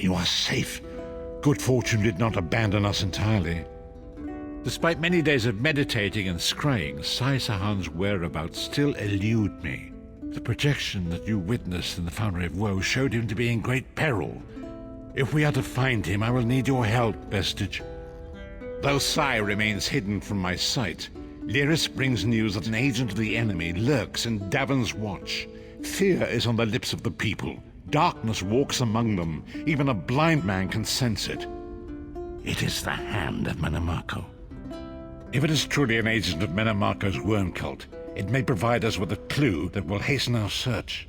You are safe. Good fortune did not abandon us entirely. Despite many days of meditating and scrying, Sai Sahan's whereabouts still elude me. The projection that you witnessed in the Foundry of Woe showed him to be in great peril. If we are to find him, I will need your help, Vestige. Though Sai remains hidden from my sight, Lyris brings news that an agent of the enemy lurks in Davon's Watch. Fear is on the lips of the people. Darkness walks among them. Even a blind man can sense it. It is the hand of Menamarco. If it is truly an agent of Menamarco's worm cult, it may provide us with a clue that will hasten our search.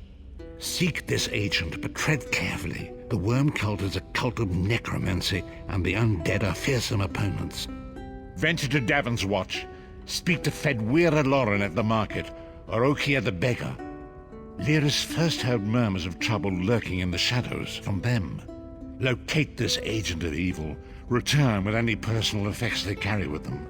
Seek this agent, but tread carefully. The worm cult is a cult of necromancy, and the undead are fearsome opponents. Venture to Davon's Watch. Speak to Fedwira Lauren at the market, or Okia the beggar. Lyris first heard murmurs of trouble lurking in the shadows from them. Locate this agent of evil. Return with any personal effects they carry with them.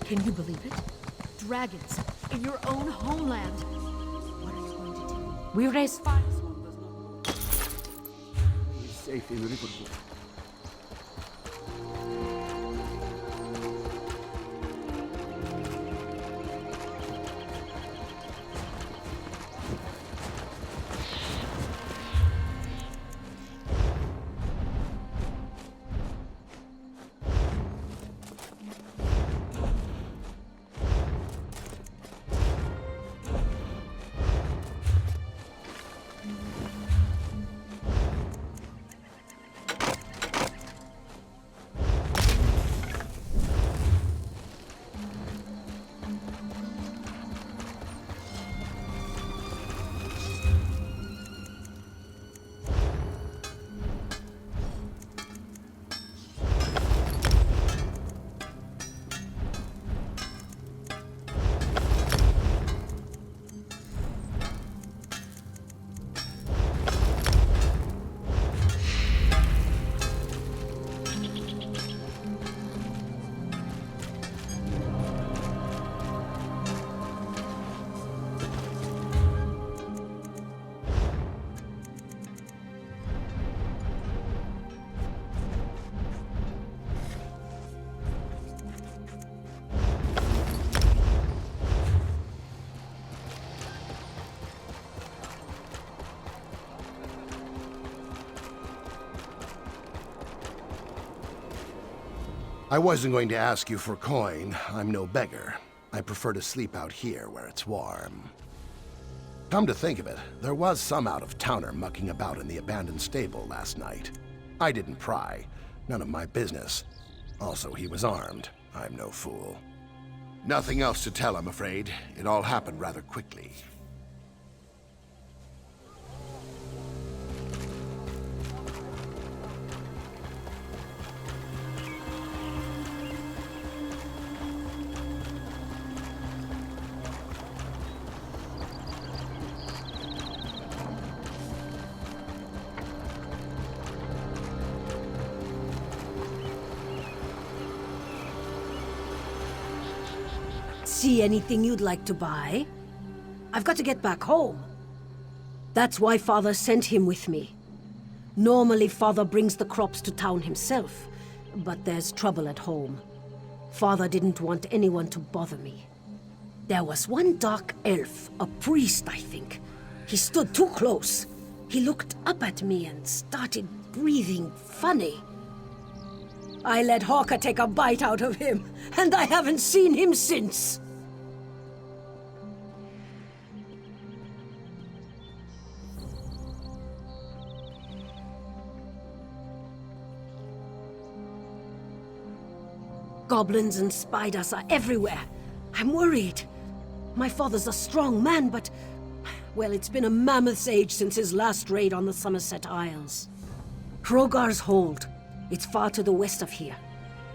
Can you believe it? Dragons in your own homeland. What are you going to do? We raise fire. He's safe in Riverwood. I wasn't going to ask you for coin. I'm no beggar. I prefer to sleep out here where it's warm. Come to think of it, there was some out-of-towner mucking about in the abandoned stable last night. I didn't pry. None of my business. Also, he was armed. I'm no fool. Nothing else to tell, I'm afraid. It all happened rather quickly. see anything you'd like to buy? I've got to get back home. That's why Father sent him with me. Normally, Father brings the crops to town himself, but there's trouble at home. Father didn't want anyone to bother me. There was one dark elf, a priest, I think. He stood too close. He looked up at me and started breathing funny. I let Hawker take a bite out of him, and I haven't seen him since. Goblins and spiders are everywhere. I'm worried. My father's a strong man, but... well, it's been a mammoth's age since his last raid on the Somerset Isles. Hrogar's Hold. It's far to the west of here.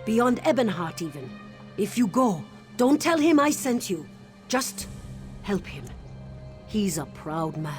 Beyond Ebonheart, even. If you go, don't tell him I sent you. Just help him. He's a proud man.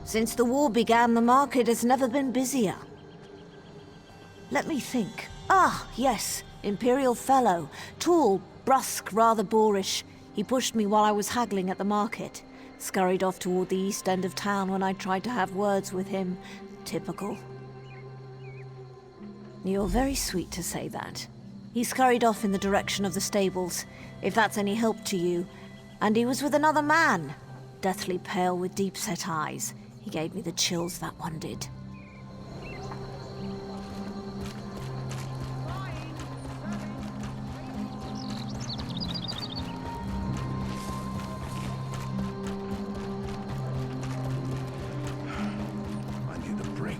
Since the war began, the market has never been busier. Let me think. Ah, yes, Imperial Fellow. Tall, brusque, rather boorish. He pushed me while I was haggling at the market. Scurried off toward the east end of town when I tried to have words with him. Typical. You're very sweet to say that. He scurried off in the direction of the stables, if that's any help to you. And he was with another man. Deathly pale with deep-set eyes. He gave me the chills, that one did. I need a break.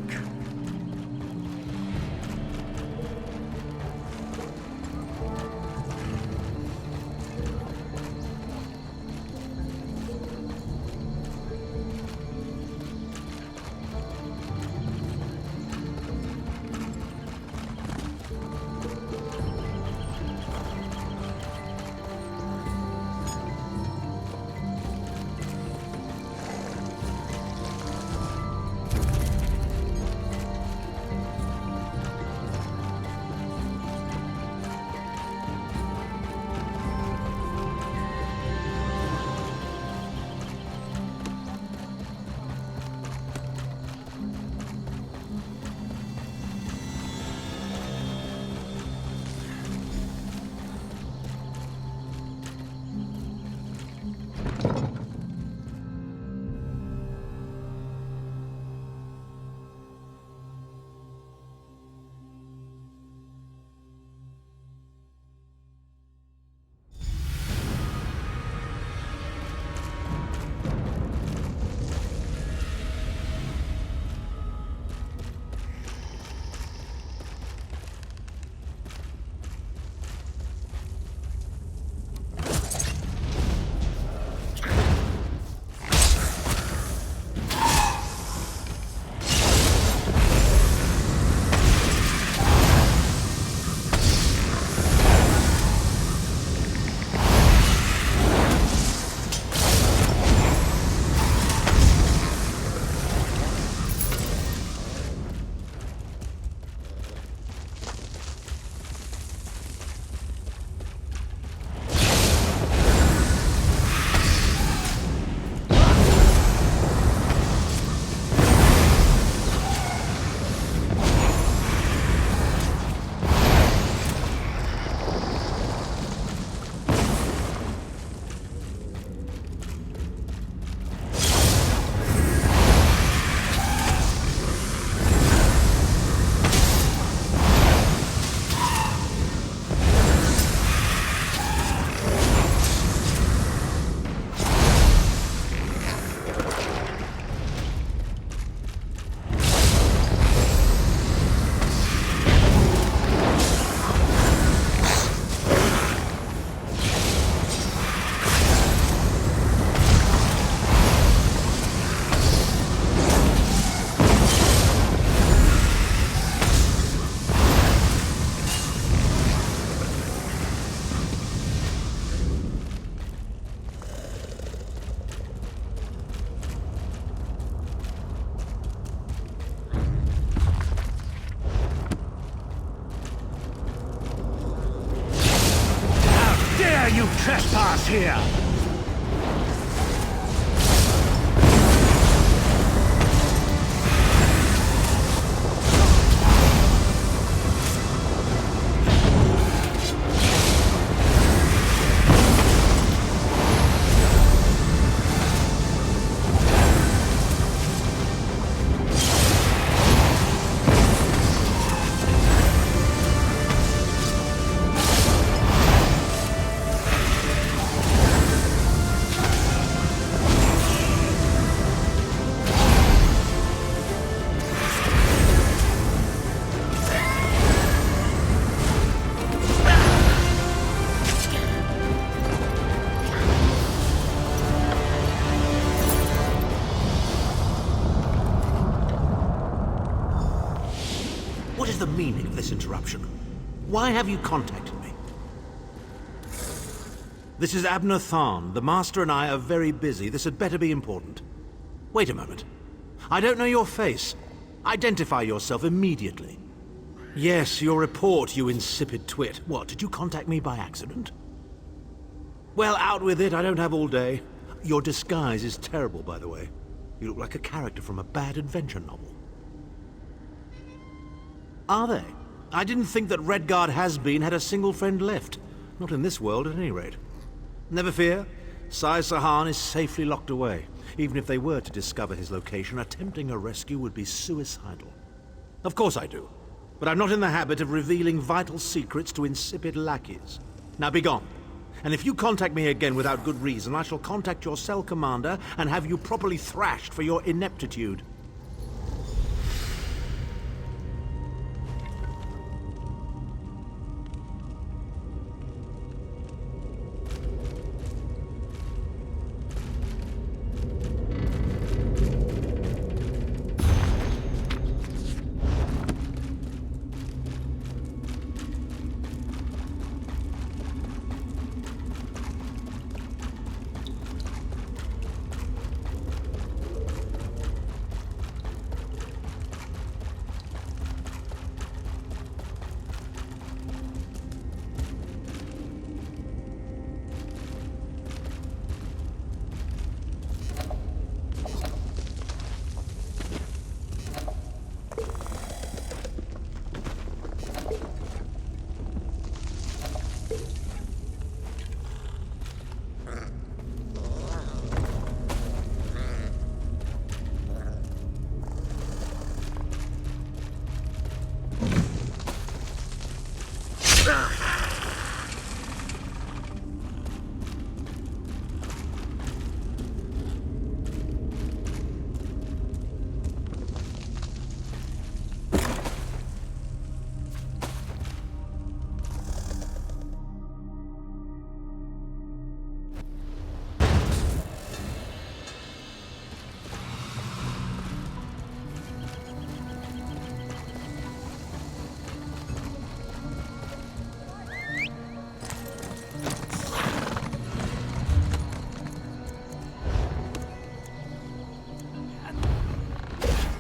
pass here! What is the meaning of this interruption? Why have you contacted me? This is Abner Tharn. The Master and I are very busy. This had better be important. Wait a moment. I don't know your face. Identify yourself immediately. Yes, your report, you insipid twit. What, did you contact me by accident? Well, out with it. I don't have all day. Your disguise is terrible, by the way. You look like a character from a bad adventure novel. Are they? I didn't think that Redguard has-been had a single friend left. Not in this world, at any rate. Never fear. Sai Sahan is safely locked away. Even if they were to discover his location, attempting a rescue would be suicidal. Of course I do. But I'm not in the habit of revealing vital secrets to insipid lackeys. Now be gone. And if you contact me again without good reason, I shall contact your cell commander and have you properly thrashed for your ineptitude.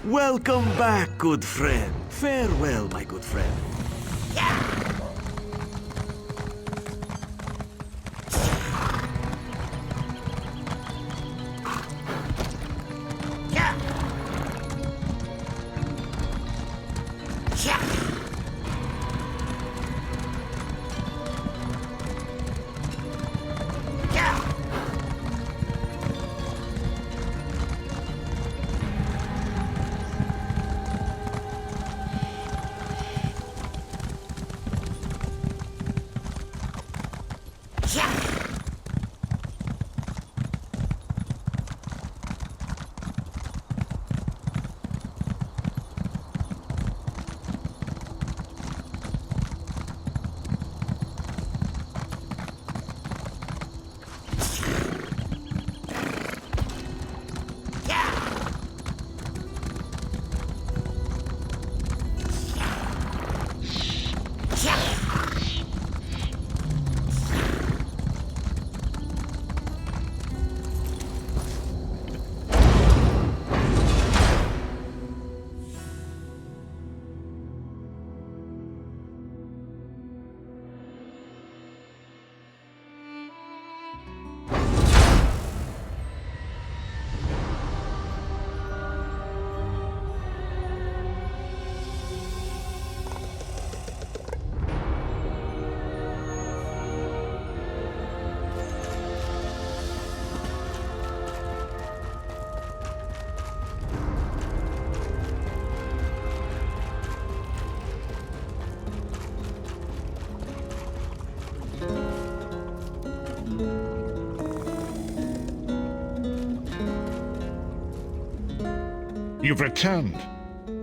Welcome back, good friend. Farewell, my good friend. You've returned.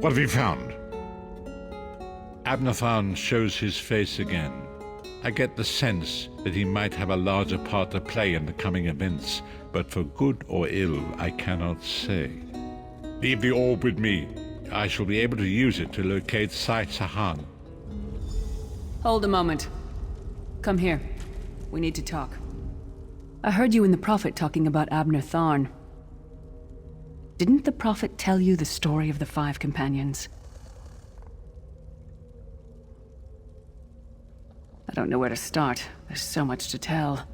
What have you found? Abnathan shows his face again. I get the sense that he might have a larger part to play in the coming events, but for good or ill, I cannot say. Leave the orb with me. I shall be able to use it to locate Sai Sahan. Hold a moment. Come here. We need to talk. I heard you and the Prophet talking about Abner Tharn. Didn't the Prophet tell you the story of the 5 companions? I don't know where to start. There's so much to tell.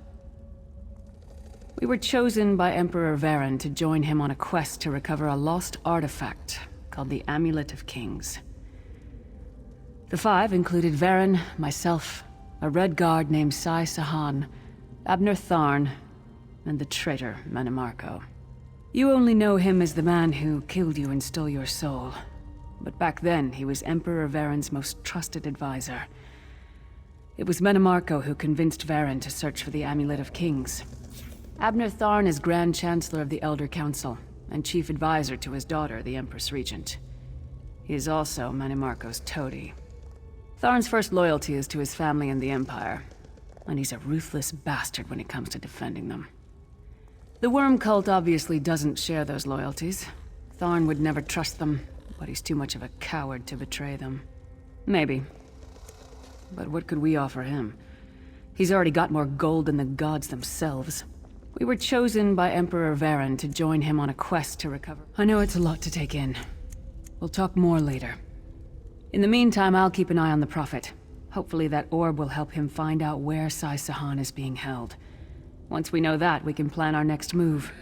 We were chosen by Emperor Varen to join him on a quest to recover a lost artifact called the Amulet of Kings. The 5 included Varen, myself, a Red Guard named Sai Sahan, Abner Tharn, and the traitor Manimarco. You only know him as the man who killed you and stole your soul. But back then, he was Emperor Varen's most trusted advisor. It was Manimarco who convinced Varen to search for the Amulet of Kings. Abner Tharn is Grand Chancellor of the Elder Council, and Chief Advisor to his daughter, the Empress Regent. He is also Manimarco's toady. Tharn's first loyalty is to his family and the Empire, and he's a ruthless bastard when it comes to defending them. The Worm Cult obviously doesn't share those loyalties. Tharn would never trust them, but he's too much of a coward to betray them. Maybe. But what could we offer him? He's already got more gold than the gods themselves. We were chosen by Emperor Varen to join him on a quest to recover. I know it's a lot to take in. We'll talk more later. In the meantime, I'll keep an eye on the Prophet. Hopefully that orb will help him find out where Sai Sahan is being held. Once we know that, we can plan our next move.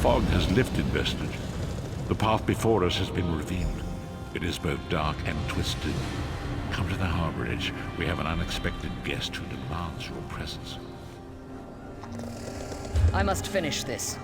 fog has lifted, Vestige. The path before us has been revealed. It is both dark and twisted. Come to the harbor edge. We have an unexpected guest who demands your presence. I must finish this.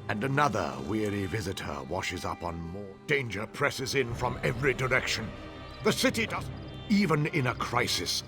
And another weary visitor washes up on more. Danger presses in from every direction. The city does, even in a crisis.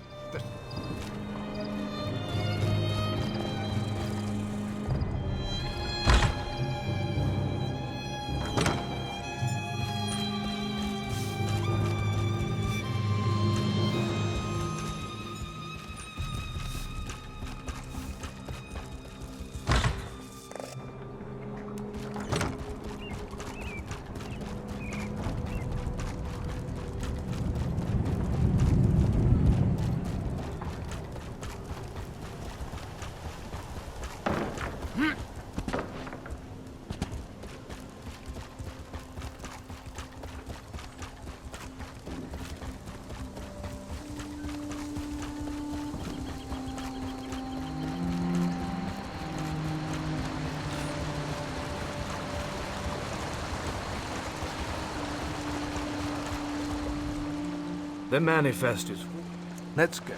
The manifest is... Let's go.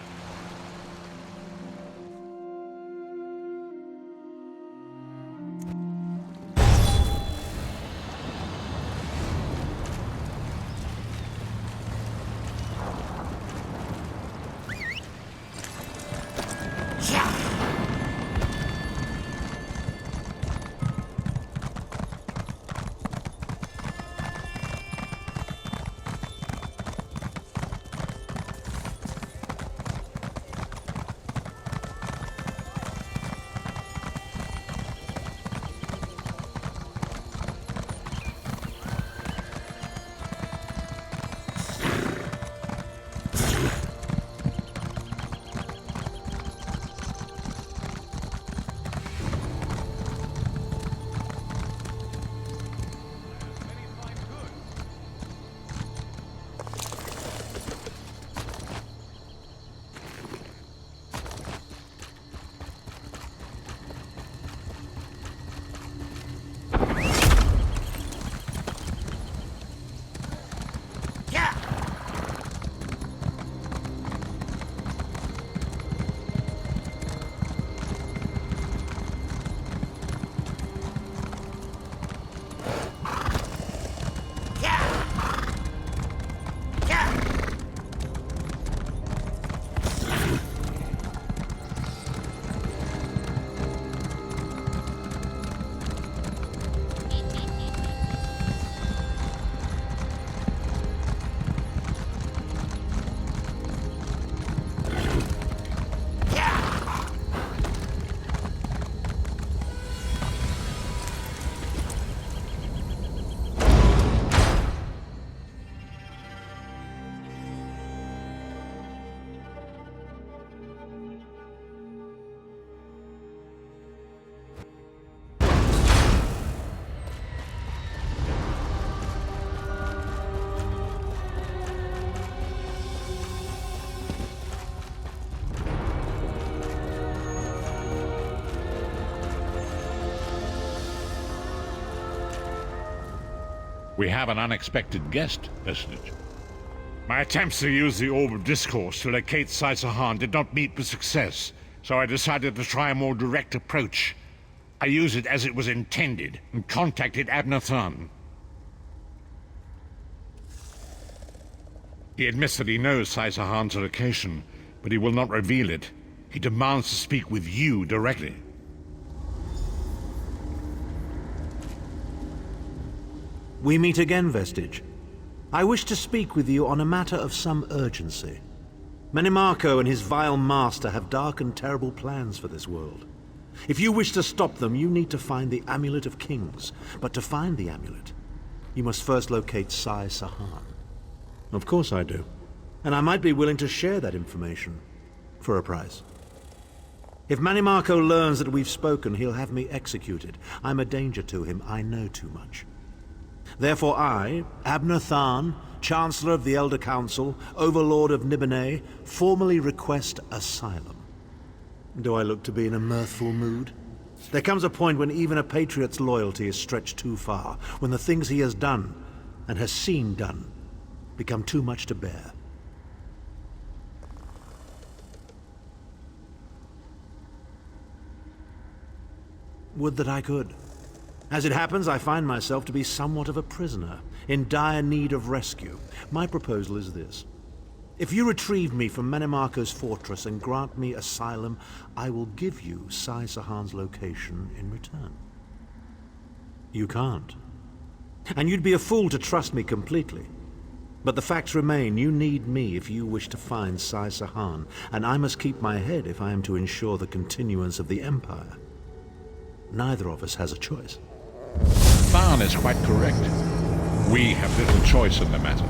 We have an unexpected guest, Vestige. My attempts to use the Orb of Discourse to locate Sai-Sahan did not meet with success, so I decided to try a more direct approach. I used it as it was intended, and contacted Abnathan. He admits that he knows Sai-Sahan's location, but he will not reveal it. He demands to speak with you directly. We meet again, Vestige. I wish to speak with you on a matter of some urgency. Menimarco and his vile master have dark and terrible plans for this world. If you wish to stop them, you need to find the Amulet of Kings. But to find the amulet, you must first locate Sai-Sahan. Of course I do. And I might be willing to share that information. For a price. If Menimarco learns that we've spoken, he'll have me executed. I'm a danger to him. I know too much. Therefore I, Abnathan, Chancellor of the Elder Council, Overlord of Nibene, formally request asylum. Do I look to be in a mirthful mood? There comes a point when even a patriot's loyalty is stretched too far, when the things he has done, and has seen done, become too much to bear. Would that I could. As it happens, I find myself to be somewhat of a prisoner, in dire need of rescue. My proposal is this. If you retrieve me from Menimarco's fortress and grant me asylum, I will give you Sai-Sahan's location in return. You can't. And you'd be a fool to trust me completely. But the facts remain, you need me if you wish to find Sai-Sahan, and I must keep my head if I am to ensure the continuance of the Empire. Neither of us has a choice. Tharn is quite correct. We have little choice in the matter.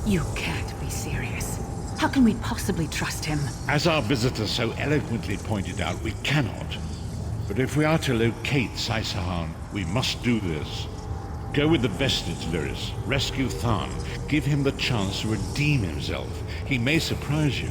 You can't be serious. How can we possibly trust him? As our visitor so eloquently pointed out, we cannot. But if we are to locate Sai-Sahan, we must do this. Go with the Vestige, Lyris. Rescue Tharn. Give him the chance to redeem himself. He may surprise you.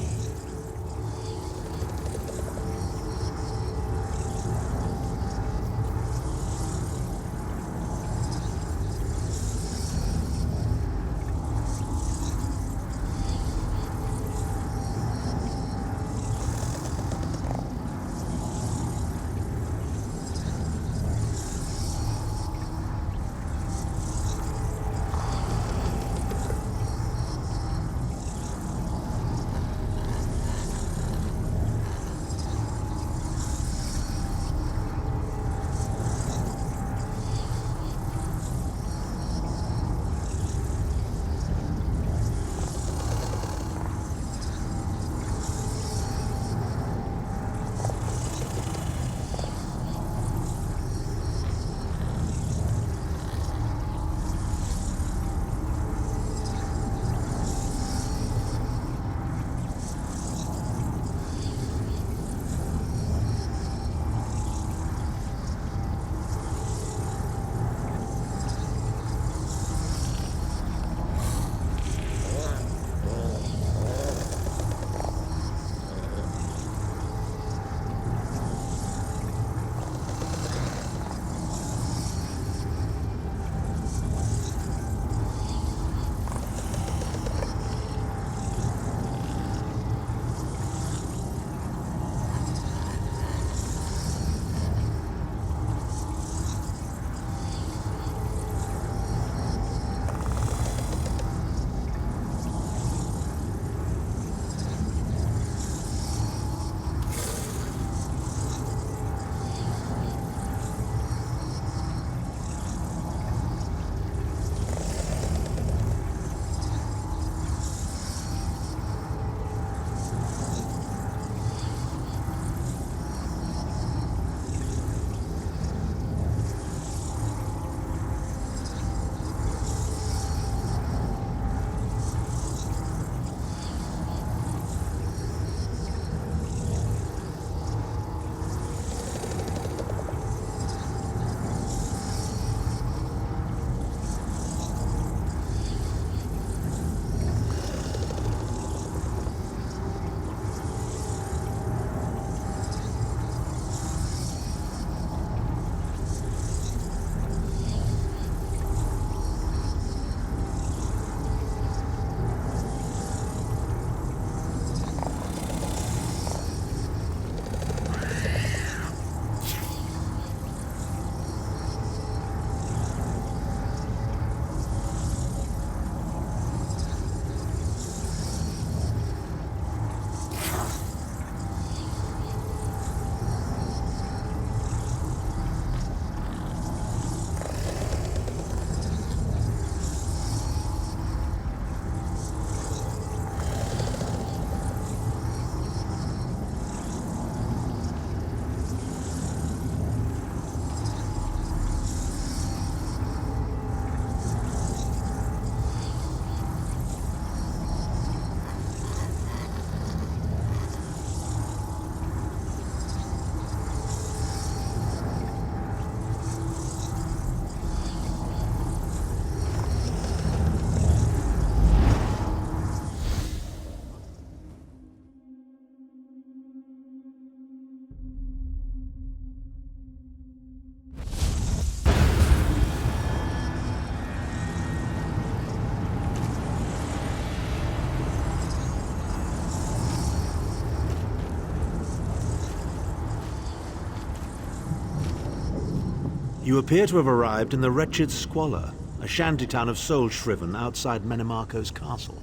You appear to have arrived in the wretched Squalor, a shantytown of soul-shriven outside Menimarco's castle.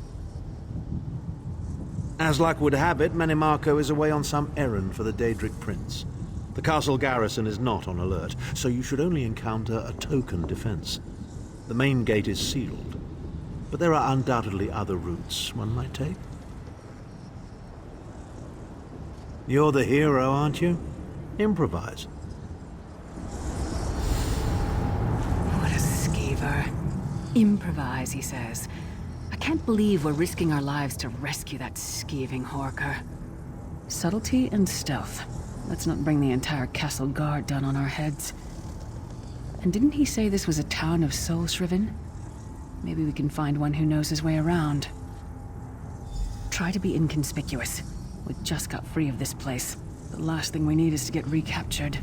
As luck would have it, Menimarco is away on some errand for the Daedric Prince. The castle garrison is not on alert, so you should only encounter a token defense. The main gate is sealed, but there are undoubtedly other routes one might take. You're the hero, aren't you? Improvise. What a skeever. Improvise, he says. I can't believe we're risking our lives to rescue that skeeving horker. Subtlety and stealth. Let's not bring the entire castle guard down on our heads. And didn't he say this was a town of soul-shriven? Maybe we can find one who knows his way around. Try to be inconspicuous. We just got free of this place. The last thing we need is to get recaptured.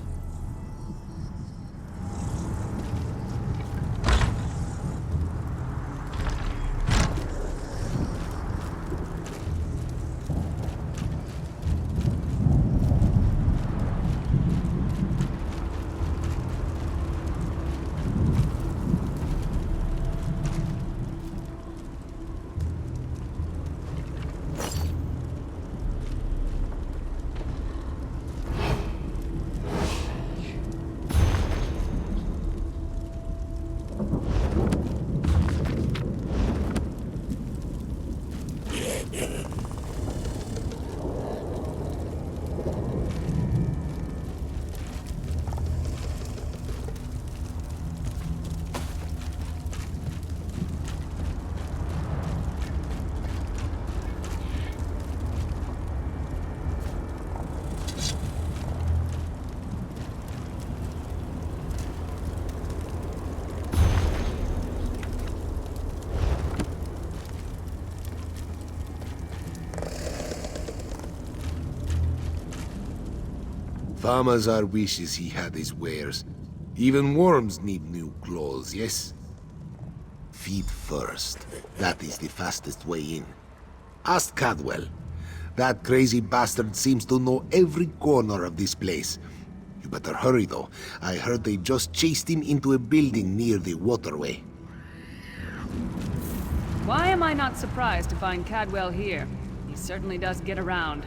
Farmazar wishes he had his wares. Even worms need new clothes, yes? Feed first. That is the fastest way in. Ask Cadwell. That crazy bastard seems to know every corner of this place. You better hurry, though. I heard they just chased him into a building near the waterway. Why am I not surprised to find Cadwell here? He certainly does get around.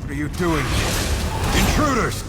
What are you doing? Intruders!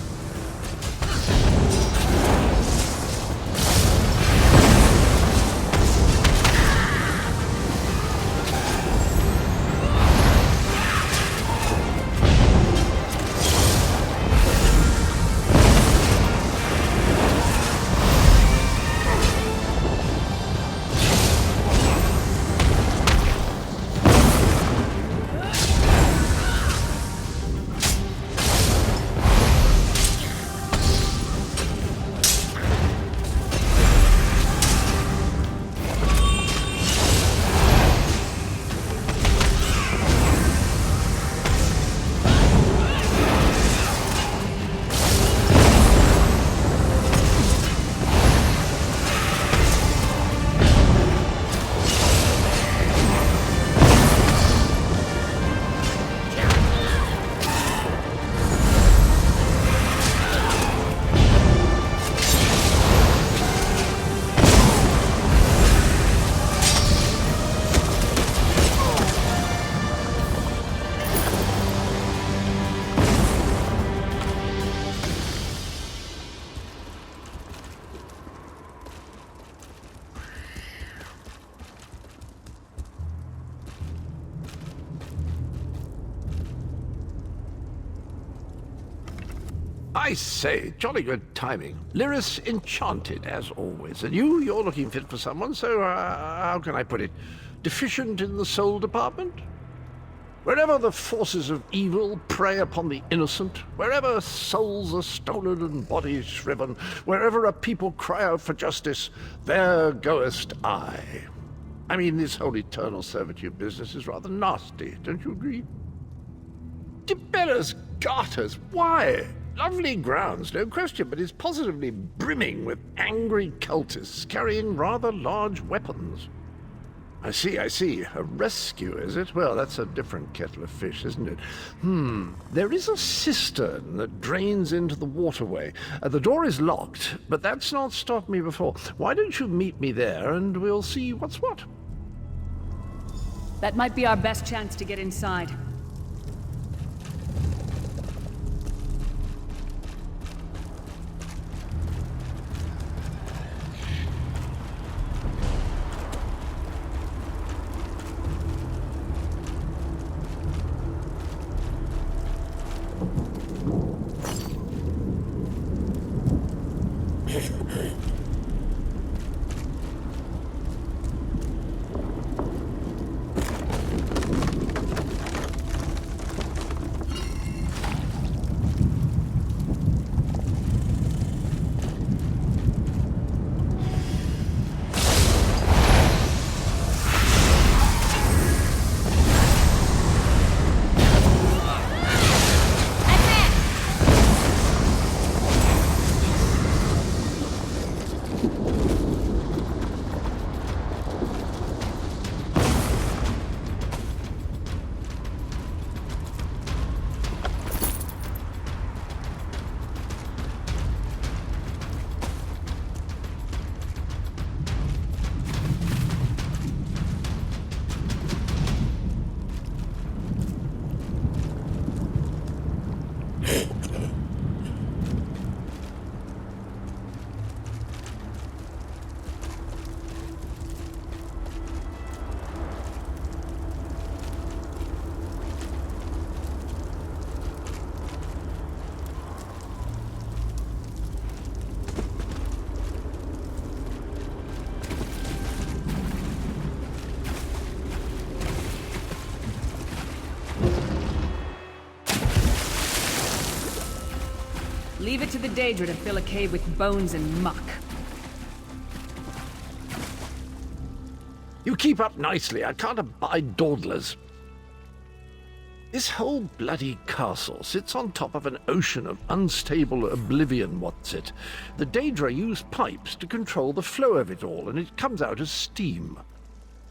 I say, jolly good timing. Lyris enchanted, as always. And you're looking fit for someone, so how can I put it? Deficient in the soul department? Wherever the forces of evil prey upon the innocent, wherever souls are stolen and bodies shriven, wherever a people cry out for justice, there goest I. I mean, this whole eternal servitude business is rather nasty, don't you agree? Tiberius Garters, why? Lovely grounds, no question, but it's positively brimming with angry cultists carrying rather large weapons. I see. A rescue, is it? Well, that's a different kettle of fish, isn't it? There is a cistern that drains into the waterway. The door is locked, but that's not stopped me before. Why don't you meet me there, and we'll see what's what? That might be our best chance to get inside. Leave it to the Daedra to fill a cave with bones and muck. You keep up nicely. I can't abide dawdlers. This whole bloody castle sits on top of an ocean of unstable oblivion, what's it? The Daedra use pipes to control the flow of it all, and it comes out as steam.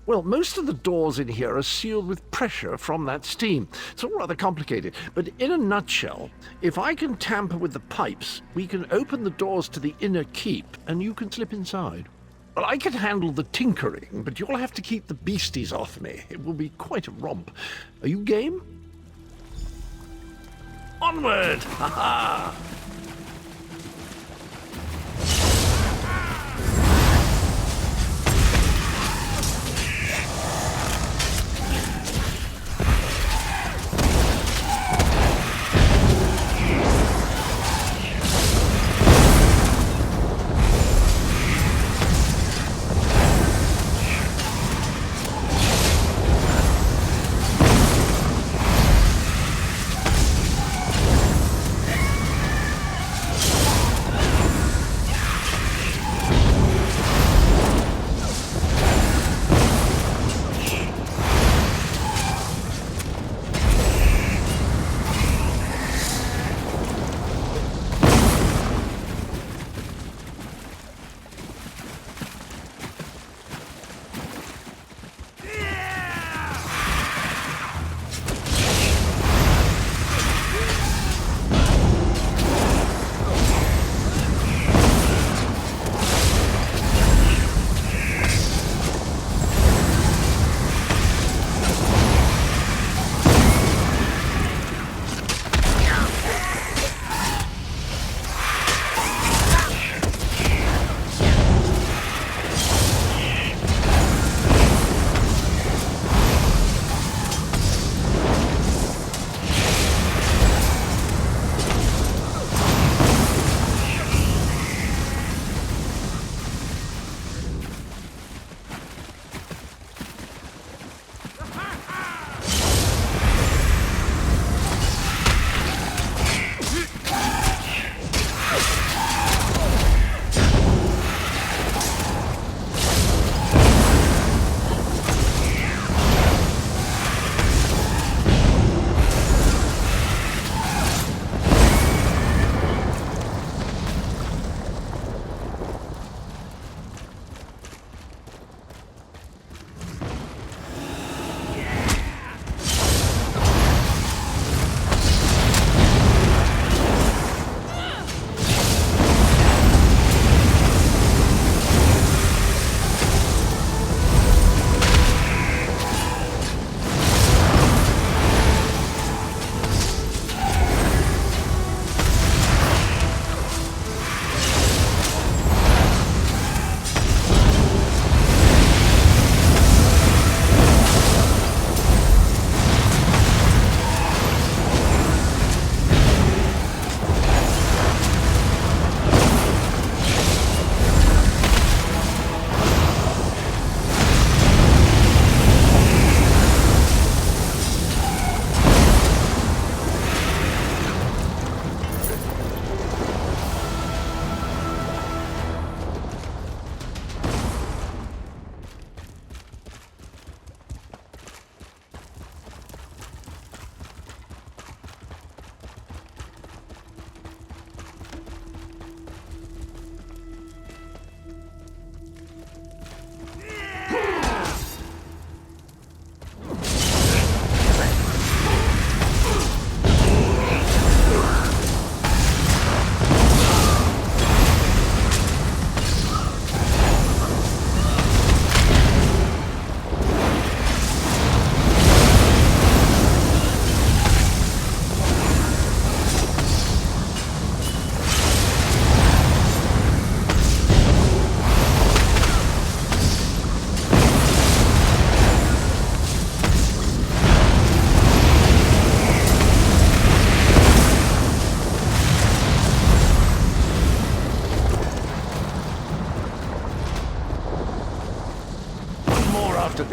Well, most of the doors in here are sealed with pressure from that steam. It's all rather complicated, but in a nutshell, if I can tamper with the pipes, we can open the doors to the inner keep, and you can slip inside. Well, I can handle the tinkering, but you'll have to keep the beasties off me. It will be quite a romp. Are you game? Onward! Ha-ha!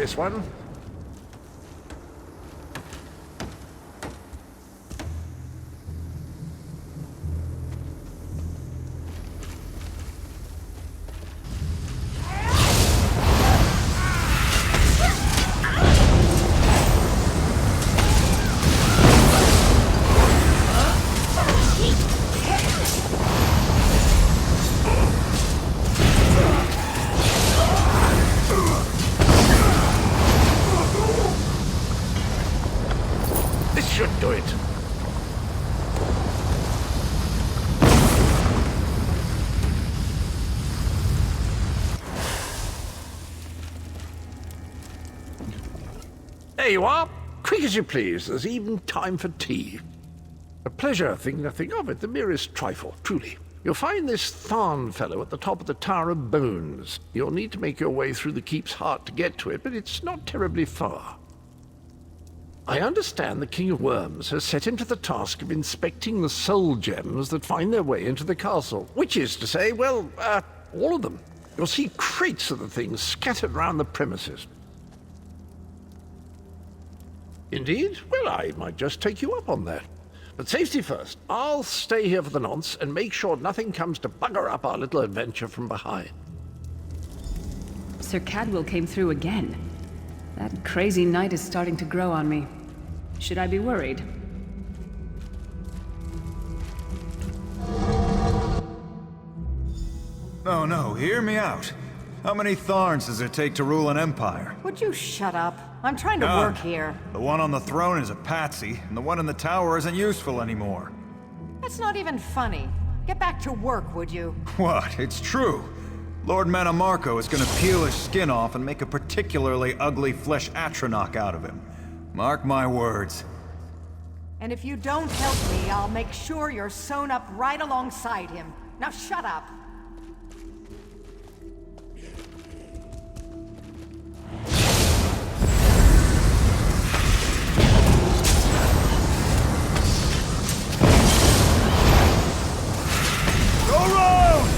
this one. Should do it. There you are. Quick as you please. There's even time for tea. A pleasure, think nothing of it. The merest trifle, truly. You'll find this Tharn fellow at the top of the Tower of Bones. You'll need to make your way through the keep's heart to get to it, but it's not terribly far. I understand the King of Worms has set him to the task of inspecting the soul gems that find their way into the castle. Which is to say, well, all of them. You'll see crates of the things scattered round the premises. Indeed? Well, I might just take you up on that. But safety first. I'll stay here for the nonce and make sure nothing comes to bugger up our little adventure from behind. Sir Cadwell came through again. That crazy night is starting to grow on me. Should I be worried? Oh no, hear me out. How many Tharns does it take to rule an empire? Would you shut up? I'm trying to None. work here. The one on the throne is a patsy, and the one in the tower isn't useful anymore. That's not even funny. Get back to work, would you? What? It's true. Lord Manamarco is gonna peel his skin off and make a particularly ugly flesh Atronach out of him. Mark my words. And if you don't help me, I'll make sure you're sewn up right alongside him. Now shut up. Go round!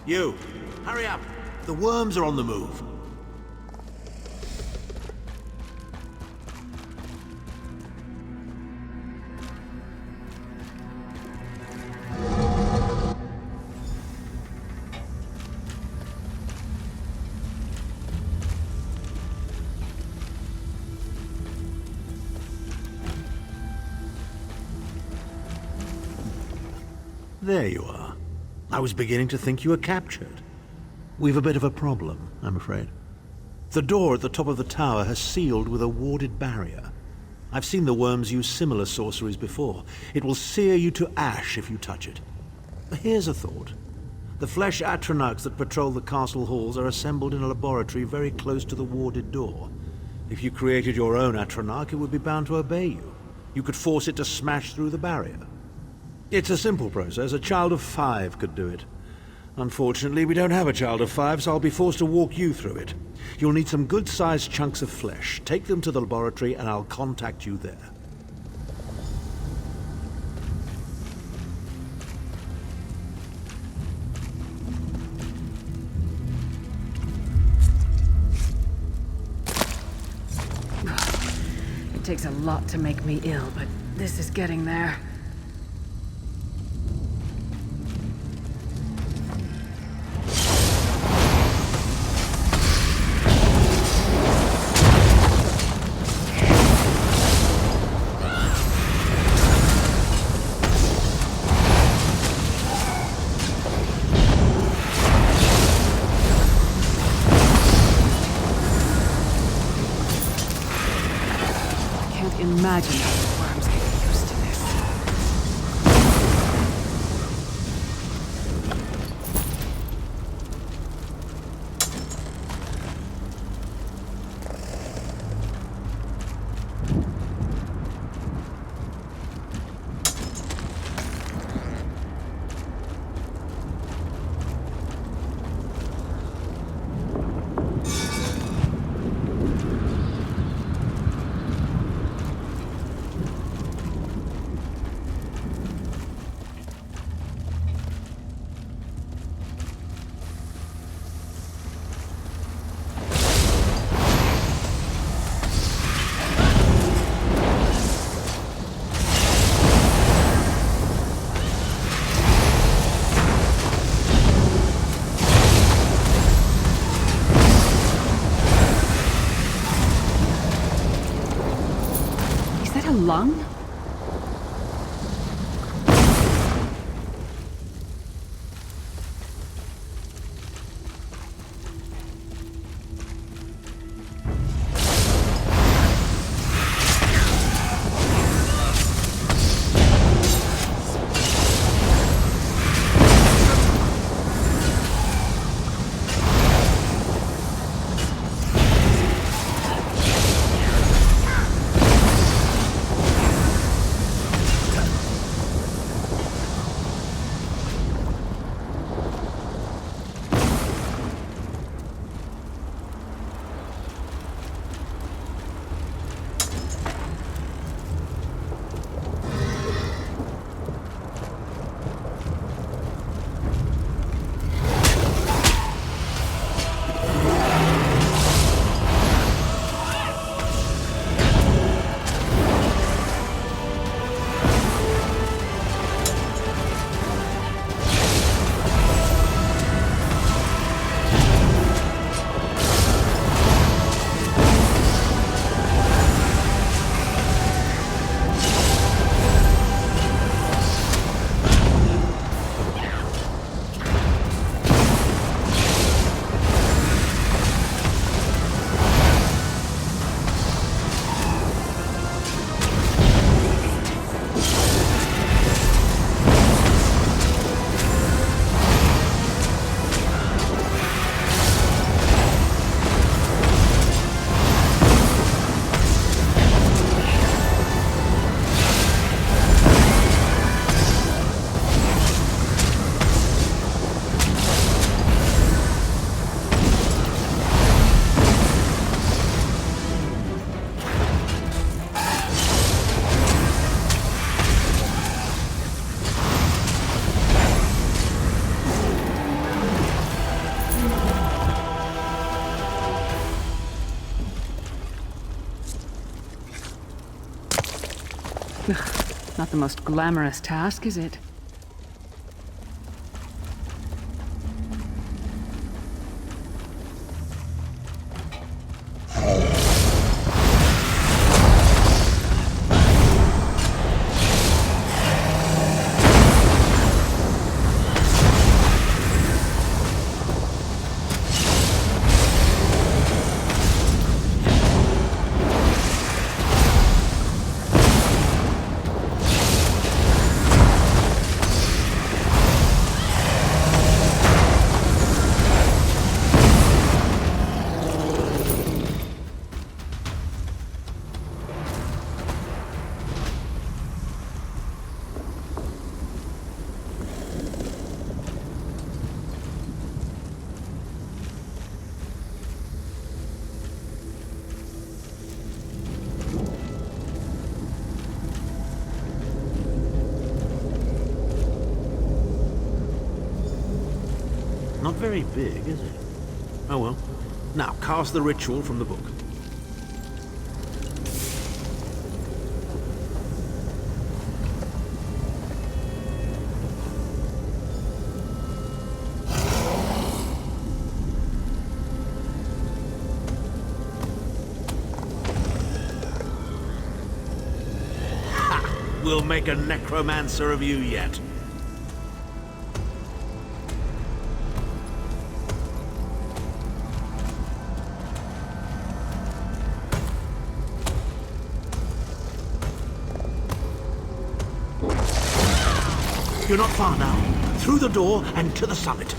You, hurry up. The worms are on the move. There you are. I was beginning to think you were captured. We've a bit of a problem, I'm afraid. The door at the top of the tower has sealed with a warded barrier. I've seen the worms use similar sorceries before. It will sear you to ash if you touch it. Here's a thought. The flesh Atronachs that patrol the castle halls are assembled in a laboratory very close to the warded door. If you created your own Atronach, it would be bound to obey you. You could force it to smash through the barrier. It's a simple process. A child of 5 could do it. Unfortunately, we don't have a child of 5, so I'll be forced to walk you through it. You'll need some good-sized chunks of flesh. Take them to the laboratory, and I'll contact you there. It takes a lot to make me ill, but this is getting there. imagine how the worms get used to this. Is that a lung? Not the most glamorous task, is it? Not very big, is it? Oh well. Now, cast the ritual from the book. Ha! We'll make a necromancer of you yet. You're not far now. Through the door and to the summit.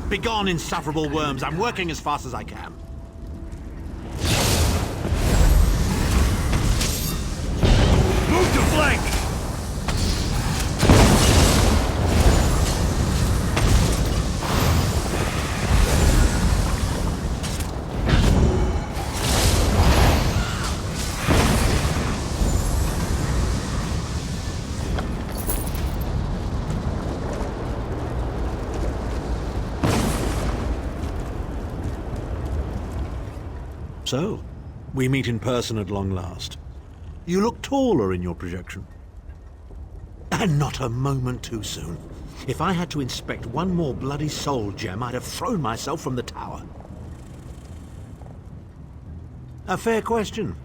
Begone, insufferable worms. I'm working as fast as I can. Move to flank! So, we meet in person at long last. You look taller in your projection. And not a moment too soon. If I had to inspect one more bloody soul gem, I'd have thrown myself from the tower. A fair question.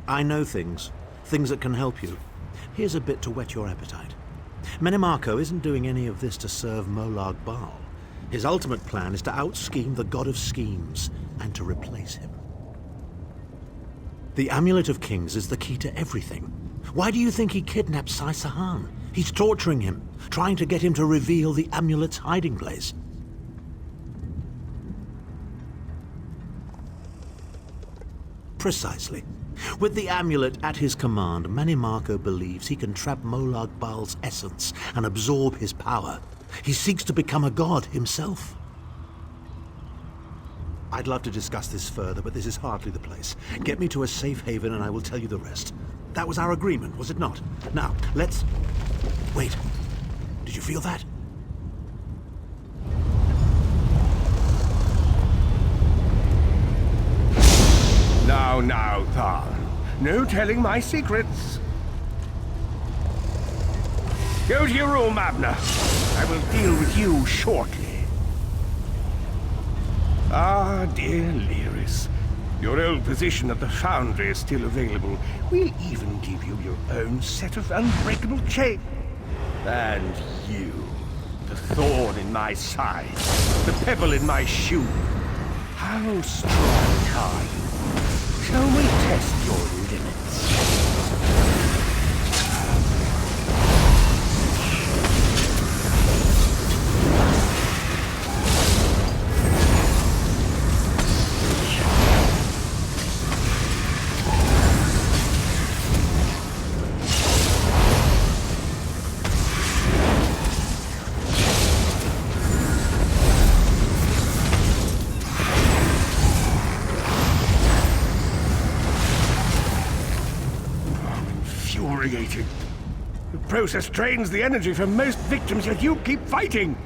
I know things. Things that can help you. Here's a bit to whet your appetite. Menimarco isn't doing any of this to serve Molag Bal. His ultimate plan is to out-scheme the god of schemes and to replace him. The Amulet of Kings is the key to everything. Why do you think he kidnapped Sai Sahan? He's torturing him, trying to get him to reveal the amulet's hiding place. Precisely. With the amulet at his command, Menimarco believes he can trap Molag Bal's essence and absorb his power. He seeks to become a god himself. I'd love to discuss this further, but this is hardly the place. Get me to a safe haven and I will tell you the rest. That was our agreement, was it not? Now, let's... Wait. Did you feel that? Now, Tharn. No telling my secrets. Go to your room, Abner. I will deal with you shortly. Ah, dear Lyris. Your old position at the Foundry is still available. We'll even give you your own set of unbreakable chains. And you, the thorn in my side, the pebble in my shoe. How strong are you? Shall we test your limits? infuriating. The process drains the energy from most victims, yet you keep fighting!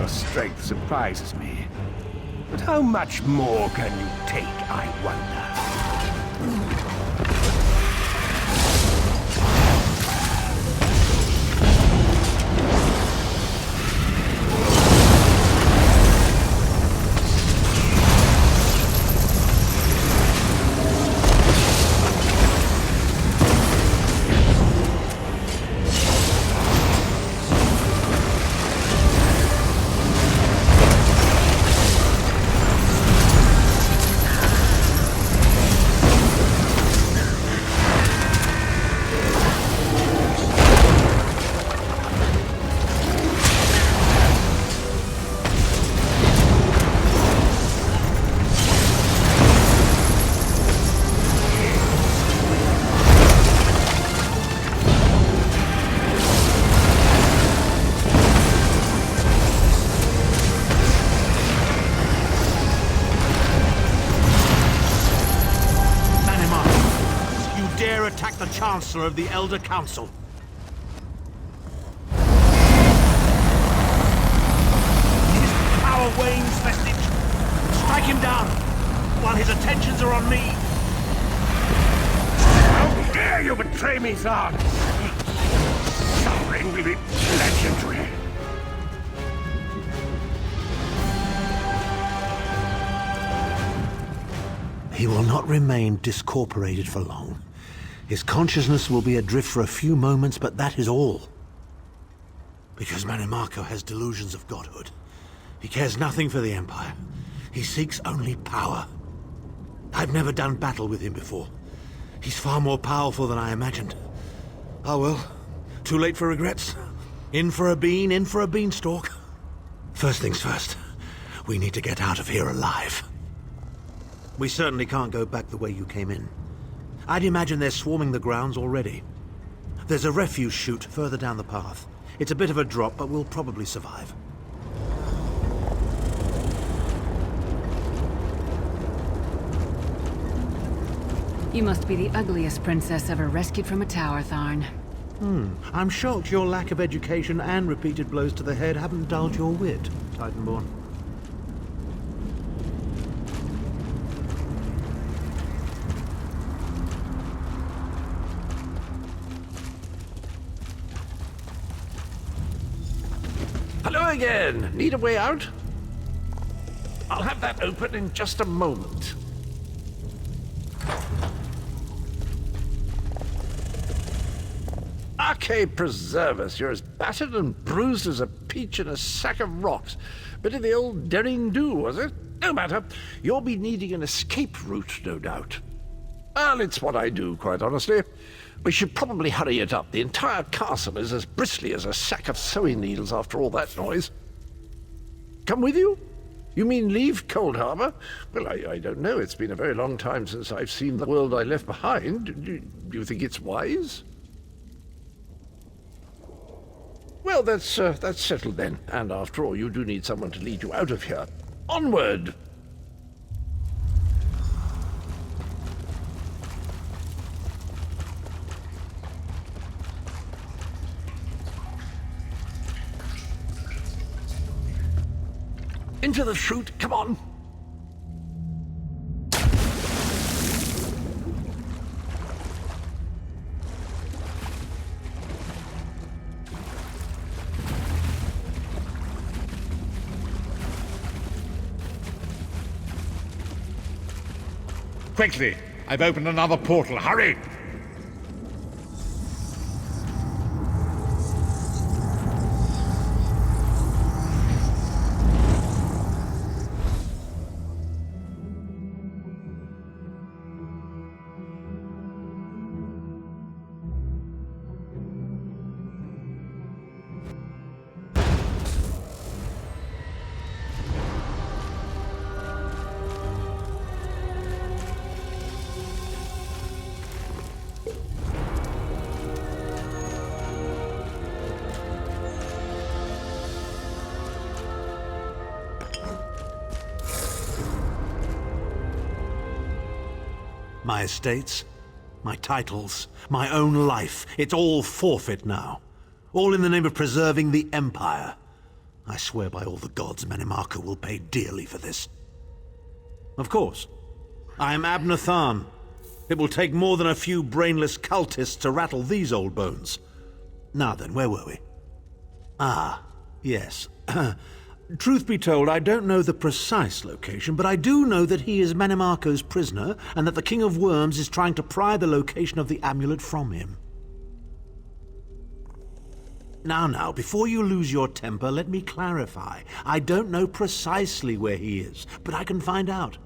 Strength surprises me. But how much more can you take, I wonder? Attack the Chancellor of the Elder Council. His power wanes, vestige. Strike him down while his attentions are on me. How dare you betray me, Zard! Suffering will be legendary. He will not remain discorporated for long. His consciousness will be adrift for a few moments, but that is all. Because Manimarco has delusions of godhood. He cares nothing for the Empire. He seeks only power. I've never done battle with him before. He's far more powerful than I imagined. Oh well, too late for regrets. In for a bean, in for a beanstalk. First things first, we need to get out of here alive. We certainly can't go back the way you came in. I'd imagine they're swarming the grounds already. There's a refuse chute further down the path. It's a bit of a drop, but we'll probably survive. You must be the ugliest princess ever rescued from a tower, Tharn. I'm shocked your lack of education and repeated blows to the head haven't dulled your wit, Titanborn. Hello again. Need a way out? I'll have that open in just a moment. Arcade preserve us. You're as battered and bruised as a peach in a sack of rocks. Bit of the old derring-do, was it? No matter. You'll be needing an escape route, no doubt. Well, it's what I do, quite honestly. We should probably hurry it up. The entire castle is as bristly as a sack of sewing needles after all that noise. Come with you? You mean leave Cold Harbor? Well, I don't know. It's been a very long time since I've seen the world I left behind. Do you think it's wise? Well, that's settled then. And after all, you do need someone to lead you out of here. Onward! Into the chute, come on! Quickly! I've opened another portal. Hurry! My estates, my titles, my own life. It's all forfeit now. All in the name of preserving the Empire. I swear by all the gods Manimarco will pay dearly for this. Of course. I am Abner Tharn. It will take more than a few brainless cultists to rattle these old bones. Now then, where were we? Ah, yes. Truth be told, I don't know the precise location, but I do know that he is Manimarco's prisoner, and that the King of Worms is trying to pry the location of the amulet from him. Now, before you lose your temper, let me clarify. I don't know precisely where he is, but I can find out.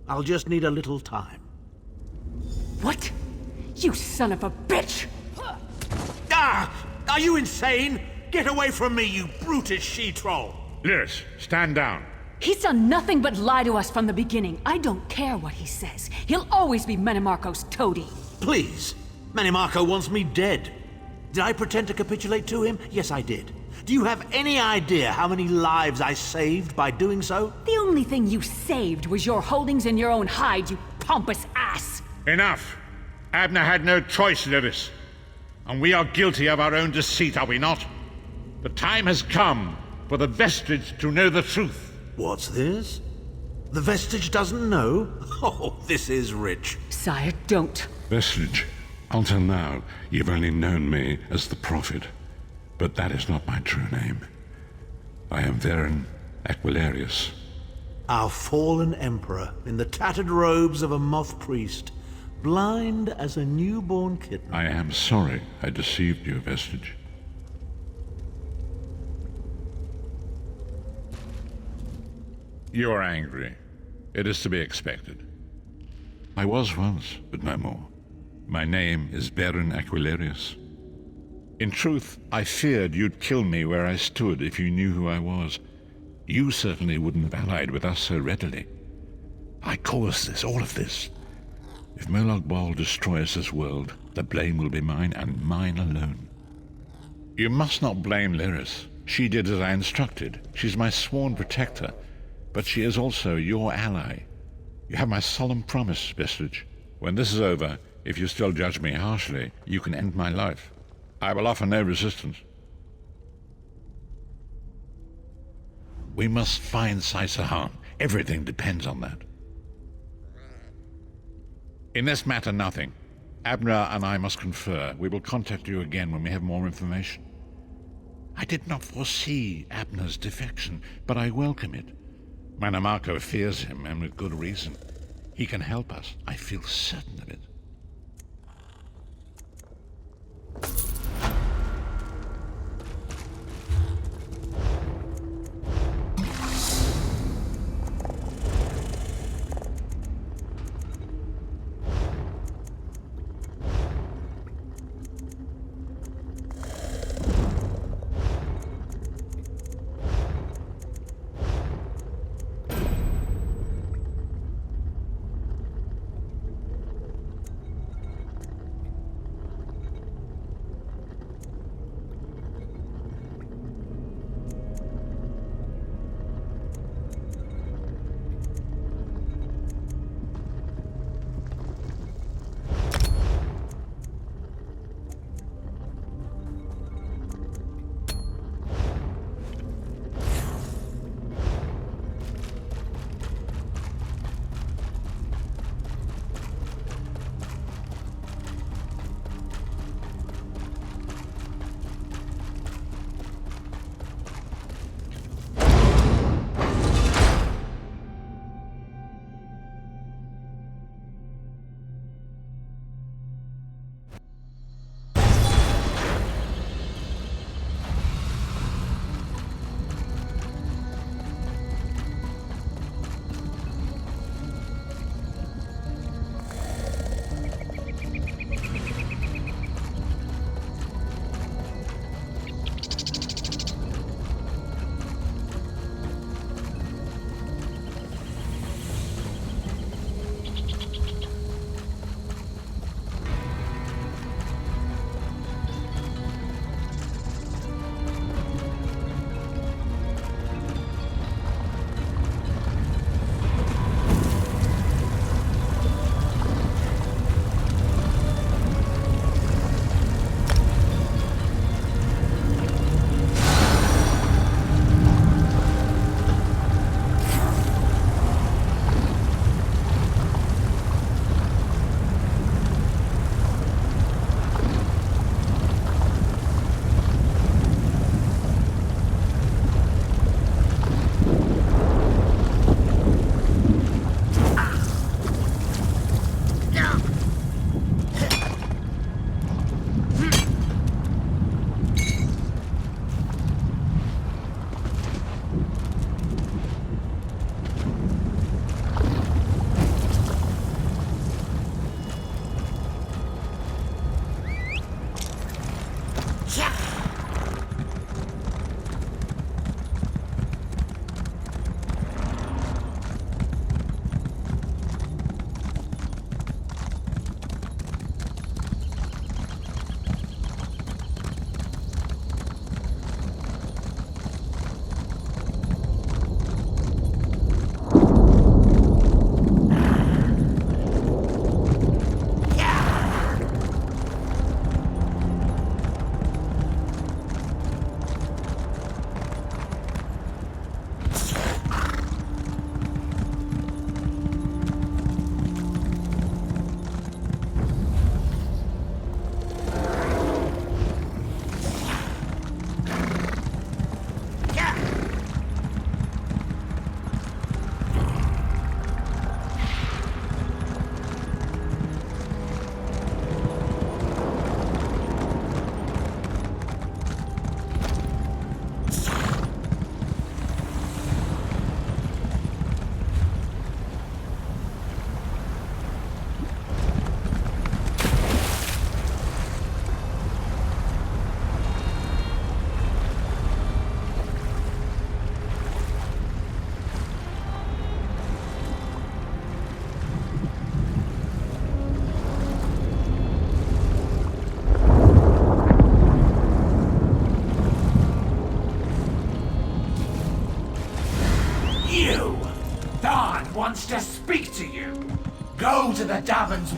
I'll just need a little time. What? You son of a bitch! Ah! Are you insane? Get away from me, you brutish she-troll! Lyris, stand down. He's done nothing but lie to us from the beginning. I don't care what he says. He'll always be Manimarco's toady. Please. Manimarco wants me dead. Did I pretend to capitulate to him? Yes, I did. Do you have any idea how many lives I saved by doing so? The only thing you saved was your holdings in your own hide, you pompous ass! Enough! Abner had no choice, Lyris. And we are guilty of our own deceit, are we not? The time has come for the Vestige to know the truth. What's this? The Vestige doesn't know? Oh, this is rich. Sire, don't. Vestige, until now, you've only known me as the Prophet. But that is not my true name. I am Varen Aquilarius. Our fallen emperor, in the tattered robes of a moth priest, blind as a newborn kitten. I am sorry I deceived you, Vestige. You are angry. It is to be expected. I was once, but no more. My name is Varen Aquilarius. In truth, I feared you'd kill me where I stood if you knew who I was. You certainly wouldn't have allied with us so readily. I caused this, all of this. If Molag Bal destroys this world, the blame will be mine, and mine alone. You must not blame Lyris. She did as I instructed. She's my sworn protector, but she is also your ally. You have my solemn promise, Vestige. When this is over, if you still judge me harshly, you can end my life. I will offer no resistance. We must find Saisahan. Everything depends on that. In this matter, nothing. Abner and I must confer. We will contact you again when we have more information. I did not foresee Abner's defection, but I welcome it. Manimarco fears him, and with good reason. He can help us. I feel certain of it.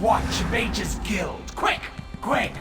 watch Mage's Guild. Quick! Quick!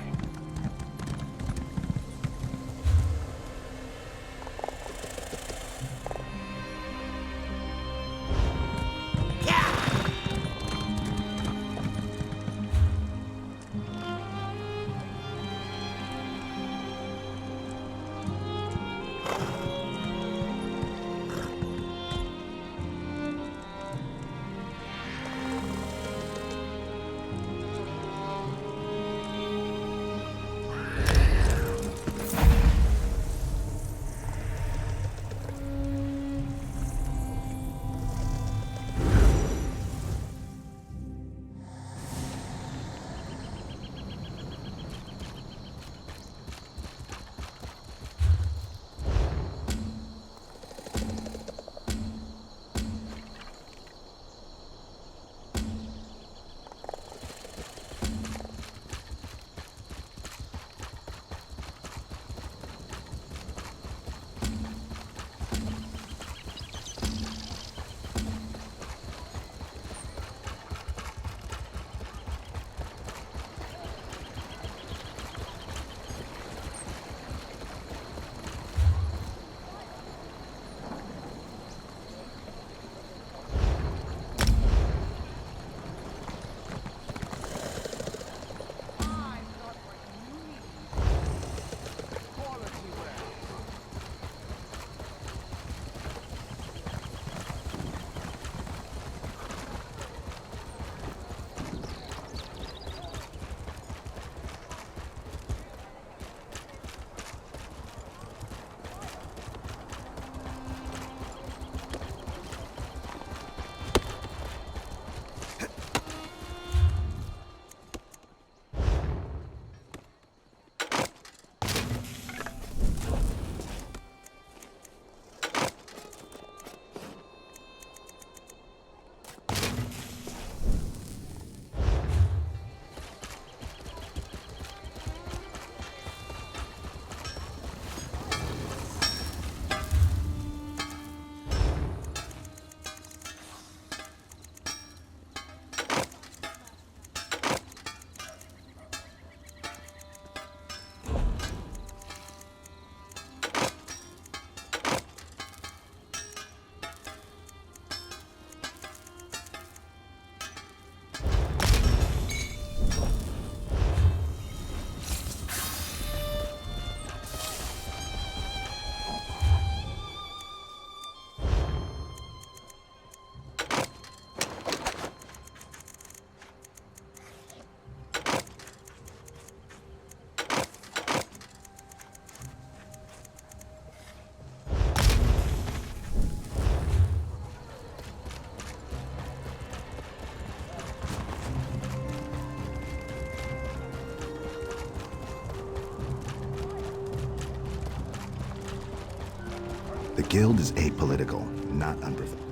The Guild is apolitical, not unprofessional.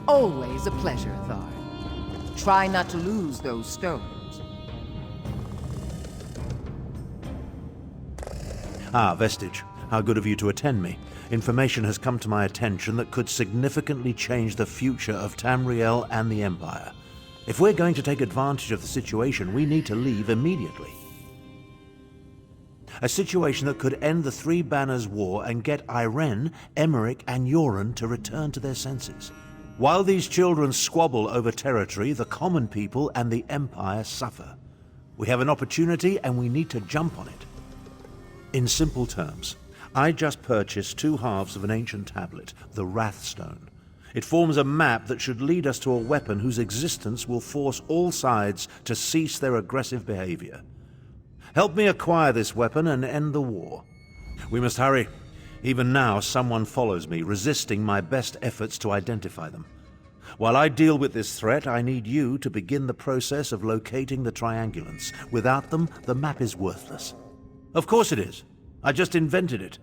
Always a pleasure, Thar. Try not to lose those stones. Ah, Vestige. How good of you to attend me. Information has come to my attention that could significantly change the future of Tamriel and the Empire. If we're going to take advantage of the situation, we need to leave immediately. A situation that could end the Three Banners War and get Irene, Emmerich, and Yoren to return to their senses. While these children squabble over territory, the common people and the Empire suffer. We have an opportunity and we need to jump on it. In simple terms, I just purchased 2 halves of an ancient tablet, the Wrathstone. It forms a map that should lead us to a weapon whose existence will force all sides to cease their aggressive behavior. Help me acquire this weapon and end the war. We must hurry. Even now, someone follows me, resisting my best efforts to identify them. While I deal with this threat, I need you to begin the process of locating the triangulants. Without them, the map is worthless. Of course it is. I just invented it.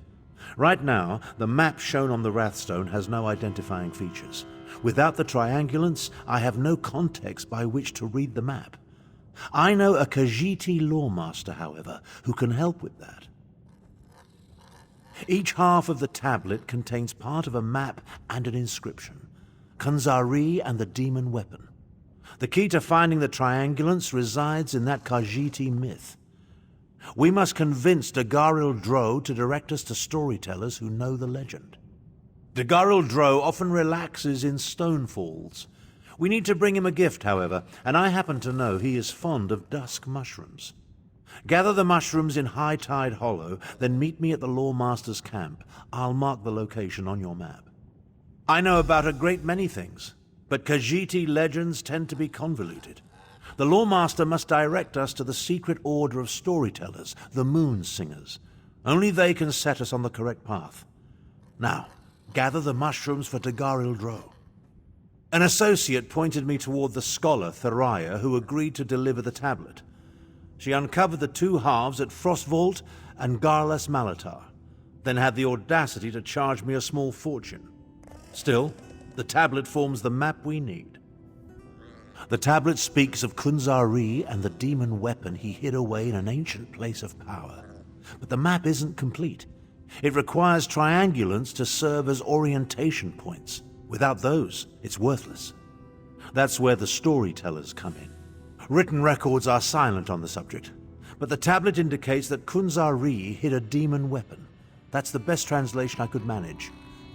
Right now, the map shown on the Wrathstone has no identifying features. Without the triangulants, I have no context by which to read the map. I know a Khajiiti lawmaster, however, who can help with that. Each half of the tablet contains part of a map and an inscription. Kunzari and the demon weapon. The key to finding the triangulants resides in that Khajiiti myth. We must convince Dagharil Dro to direct us to storytellers who know the legend. Dagharil Dro often relaxes in stone falls. We need to bring him a gift, however, and I happen to know he is fond of dusk mushrooms. Gather the mushrooms in High Tide Hollow, then meet me at the Lawmaster's camp. I'll mark the location on your map. I know about a great many things, but Khajiiti legends tend to be convoluted. The Lawmaster must direct us to the secret order of storytellers, the Moon Singers. Only they can set us on the correct path. Now, gather the mushrooms for Dagharil Dro. An associate pointed me toward the scholar, Theriah, who agreed to deliver the tablet. She uncovered the two halves at Frostvault and Garlas Malatar, then had the audacity to charge me a small fortune. Still, the tablet forms the map we need. The tablet speaks of Kunzari and the demon weapon he hid away in an ancient place of power. But the map isn't complete. It requires triangulants to serve as orientation points. Without those, it's worthless. That's where the storytellers come in. Written records are silent on the subject, but the tablet indicates that Kunzari hid a demon weapon. That's the best translation I could manage.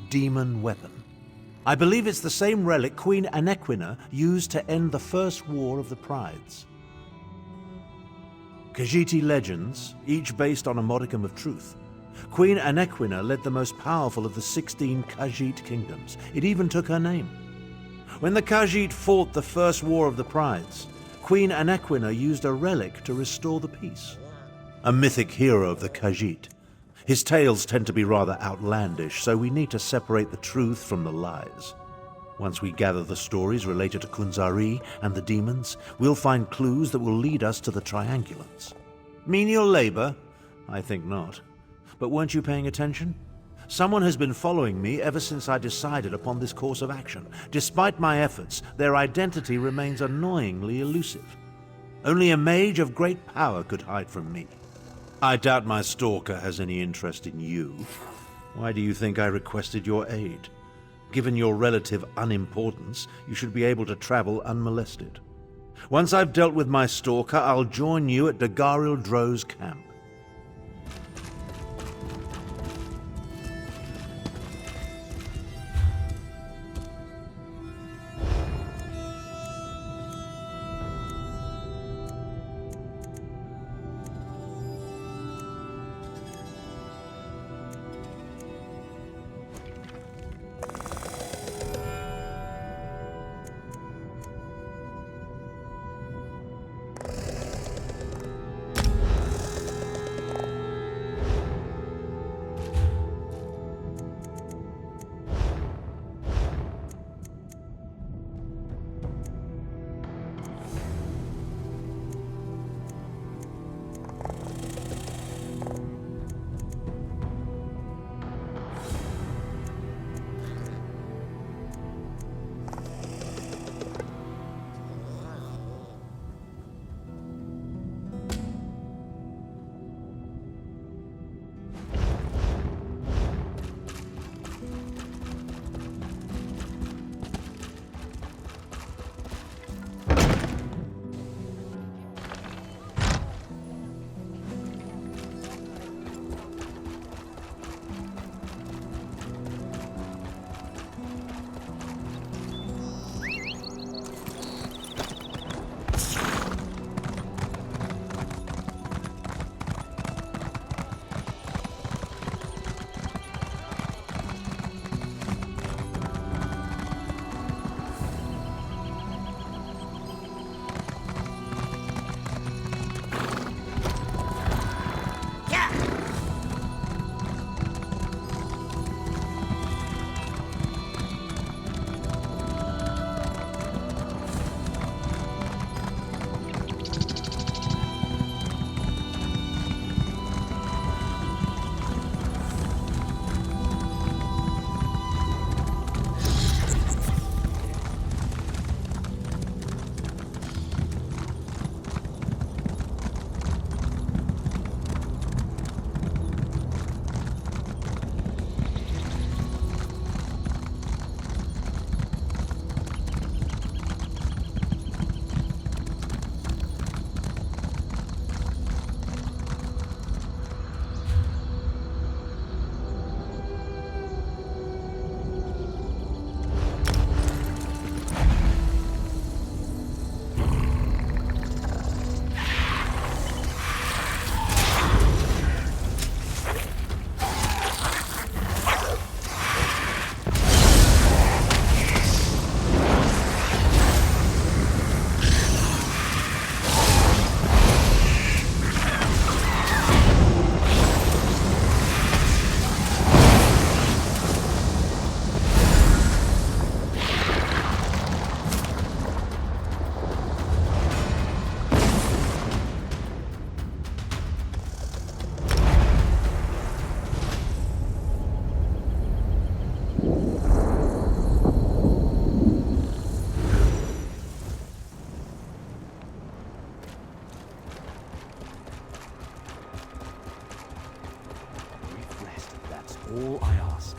Demon weapon. I believe it's the same relic Queen Anequina used to end the First War of the Prides. Khajiiti legends, each based on a modicum of truth. Queen Anequina led the most powerful of the 16 Khajiit kingdoms. It even took her name. When the Khajiit fought the First War of the Prides, Queen Anequina used a relic to restore the peace. A mythic hero of the Khajiit. His tales tend to be rather outlandish, so we need to separate the truth from the lies. Once we gather the stories related to Kunzari and the demons, we'll find clues that will lead us to the triangulants. Menial labor? I think not. But weren't you paying attention? Someone has been following me ever since I decided upon this course of action. Despite my efforts, their identity remains annoyingly elusive. Only a mage of great power could hide from me. I doubt my stalker has any interest in you. Why do you think I requested your aid? Given your relative unimportance, you should be able to travel unmolested. Once I've dealt with my stalker, I'll join you at Dagharil Dro's camp. all I ask.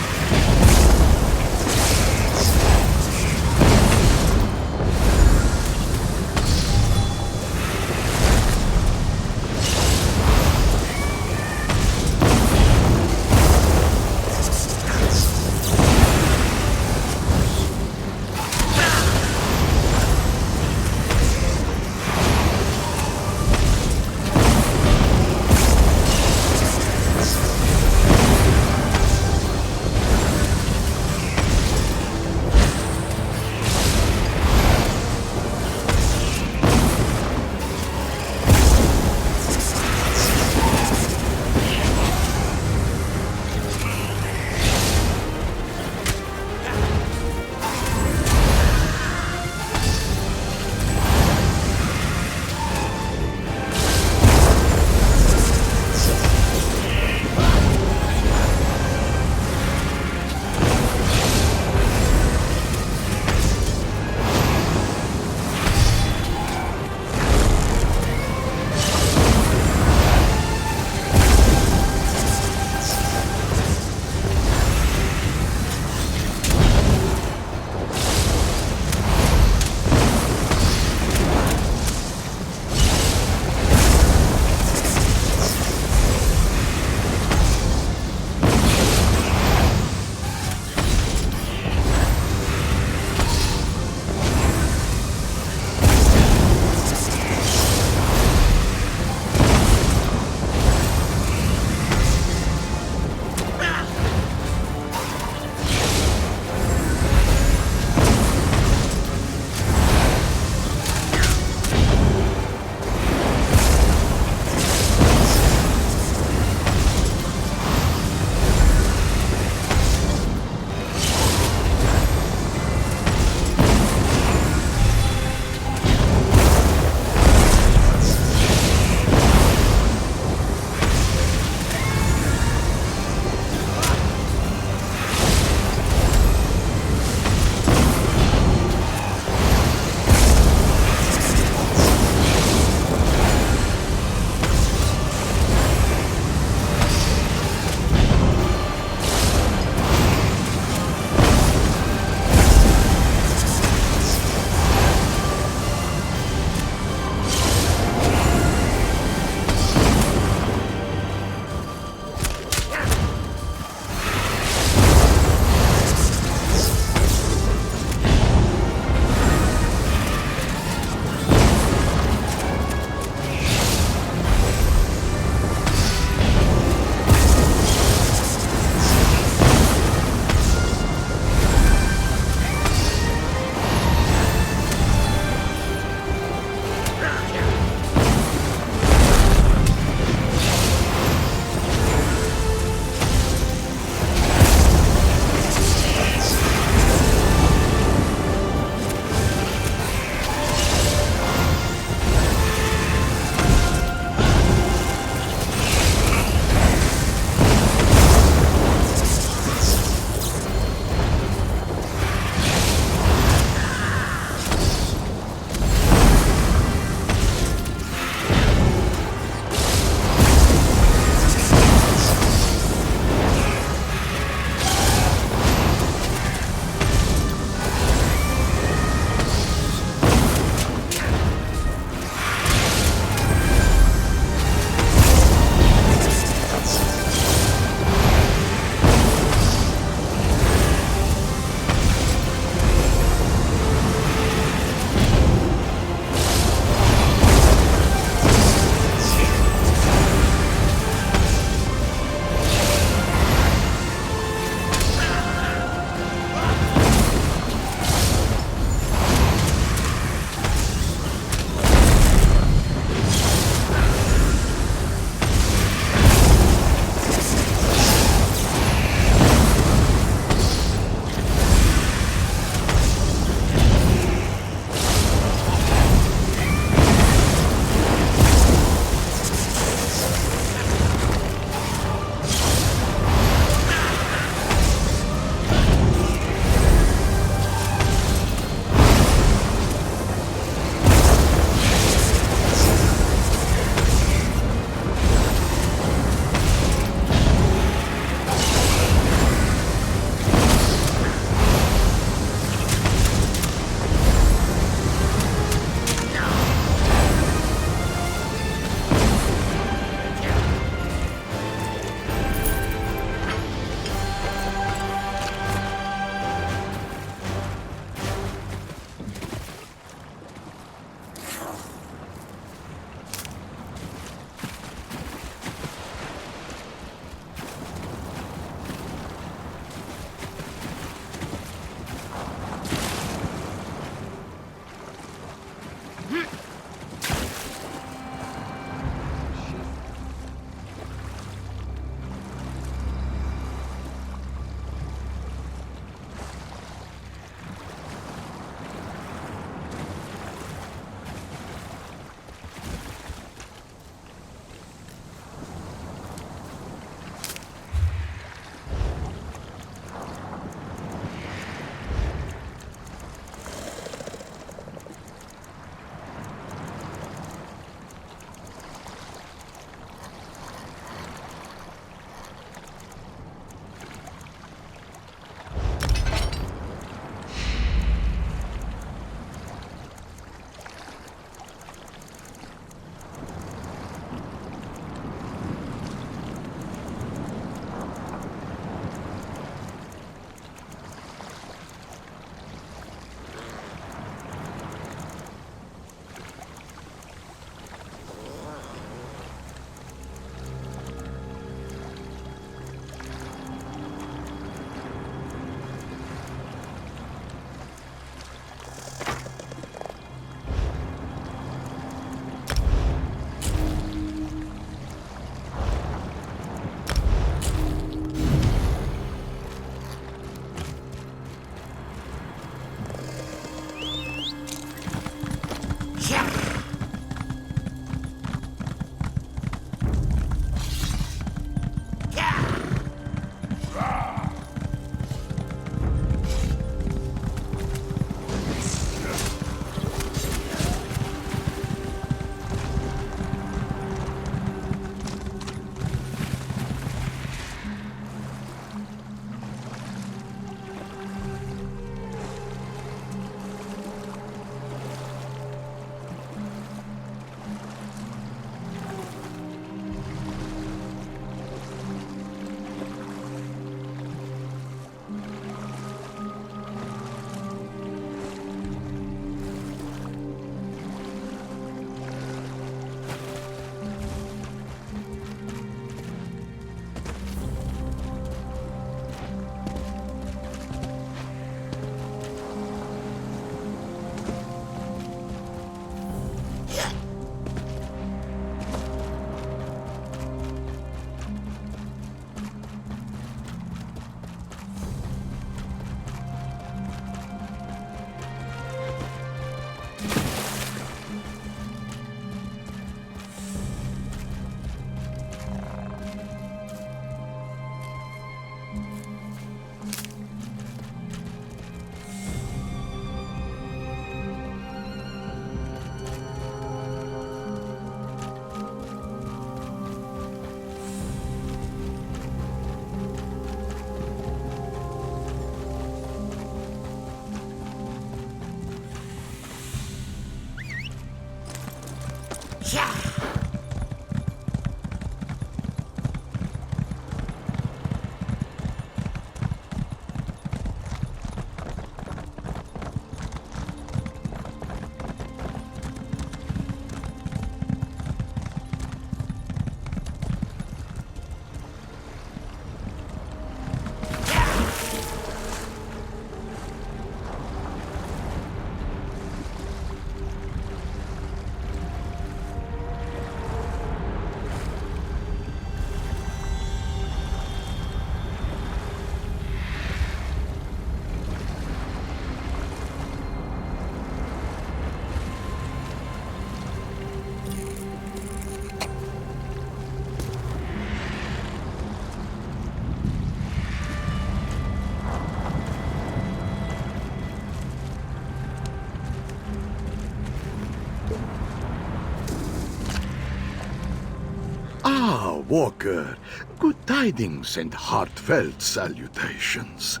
Ah, Walker, good tidings and heartfelt salutations.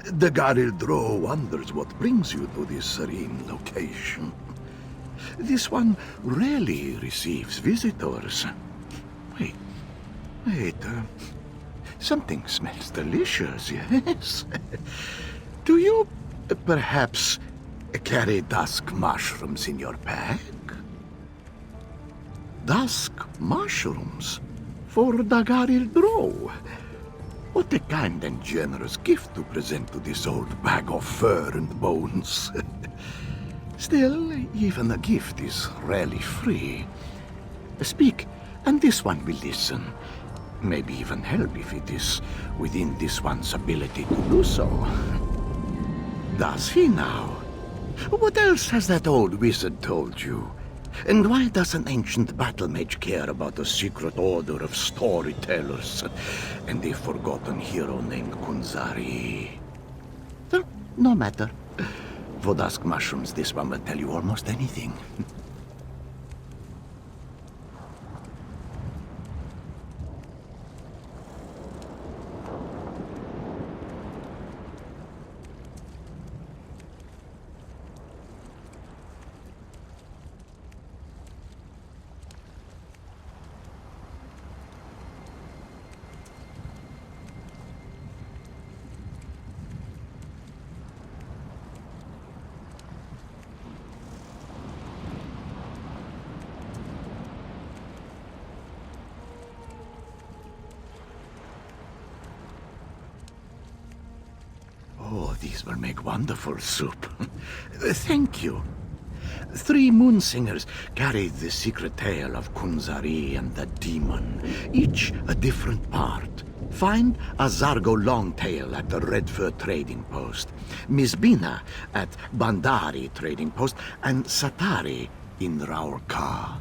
The Garildro wonders what brings you to this serene location. This one rarely receives visitors. Wait, something smells delicious, yes? Do you perhaps carry dusk mushrooms in your bag? Dusk mushrooms for the Garildro. What a kind and generous gift to present to this old bag of fur and bones. Still, even a gift is rarely free. Speak, and this one will listen. Maybe even help if it is within this one's ability to do so. Does he now? What else has that old wizard told you? And why does an ancient battle mage care about a secret order of storytellers and a forgotten hero named Kunzari? No matter. For dusk mushrooms, this one will tell you almost anything. Oh, these will make wonderful soup. Thank you. 3 moonsingers carried the secret tale of Kunzari and the demon, each a different part. Find a Zargo Longtail at the Redfur Trading Post, Misbina at Bandari Trading Post, and Satari in Raurka.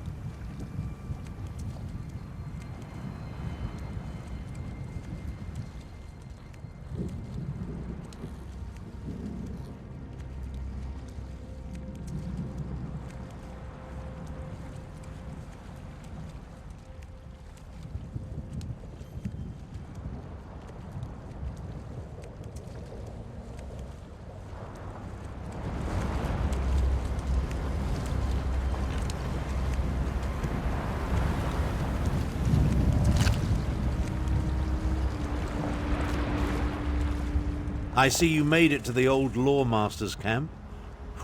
I see you made it to the old Lawmaster's camp.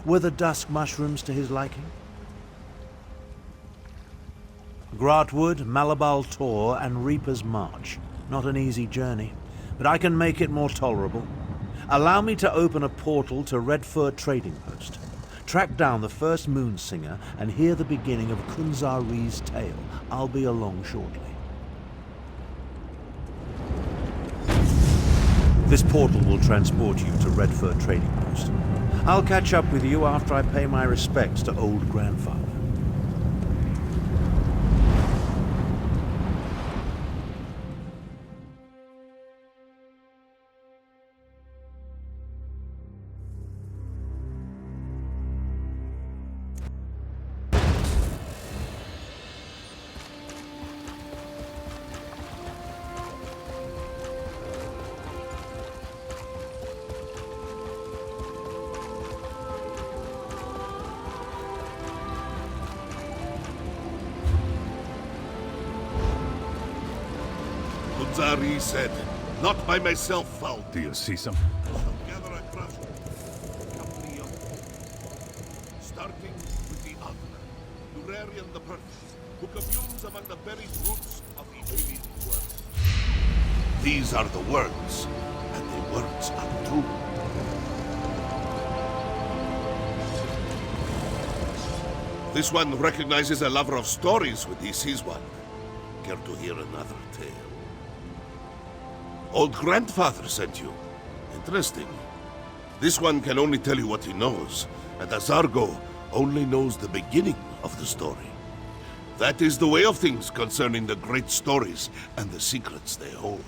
Were the dusk mushrooms to his liking? Gratwood, Malabal Tor, and Reaper's March. Not an easy journey, but I can make it more tolerable. Allow me to open a portal to Redfur Trading Post. Track down the first Moonsinger and hear the beginning of Kunzari's tale. I'll be along shortly. This portal will transport you to Redfur Trading Post. I'll catch up with you after I pay my respects to old grandfather. Kunzari said, "Not by myself, foul." Do you see some? Gather a crowd. Company of... Starting with the Alpha, Nurarian the Perfect, who communes among the buried roots of the alien world. These are the words, and the words are true. This one recognizes a lover of stories when he sees one. Care to hear another tale? Old grandfather sent you. Interesting. This one can only tell you what he knows, and Azargo only knows the beginning of the story. That is the way of things concerning the great stories and the secrets they hold.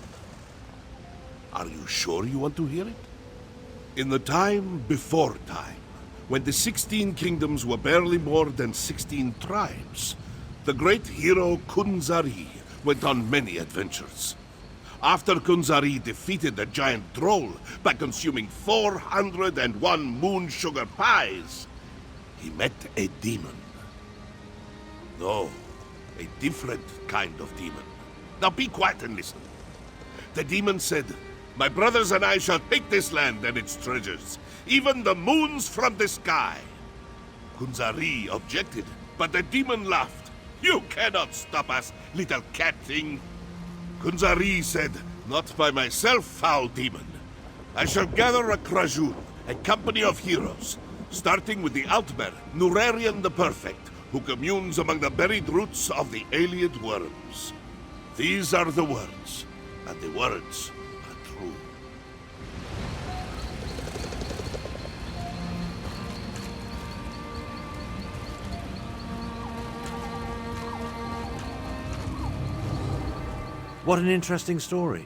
Are you sure you want to hear it? In the time before time, when the 16 kingdoms were barely more than 16 tribes, the great hero Kunzari went on many adventures. After Kunzari defeated the giant troll by consuming 401 moon sugar pies, he met a demon. No, a different kind of demon. Now be quiet and listen. The demon said, "My brothers and I shall take this land and its treasures, even the moons from the sky." Kunzari objected, but the demon laughed. "You cannot stop us, little cat thing." Kunzari said, "Not by myself, foul demon. I shall gather a Krajun, a company of heroes, starting with the Altmer, Nurarian the Perfect, who communes among the buried roots of the alien worms. These are the words, and the words are true." What an interesting story.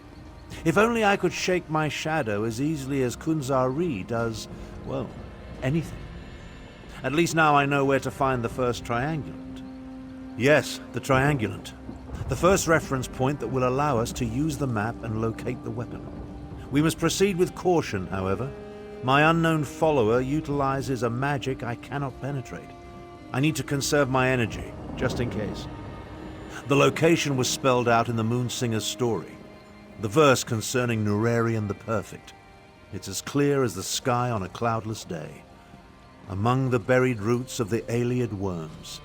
If only I could shake my shadow as easily as Kunzari does, well, anything. At least now I know where to find the first triangulant. Yes, the triangulant. The first reference point that will allow us to use the map and locate the weapon. We must proceed with caution, however. My unknown follower utilizes a magic I cannot penetrate. I need to conserve my energy, just in case. The location was spelled out in the Moonsinger's story. The verse concerning Nurarian the Perfect. It's as clear as the sky on a cloudless day. Among the buried roots of the Aliad worms.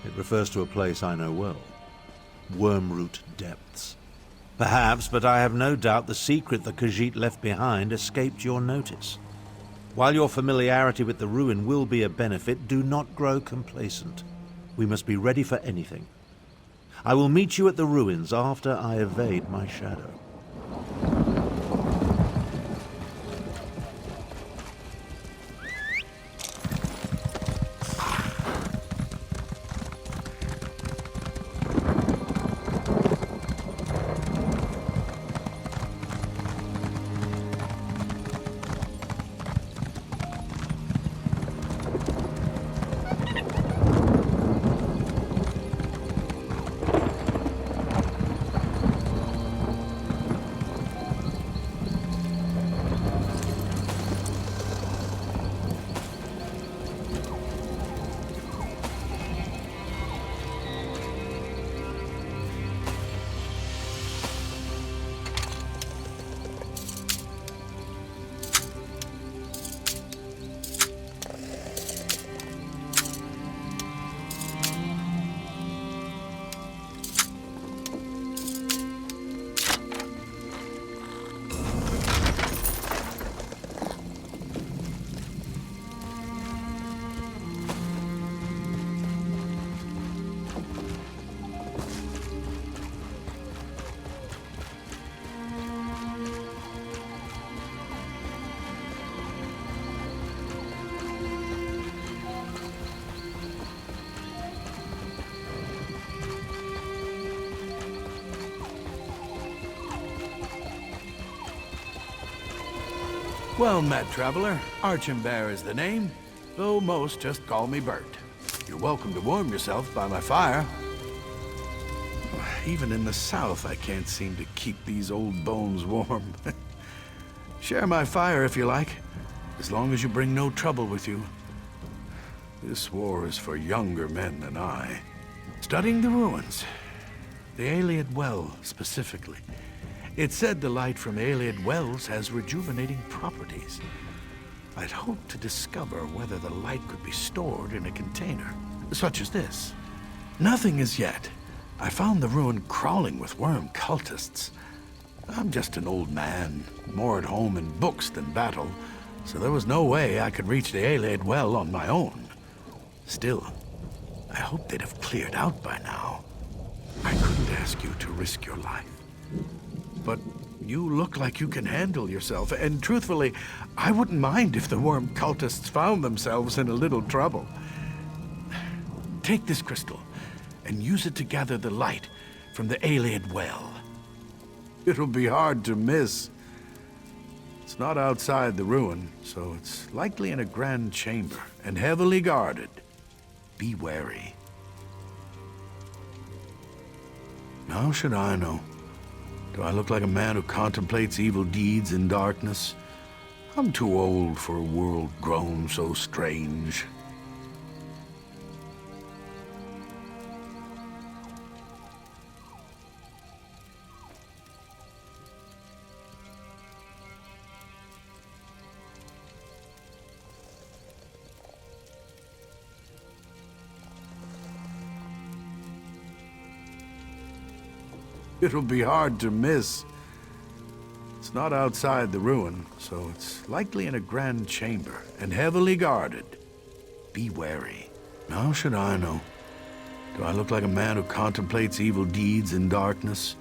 It refers to a place I know well. Wormroot Depths. Perhaps, but I have no doubt the secret that Khajiit left behind escaped your notice. While your familiarity with the ruin will be a benefit, do not grow complacent. We must be ready for anything. I will meet you at the ruins after I evade my shadow. Well met, traveler. Archambear is the name, though most just call me Bert. You're welcome to warm yourself by my fire. Even in the south, I can't seem to keep these old bones warm. Share my fire if you like, as long as you bring no trouble with you. This war is for younger men than I. Studying the ruins. The Aliad well, specifically. It said the light from Ayleid Wells has rejuvenating properties. I'd hoped to discover whether the light could be stored in a container, such as this. Nothing as yet. I found the ruin crawling with worm cultists. I'm just an old man, more at home in books than battle, so there was no way I could reach the Ayleid Well on my own. Still, I hoped they'd have cleared out by now. I couldn't ask you to risk your life. But you look like you can handle yourself, and truthfully, I wouldn't mind if the worm cultists found themselves in a little trouble. Take this crystal, and use it to gather the light from the Ayleid Well. It'll be hard to miss. It's not outside the ruin, so it's likely in a grand chamber, and heavily guarded. Be wary. How should I know? Do I look like a man who contemplates evil deeds in darkness? I'm too old for a world grown so strange. It'll be hard to miss. It's not outside the ruin, so it's likely in a grand chamber, and heavily guarded. Be wary. How should I know? Do I look like a man who contemplates evil deeds in darkness?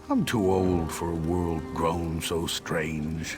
I'm too old for a world grown so strange.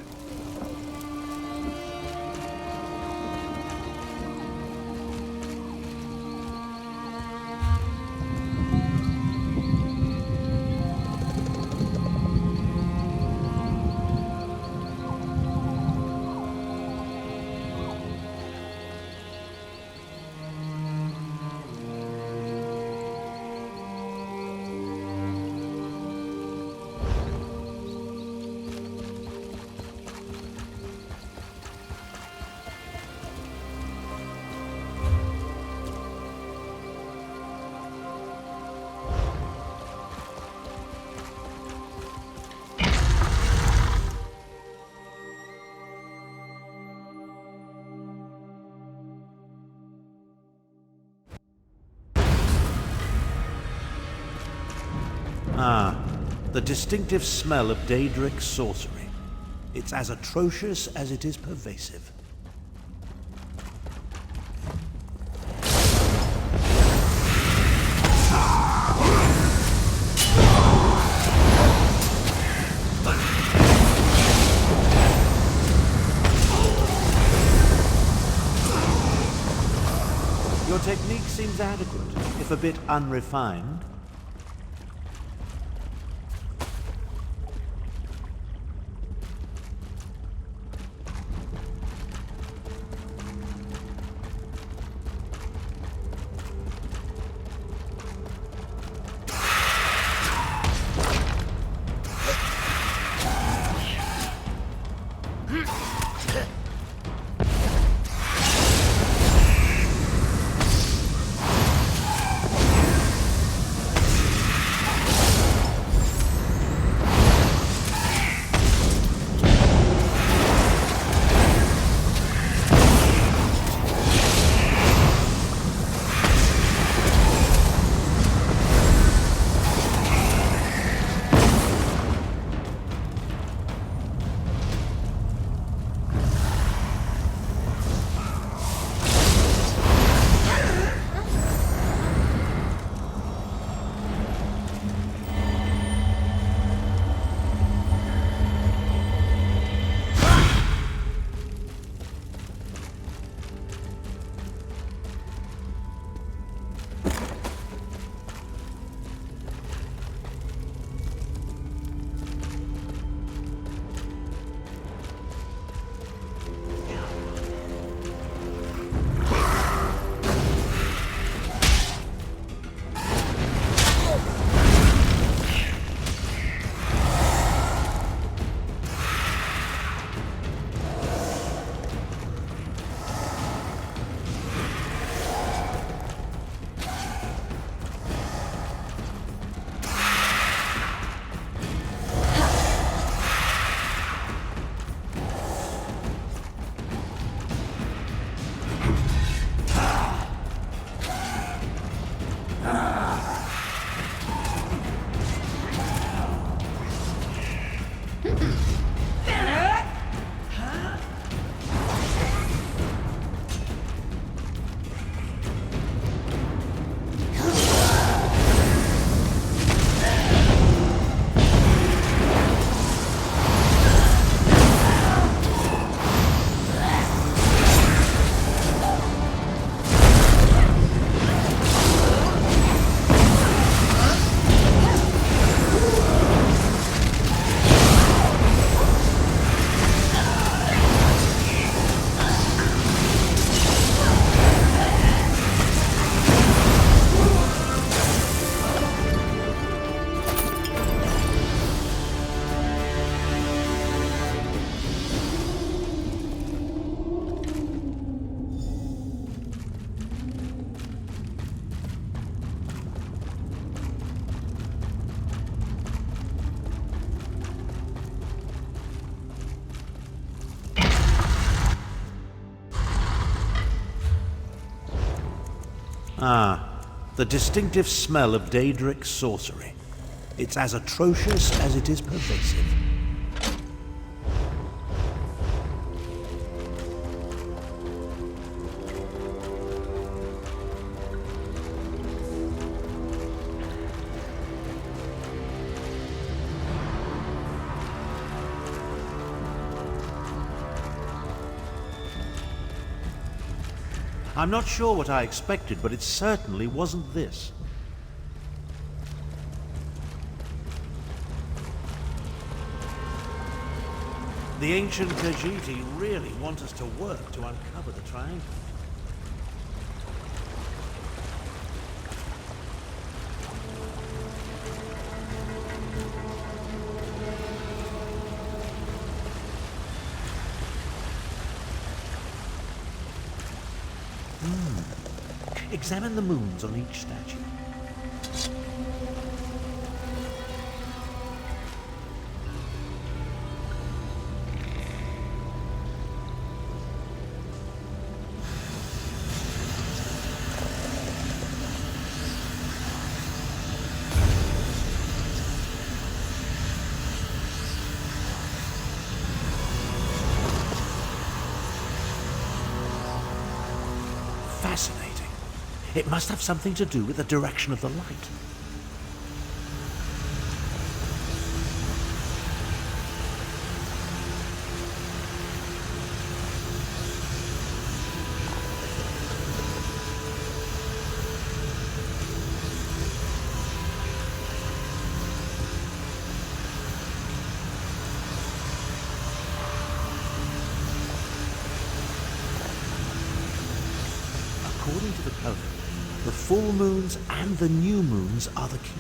Ah, the distinctive smell of Daedric sorcery. It's as atrocious as it is pervasive. Your technique seems adequate, if a bit unrefined. Ah, the distinctive smell of Daedric sorcery. It's as atrocious as it is pervasive. I'm not sure what I expected, but it certainly wasn't this. The ancient Khajiit really want us to work to uncover the triangle. Examine the moons on each statue. Fascinating. It must have something to do with the direction of the light. According to the code, the full moons and the new moons are the key.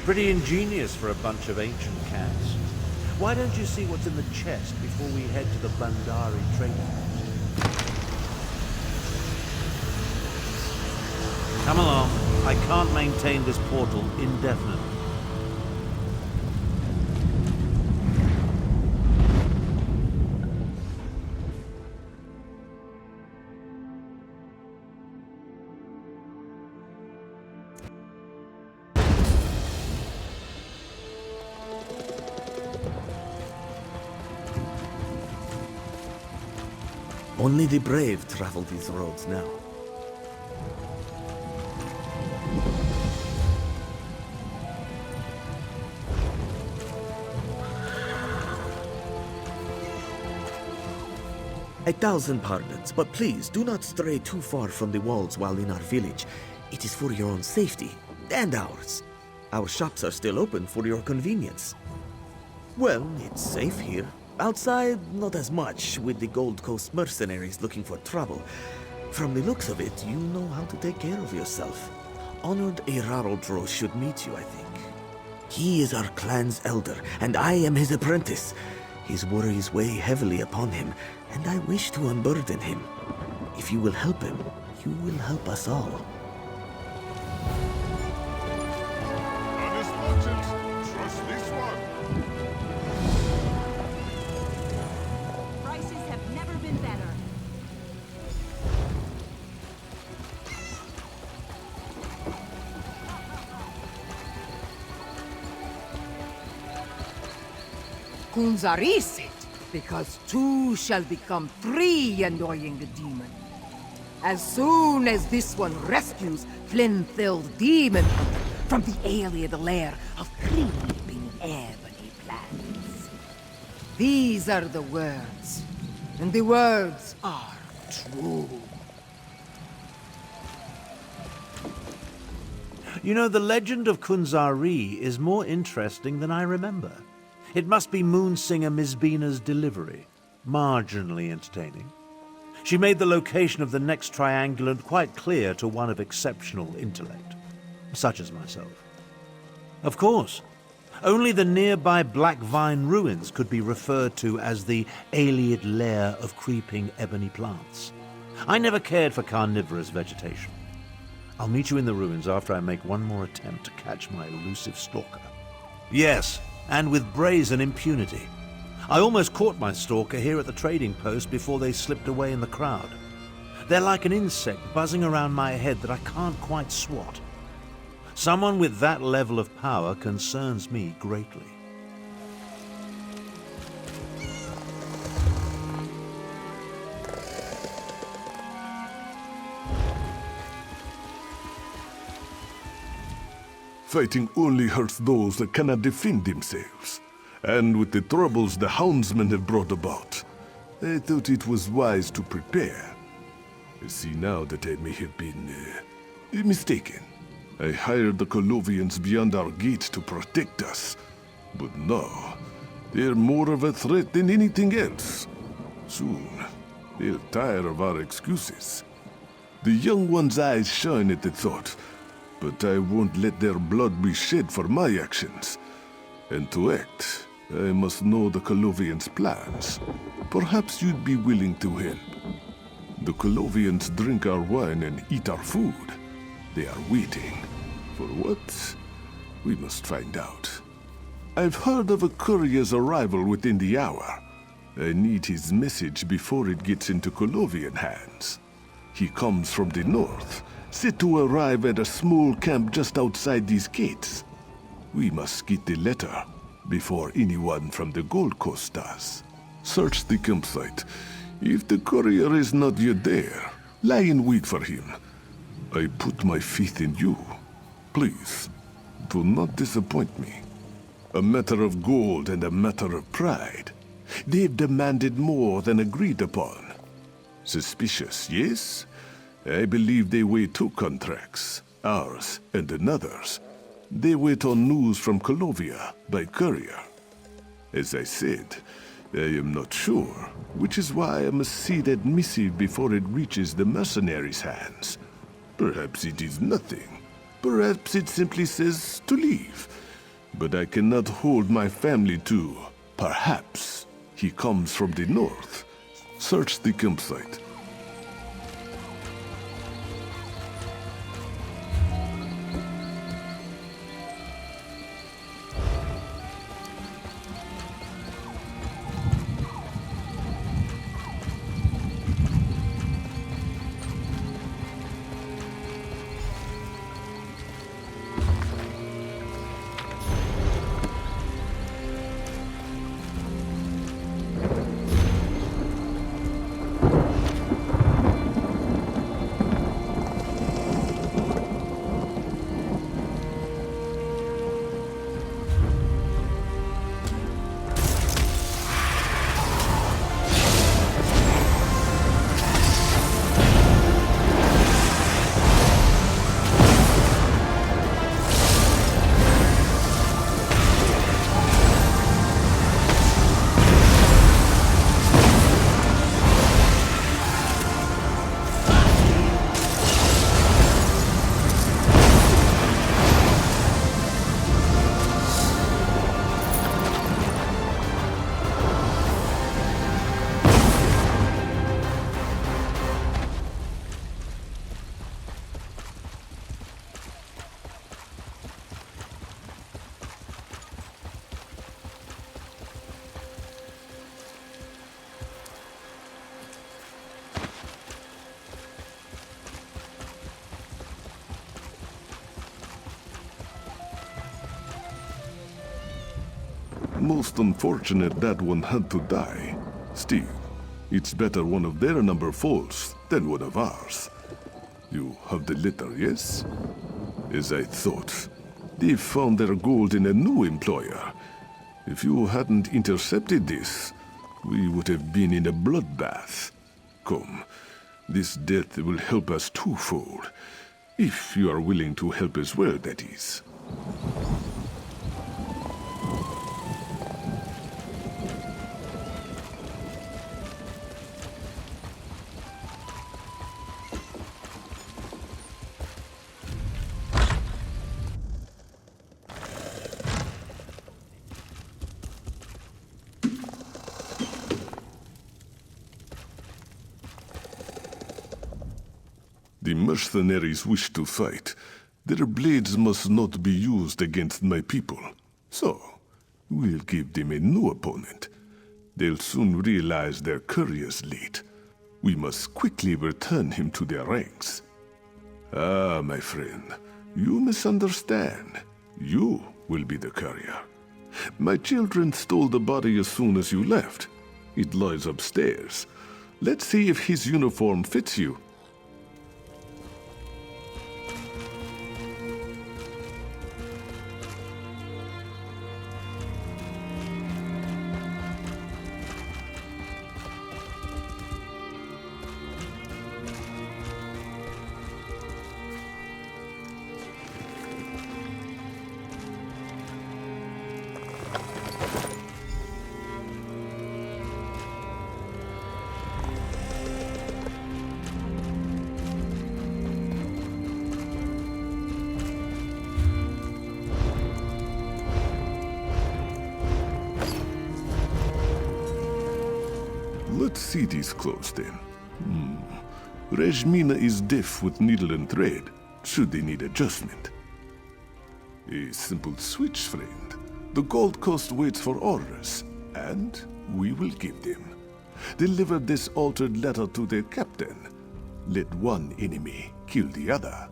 Pretty ingenious for a bunch of ancient cats. Why don't you see what's in the chest before we head to the Bandari trading post? Come along. I can't maintain this portal indefinitely. Only the brave travel these roads now. A thousand pardons, but please do not stray too far from the walls while in our village. It is for your own safety, and ours. Our shops are still open for your convenience. Well, it's safe here. Outside, not as much, with the Gold Coast mercenaries looking for trouble. From the looks of it, you know how to take care of yourself. Honored Erarodro should meet you, I think. He is our clan's elder, and I am his apprentice. His worries weigh heavily upon him, and I wish to unburden him. If you will help him, you will help us all. Honest merchant, trust this one. Prices have never been better. Kunzarisit, because two shall become three, annoying demon. As soon as this one rescues Flinthill Demon Hunter from the alien lair of creeping ebony plans. These are the words, and the words are true. You know, the legend of Kunzari is more interesting than I remember. It must be Moonsinger Mizbina's delivery. Marginally entertaining. She made the location of the next triangulant quite clear to one of exceptional intellect, such as myself. Of course, only the nearby Black Vine ruins could be referred to as the Ayleid lair of creeping ebony plants. I never cared for carnivorous vegetation. I'll meet you in the ruins after I make one more attempt to catch my elusive stalker. Yes, and with brazen impunity. I almost caught my stalker here at the trading post before they slipped away in the crowd. They're like an insect buzzing around my head that I can't quite swat. Someone with that level of power concerns me greatly. Fighting only hurts those that cannot defend themselves. And with the troubles the houndsmen have brought about, I thought it was wise to prepare. I see now that I may have been mistaken. I hired the Colovians beyond our gates to protect us. But now, they're more of a threat than anything else. Soon, they'll tire of our excuses. The young one's eyes shine at the thought, but I won't let their blood be shed for my actions. And to act, I must know the Colovians' plans. Perhaps you'd be willing to help. The Colovians drink our wine and eat our food. They are waiting. For what? We must find out. I've heard of a courier's arrival within the hour. I need his message before it gets into Colovian hands. He comes from the north, set to arrive at a small camp just outside these gates. We must get the letter before anyone from the Gold Coast does. Search the campsite. If the courier is not yet there, lie in wait for him. I put my faith in you. Please, do not disappoint me. A matter of gold and a matter of pride. They've demanded more than agreed upon. Suspicious, yes? I believe they weigh two contracts, ours and another's. They wait on news from Colovia by courier. As I said, I am not sure, which is why I must see that missive before it reaches the mercenaries' hands. Perhaps it is nothing. Perhaps it simply says to leave. But I cannot hold my family to perhaps he comes from the north. Search the campsite. Most unfortunate that one had to die. Still, it's better one of their number falls than one of ours. You have the letter, yes? As I thought. They found their gold in a new employer, If you hadn't intercepted this, we would have been in a bloodbath. Come, this death will help us twofold. If you are willing to help as well, that is. The mercenaries wish to fight. Their blades must not be used against my people. So, we'll give them a new opponent. They'll soon realize their courier's late. We must quickly return him to their ranks. Ah, my friend, you misunderstand. You will be the courier. My children stole the body as soon as you left. It lies upstairs. Let's see if his uniform fits you. Let's see these clothes then. Rejmina is deaf with needle and thread, should they need adjustment. A simple switch, friend. The Gold Coast waits for orders, and we will give them. Deliver this altered letter to their captain. Let one enemy kill the other.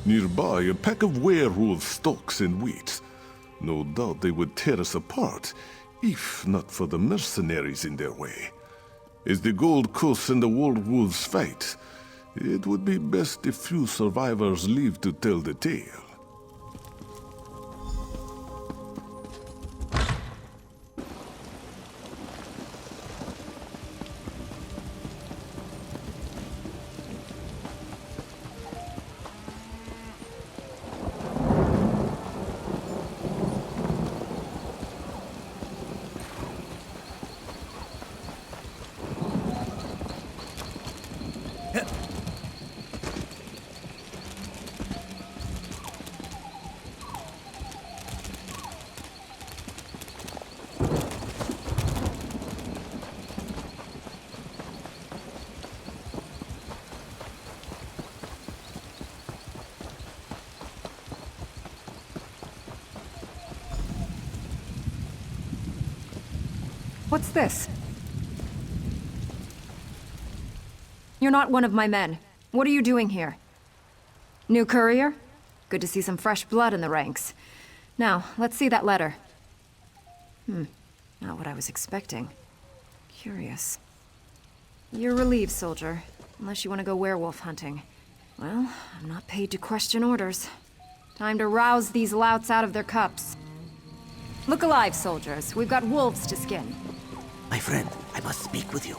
Nearby, a pack of werewolves stalks and waits. No doubt they would tear us apart, if not for the mercenaries in their way. As the Gold Coast and the werewolves fight, it would be best if few survivors live to tell the tale. What's this? You're not one of my men. What are you doing here? New courier? Good to see some fresh blood in the ranks. Now, let's see that letter. Not what I was expecting. Curious. You're relieved, soldier. Unless you want to go werewolf hunting. Well, I'm not paid to question orders. Time to rouse these louts out of their cups. Look alive, soldiers. We've got wolves to skin. My friend, I must speak with you.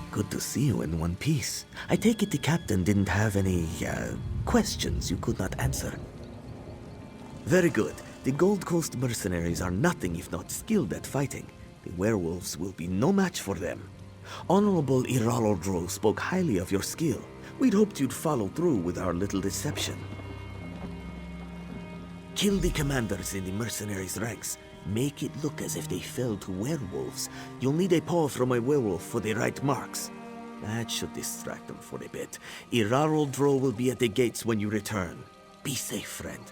Good to see you in one piece. I take it the captain didn't have any, questions you could not answer. Very good. The Gold Coast mercenaries are nothing if not skilled at fighting. The werewolves will be no match for them. Honorable Iralodro spoke highly of your skill. We'd hoped you'd follow through with our little deception. Kill the commanders in the mercenaries' ranks. Make it look as if they fell to werewolves. You'll need a paw from a werewolf for the right marks. That should distract them for a bit. Iraraldro will be at the gates when you return. Be safe, friend.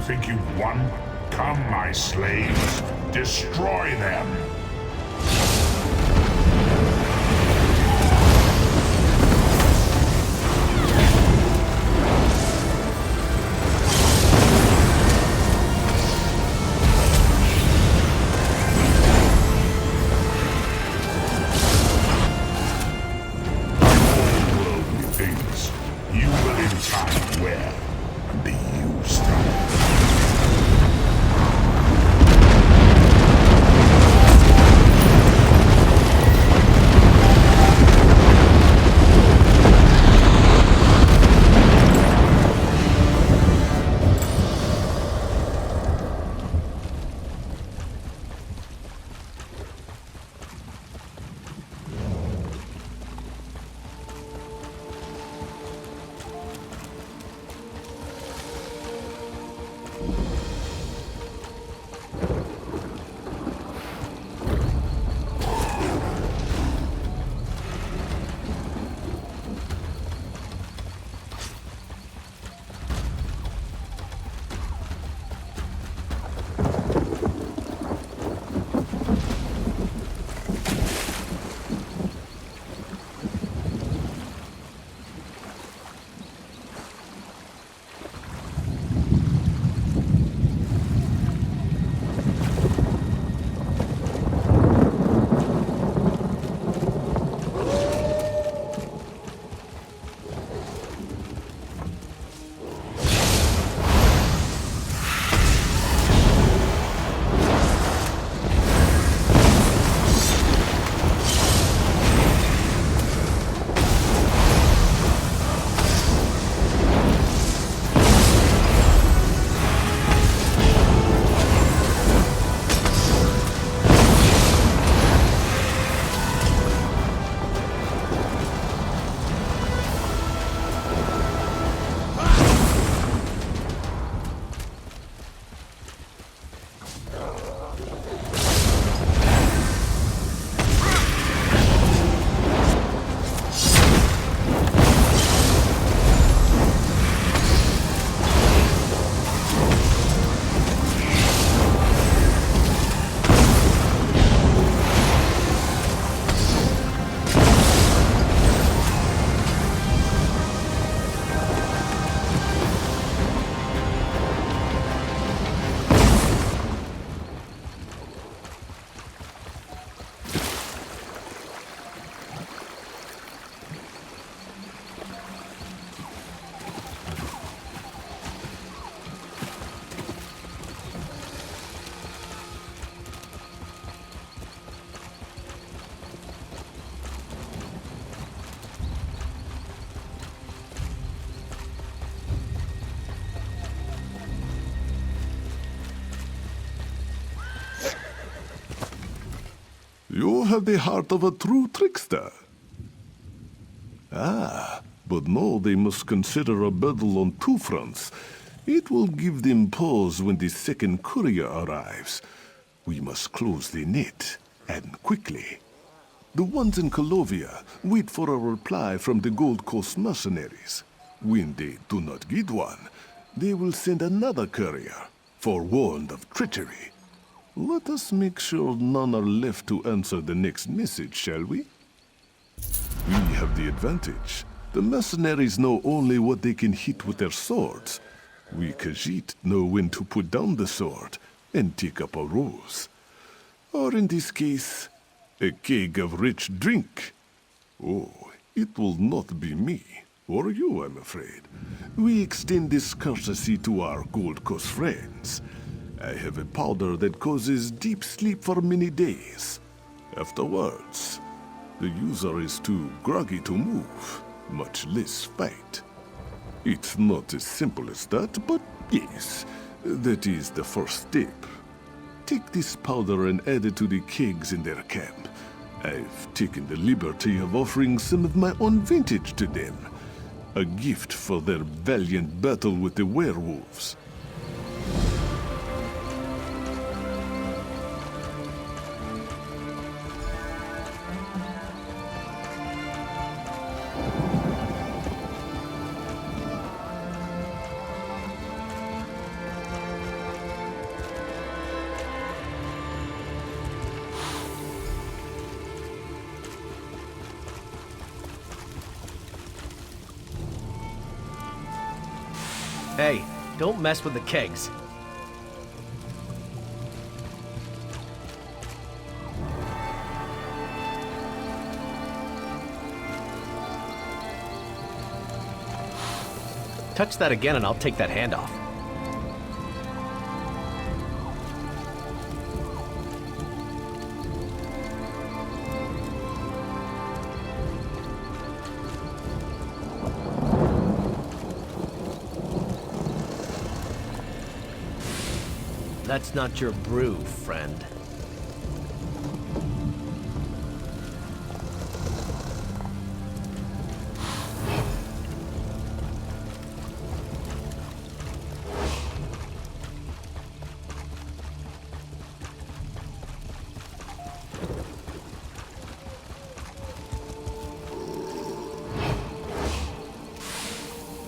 You think you've won? Come, my slaves. Destroy them. Worldly things you will in time wear and be used on. You have the heart of a true trickster. Ah, but no, they must consider a battle on two fronts. It will give them pause when the second courier arrives. We must close the net, and quickly. The ones in Colovia wait for a reply from the Gold Coast mercenaries. When they do not get one, they will send another courier, forewarned of treachery. Let us make sure none are left to answer the next message, shall we? We have the advantage. The mercenaries know only what they can hit with their swords. We Khajiit know when to put down the sword and take up a rose. Or in this case, a keg of rich drink. Oh, it will not be me. Or you, I'm afraid. We extend this courtesy to our Gold Coast friends. I have a powder that causes deep sleep for many days. Afterwards, the user is too groggy to move, much less fight. It's not as simple as that, but yes, that is the first step. Take this powder and add it to the kegs in their camp. I've taken the liberty of offering some of my own vintage to them. A gift for their valiant battle with the werewolves. Hey, don't mess with the kegs. Touch that again and I'll take that hand off. That's not your brew, friend.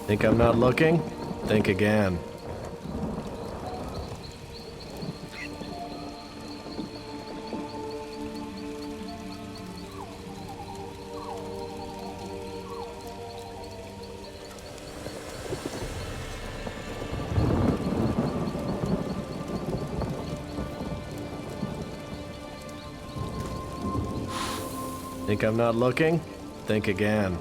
Think I'm not looking? Think again. Think I'm not looking? Think again.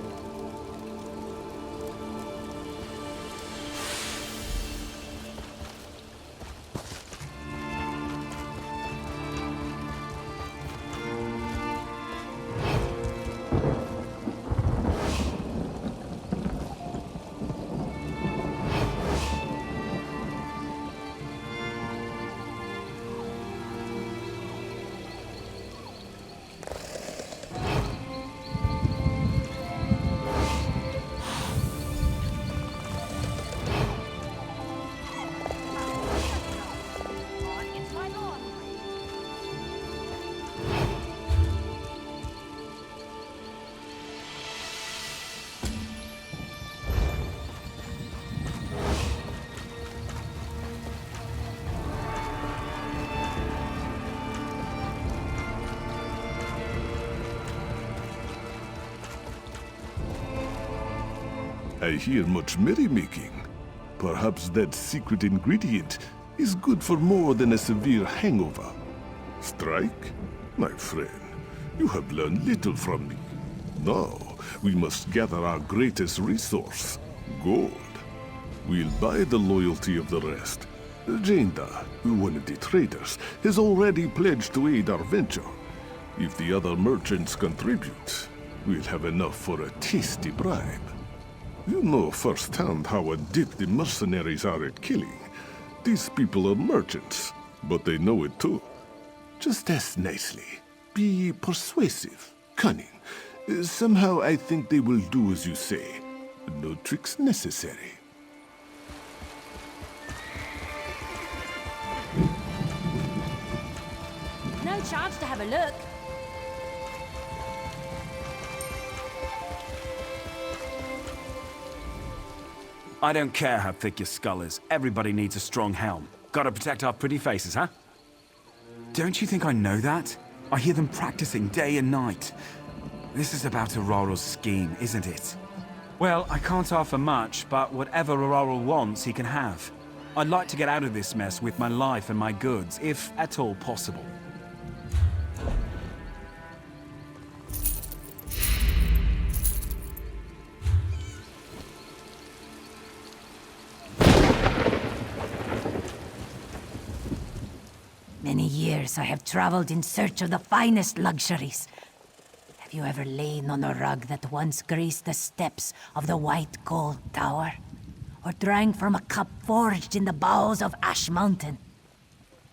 I hear much merrymaking. Perhaps that secret ingredient is good for more than a severe hangover. Strike? My friend, you have learned little from me. Now, we must gather our greatest resource, gold. We'll buy the loyalty of the rest. Jenda, one of the traders, has already pledged to aid our venture. If the other merchants contribute, we'll have enough for a tasty bribe. You know firsthand how adept the mercenaries are at killing. These people are merchants, but they know it too. Just ask nicely. Be persuasive, cunning. Somehow I think they will do as you say. No tricks necessary. No chance to have a look. I don't care how thick your skull is. Everybody needs a strong helm. Gotta protect our pretty faces, huh? Don't you think I know that? I hear them practicing day and night. This is about Aurora's scheme, isn't it? Well, I can't offer much, but whatever Aurora wants, he can have. I'd like to get out of this mess with my life and my goods, if at all possible. many years I have traveled in search of the finest luxuries. Have you ever lain on a rug that once graced the steps of the White Gold Tower? Or drank from a cup forged in the bowels of Ash Mountain?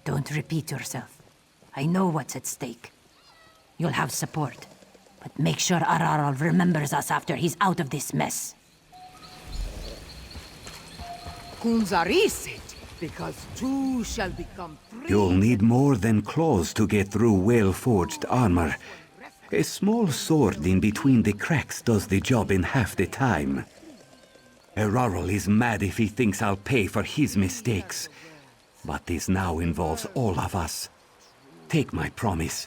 Don't repeat yourself. I know what's at stake. You'll have support, but make sure Araral remembers us after he's out of this mess. Kunzarisit, because two shall become three. You'll need more than claws to get through well-forged armor. A small sword in between the cracks does the job in half the time. Araral is mad if he thinks I'll pay for his mistakes. But this now involves all of us. Take my promise.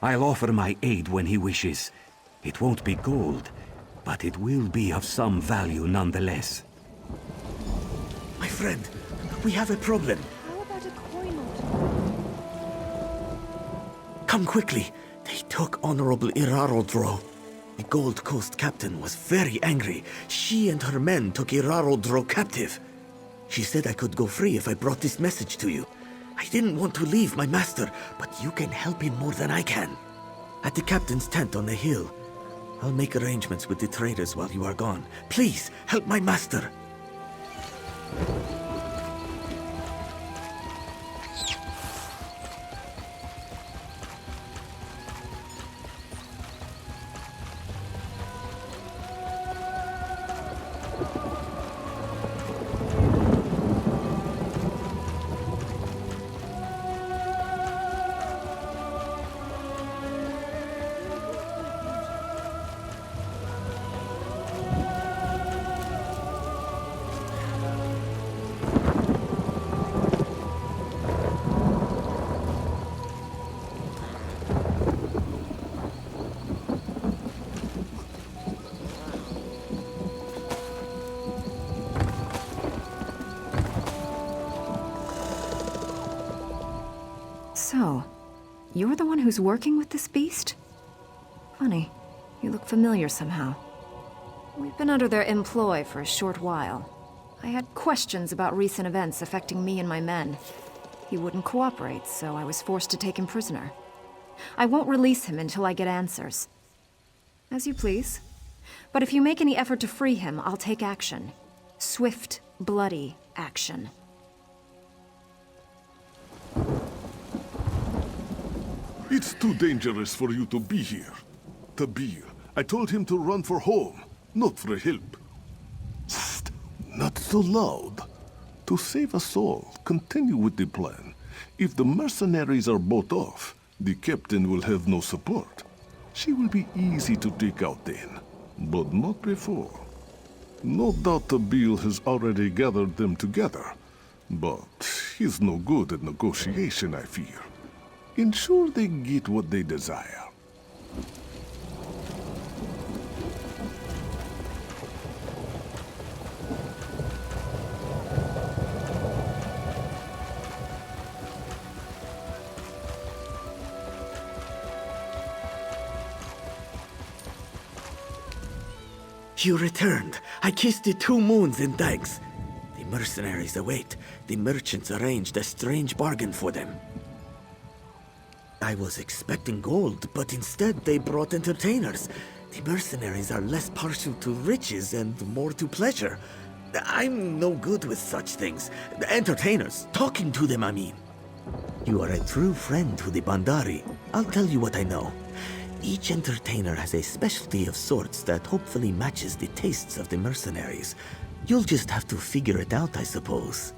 I'll offer my aid when he wishes. It won't be gold, but it will be of some value nonetheless. My friend, we have a problem. How about a coin or Come quickly. They took Honorable Irarodro. The Gold Coast captain was very angry. She and her men took Irarodro captive. She said I could go free if I brought this message to you. I didn't want to leave my master, but you can help him more than I can. At the captain's tent on the hill. I'll make arrangements with the traders while you are gone. Please, help my master. So, you're the one who's working with this beast? Funny. You look familiar somehow. We've been under their employ for a short while. I had questions about recent events affecting me and my men. He wouldn't cooperate, so I was forced to take him prisoner. I won't release him until I get answers. As you please. But if you make any effort to free him, I'll take action. Swift, bloody action. It's too dangerous for you to be here. Tabir, I told him to run for home, not for help. Psst, not so loud. To save us all, continue with the plan. If the mercenaries are bought off, the captain will have no support. She will be easy to take out then, but not before. No doubt Tabir has already gathered them together, but he's no good at negotiation, I fear. Ensure they get what they desire. You returned. I kissed the 2 moons and thanks. The mercenaries await. The merchants arranged a strange bargain for them. I was expecting gold, but instead they brought entertainers. The mercenaries are less partial to riches and more to pleasure. I'm no good with such things. The entertainers, talking to them, I mean. You are a true friend to the Bandari. I'll tell you what I know. Each entertainer has a specialty of sorts that hopefully matches the tastes of the mercenaries. You'll just have to figure it out, I suppose.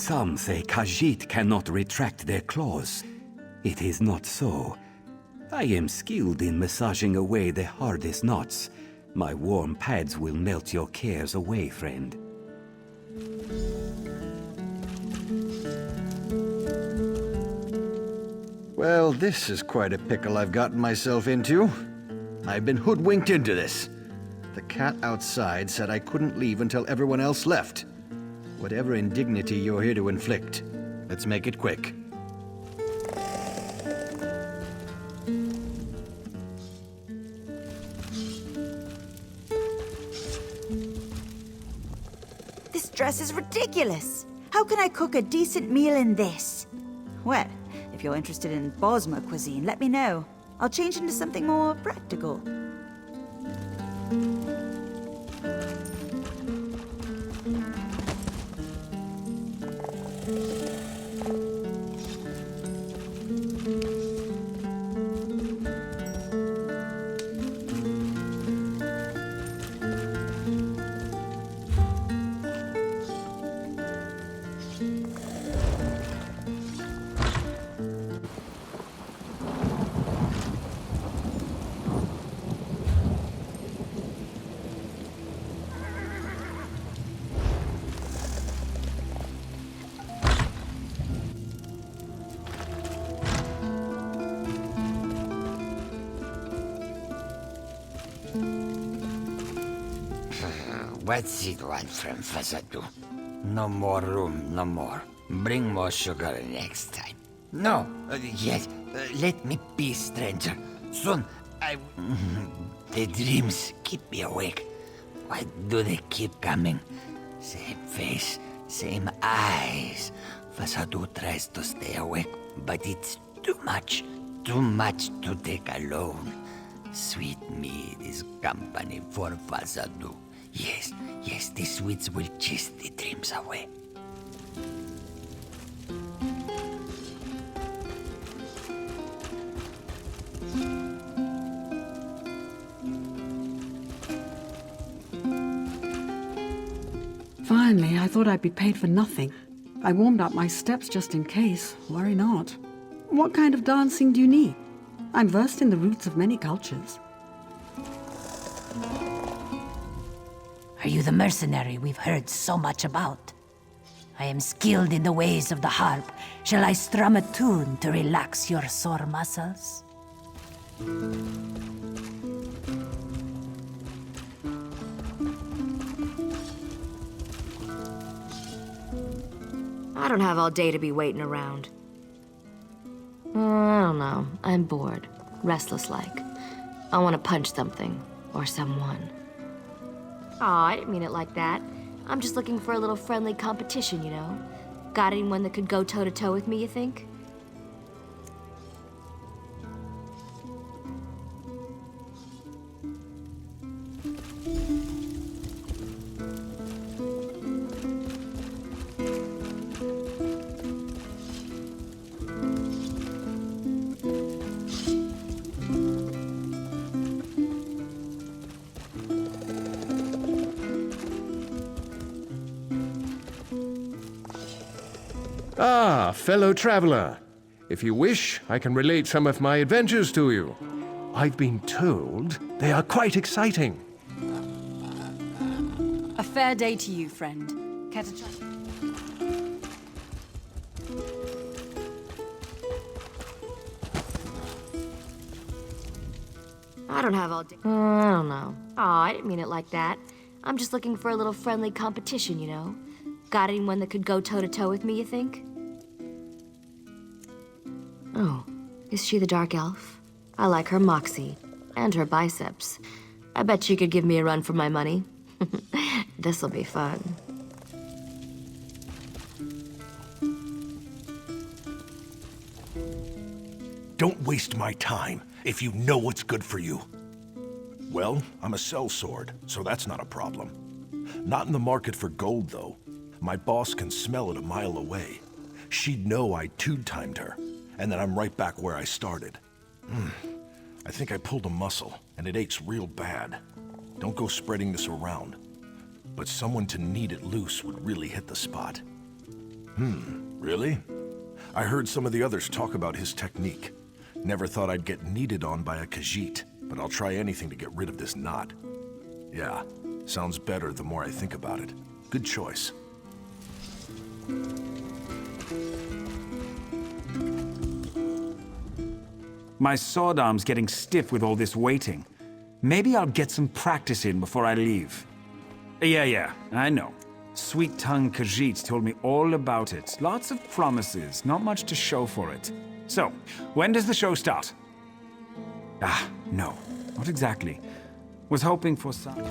Some say Khajiit cannot retract their claws. It is not so. I am skilled in massaging away the hardest knots. My warm pads will melt your cares away, friend. Well, this is quite a pickle I've gotten myself into. I've been hoodwinked into this. The cat outside said I couldn't leave until everyone else left. Whatever indignity you're here to inflict, let's make it quick. This dress is ridiculous. How can I cook a decent meal in this? Well, if you're interested in Bosmer cuisine, let me know. I'll change into something more practical. What's it want from Fasadu? No more room, no more. Bring more sugar next time. No, yes, let me be, stranger. Soon, the dreams keep me awake. Why do they keep coming? Same face, same eyes. Fasadu tries to stay awake, but it's too much to take alone. Sweet mead is company for Fasadu. Yes, the sweets will chase the dreams away. Finally, I thought I'd be paid for nothing. I warmed up my steps just in case. Worry not. What kind of dancing do you need? I'm versed in the roots of many cultures. Are you the mercenary we've heard so much about? I am skilled in the ways of the harp. Shall I strum a tune to relax your sore muscles? I don't have all day to be waiting around. I don't know. I'm bored. Restless like. I want to punch something. Or someone. Aw, I didn't mean it like that. I'm just looking for a little friendly competition, you know? Got anyone that could go toe-to-toe with me, you think? Ah, fellow traveler. If you wish, I can relate some of my adventures to you. I've been told they are quite exciting. A fair day to you, friend. Care to chat? I don't have all day. I don't know. Aw, I didn't mean it like that. I'm just looking for a little friendly competition, you know? Got anyone that could go toe-to-toe with me, you think? Oh, is she the Dark Elf? I like her moxie. And her biceps. I bet she could give me a run for my money. This'll be fun. Don't waste my time if you know what's good for you. Well, I'm a sellsword, so that's not a problem. Not in the market for gold, though. My boss can smell it a mile away. She'd know I two-timed her, and that I'm right back where I started. I think I pulled a muscle, and it aches real bad. Don't go spreading this around. But someone to knead it loose would really hit the spot. Really? I heard some of the others talk about his technique. Never thought I'd get kneaded on by a Khajiit, but I'll try anything to get rid of this knot. Yeah, sounds better the more I think about it. Good choice. My sword arm's getting stiff with all this waiting. Maybe I'll get some practice in before I leave. Yeah, I know. Sweet-tongued Khajiit told me all about it. Lots of promises, not much to show for it. So, when does the show start? No, not exactly. Was hoping for some...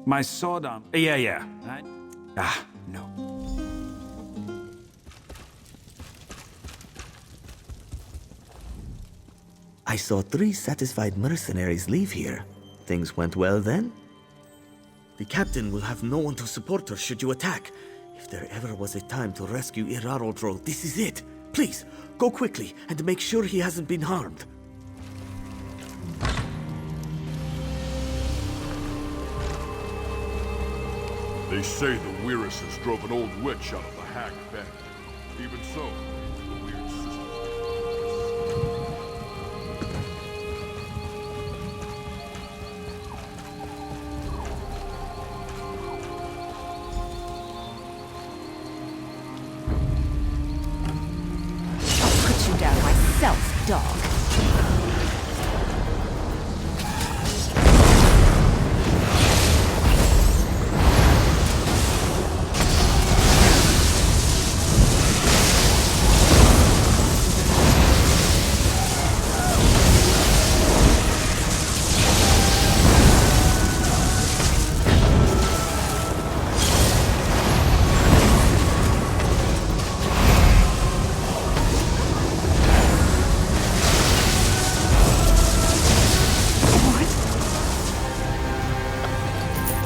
My sword arm... Yeah. No. I saw 3 satisfied mercenaries leave here. Things went well then? The captain will have no one to support her should you attack. If there ever was a time to rescue Irarodro, this is it. Please, go quickly and make sure he hasn't been harmed. They say the Weiruses drove an old witch out of the Hag Bend. Even so, the weird sisters... I'll put you down myself, dog.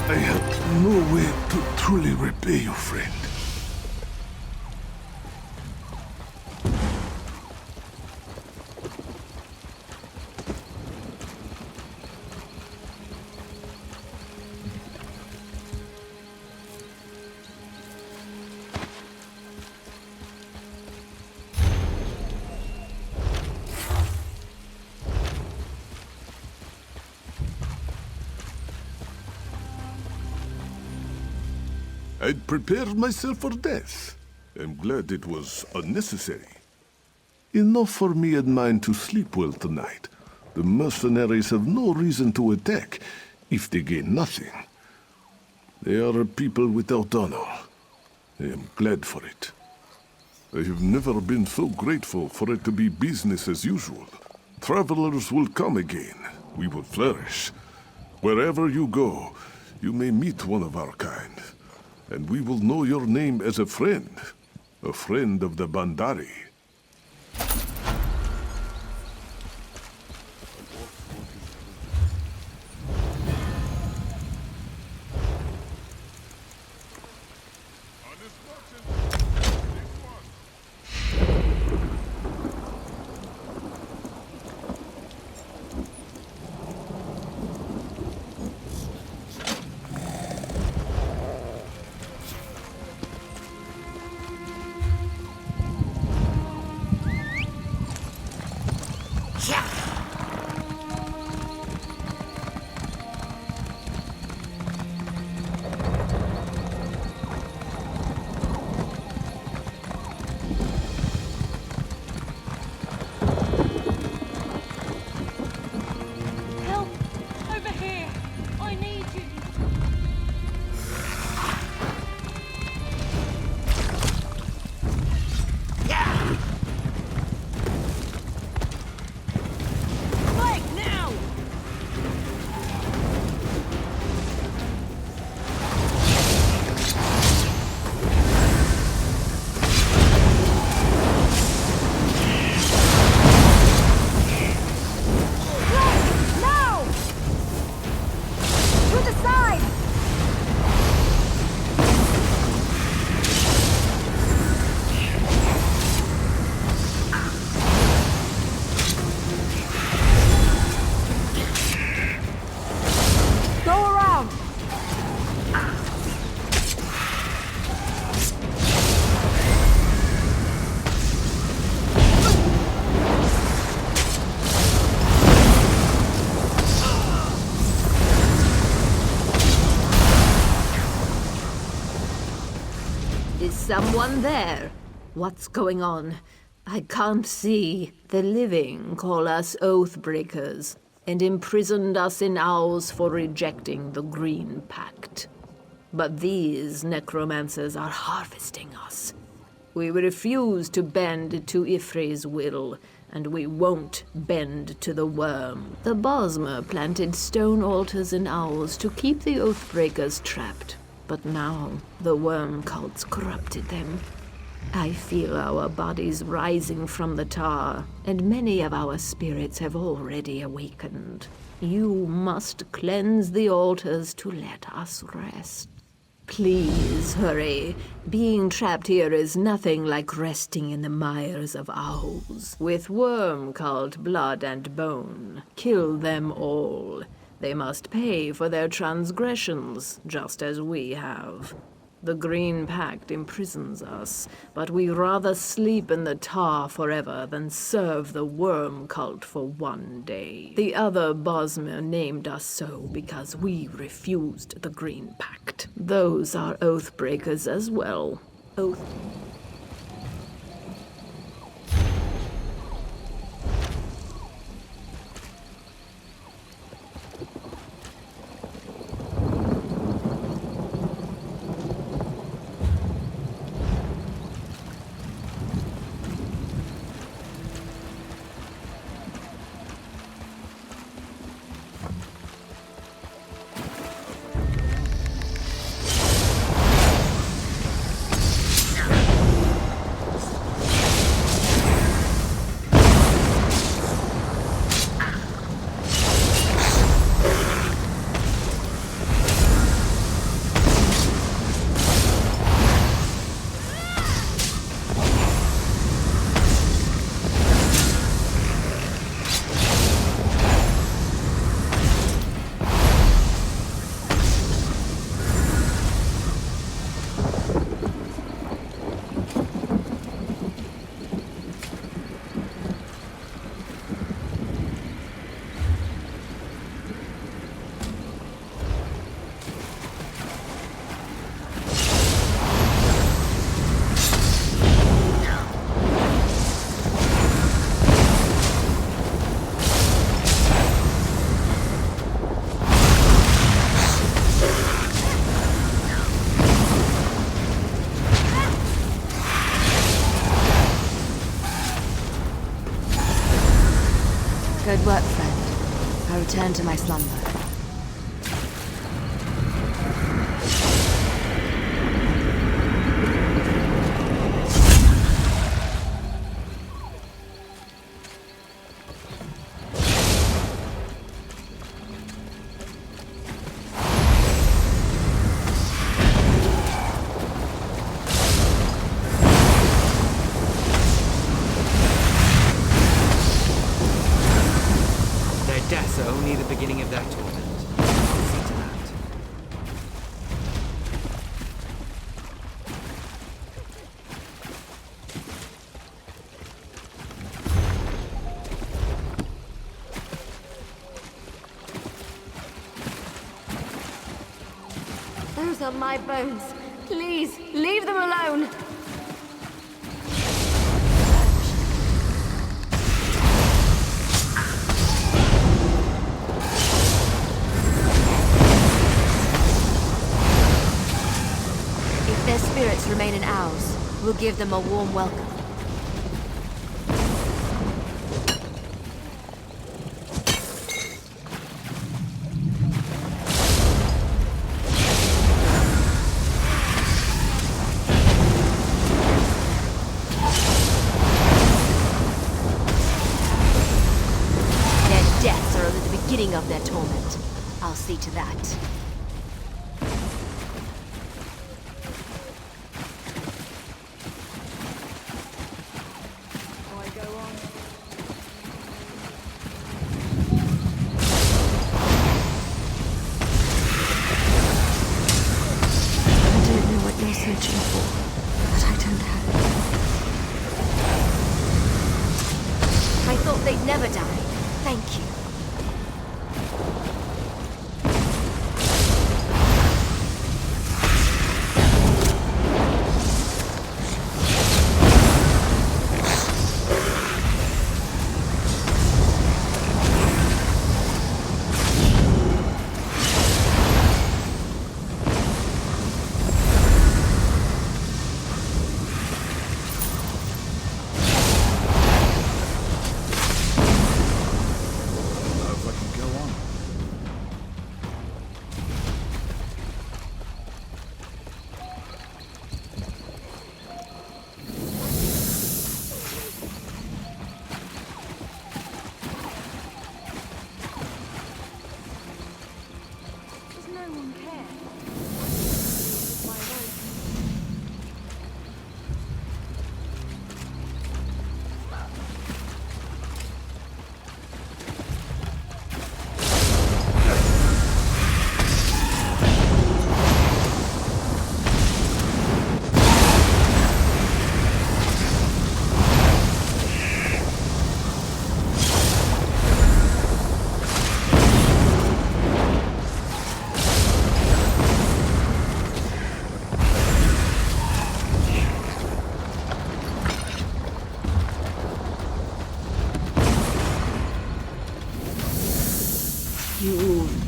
I have no way to truly repay you, friend. I'd prepared myself for death. I'm glad it was unnecessary. Enough for me and mine to sleep well tonight. The mercenaries have no reason to attack if they gain nothing. They are a people without honor. I am glad for it. I have never been so grateful for it to be business as usual. Travelers will come again. We will flourish. Wherever you go, you may meet one of our kind. And we will know your name as a friend of the Bandari. someone there? What's going on? I can't see. The living call us Oathbreakers, and imprisoned us in owls for rejecting the Green Pact. But these necromancers are harvesting us. We refuse to bend to Ifri's will, and we won't bend to the worm. The Bosmer planted stone altars and owls to keep the Oathbreakers trapped, but now the worm cults corrupted them. I feel our bodies rising from the tar, and many of our spirits have already awakened. You must cleanse the altars to let us rest. Please hurry. Being trapped here is nothing like resting in the mires of owls. With worm cult blood and bone, kill them all. They must pay for their transgressions, just as we have. The Green Pact imprisons us, but we rather sleep in the tar forever than serve the worm cult for one day. The other Bosmer named us so because we refused the Green Pact. Those are Oathbreakers as well. Good work, friend. I return to my slumber. Deaths are only the beginning of their torment. See to that. Those are my bones. Please, leave them alone. Their spirits remain in ours. We'll give them a warm welcome. Their deaths are only the beginning of their torment. I'll see to that. Searching for, but I don't have it. I thought they'd never die. Thank you.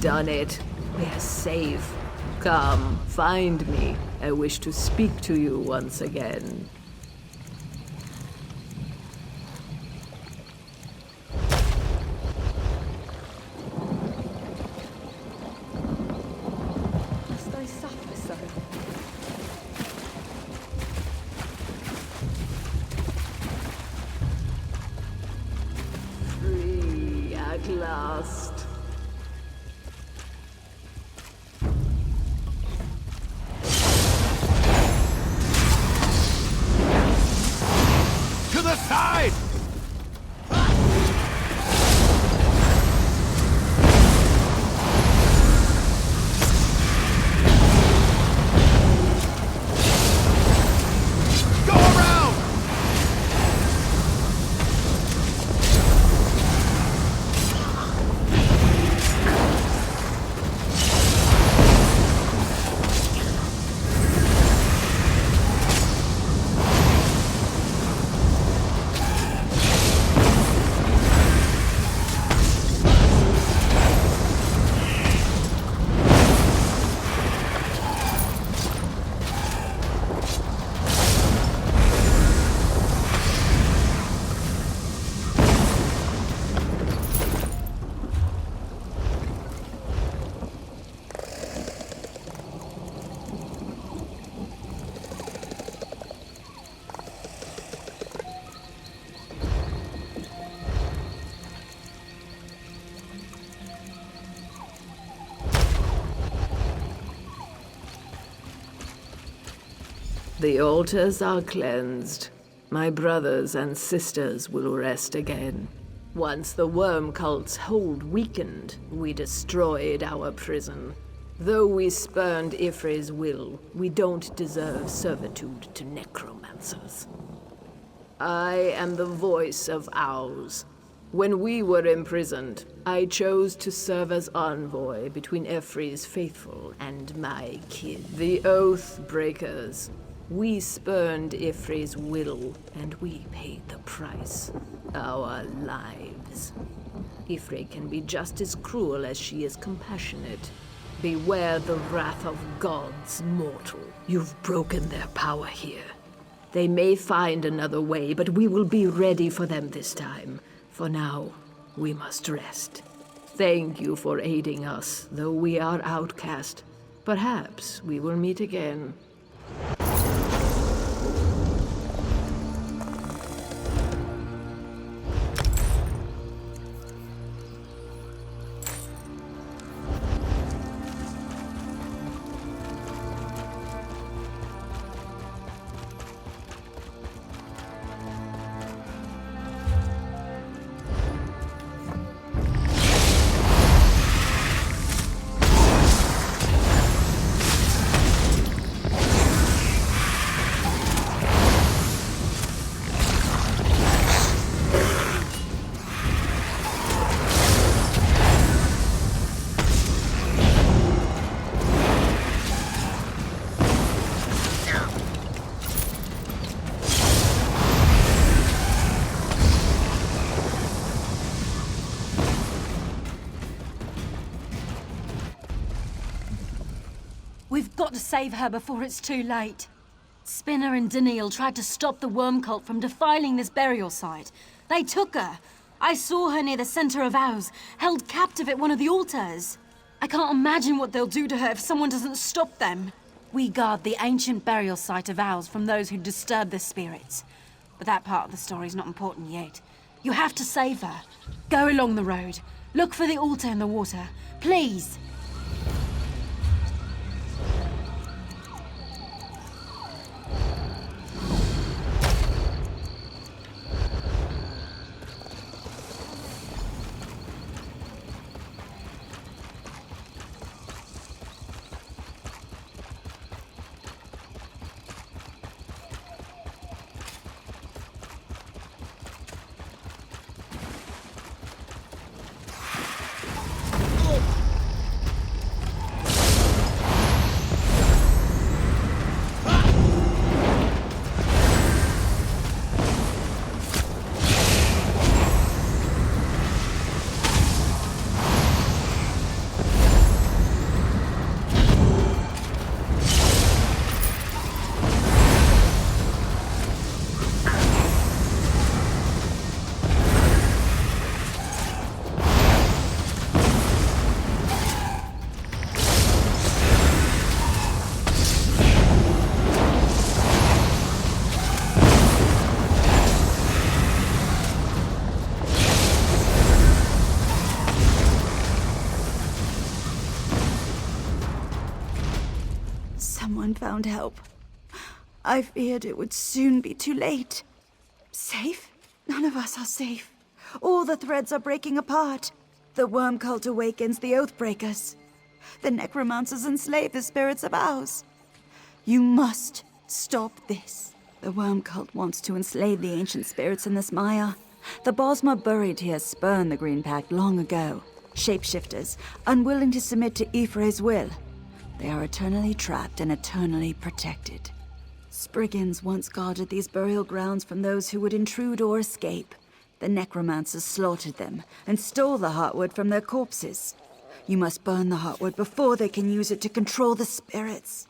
done it. We're safe. Come, find me. I wish to speak to you once again. Must I suffer so? Free at last. To the side! Go around! The altars are cleansed. My brothers and sisters will rest again. Once the worm cult's hold weakened, we destroyed our prison. Though we spurned Ifre's will, we don't deserve servitude to necromancers. I am the voice of Ours. When we were imprisoned, I chose to serve as envoy between Ifre's faithful and my kin. The Oath Breakers. We spurned Ifre's will, and we paid the price. Our lives. Ifre can be just as cruel as she is compassionate. Beware the wrath of gods, mortal. You've broken their power here. They may find another way, but we will be ready for them this time. For now, we must rest. Thank you for aiding us, though we are outcast. Perhaps we will meet again. We've got to save her before it's too late. Spinner and Daniil tried to stop the worm cult from defiling this burial site. They took her. I saw her near the center of Ours, held captive at one of the altars. I can't imagine what they'll do to her if someone doesn't stop them. We guard the ancient burial site of Ours from those who disturb the spirits. But that part of the story's not important yet. You have to save her. Go along the road. Look for the altar in the water. Please! found help. I feared it would soon be too late. Safe? None of us are safe. All the threads are breaking apart. The worm cult awakens the Oathbreakers. The necromancers enslave the spirits of ours. You must stop this. The worm cult wants to enslave the ancient spirits in this mire. The Bosma buried here spurned the Green Pact long ago. Shapeshifters, unwilling to submit to Ifre's will. They are eternally trapped and eternally protected. Spriggans once guarded these burial grounds from those who would intrude or escape. The necromancers slaughtered them and stole the heartwood from their corpses. You must burn the heartwood before they can use it to control the spirits.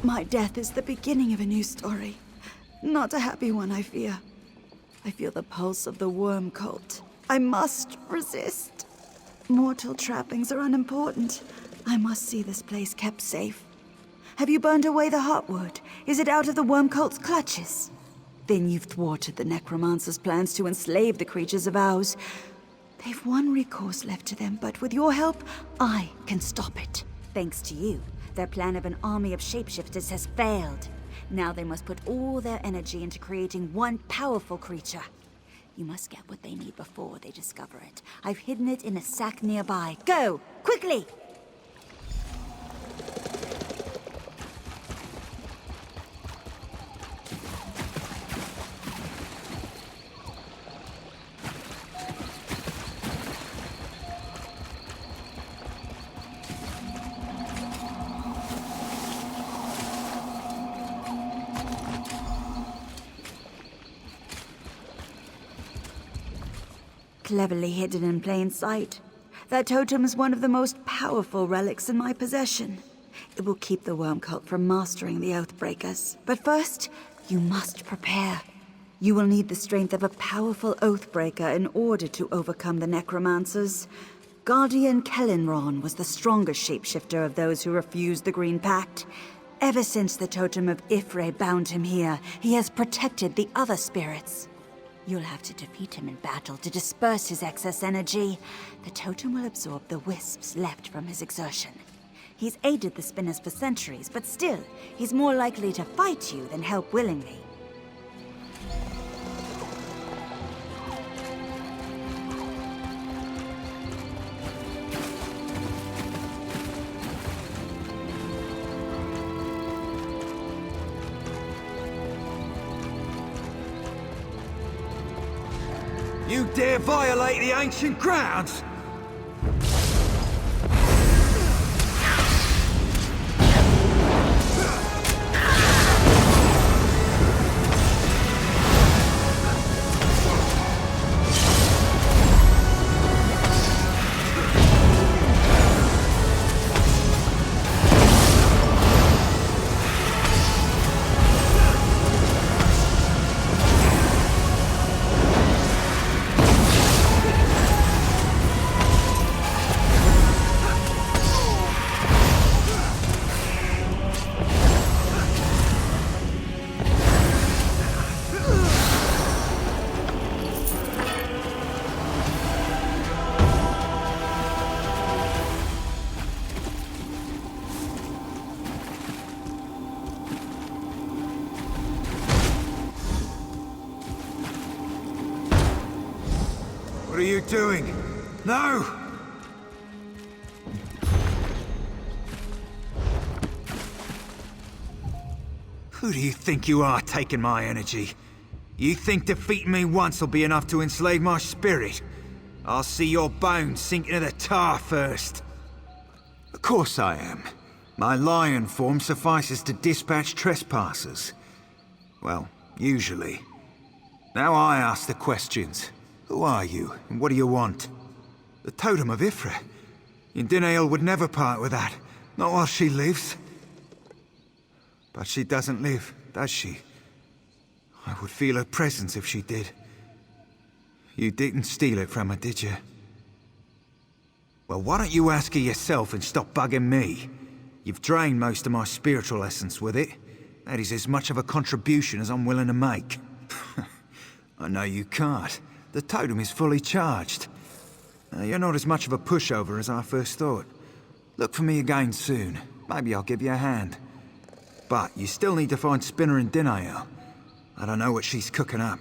My death is the beginning of a new story. Not a happy one, I fear. I feel the pulse of the worm cult. I must resist. Mortal trappings are unimportant. I must see this place kept safe. Have you burned away the heartwood? Is it out of the worm cult's clutches? Then you've thwarted the necromancer's plans to enslave the creatures of ours. They've one recourse left to them, but with your help, I can stop it. Thanks to you, their plan of an army of shapeshifters has failed. Now they must put all their energy into creating one powerful creature. You must get what they need before they discover it. I've hidden it in a sack nearby. Go! Quickly! Cleverly hidden in plain sight. That totem is one of the most powerful relics in my possession. It will keep the worm cult from mastering the Oathbreakers. But first, you must prepare. You will need the strength of a powerful Oathbreaker in order to overcome the necromancers. Guardian Kellenron was the strongest shapeshifter of those who refused the Green Pact. Ever since the totem of Ifre bound him here, he has protected the other spirits. You'll have to defeat him in battle to disperse his excess energy. The totem will absorb the wisps left from his exertion. He's aided the spinners for centuries, but still, he's more likely to fight you than help willingly. You dare violate the ancient grounds? What are you doing? No! Who do you think you are, taking my energy? You think defeating me once will be enough to enslave my spirit? I'll see your bones sink into the tar first. Of course I am. My lion form suffices to dispatch trespassers. Well, usually. Now I ask the questions. Who are you, and what do you want? The totem of Ifra. Indinael would never part with that. Not while she lives. But she doesn't live, does she? I would feel her presence if she did. You didn't steal it from her, did you? Well, why don't you ask her yourself and stop bugging me? You've drained most of my spiritual essence with it. That is as much of a contribution as I'm willing to make. I know you can't. The totem is fully charged. You're not as much of a pushover as I first thought. Look for me again soon. Maybe I'll give you a hand. But you still need to find Spinner and Dinael. I don't know what she's cooking up.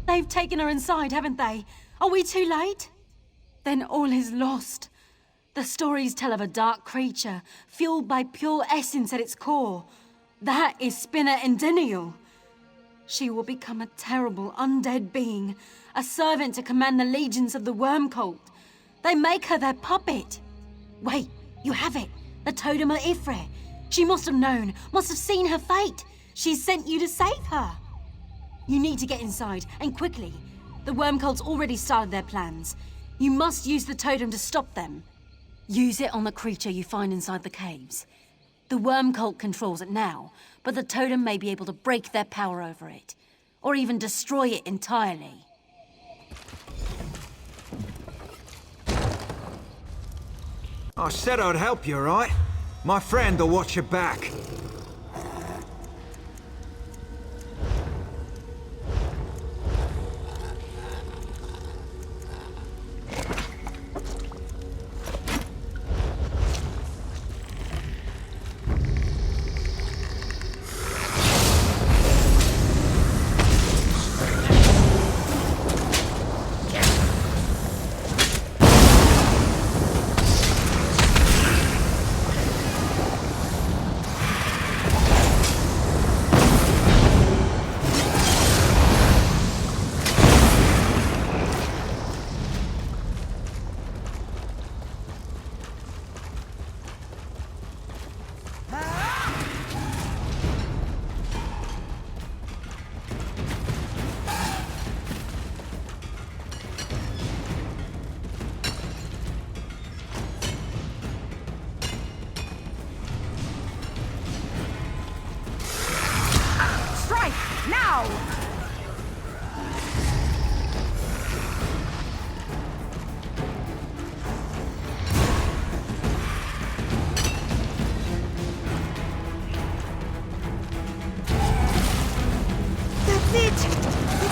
They've taken her inside, haven't they? Are we too late? Then all is lost. The stories tell of a dark creature, fueled by pure essence at its core. That is Spinner Indenial. She will become a terrible undead being, a servant to command the legions of the worm cult. They make her their puppet. Wait, you have it. The totem of Ifre. She must have known, must have seen her fate. She sent you to save her. You need to get inside, and quickly. The worm cult's already started their plans. You must use the totem to stop them. Use it on the creature you find inside the caves. The worm cult controls it now, but the totem may be able to break their power over it, or even destroy it entirely. I said I'd help you, right? My friend will watch your back.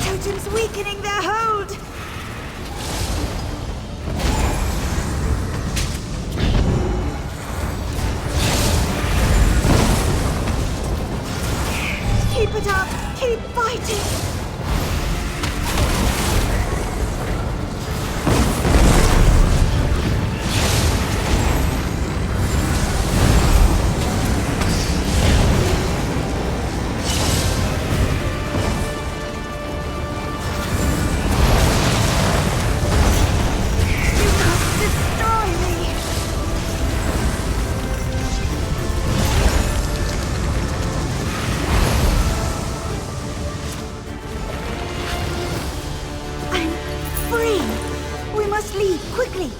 Totem's weakening their hold! Keep it up! Keep fighting! Quickly!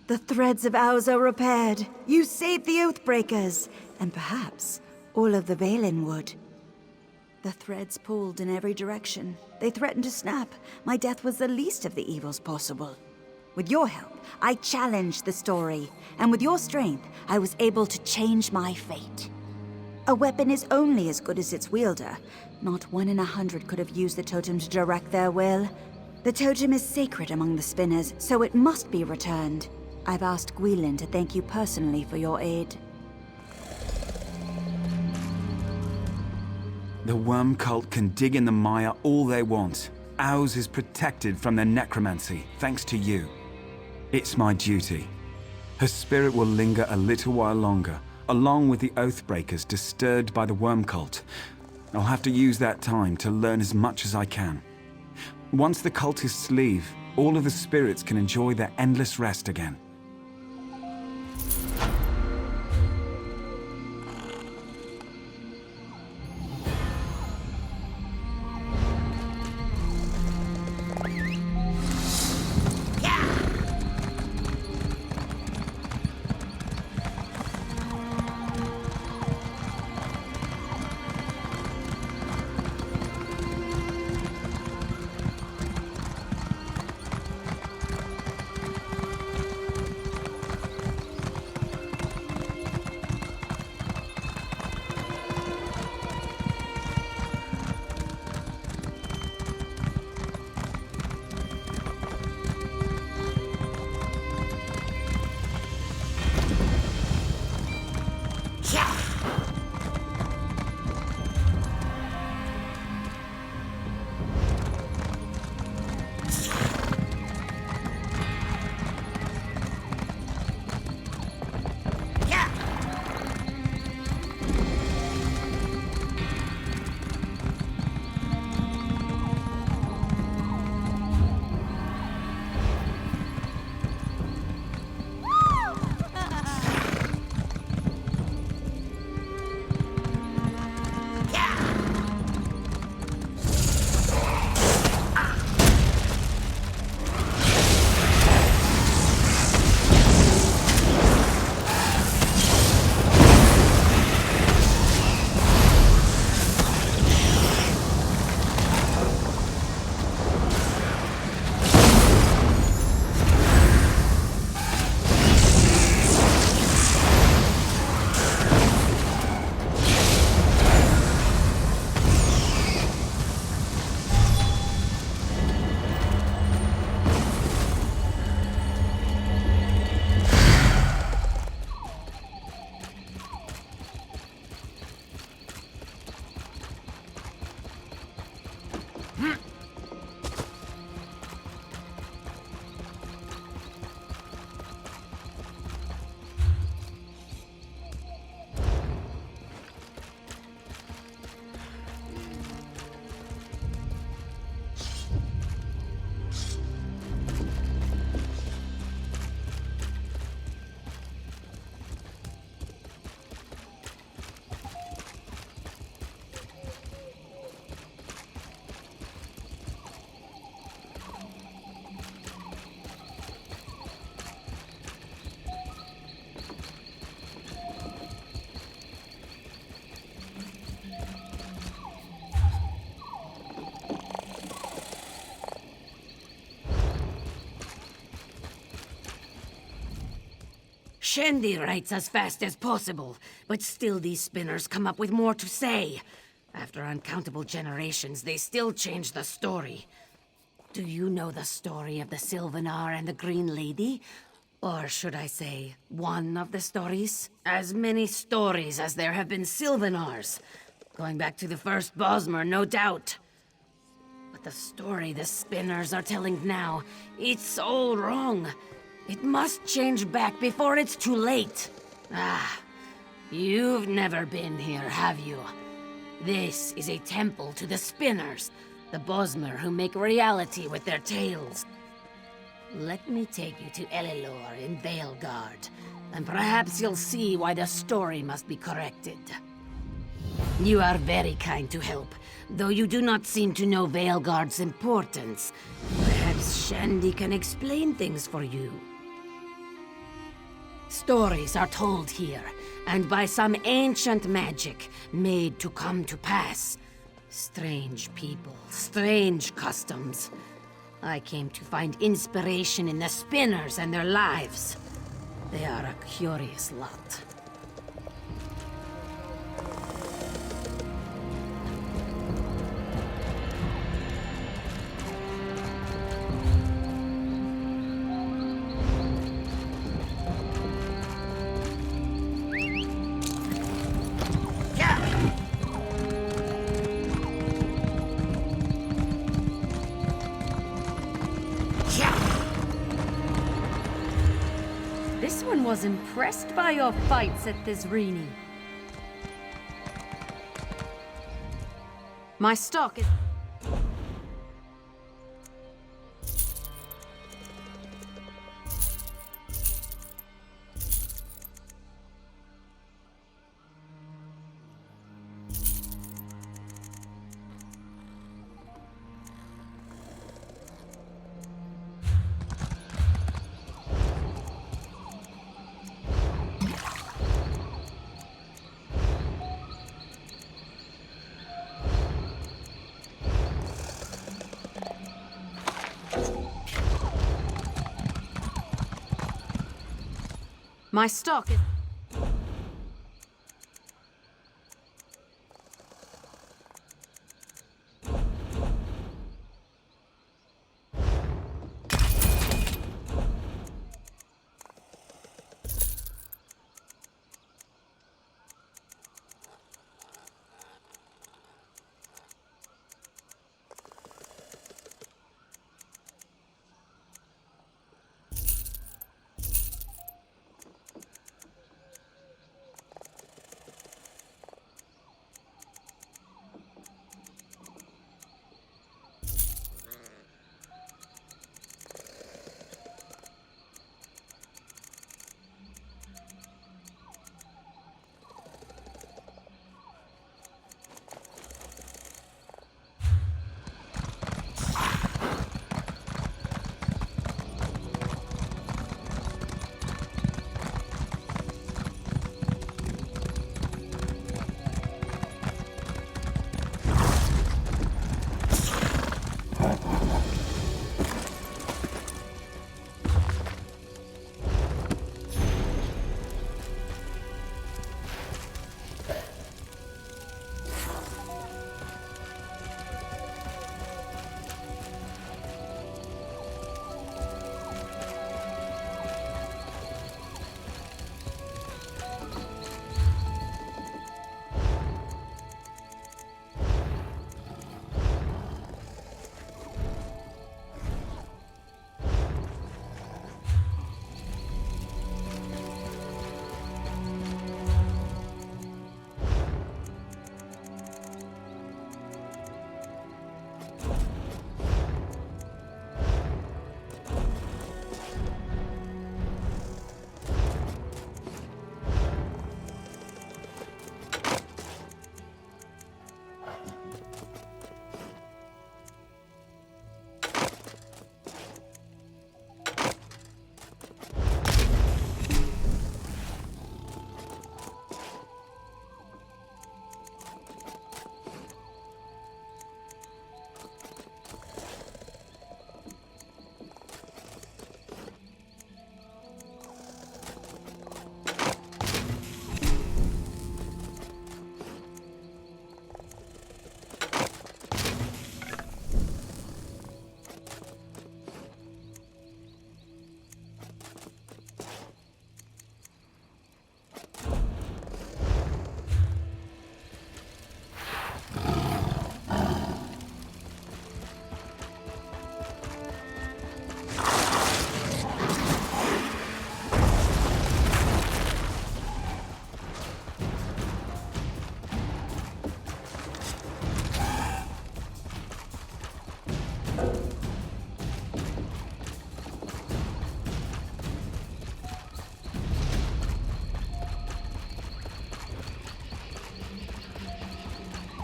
The threads of ours are repaired. You saved the Oathbreakers, and perhaps all of the Valen would. The threads pulled in every direction. They threatened to snap. My death was the least of the evils possible. With your help, I challenged the story, and with your strength, I was able to change my fate. A weapon is only as good as its wielder. Not 1 in 100 could have used the totem to direct their will. The totem is sacred among the spinners, so it must be returned. I've asked Gwilyn to thank you personally for your aid. The worm cult can dig in the mire all they want. Ours is protected from their necromancy, thanks to you. It's my duty. Her spirit will linger a little while longer, along with the Oathbreakers disturbed by the worm cult. I'll have to use that time to learn as much as I can. Once the cultists leave, all of the spirits can enjoy their endless rest again. Shandy writes as fast as possible, but still these spinners come up with more to say. After uncountable generations, they still change the story. Do you know the story of the Sylvanar and the Green Lady? Or should I say, one of the stories? As many stories as there have been Sylvanars. Going back to the first Bosmer, no doubt. But the story the spinners are telling now, it's all wrong. It must change back before it's too late. Ah, you've never been here, have you? This is a temple to the spinners, the Bosmer who make reality with their tales. Let me take you to Elilor in Veilguard, and perhaps you'll see why the story must be corrected. You are very kind to help, though you do not seem to know Veilguard's importance. Perhaps Shandy can explain things for you. Stories are told here, and by some ancient magic made to come to pass. Strange people, strange customs. I came to find inspiration in the spinners and their lives. They are a curious lot. This one was impressed by your fights at this Rini. My stock is... My stock is...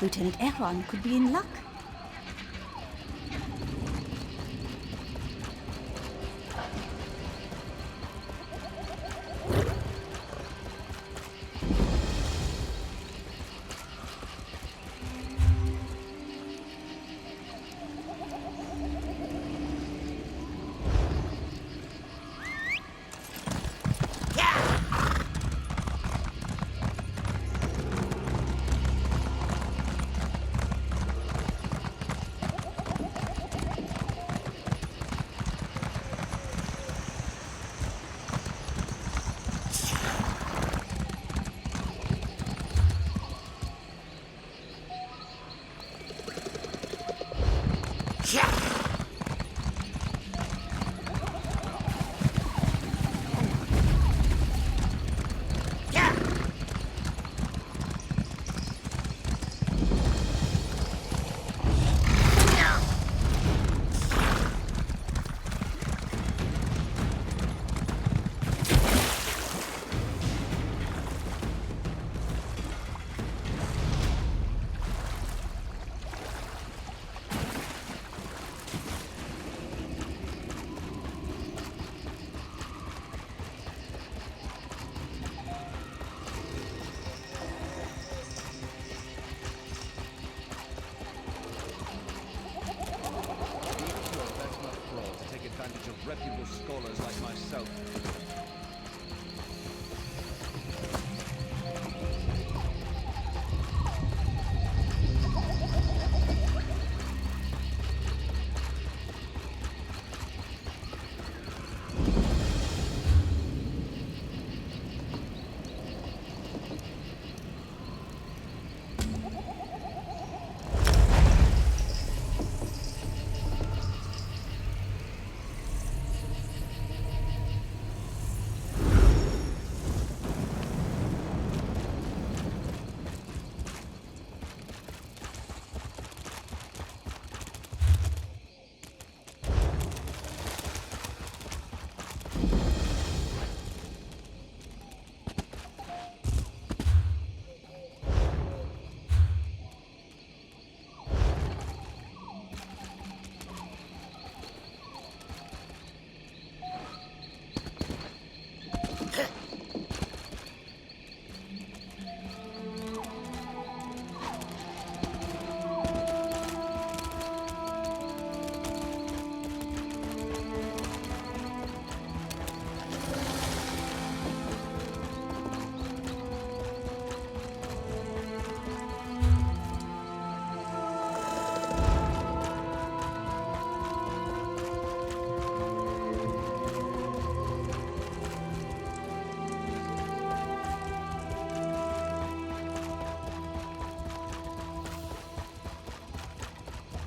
Lieutenant Erron could be in luck. Reputable scholars like myself.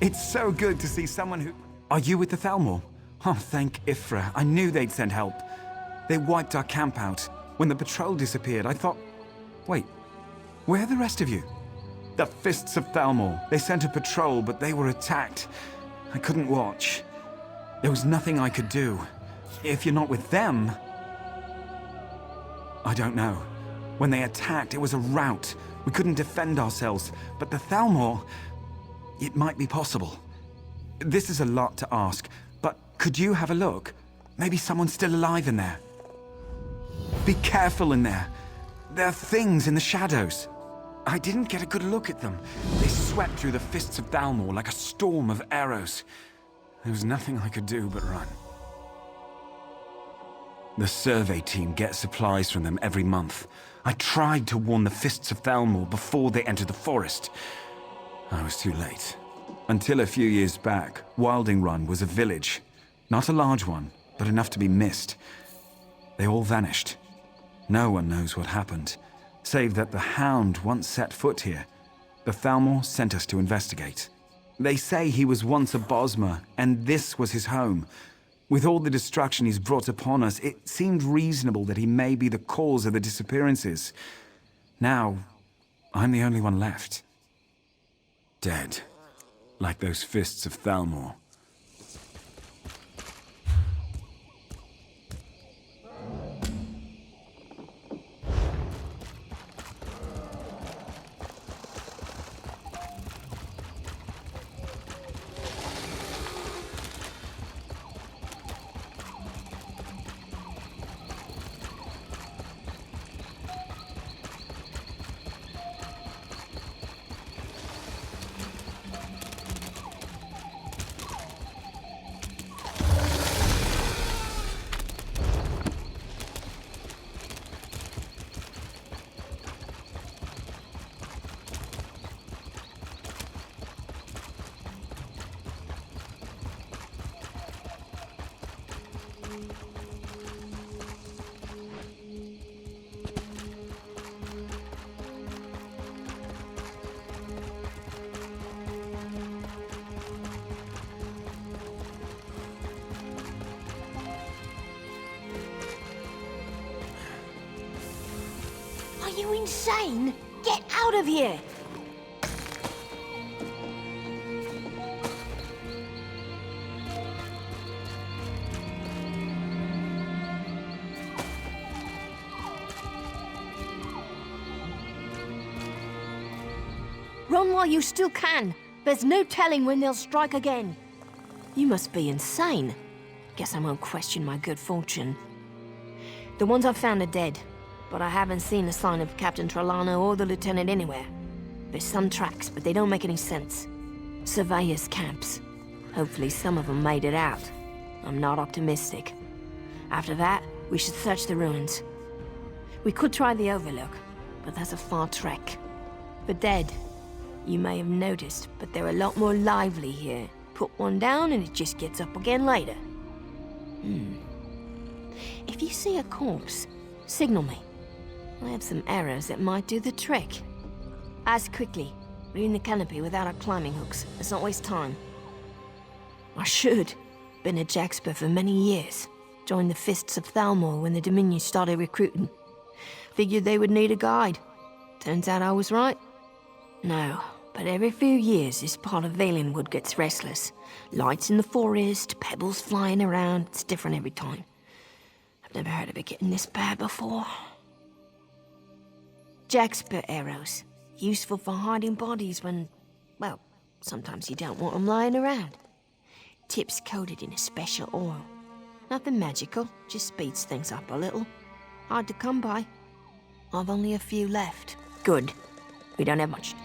It's so good to see someone who... Are you with the Thalmor? Oh, thank Ifra. I knew they'd send help. They wiped our camp out. When the patrol disappeared, I thought... Wait, where are the rest of you? The Fists of Thalmor. They sent a patrol, but they were attacked. I couldn't watch. There was nothing I could do. If you're not with them... I don't know. When they attacked, it was a rout. We couldn't defend ourselves. But the Thalmor... It might be possible. This is a lot to ask, but could you have a look? Maybe someone's still alive in there. Be careful in there. There are things in the shadows. I didn't get a good look at them. They swept through the Fists of Thalmor like a storm of arrows. There was nothing I could do but run. The survey team gets supplies from them every month. I tried to warn the Fists of Thalmor before they entered the forest. I was too late. Until a few years back, Wilding Run was a village. Not a large one, but enough to be missed. They all vanished. No one knows what happened, save that the Hound once set foot here. The Thalmor sent us to investigate. They say he was once a Bosmer, and this was his home. With all the destruction he's brought upon us, it seemed reasonable that he may be the cause of the disappearances. Now, I'm the only one left. Dead. Like those Fists of Thalmor. you insane? Get out of here! Run while you still can. There's no telling when they'll strike again. You must be insane. Guess I won't question my good fortune. The ones I've found are dead, but I haven't seen a sign of Captain Trelawney or the Lieutenant anywhere. There's some tracks, but they don't make any sense. Surveyors' camps. Hopefully some of them made it out. I'm not optimistic. After that, we should search the ruins. We could try the Overlook, but that's a far trek. The dead, you may have noticed, but they're a lot more lively here. Put one down and it just gets up again later. If you see a corpse, signal me. I have some arrows that might do the trick. As quickly. We're in the canopy without our climbing hooks. Let's not waste time. I should. Been a Jaxper for many years. Joined the Fists of Thalmor when the Dominion started recruiting. Figured they would need a guide. Turns out I was right. No, but every few years this part of Valenwood gets restless. Lights in the forest, pebbles flying around. It's different every time. I've never heard of it getting this bad before. Jaxper arrows. Useful for hiding bodies when, well, sometimes you don't want them lying around. Tips coated in a special oil. Nothing magical, just speeds things up a little. Hard to come by. I've only a few left. Good. We don't have much.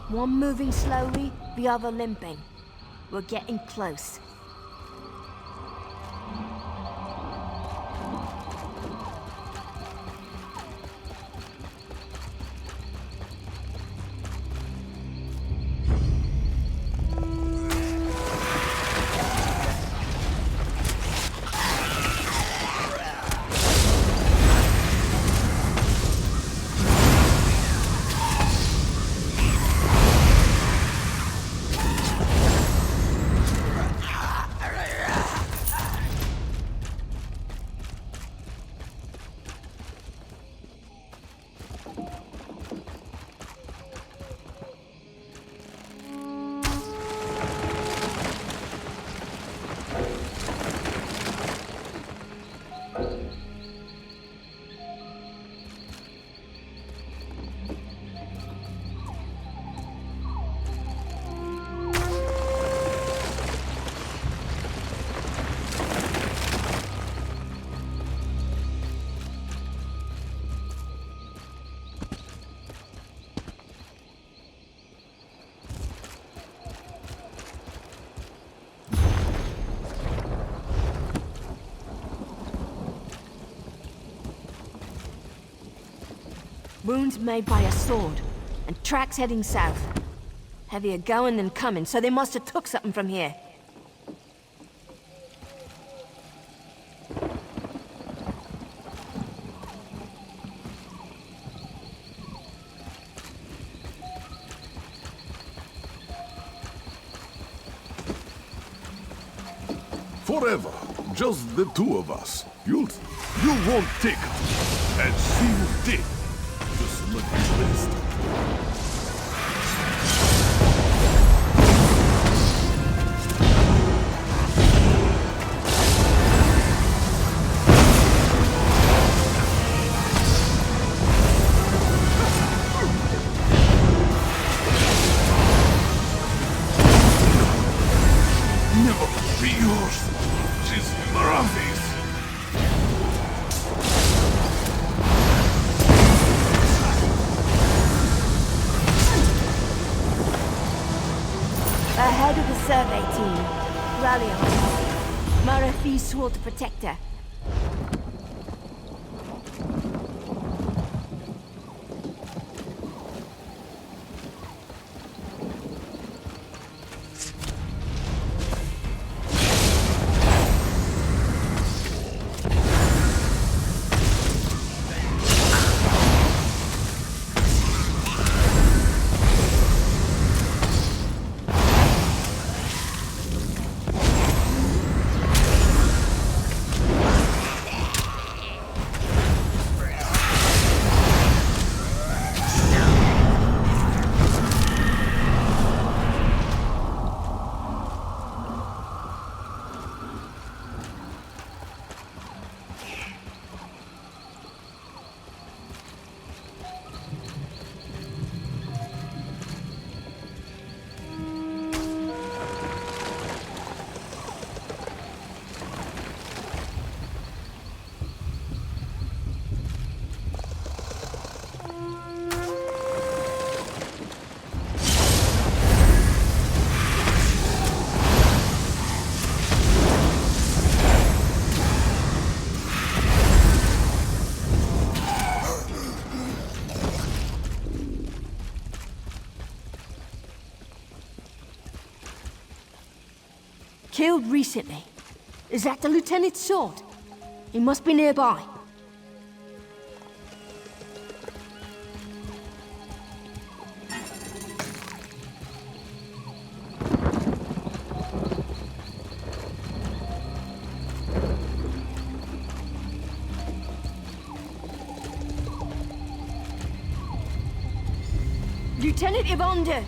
One moving slowly, the other limping. We're getting close. Wounds made by a sword, and tracks heading south. Heavier going than coming, so they must have took something from here. Forever, just the two of us. You won't take it. And see you did. Just look at this. No! be yours, these Marathis. Ahead of the survey team. Rally on. Marathi swore to protect her. Killed recently. Is that the lieutenant's sword? He must be nearby. Lieutenant Evander!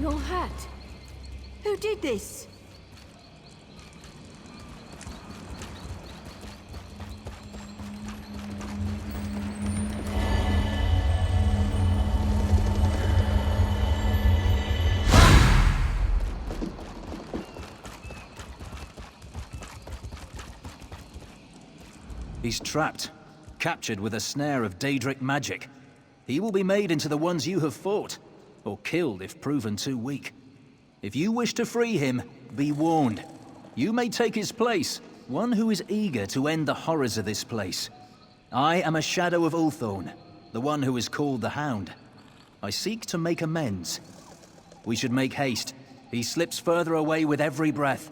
Your hat. Who did this? He's trapped, captured with a snare of Daedric magic. He will be made into the ones you have fought, or killed if proven too weak. If you wish to free him, be warned. You may take his place, one who is eager to end the horrors of this place. I am a shadow of Ulthorn, the one who is called the Hound. I seek to make amends. We should make haste. He slips further away with every breath.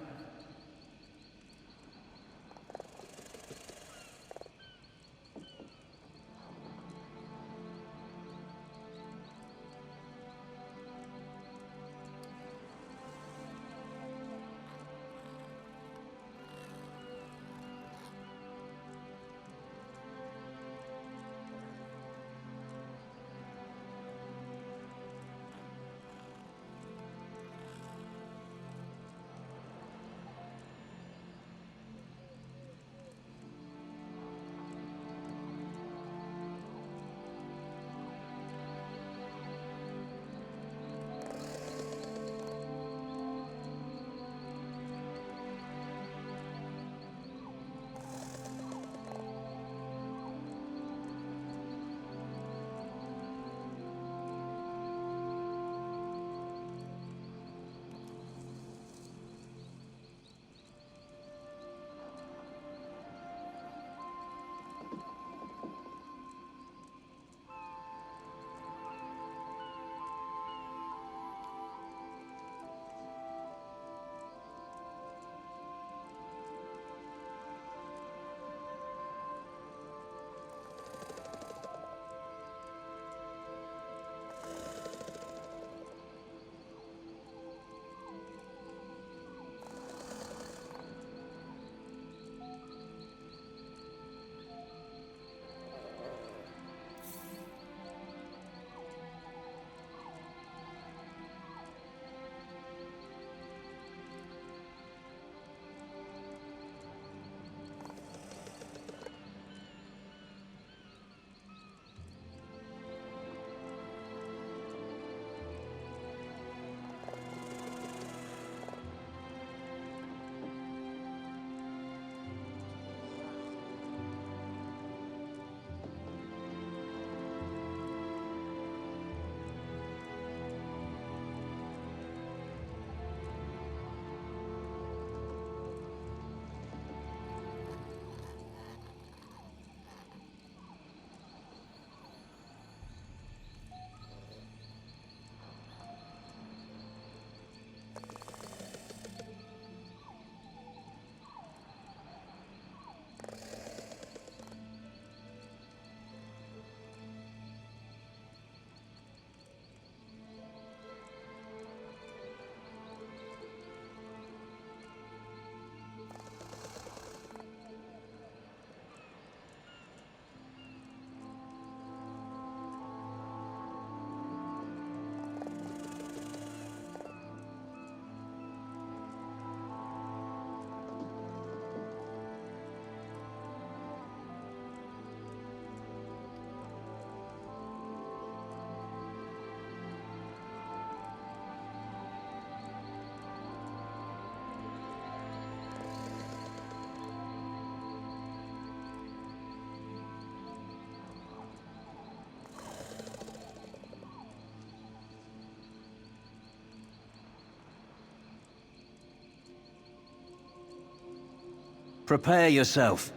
Prepare yourself.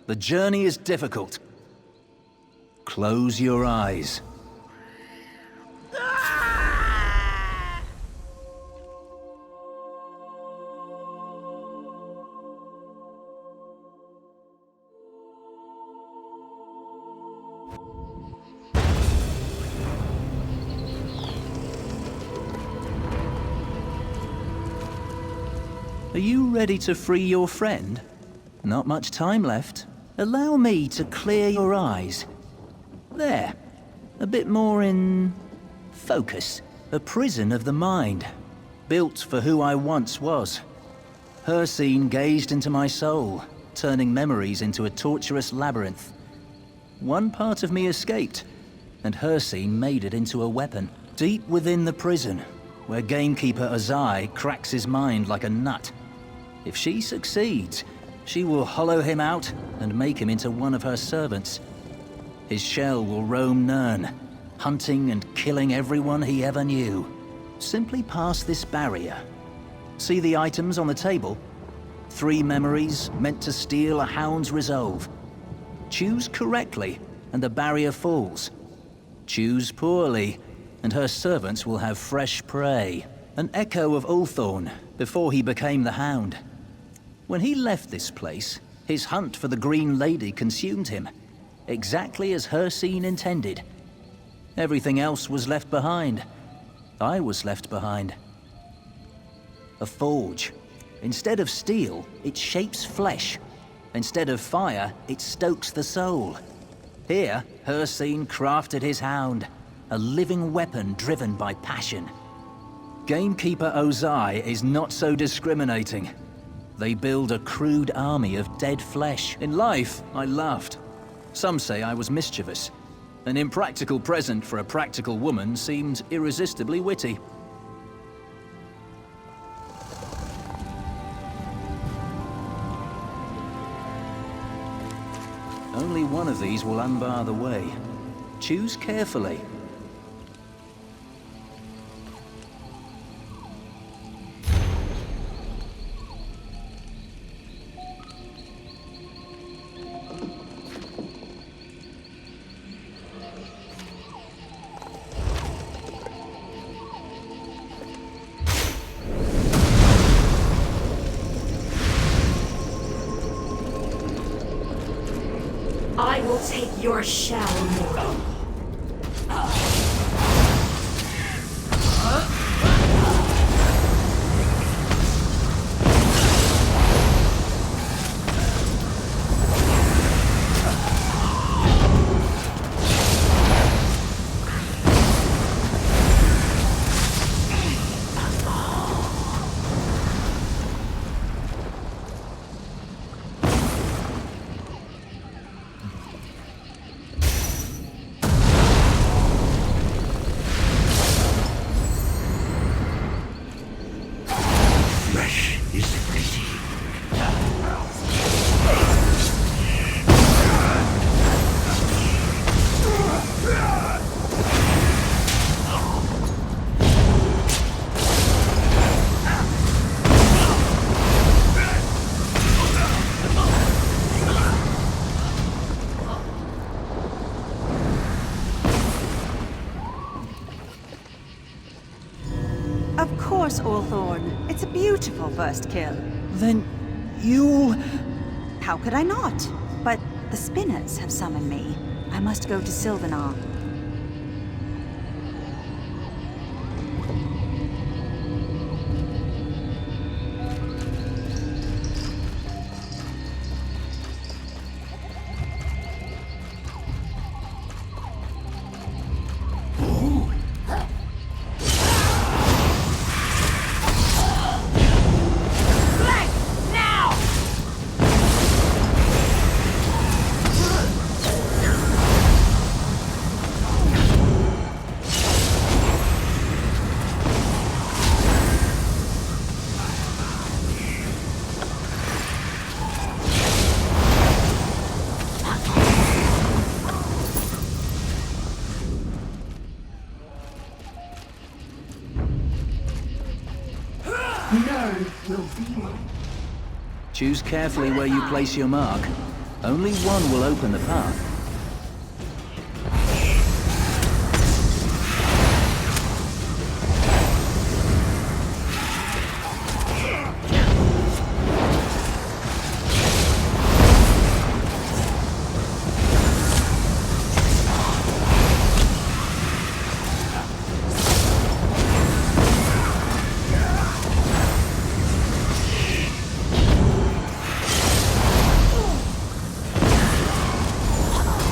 The journey is difficult. Close your eyes. Are you ready to free your friend? Not much time left. Allow me to clear your eyes. There. A bit more in focus. A prison of the mind, built for who I once was. Hircine gazed into my soul, turning memories into a torturous labyrinth. One part of me escaped, and Hircine made it into a weapon. Deep within the prison, where gamekeeper Ozai cracks his mind like a nut. If she succeeds, she will hollow him out and make him into one of her servants. His shell will roam Nirn, hunting and killing everyone he ever knew. Simply pass this barrier. See the items on the table? 3 memories meant to steal a hound's resolve. Choose correctly, and the barrier falls. Choose poorly, and her servants will have fresh prey. An echo of Ulthorn, before he became the Hound. When he left this place, his hunt for the Green Lady consumed him, exactly as Hircine intended. Everything else was left behind. I was left behind. A forge. Instead of steel, it shapes flesh. Instead of fire, it stokes the soul. Here, Hircine crafted his hound, a living weapon driven by passion. Gamekeeper Ozai is not so discriminating. They build a crude army of dead flesh. In life, I laughed. Some say I was mischievous. An impractical present for a practical woman seemed irresistibly witty. Only one of these will unbar the way. Choose carefully. I will take your shell, mortal. Of course, Ulthorn. It's a beautiful first kill. Then you... How could I not? But the spinners have summoned me. I must go to Sylvanar. Choose carefully where you place your mark. Only one will open the path.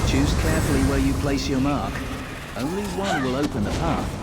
Choose carefully where you place your mark. Only one will open the path.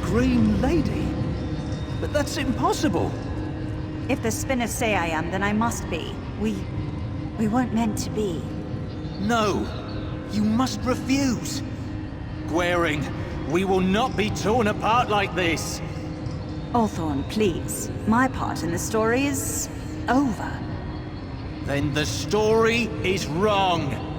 Green Lady? But that's impossible! If the spinners say I am, then I must be. We weren't meant to be. No! You must refuse! Gwaring, we will not be torn apart like this! Ulthorn, please. My part in the story is over. Then the story is wrong!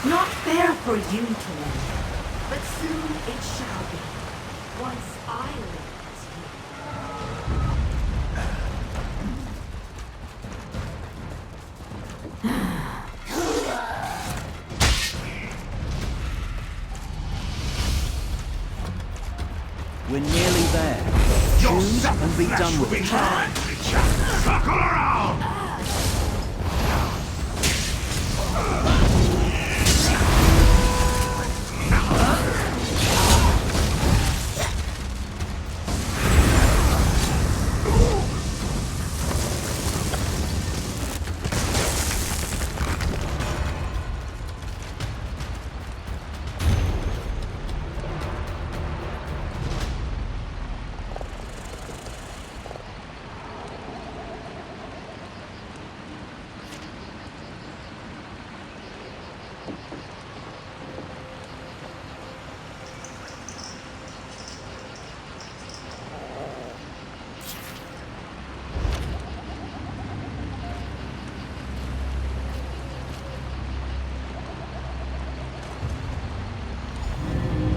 Not fair for you to learn, but soon it shall be. Once I learn as We're nearly there. Choose and be done with it. Circle around!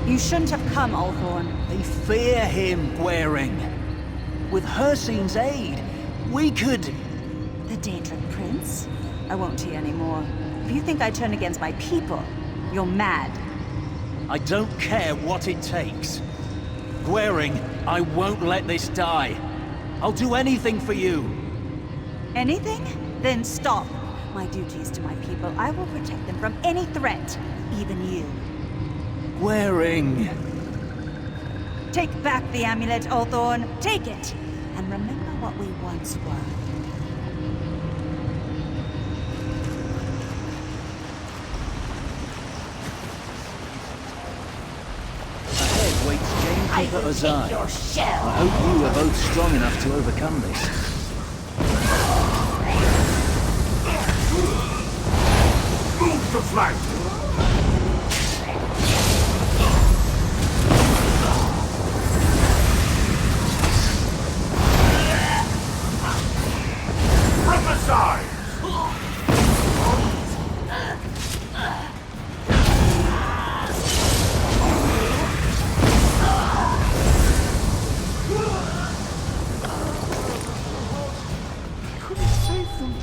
You shouldn't have come, Ulthorn. They fear him, Gwaring. With Hircine's aid, we could... The Daedric Prince? I won't hear any more. If you think I turn against my people, you're mad. I don't care what it takes. Gwaring, I won't let this die. I'll do anything for you. Anything? Then stop. My duty is to my people. I will protect them from any threat, even you. Gwaring. Take back the amulet, Ulthorn. Take it! And remember what we once were. Ahead waits Gamekeeper Ozai. your shell. I hope you are both strong enough to overcome this. Move to flank! From the side! Couldn't save them.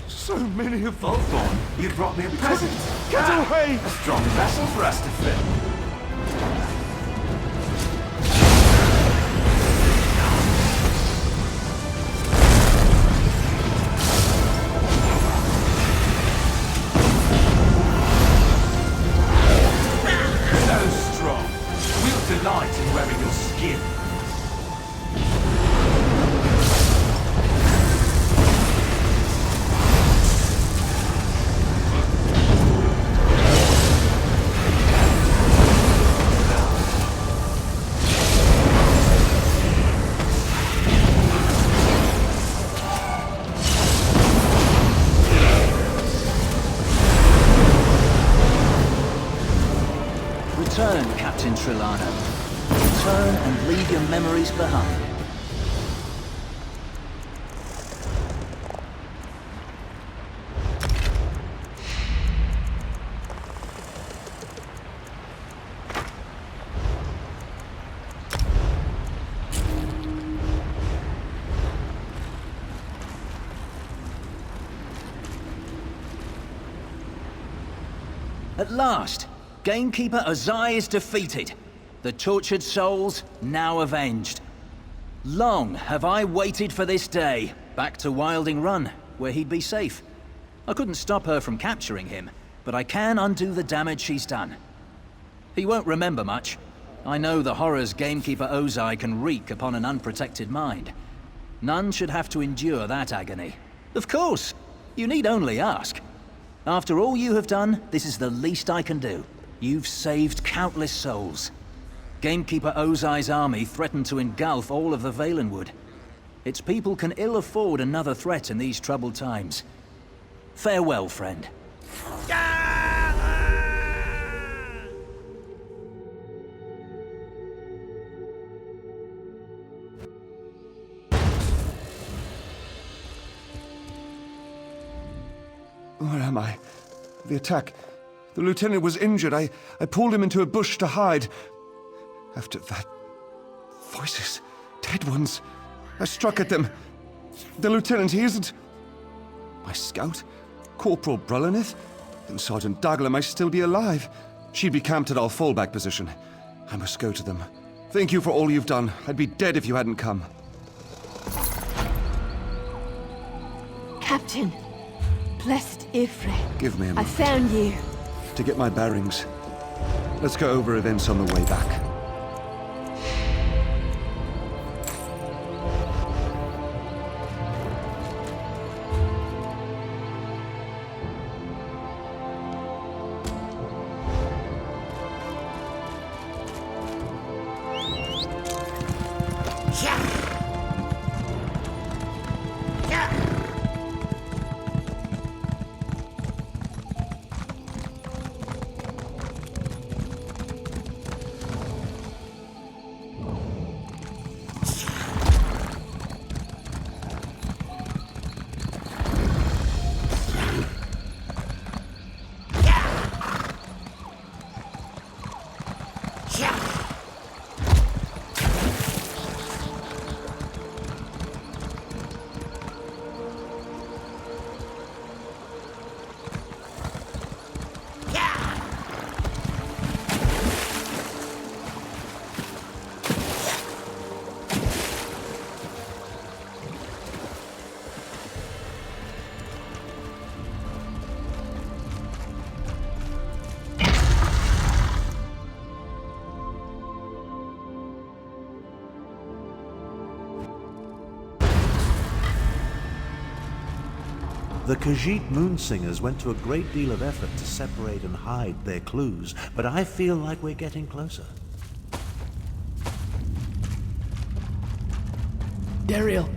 So many of them. Ulthorn, you brought me a present. Get away! A strong vessel for us to fill. delight in wearing your skin. Return, Captain Trillano. Return and leave your memories behind. At last! Gamekeeper Ozai is defeated. The tortured souls now avenged. Long have I waited for this day, back to Wilding Run, where he'd be safe. I couldn't stop her from capturing him, but I can undo the damage she's done. He won't remember much. I know the horrors Gamekeeper Ozai can wreak upon an unprotected mind. None should have to endure that agony. Of course! You need only ask. After all you have done, this is the least I can do. You've saved countless souls. Gamekeeper Ozai's army threatened to engulf all of the Valenwood. Its people can ill afford another threat in these troubled times. Farewell, friend. Where am I? The attack. The lieutenant was injured. I pulled him into a bush to hide. After that... voices. Dead ones. I struck at them. The lieutenant, he isn't... My scout? Corporal Brulenith? Then Sergeant Dagler might still be alive. She'd be camped at our fallback position. I must go to them. Thank you for all you've done. I'd be dead if you hadn't come. Captain, blessed Ifrit. Give me a I moment. found you. To get my bearings. Let's go over events on the way back. The Khajiit Moonsingers went to a great deal of effort to separate and hide their clues, but I feel like we're getting closer. Tamriel!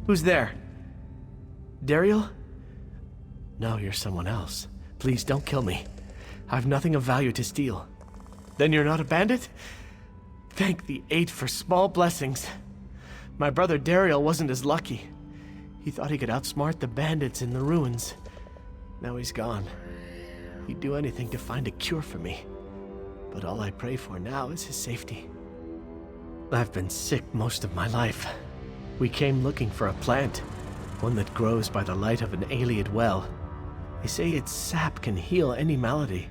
Who's there? Tamriel? No, you're someone else. Please don't kill me. I've nothing of value to steal. Then you're not a bandit? Thank the Eight for small blessings. My brother Tamriel wasn't as lucky. He thought he could outsmart the bandits in the ruins. Now he's gone. He'd do anything to find a cure for me. But all I pray for now is his safety. I've been sick most of my life. We came looking for a plant, one that grows by the light of an Ayleid well. They say its sap can heal any malady.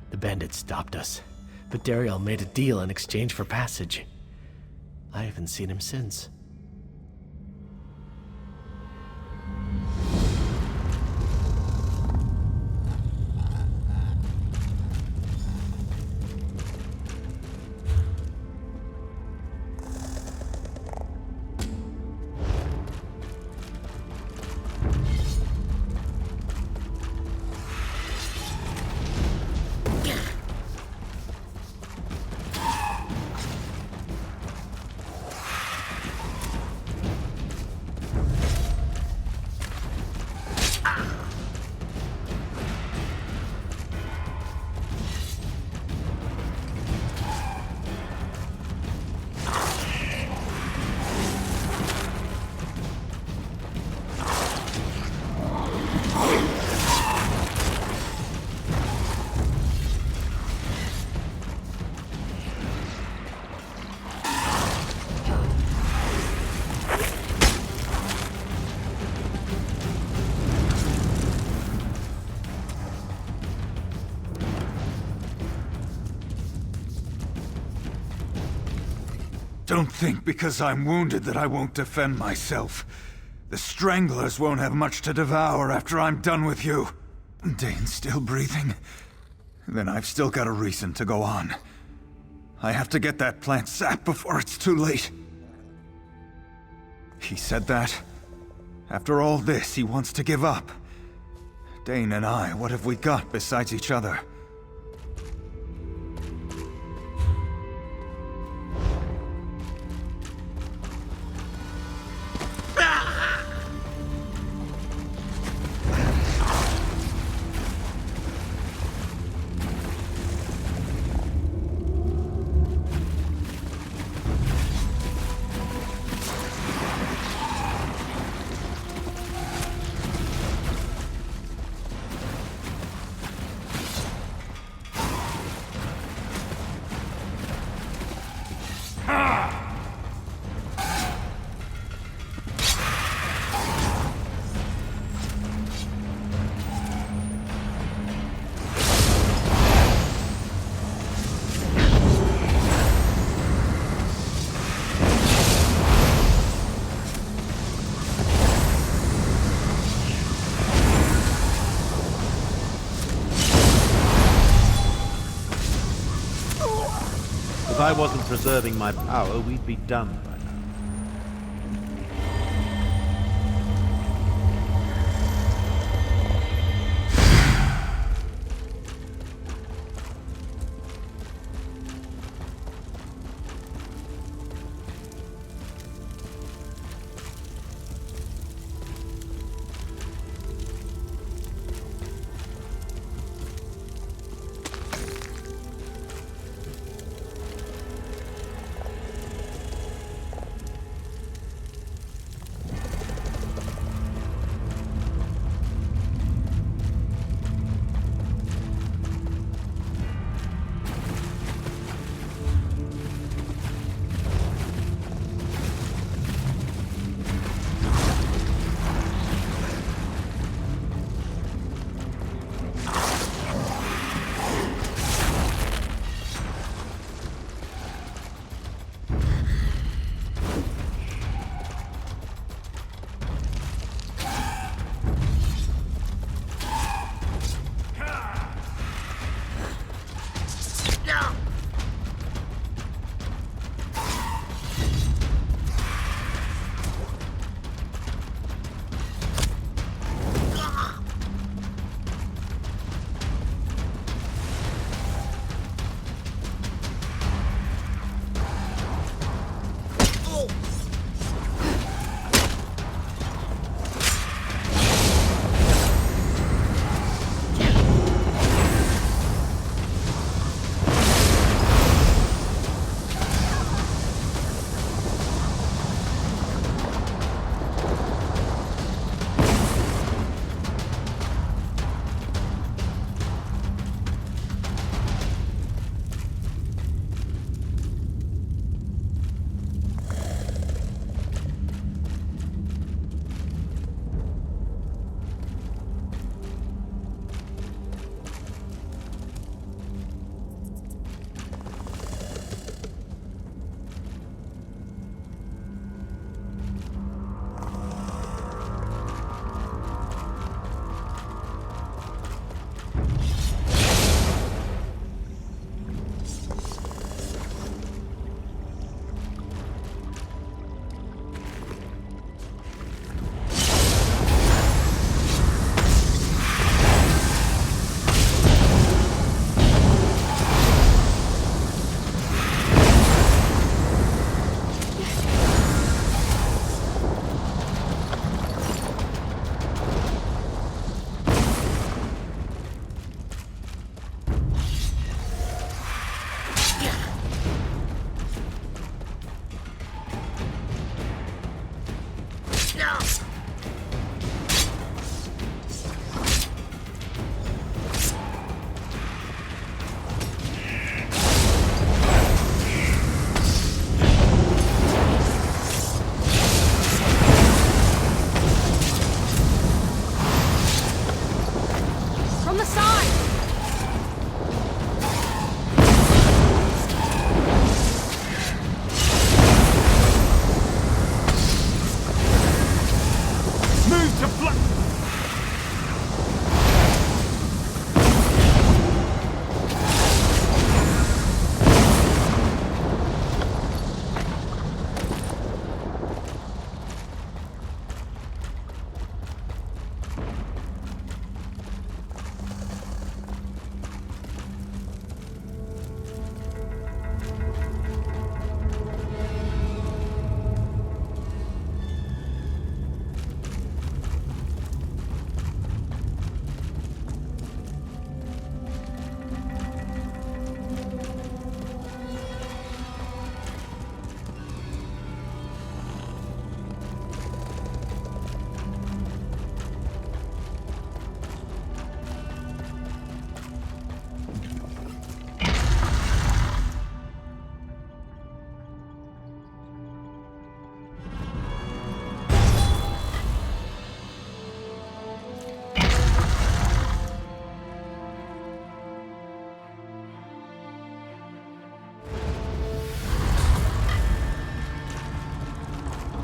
The bandits stopped us, but Tamriel made a deal in exchange for passage. I haven't seen him since. Don't think because I'm wounded that I won't defend myself. The Stranglers won't have much to devour after I'm done with you. Dane's still breathing? Then I've still got a reason to go on. I have to get that plant sap before it's too late. He said that. After all this, he wants to give up. Dane and I, what have we got besides each other? If I wasn't preserving my power, we'd be done by now.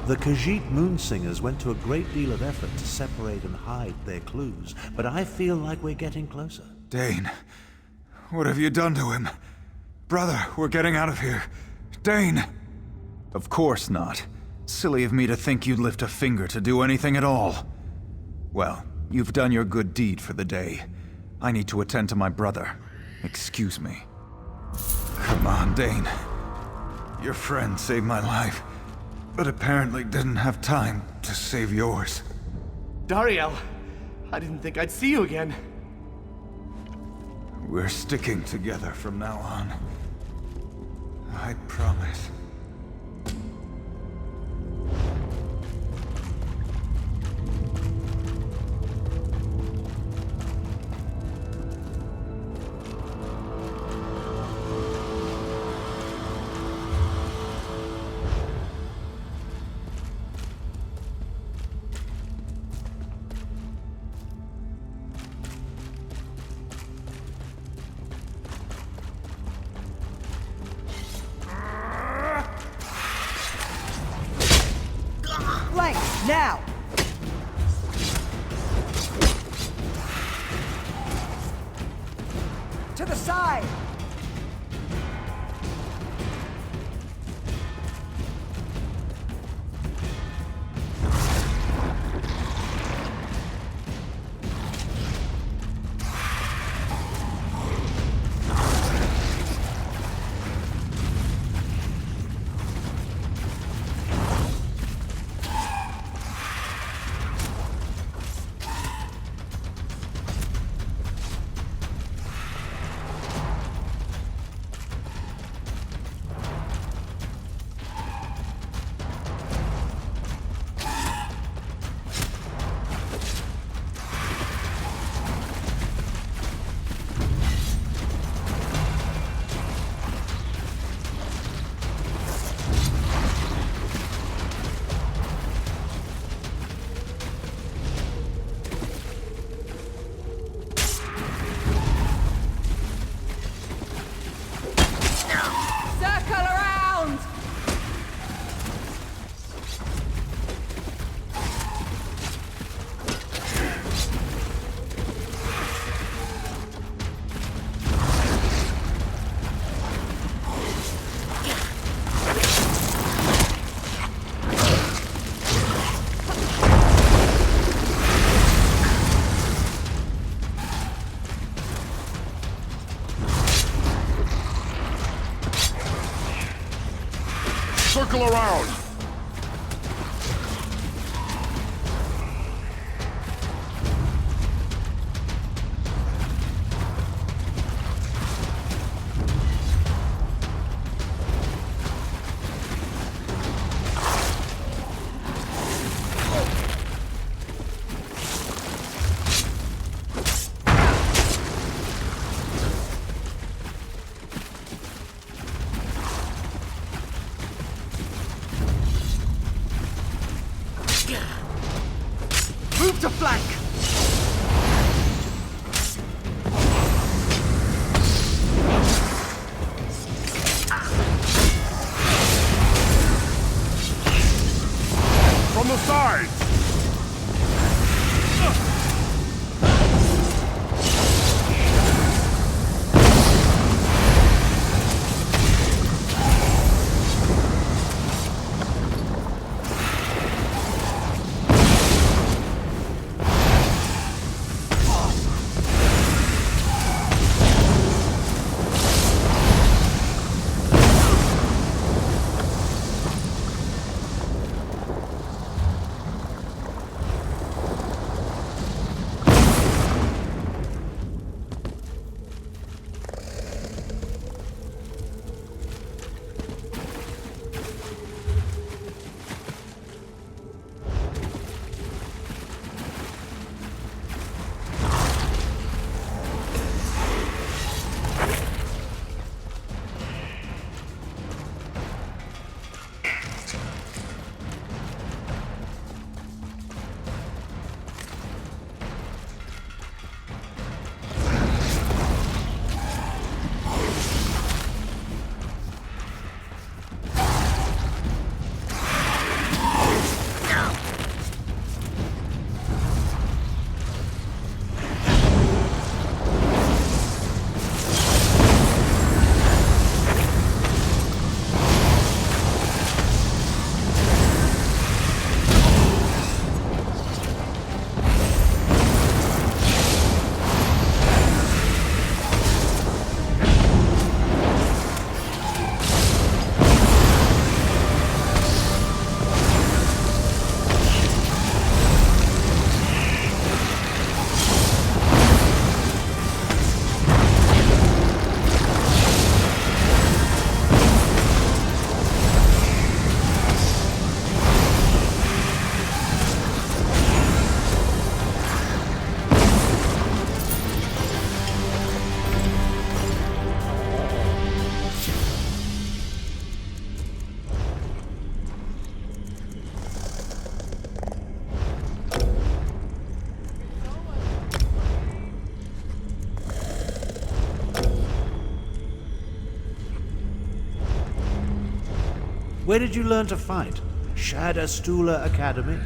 The Khajiit Moonsingers went to a great deal of effort to separate and hide their clues, but I feel like we're getting closer. Dane, what have you done to him? Brother, we're getting out of here. Dane! Of course not. Silly of me to think you'd lift a finger to do anything at all. Well, you've done your good deed for the day. I need to attend to my brother. Excuse me. Come on, Dane. Your friend saved my life, but apparently didn't have time to save yours. Tamriel, I didn't think I'd see you again. We're sticking together from now on. I promise. Flank, now! To the side! Circle around! Move to flank! From the sides! Where did you learn to fight? Shadastula Academy?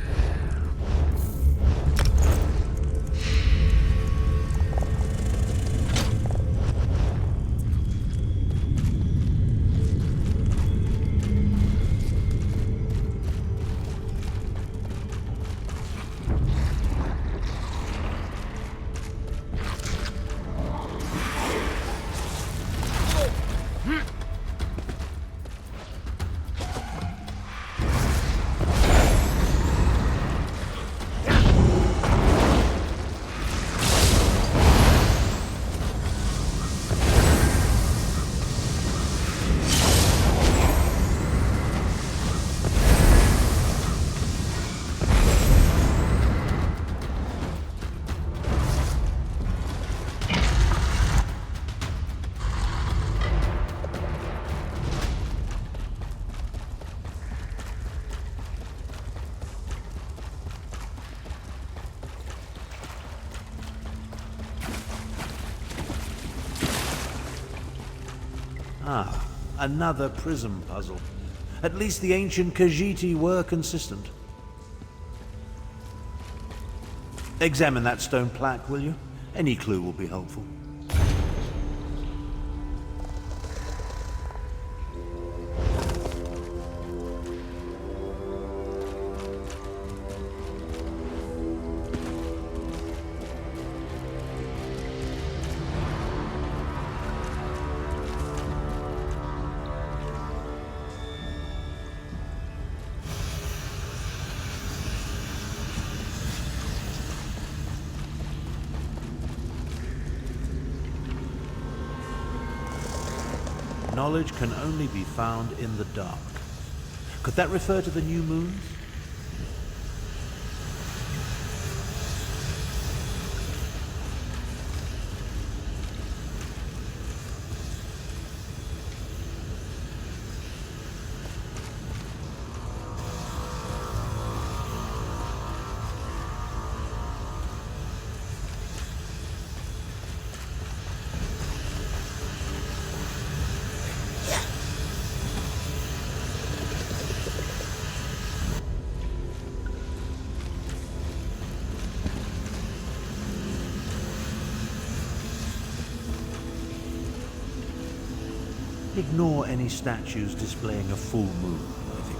Ah, another prism puzzle. At least the ancient Khajiit were consistent. Examine that stone plaque, will you? Any clue will be helpful. Knowledge can only be found in the dark. Could that refer to the new moons? Ignore any statues displaying a full moon, I think.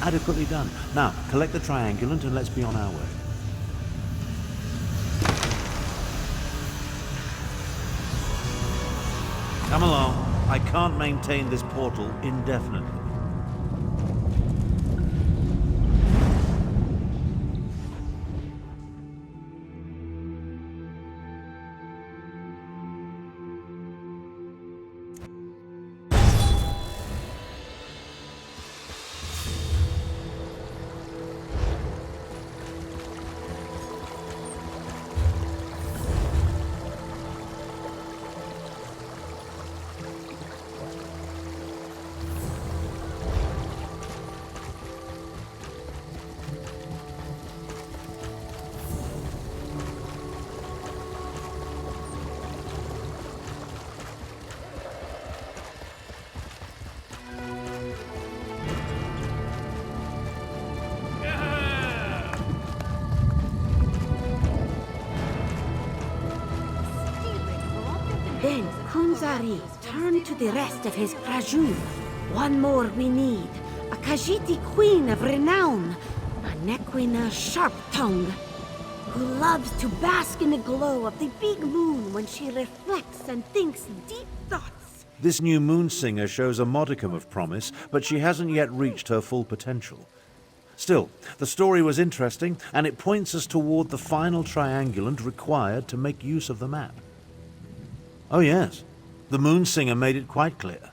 Adequately done. Now, collect the triangulant and let's be on our way. Come along. I can't maintain this portal indefinitely. Then Kunzari turned to the rest of his Krajun. One more we need. A Khajiiti queen of renown. A Nequina sharp-tongue. Who loves to bask in the glow of the big moon when she reflects and thinks deep thoughts. This new Moonsinger shows a modicum of promise, but she hasn't yet reached her full potential. Still, the story was interesting, and it points us toward the final triangulant required to make use of the map. Oh yes, the Moonsinger made it quite clear.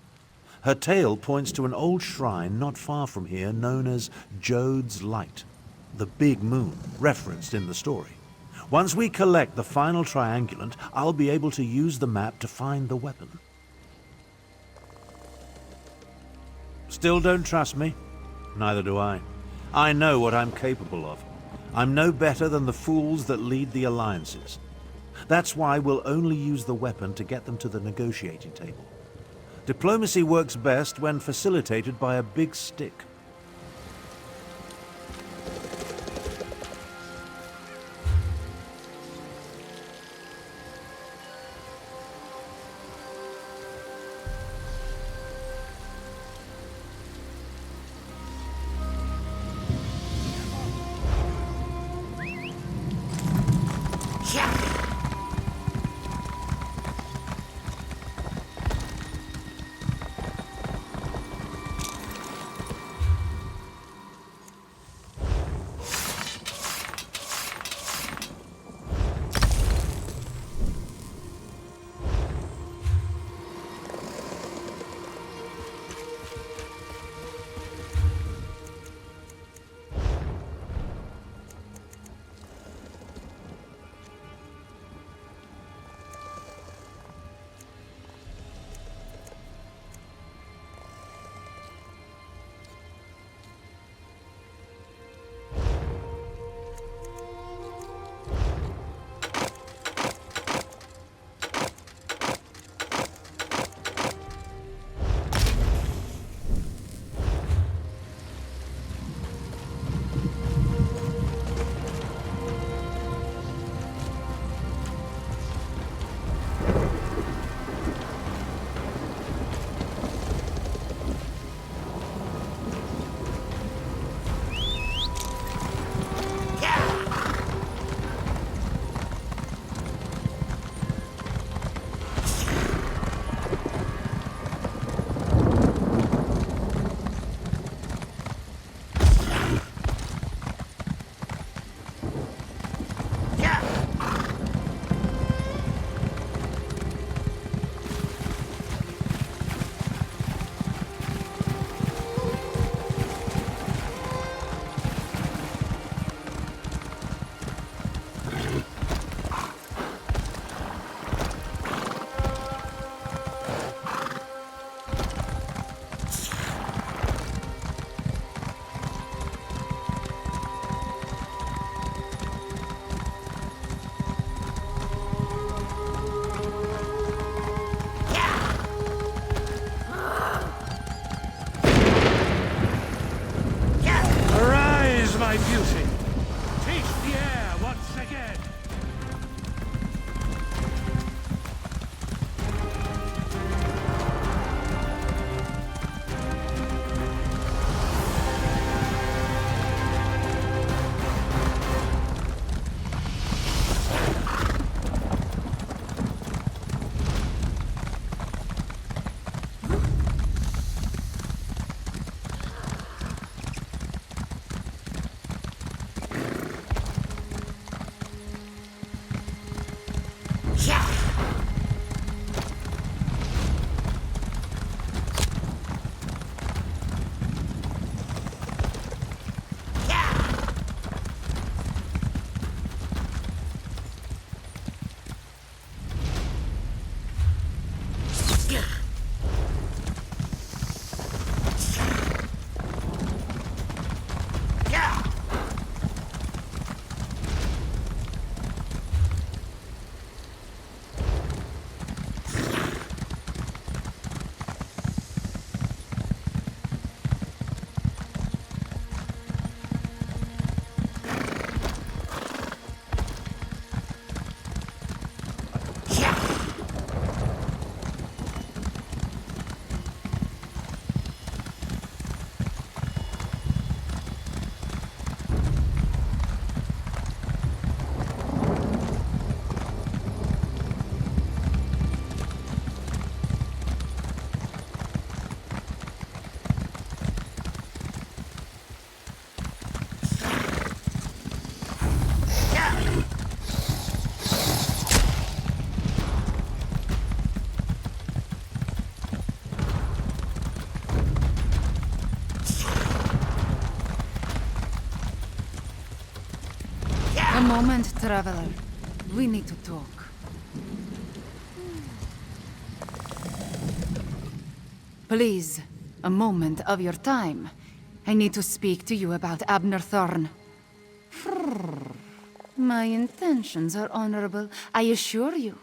Her tale points to an old shrine not far from here known as Jode's Light, the Big Moon, referenced in the story. Once we collect the final triangulant, I'll be able to use the map to find the weapon. Still don't trust me? Neither do I. I know what I'm capable of. I'm no better than the fools that lead the alliances. That's why we'll only use the weapon to get them to the negotiating table. Diplomacy works best when facilitated by a big stick. moment, traveler. We need to talk. Please, a moment of your time. I need to speak to you about Abner Thorn. My intentions are honorable, I assure you.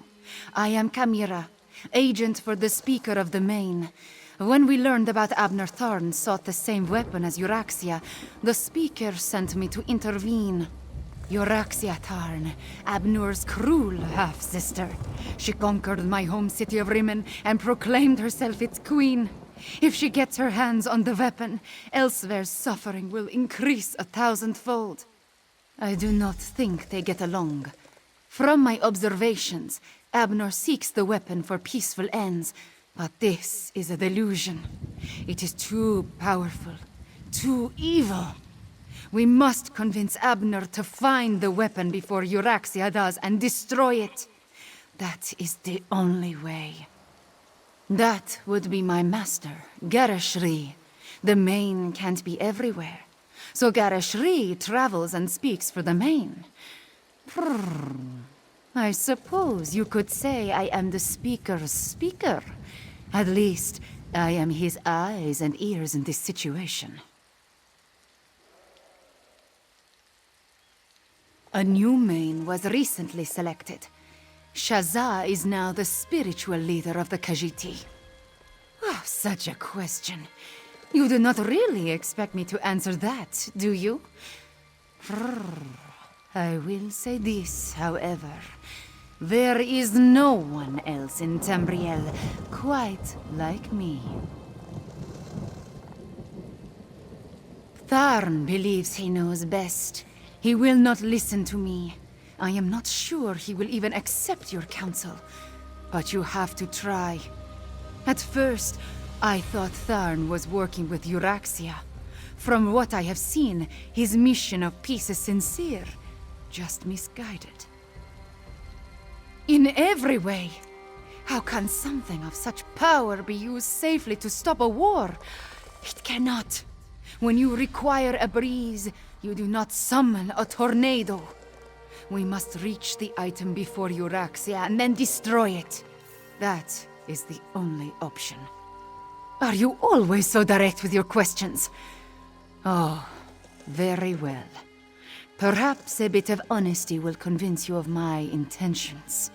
I am Chimera, agent for the Speaker of the Main. When we learned about Abner Thorn sought the same weapon as Euraxia, the Speaker sent me to intervene. Euraxia Tarn, Abnur's cruel half-sister. She conquered my home city of Rimmon and proclaimed herself its queen. If she gets her hands on the weapon, elsewhere's suffering will increase 1,000-fold. I do not think they get along. From my observations, Abner seeks the weapon for peaceful ends, but this is a delusion. It is too powerful, too evil. We must convince Abner to find the weapon before Euraxia does and destroy it. That is the only way. That would be my master, Garashri. The Main can't be everywhere. So Garashri travels and speaks for the Main. I suppose you could say I am the Speaker's speaker. At least, I am his eyes and ears in this situation. A new Main was recently selected. Shazza is now the spiritual leader of the Khajiiti. Oh, such a question. You do not really expect me to answer that, do you? I will say this, however. There is no one else in Tamriel quite like me. Tharn believes he knows best. He will not listen to me. I am not sure he will even accept your counsel. But you have to try. At first, I thought Tharn was working with Euraxia. From what I have seen, his mission of peace is sincere, just misguided. In every way. How can something of such power be used safely to stop a war? It cannot. When you require a breeze, you do not summon a tornado. We must reach the item before Euraxia and then destroy it. That is the only option. Are you always so direct with your questions? Oh, very well. Perhaps a bit of honesty will convince you of my intentions.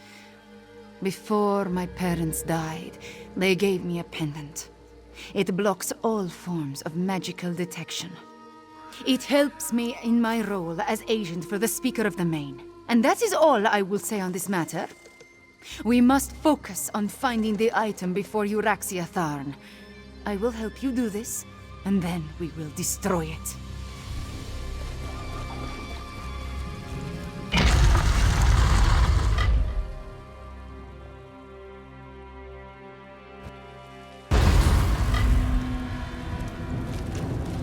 Before my parents died, they gave me a pendant. It blocks all forms of magical detection. It helps me in my role as agent for the Speaker of the Main. And that is all I will say on this matter. We must focus on finding the item before Euraxia Tharn. I will help you do this, and then we will destroy it.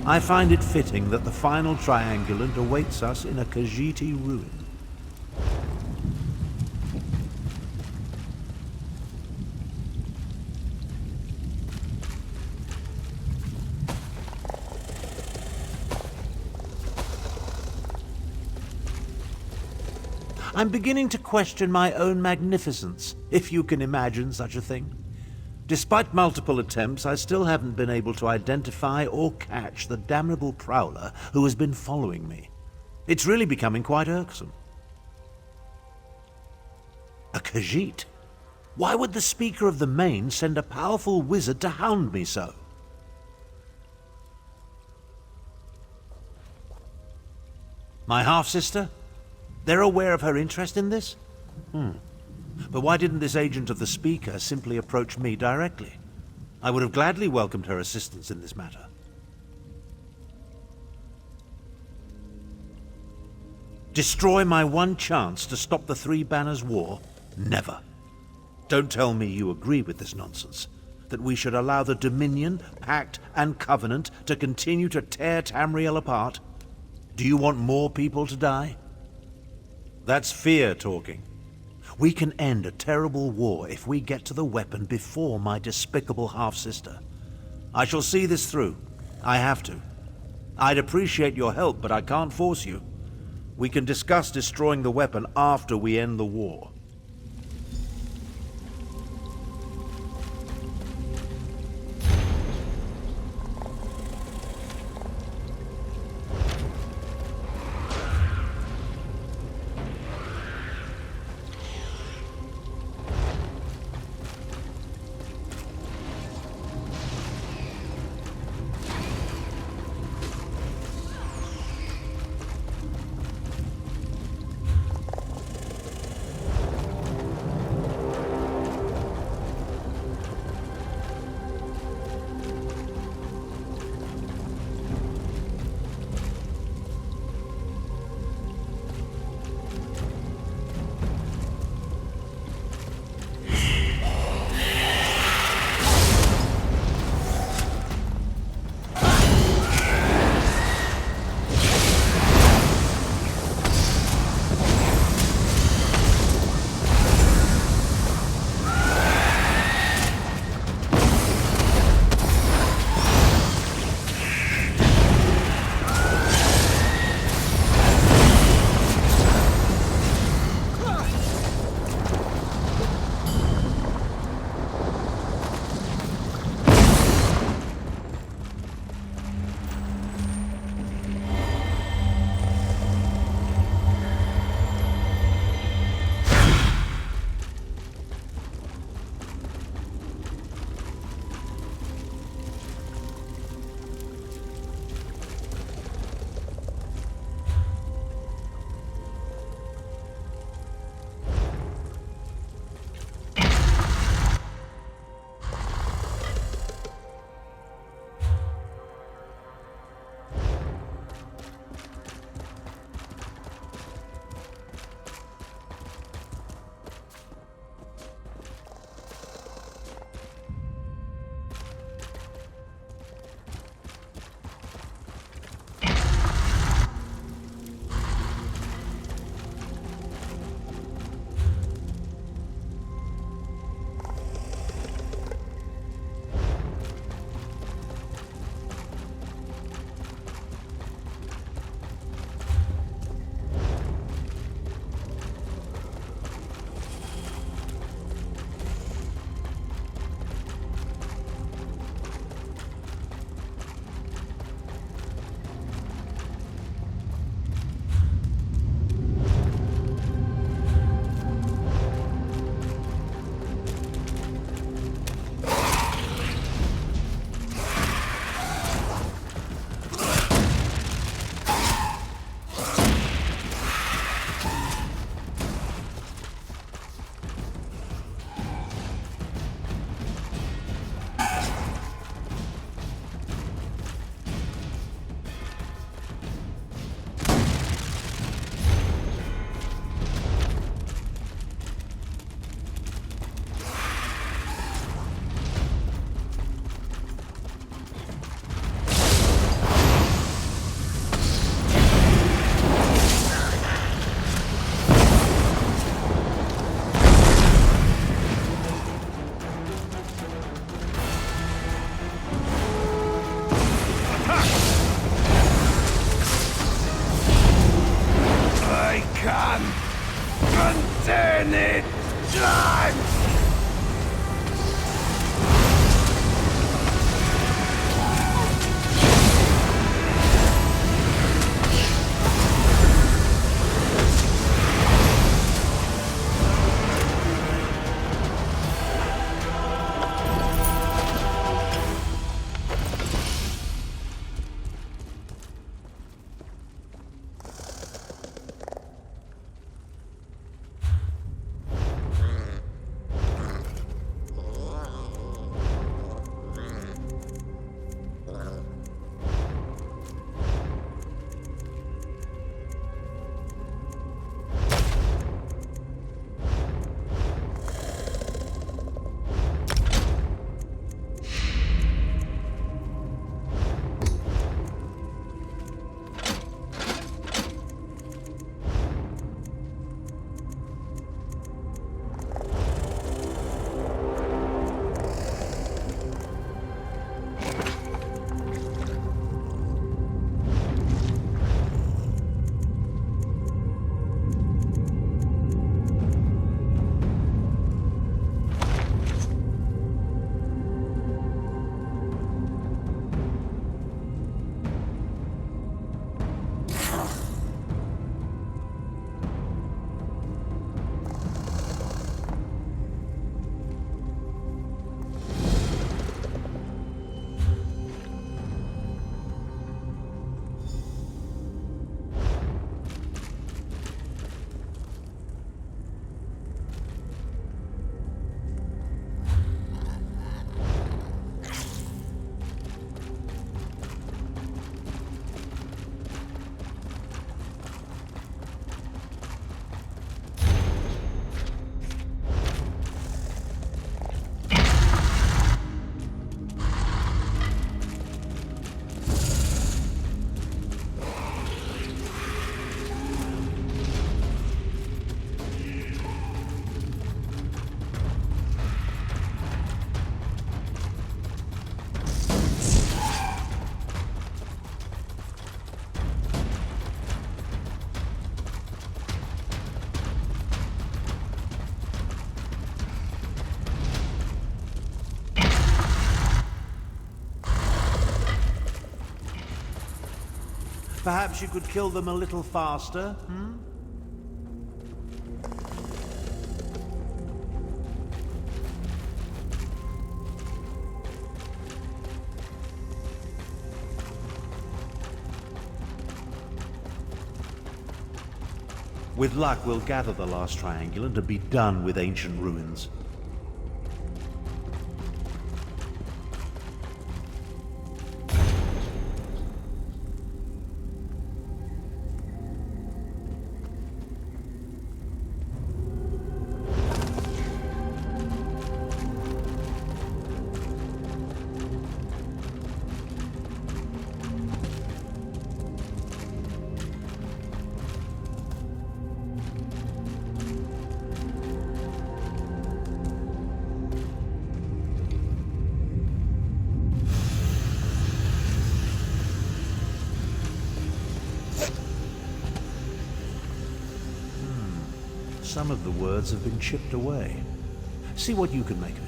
I find it fitting that the final triangulant awaits us in a Khajiiti ruin. I'm beginning to question my own magnificence, if you can imagine such a thing. Despite multiple attempts, I still haven't been able to identify or catch the damnable prowler who has been following me. It's really becoming quite irksome. A Khajiit? Why would the Speaker of the Main send a powerful wizard to hound me so? My half-sister? They're aware of her interest in this? But why didn't this agent of the Speaker simply approach me directly? I would have gladly welcomed her assistance in this matter. Destroy my one chance to stop the Three Banners War? Never. Don't tell me you agree with this nonsense. That we should allow the Dominion, Pact, and Covenant to continue to tear Tamriel apart? Do you want more people to die? That's fear talking. We can end a terrible war if we get to the weapon before my despicable half-sister. I shall see this through. I have to. I'd appreciate your help, but I can't force you. We can discuss destroying the weapon after we end the war. Contain it! Perhaps you could kill them a little faster, hmm? With luck, we'll gather the last triangulant and be done with ancient ruins. Some of the words have been chipped away. See what you can make of it.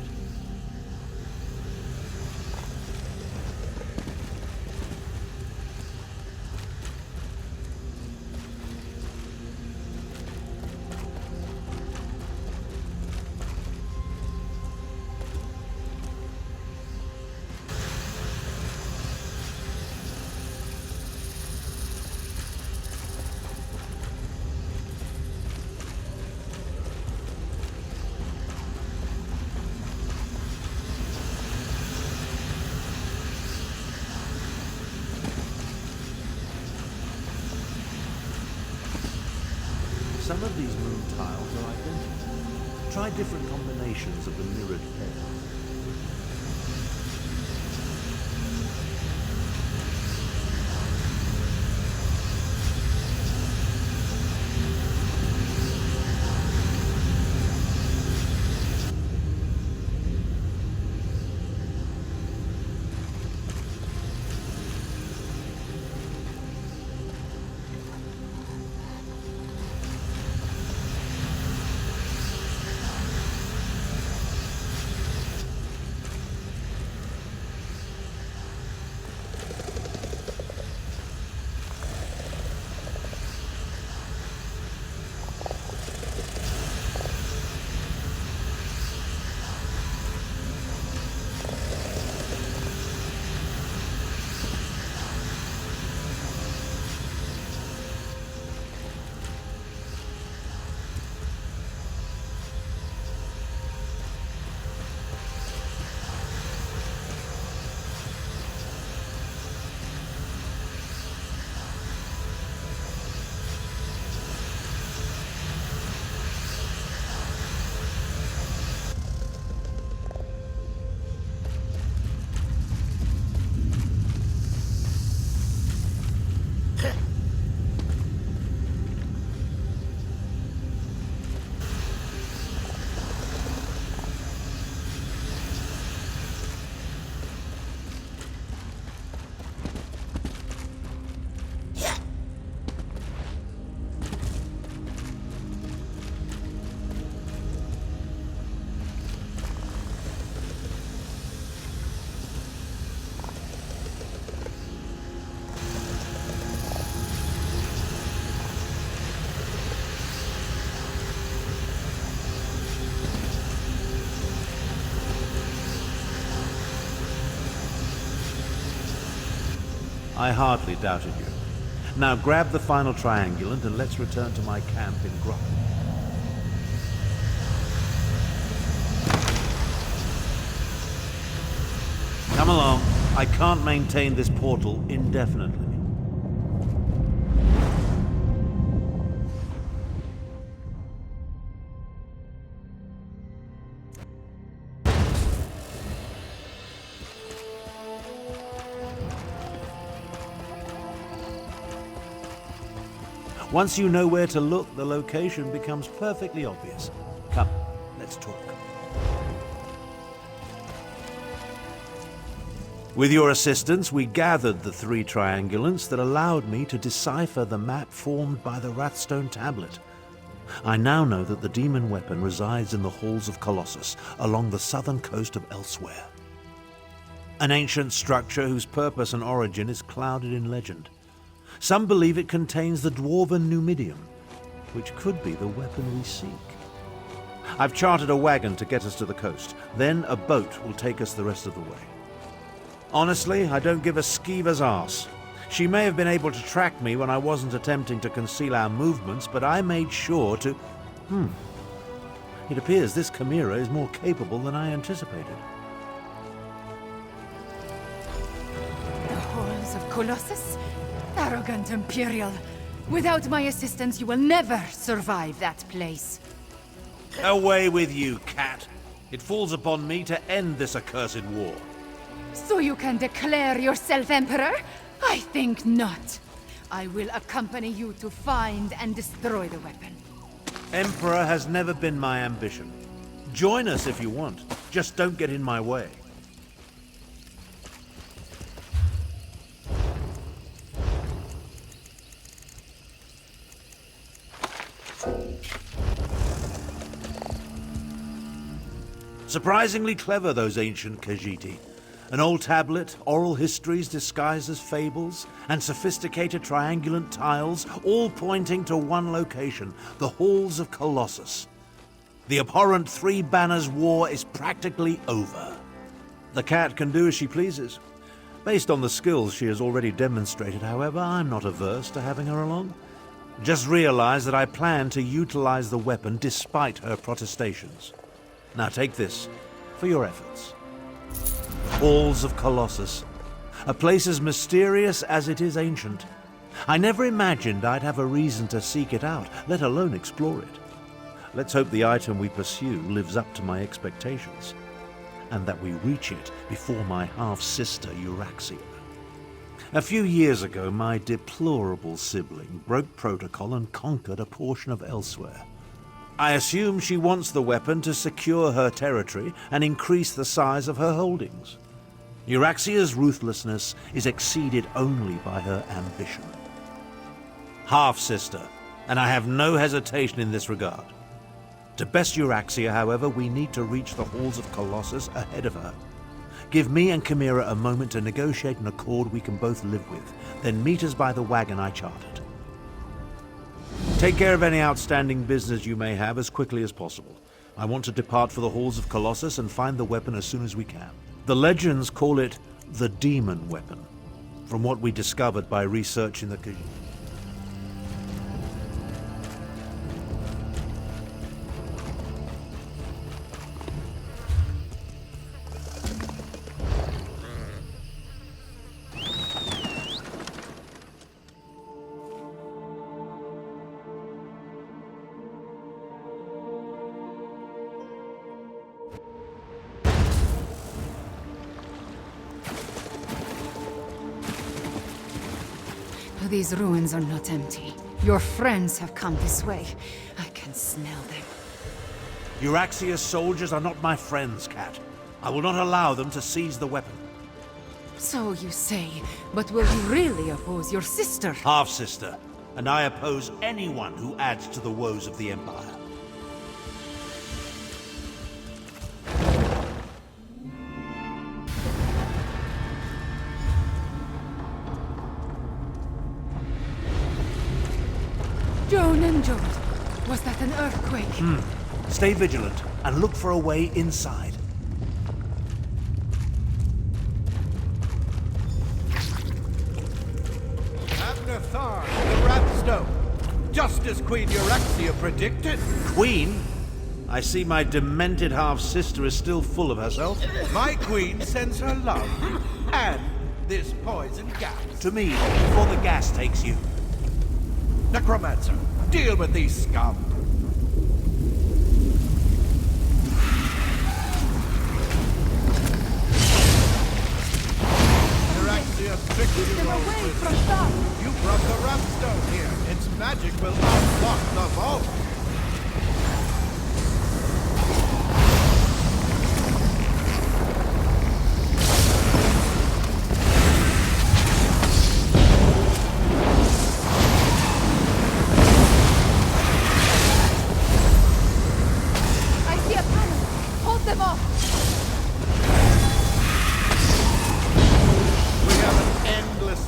Some of these moon tiles are identical. Try different combinations of the mirrored pair. I hardly doubted you. Now grab the final triangulant and let's return to my camp in Grot. Come along. I can't maintain this portal indefinitely. Once you know where to look, the location becomes perfectly obvious. Come, let's talk. With your assistance, we gathered the 3 triangulants that allowed me to decipher the map formed by the Wrathstone tablet. I now know that the demon weapon resides in the halls of Colossus, along the southern coast of Elsewhere. An ancient structure whose purpose and origin is clouded in legend. Some believe it contains the dwarven Numidium, which could be the weapon we seek. I've chartered a wagon to get us to the coast. Then a boat will take us the rest of the way. Honestly, I don't give a skeever's arse. She may have been able to track me when I wasn't attempting to conceal our movements, but I made sure to... It appears this chimera is more capable than I anticipated. The halls of Colossus? Arrogant Imperial. Without my assistance, you will never survive that place. Away with you, cat. It falls upon me to end this accursed war. So you can declare yourself Emperor? I think not. I will accompany you to find and destroy the weapon. Emperor has never been my ambition. Join us if you want. Just don't get in my way. Surprisingly clever, those ancient Khajiiti. An old tablet, oral histories disguised as fables, and sophisticated triangulant tiles, all pointing to one location, the Halls of Colossus. The abhorrent Three Banners War is practically over. The cat can do as she pleases. Based on the skills she has already demonstrated, however, I'm not averse to having her along. Just realize that I plan to utilize the weapon despite her protestations. Now take this for your efforts. Halls of Colossus. A place as mysterious as it is ancient. I never imagined I'd have a reason to seek it out, let alone explore it. Let's hope the item we pursue lives up to my expectations, and that we reach it before my half-sister Euraxia. A few years ago, my deplorable sibling broke protocol and conquered a portion of Elsewhere. I assume she wants the weapon to secure her territory and increase the size of her holdings. Euraxia's ruthlessness is exceeded only by her ambition. Half-sister, and I have no hesitation in this regard. To best Euraxia, however, we need to reach the Halls of Colossus ahead of her. Give me and Chimera a moment to negotiate an accord we can both live with, then meet us by the wagon I chartered. Take care of any outstanding business you may have as quickly as possible. I want to depart for the Halls of Colossus and find the weapon as soon as we can. The legends call it the Demon Weapon, from what we discovered by researching the... These ruins are not empty. Your friends have come this way. I can smell them. Euraxia's soldiers are not my friends, Cat. I will not allow them to seize the weapon. So you say, but will you really oppose your sister? Half-sister, and I oppose anyone who adds to the woes of the Empire. Joan and Jode, was that an earthquake? Stay vigilant and look for a way inside. Abnathar, the Rapstone. Just as Queen Euraxia predicted. Queen? I see my demented half-sister is still full of herself. My queen sends her love. And this poison gas. To me, before the gas takes you. Necromancer, deal with these scum. Euraxia tricked you all with it. You brought the Rapstone here. Its magic will unlock the vault.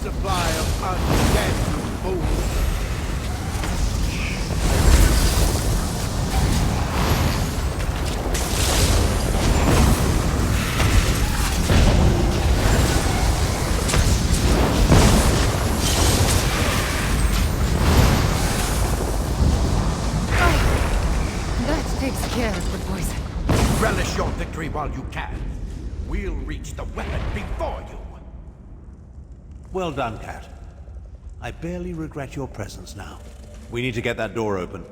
Supply of undead sentry while you can. We'll reach the weapon before you. Well done, Cat. I barely regret your presence now. We need to get that door open.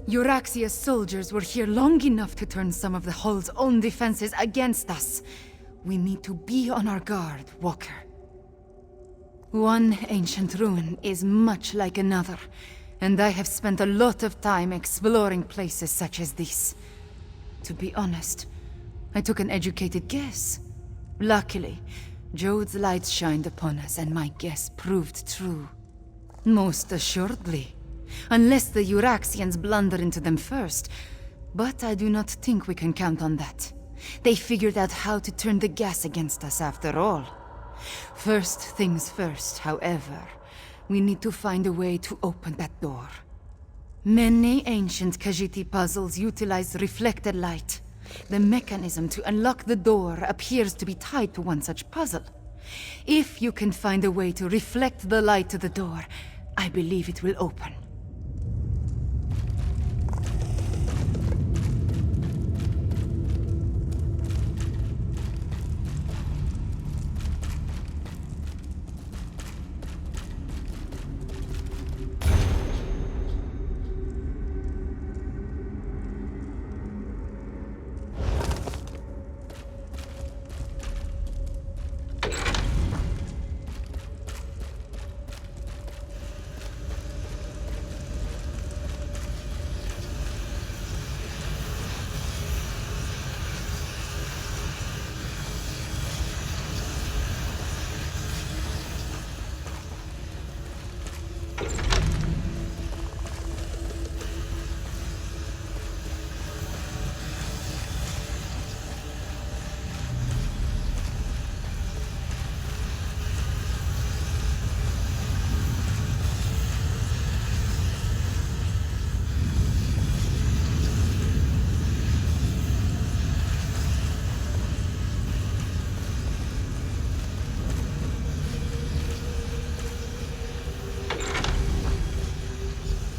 Euraxia's soldiers were here long enough to turn some of the Hull's own defenses against us. We need to be on our guard, Walker. One ancient ruin is much like another, and I have spent a lot of time exploring places such as this. To be honest, I took an educated guess. Luckily, Jode's light shined upon us, and my guess proved true. Most assuredly. Unless the Euraxians blunder into them first. But I do not think we can count on that. They figured out how to turn the gas against us after all. First things first, however. We need to find a way to open that door. Many ancient Khajiit puzzles utilize reflected light. The mechanism to unlock the door appears to be tied to one such puzzle. If you can find a way to reflect the light to the door, I believe it will open.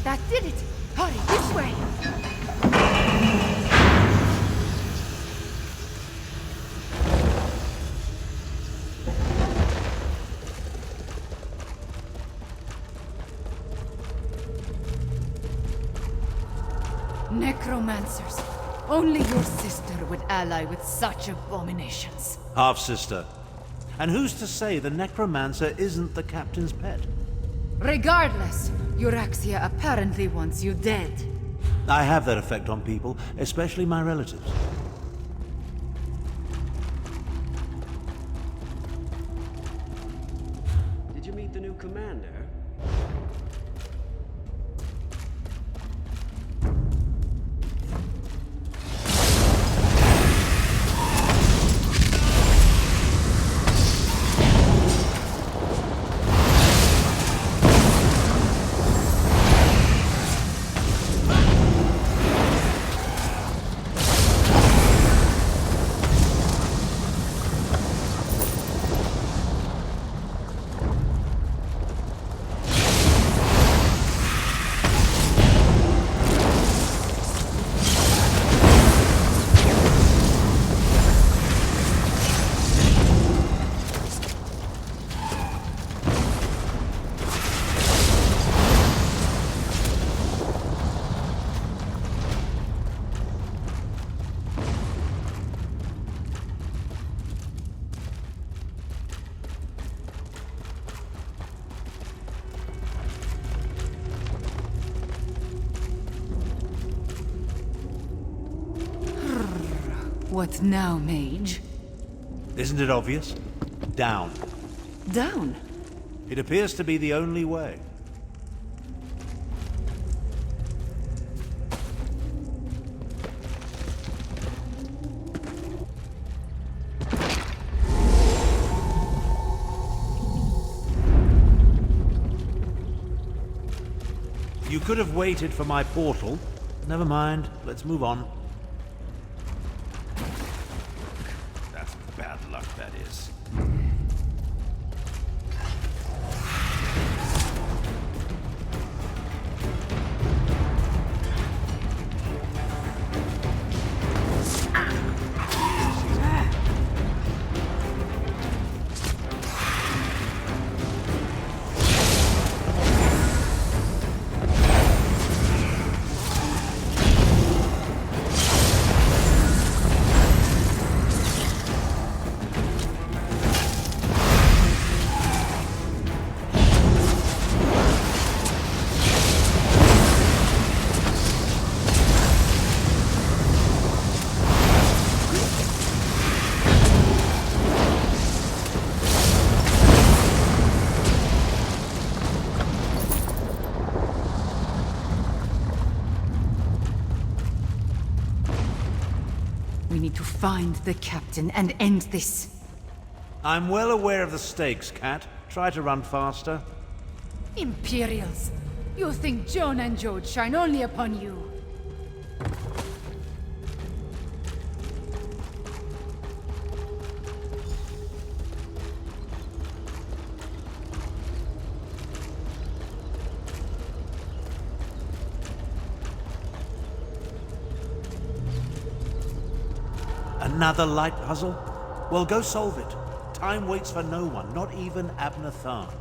That did it! Hurry, this way! Necromancers. Only your sister would ally with such abominations. Half-sister. And who's to say the necromancer isn't the captain's pet? Regardless, Euraxia apparently wants you dead. I have that effect on people, especially my relatives. Did you meet the new commander? What now, mage? Isn't it obvious? Down. Down? It appears to be the only way. You could have waited for my portal. Never mind, let's move on. That's bad luck, that is. need to find the captain and end this. I'm well aware of the stakes, Cat. Try to run faster. Imperials! You think Joan and Jode shine only upon you? Another light puzzle? Well, go solve it. Time waits for no one, not even Abner Tharn.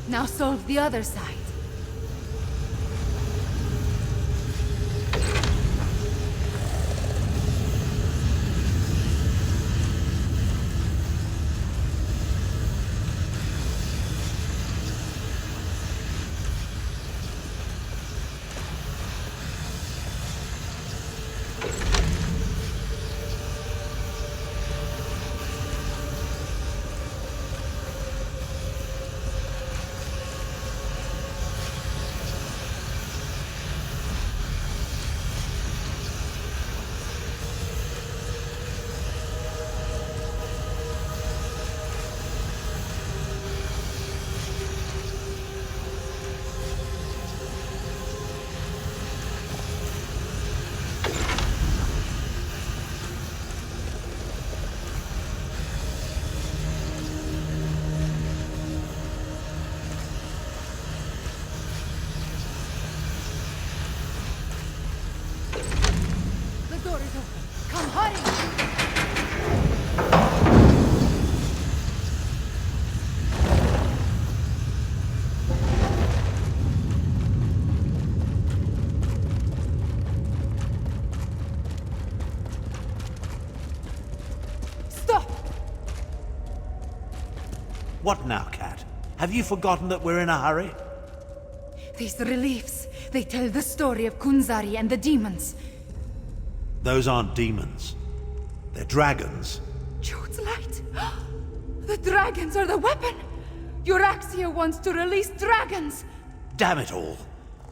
Now solve the other side. What now, Cat? Have you forgotten that we're in a hurry? These reliefs, they tell the story of Kunzari and the demons. Those aren't demons. They're dragons. Jode's light! The dragons are the weapon! Euraxia wants to release dragons! Damn it all.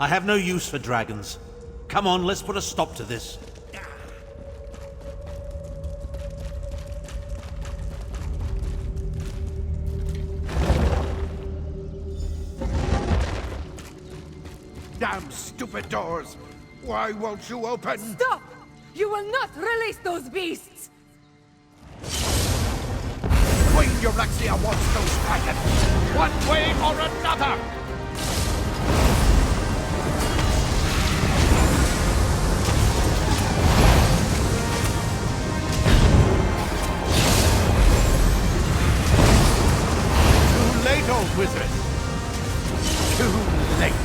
I have no use for dragons. Come on, let's put a stop to this. Damn stupid doors! Why won't you open? Stop! You will not release those beasts! Queen Euraxia wants those dragons! One way or another! Too late, old wizard! Too late!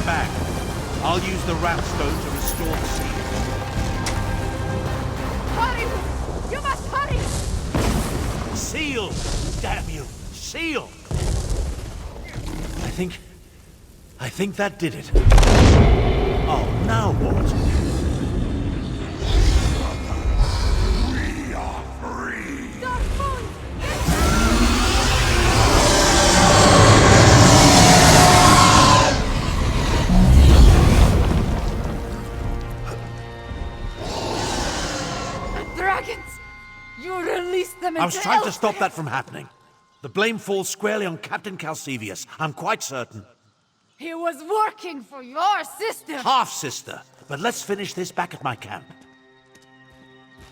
Back. I'll use the Rapstone to restore the seal. Hurry! You must hurry! Seal! Damn you! Seal! I think that did it. Oh, now what? We are free! I was trying to stop that from happening. The blame falls squarely on Captain Calcevius. I'm quite certain. He was working for your sister! Half-sister. But let's finish this back at my camp.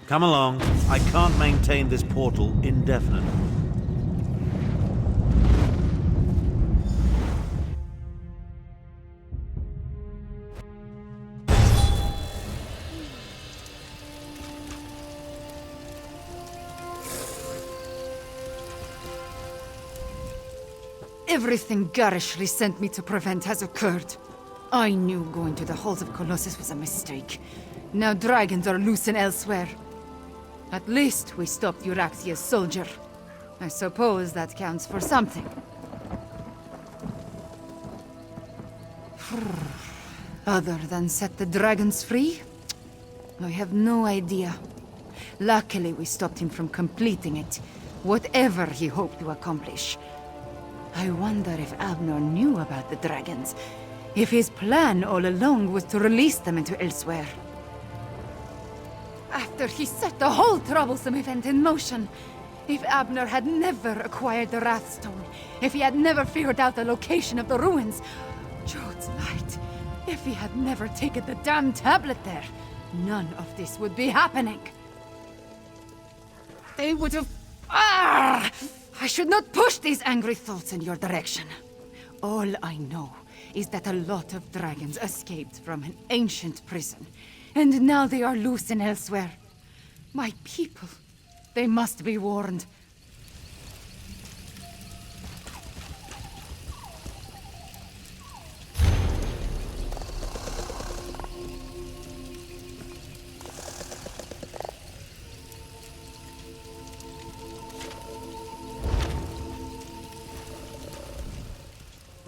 Come along. I can't maintain this portal indefinitely. Everything garishly sent me to prevent has occurred. I knew going to the halls of Colossus was a mistake. Now dragons are loose and elsewhere. At least we stopped Euraxia's soldier. I suppose that counts for something. Other than set the dragons free? I have no idea. Luckily, we stopped him from completing it, whatever he hoped to accomplish. I wonder if Abner knew about the dragons, if his plan all along was to release them into elsewhere. After he set the whole troublesome event in motion, if Abner had never acquired the Wrathstone, if he had never figured out the location of the ruins, Jode's light, if he had never taken the damn tablet there, none of this would be happening. They would have... Ah! I should not push these angry thoughts in your direction. All I know is that a lot of dragons escaped from an ancient prison, and now they are loose and elsewhere. My people, they must be warned.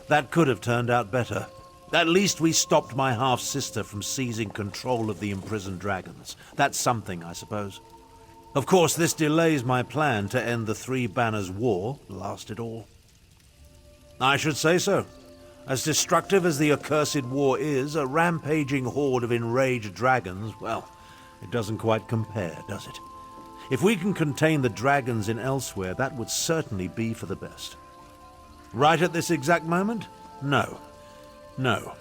That could have turned out better. At least we stopped my half-sister from seizing control of the imprisoned dragons. That's something, I suppose. Of course, this delays my plan to end the Three Banners War, last it all. I should say so. As destructive as the accursed war is, a rampaging horde of enraged dragons, well, it doesn't quite compare, does it? If we can contain the dragons in elsewhere, that would certainly be for the best. Right at this exact moment? No. No.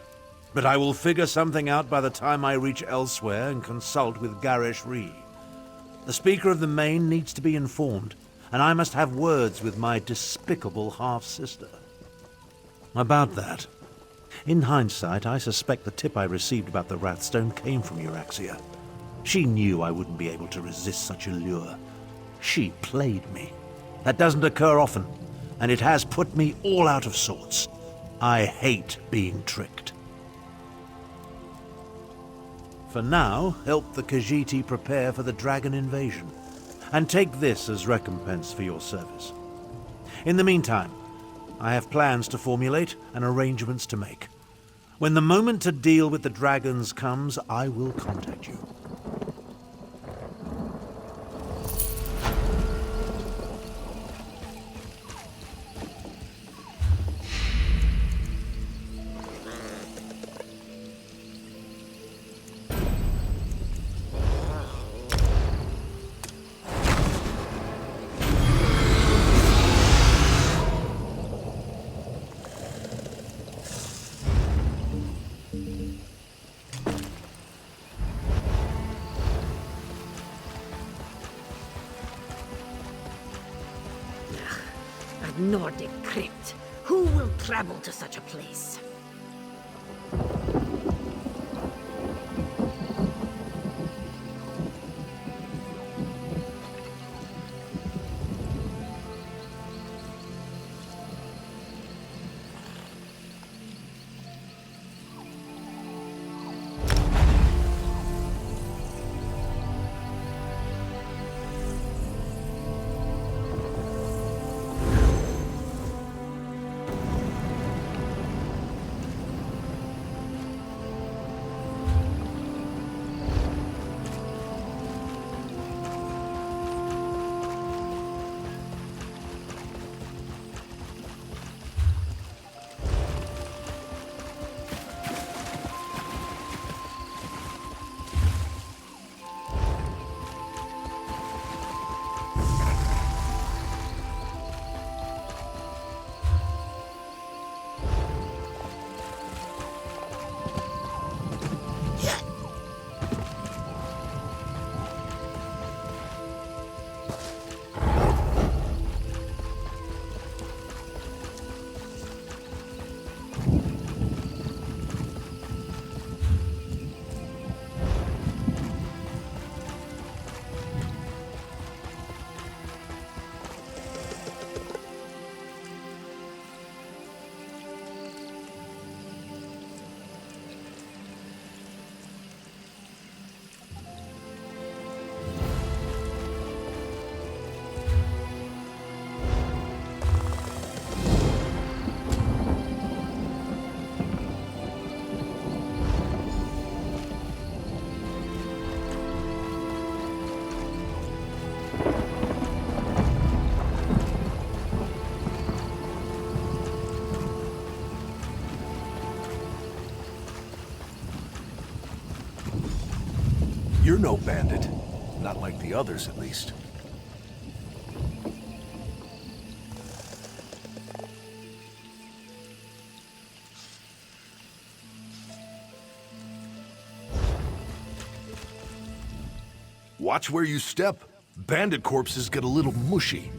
But I will figure something out by the time I reach elsewhere and consult with Garish Ree. The Speaker of the Main needs to be informed, and I must have words with my despicable half-sister. About that. In hindsight, I suspect the tip I received about the Wrathstone came from Euraxia. She knew I wouldn't be able to resist such a lure. She played me. That doesn't occur often, and it has put me all out of sorts. I hate being tricked. For now, help the Khajiit prepare for the dragon invasion, and take this as recompense for your service. In the meantime, I have plans to formulate and arrangements to make. When the moment to deal with the dragons comes, I will contact you. A Nordic crypt. Who will travel to such a place? You're no bandit. Not like the others, at least. Watch where you step. Bandit corpses get a little mushy.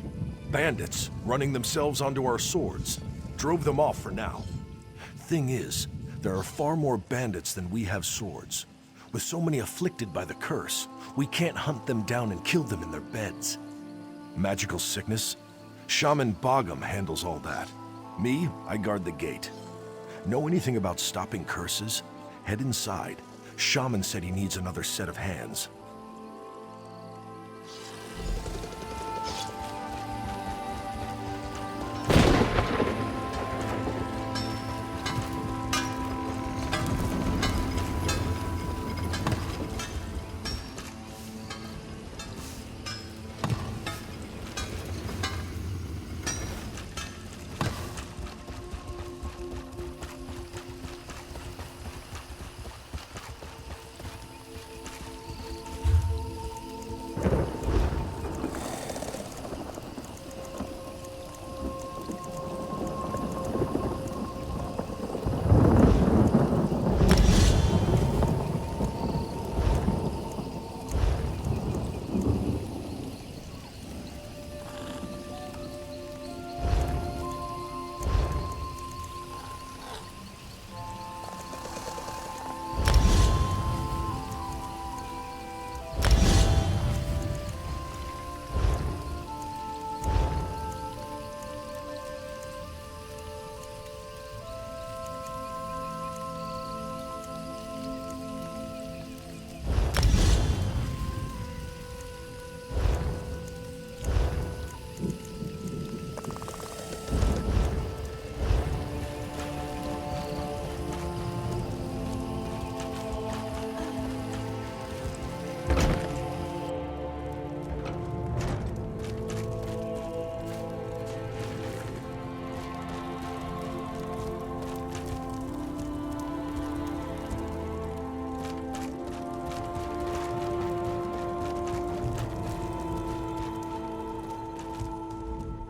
Bandits, running themselves onto our swords, drove them off for now. Thing is, there are far more bandits than we have swords. With so many afflicted by the curse, we can't hunt them down and kill them in their beds. Magical sickness? Shaman Bogum handles all that. Me, I guard the gate. Know anything about stopping curses? Head inside. Shaman said he needs another set of hands.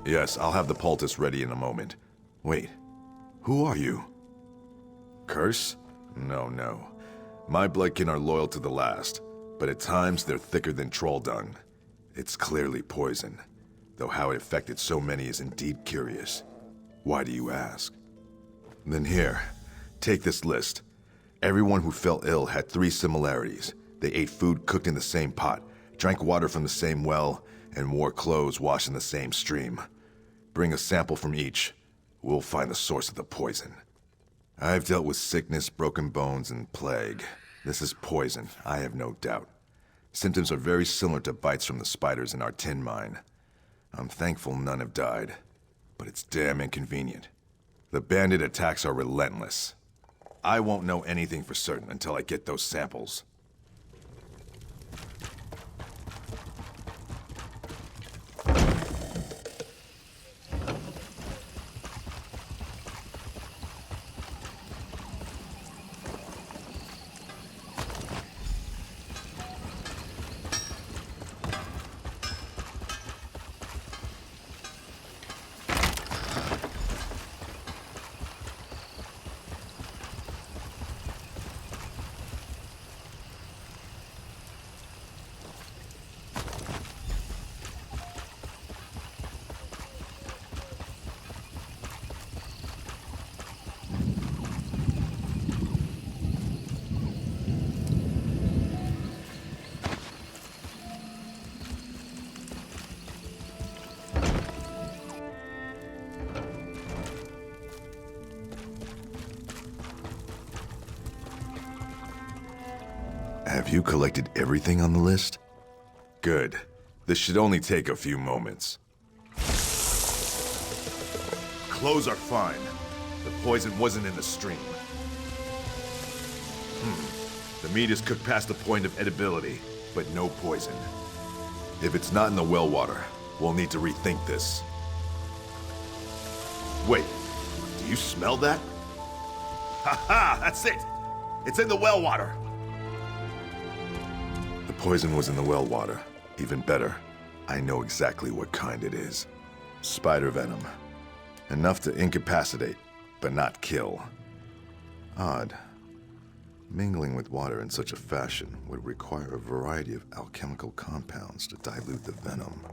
Yes, I'll have the poultice ready in a moment. Wait, who are you? Curse? No. My bloodkin are loyal to the last, but at times they're thicker than troll dung. It's clearly poison, though how it affected so many is indeed curious. Why do you ask? Then here, take this list. Everyone who fell ill had 3 similarities. They ate food cooked in the same pot, drank water from the same well, and wore clothes washed in the same stream. Bring a sample from each. We'll find the source of the poison. I've dealt with sickness, broken bones, and plague. This is poison, I have no doubt. Symptoms are very similar to bites from the spiders in our tin mine. I'm thankful none have died, but it's damn inconvenient. The bandit attacks are relentless. I won't know anything for certain until I get those samples. Have you collected everything on the list? Good. This should only take a few moments. Clothes are fine. The poison wasn't in the stream. The meat is cooked past the point of edibility, but no poison. If it's not in the well water, we'll need to rethink this. Wait, do you smell that? Ha-ha! That's it! It's in the well water! The poison was in the well water. Even better, I know exactly what kind it is. Spider venom. Enough to incapacitate, but not kill. Odd. Mingling with water in such a fashion would require a variety of alchemical compounds to dilute the venom.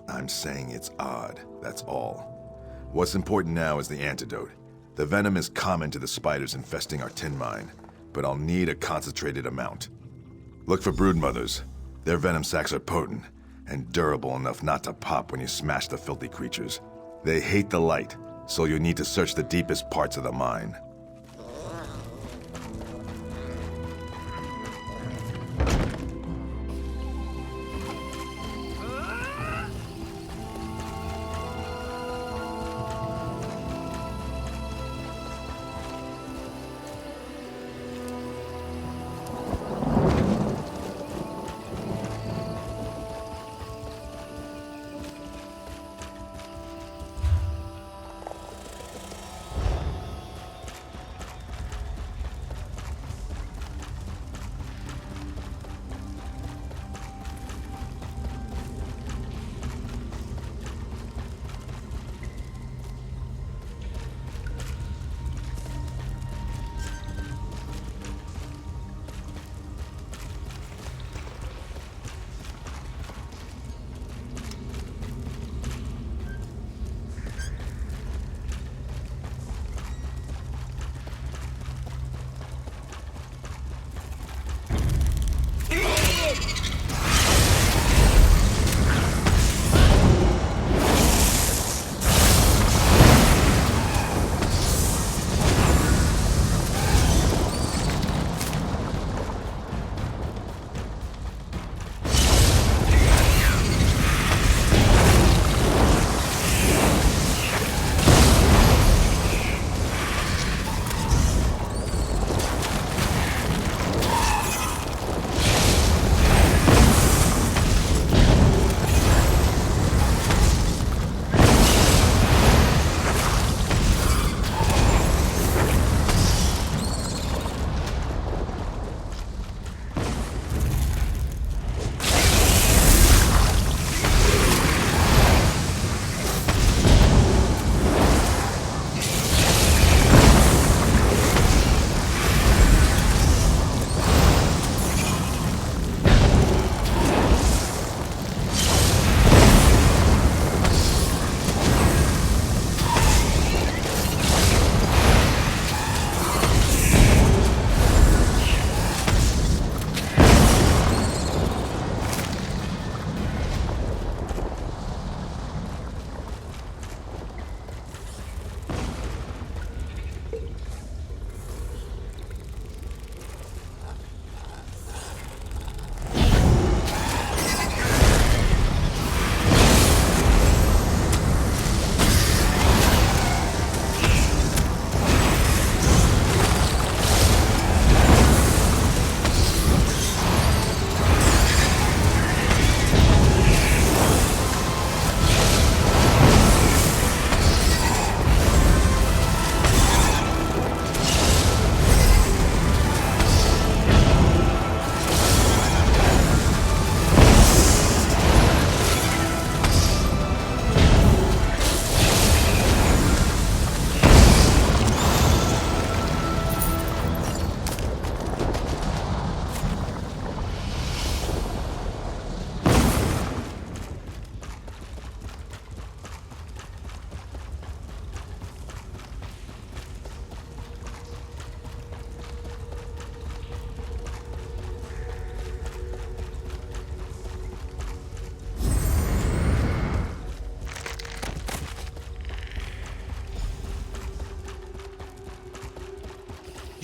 I'm saying it's odd, that's all. What's important now is the antidote. The venom is common to the spiders infesting our tin mine, but I'll need a concentrated amount. Look for broodmothers. Their venom sacs are potent and durable enough not to pop when you smash the filthy creatures. They hate the light, so you'll need to search the deepest parts of the mine.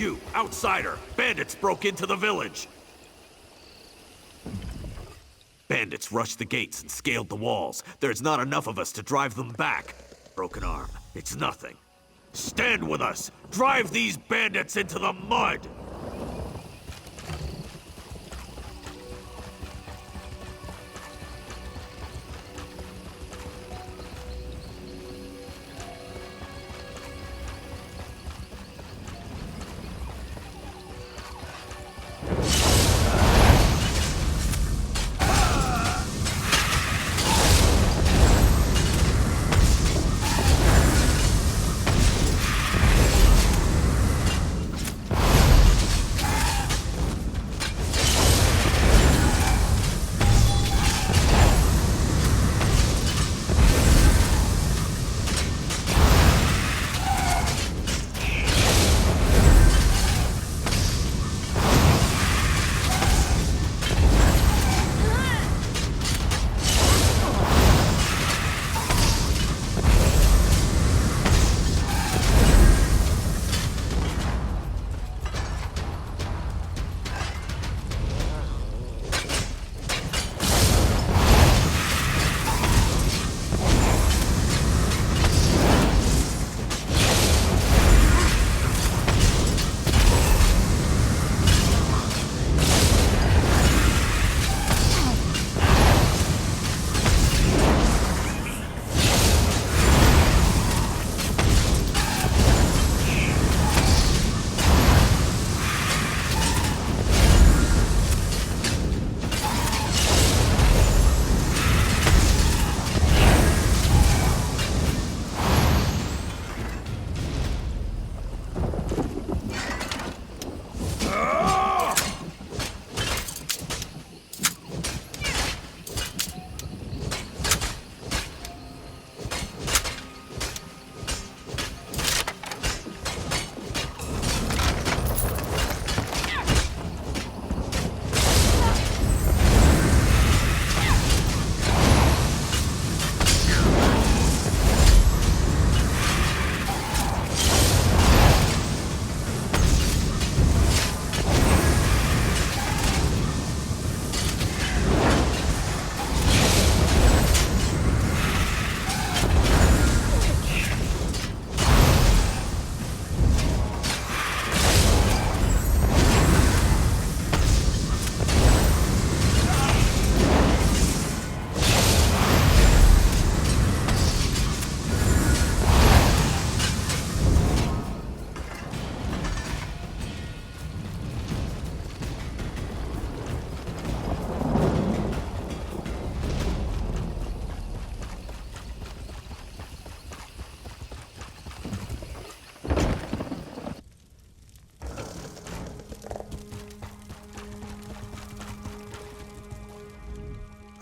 You, outsider! Bandits broke into the village! Bandits rushed the gates and scaled the walls. There's not enough of us to drive them back. Broken arm. It's nothing. Stand with us! Drive these bandits into the mud!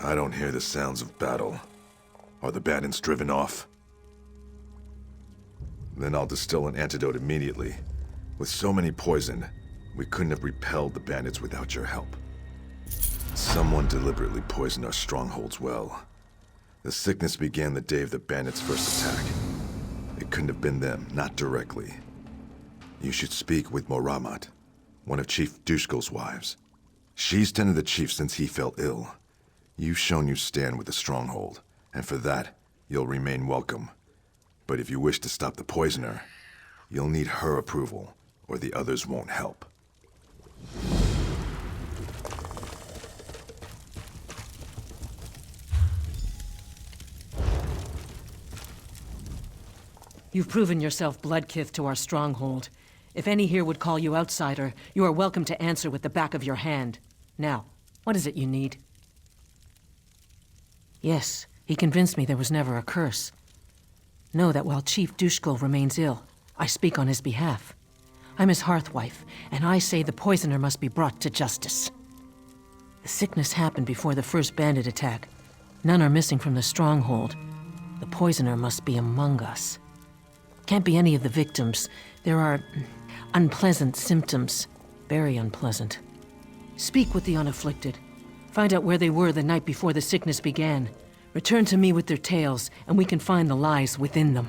I don't hear the sounds of battle. Are the bandits driven off? Then I'll distill an antidote immediately. With so many poisoned, we couldn't have repelled the bandits without your help. Someone deliberately poisoned our strongholds well. The sickness began the day of the bandits' first attack. It couldn't have been them, not directly. You should speak with Moramat, one of Chief Dushkel's wives. She's tended the chief since he fell ill. You've shown you stand with the stronghold, and for that, you'll remain welcome. But if you wish to stop the poisoner, you'll need her approval, or the others won't help. You've proven yourself bloodkith to our stronghold. If any here would call you outsider, you are welcome to answer with the back of your hand. Now, what is it you need? Yes, he convinced me there was never a curse. Know that while Chief Dushkel remains ill, I speak on his behalf. I'm his hearthwife, and I say the poisoner must be brought to justice. The sickness happened before the first bandit attack. None are missing from the stronghold. The poisoner must be among us. Can't be any of the victims. There are unpleasant symptoms. Very unpleasant. Speak with the unafflicted. Find out where they were the night before the sickness began. Return to me with their tales, and we can find the lies within them.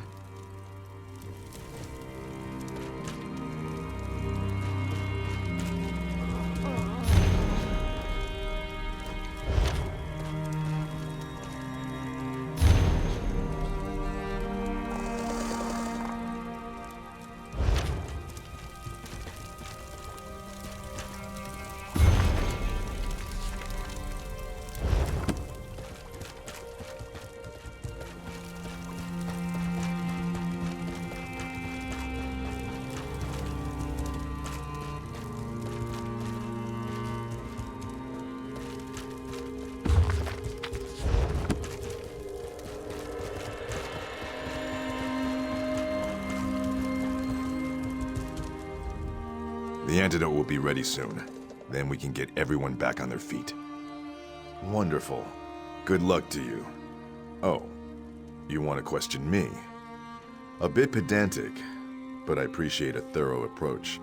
The antidote will be ready soon. Then we can get everyone back on their feet. Wonderful. Good luck to you. Oh, you want to question me? A bit pedantic, but I appreciate a thorough approach.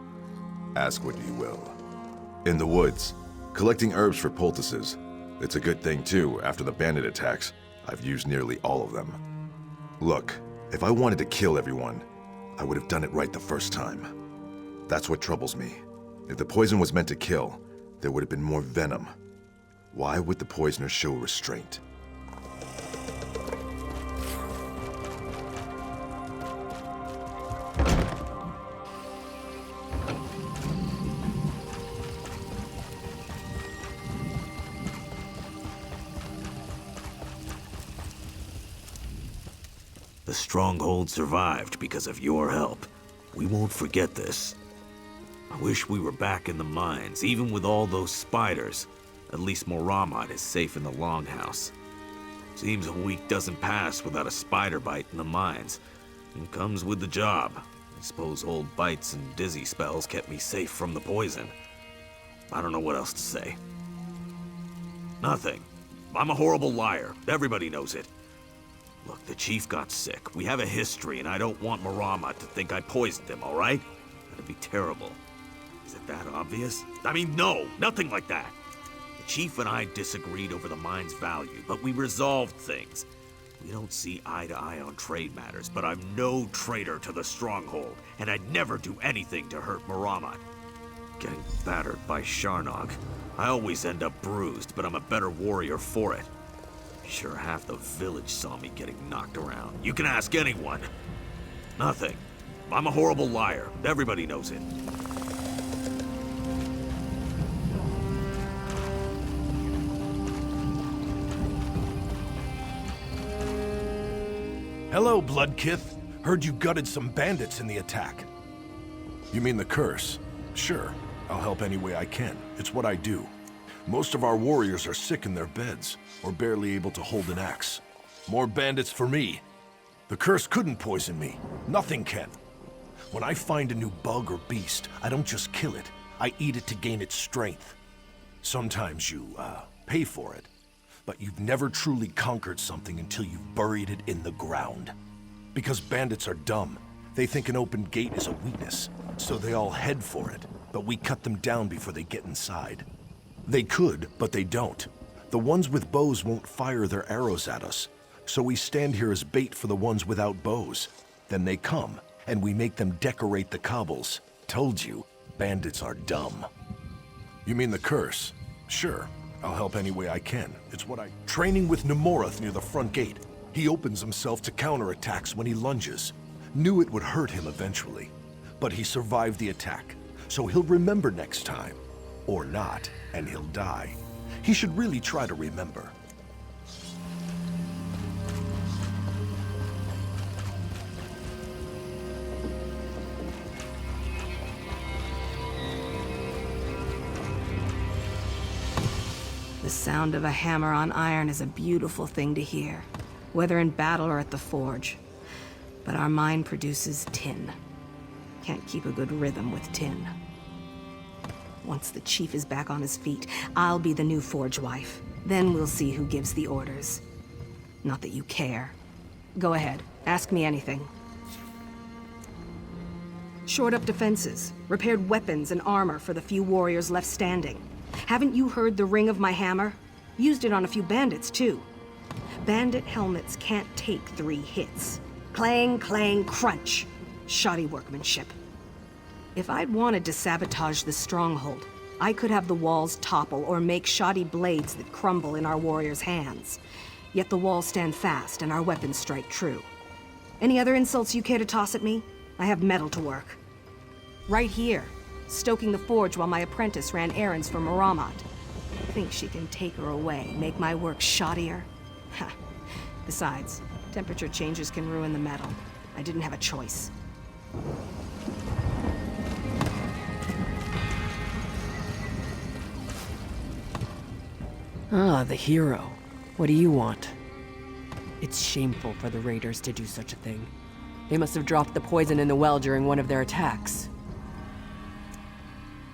Ask what you will. In the woods, collecting herbs for poultices. It's a good thing too, after the bandit attacks, I've used nearly all of them. Look, if I wanted to kill everyone, I would have done it right the first time. That's what troubles me. If the poison was meant to kill, there would have been more venom. Why would the poisoner show restraint? The stronghold survived because of your help. We won't forget this. I wish we were back in the mines, even with all those spiders. At least Moramat is safe in the longhouse. Seems a week doesn't pass without a spider bite in the mines. It comes with the job. I suppose old bites and dizzy spells kept me safe from the poison. I don't know what else to say. Nothing. I'm a horrible liar. Everybody knows it. Look, the chief got sick. We have a history, and I don't want Moramat to think I poisoned him, all right? That'd be terrible. Is it that obvious? I mean, no, nothing like that. The chief and I disagreed over the mine's value, but we resolved things. We don't see eye to eye on trade matters, but I'm no traitor to the stronghold, and I'd never do anything to hurt Moramat. Getting battered by Sharnog. I always end up bruised, but I'm a better warrior for it. Sure, half the village saw me getting knocked around. You can ask anyone. Nothing. I'm a horrible liar. Everybody knows it. Hello, Bloodkith. Heard you gutted some bandits in the attack. You mean the curse? Sure. I'll help any way I can. It's what I do. Most of our warriors are sick in their beds, or barely able to hold an axe. More bandits for me. The curse couldn't poison me. Nothing can. When I find a new bug or beast, I don't just kill it. I eat it to gain its strength. Sometimes you, pay for it. but you've never truly conquered something until you've buried it in the ground. Because bandits are dumb. They think an open gate is a weakness, so they all head for it, but we cut them down before they get inside. They could, but they don't. The ones with bows won't fire their arrows at us, so we stand here as bait for the ones without bows. Then they come, and we make them decorate the cobbles. Told you, bandits are dumb. You mean the curse? Sure, I'll help any way I can. It's what I... Training with Nemorath near the front gate. He opens himself to counterattacks when he lunges. Knew it would hurt him eventually, but he survived the attack, so he'll remember next time. Or not, and he'll die. He should really try to remember. The sound of a hammer on iron is a beautiful thing to hear, whether in battle or at the forge. But our mine produces tin. Can't keep a good rhythm with tin. Once the chief is back on his feet, I'll be the new forge wife. Then we'll see who gives the orders. Not that you care. Go ahead, ask me anything. Shored up defenses, repaired weapons and armor for the few warriors left standing. Haven't you heard the ring of my hammer? Used it on a few bandits, too. Bandit helmets can't take 3 hits. Clang, clang, crunch. Shoddy workmanship. If I'd wanted to sabotage the stronghold, I could have the walls topple or make shoddy blades that crumble in our warriors' hands. Yet the walls stand fast and our weapons strike true. Any other insults you care to toss at me? I have metal to work. Right here, stoking the forge while my apprentice ran errands for Maramat. Think she can take her away, make my work shoddier? Ha. Besides, temperature changes can ruin the metal. I didn't have a choice. Ah, the hero. What do you want? It's shameful for the raiders to do such a thing. They must have dropped the poison in the well during one of their attacks.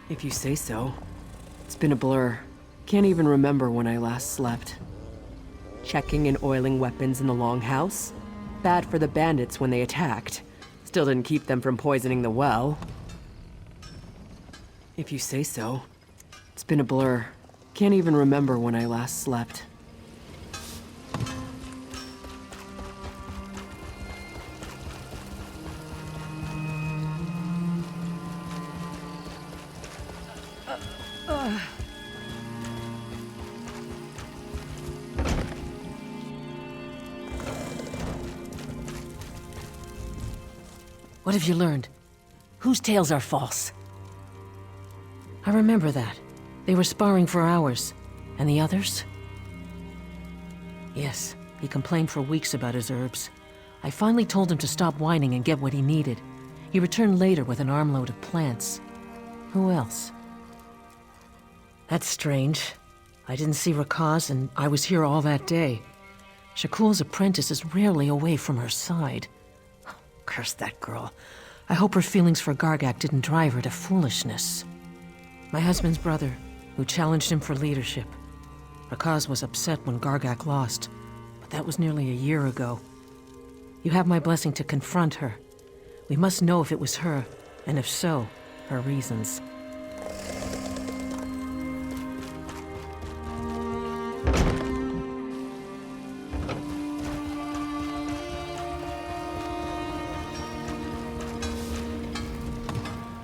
If you say so. It's been a blur. Can't even remember when I last slept. Checking and oiling weapons in the longhouse? Bad for the bandits when they attacked. Still didn't keep them from poisoning the well. If you say so. It's been a blur. Can't even remember when I last slept. What have you learned? Whose tales are false? I remember that. They were sparring for hours. And the others? Yes, he complained for weeks about his herbs. I finally told him to stop whining and get what he needed. He returned later with an armload of plants. Who else? That's strange. I didn't see Rakaz, and I was here all that day. Shakul's apprentice is rarely away from her side. Curse that girl. I hope her feelings for Gargak didn't drive her to foolishness. My husband's brother, who challenged him for leadership. Rakaz was upset when Gargak lost, but that was nearly a year ago. You have my blessing to confront her. We must know if it was her, and if so, her reasons.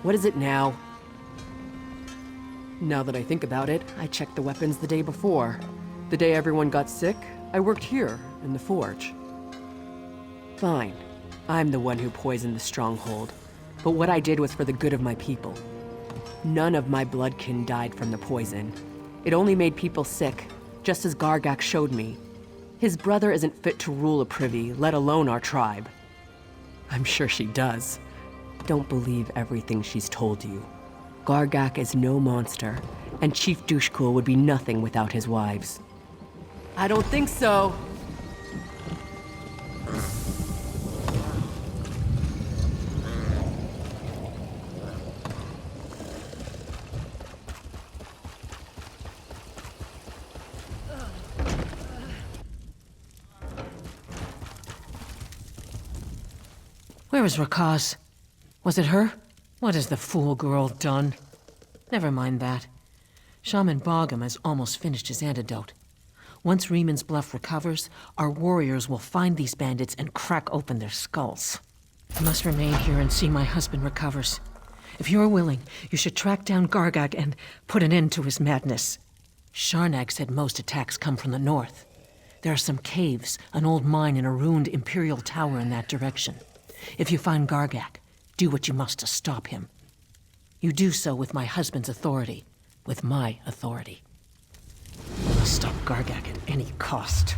What is it now? Now that I think about it, I checked the weapons the day before. The day everyone got sick, I worked here, in the forge. Fine. I'm the one who poisoned the stronghold. But what I did was for the good of my people. None of my bloodkin died from the poison. It only made people sick, just as Gargak showed me. His brother isn't fit to rule a privy, let alone our tribe. I'm sure she does. Don't believe everything she's told you. Gargak is no monster, and Chief Dushkul would be nothing without his wives. I don't think so. Where is Rakaz? Was it her? What has the fool girl done? Never mind that. Shaman Bogum has almost finished his antidote. Once Reeman's Bluff recovers, our warriors will find these bandits and crack open their skulls. I must remain here and see my husband recovers. If you're willing, you should track down Gargag and put an end to his madness. Sharnag said most attacks come from the north. There are some caves, an old mine, and a ruined Imperial tower in that direction. If you find Gargag, do what you must to stop him. You do so with my husband's authority, with my authority. I must stop Gargag at any cost.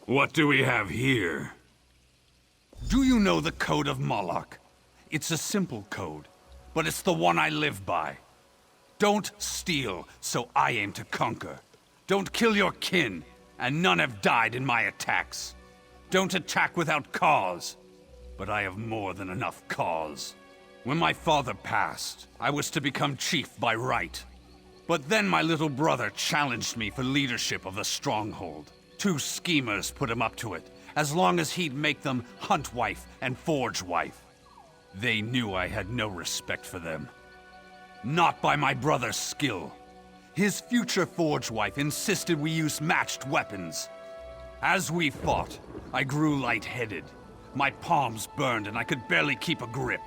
What do we have here? Do you know the Code of Moloch? It's a simple code, but it's the one I live by. Don't steal, so I aim to conquer. Don't kill your kin, and none have died in my attacks. Don't attack without cause, but I have more than enough cause. When my father passed, I was to become chief by right. But then my little brother challenged me for leadership of the stronghold. 2 schemers put him up to it, as long as he'd make them Hunt Wife and Forge Wife. They knew I had no respect for them. Not by my brother's skill. His future Forge Wife insisted we use matched weapons. As we fought, I grew lightheaded. My palms burned and I could barely keep a grip.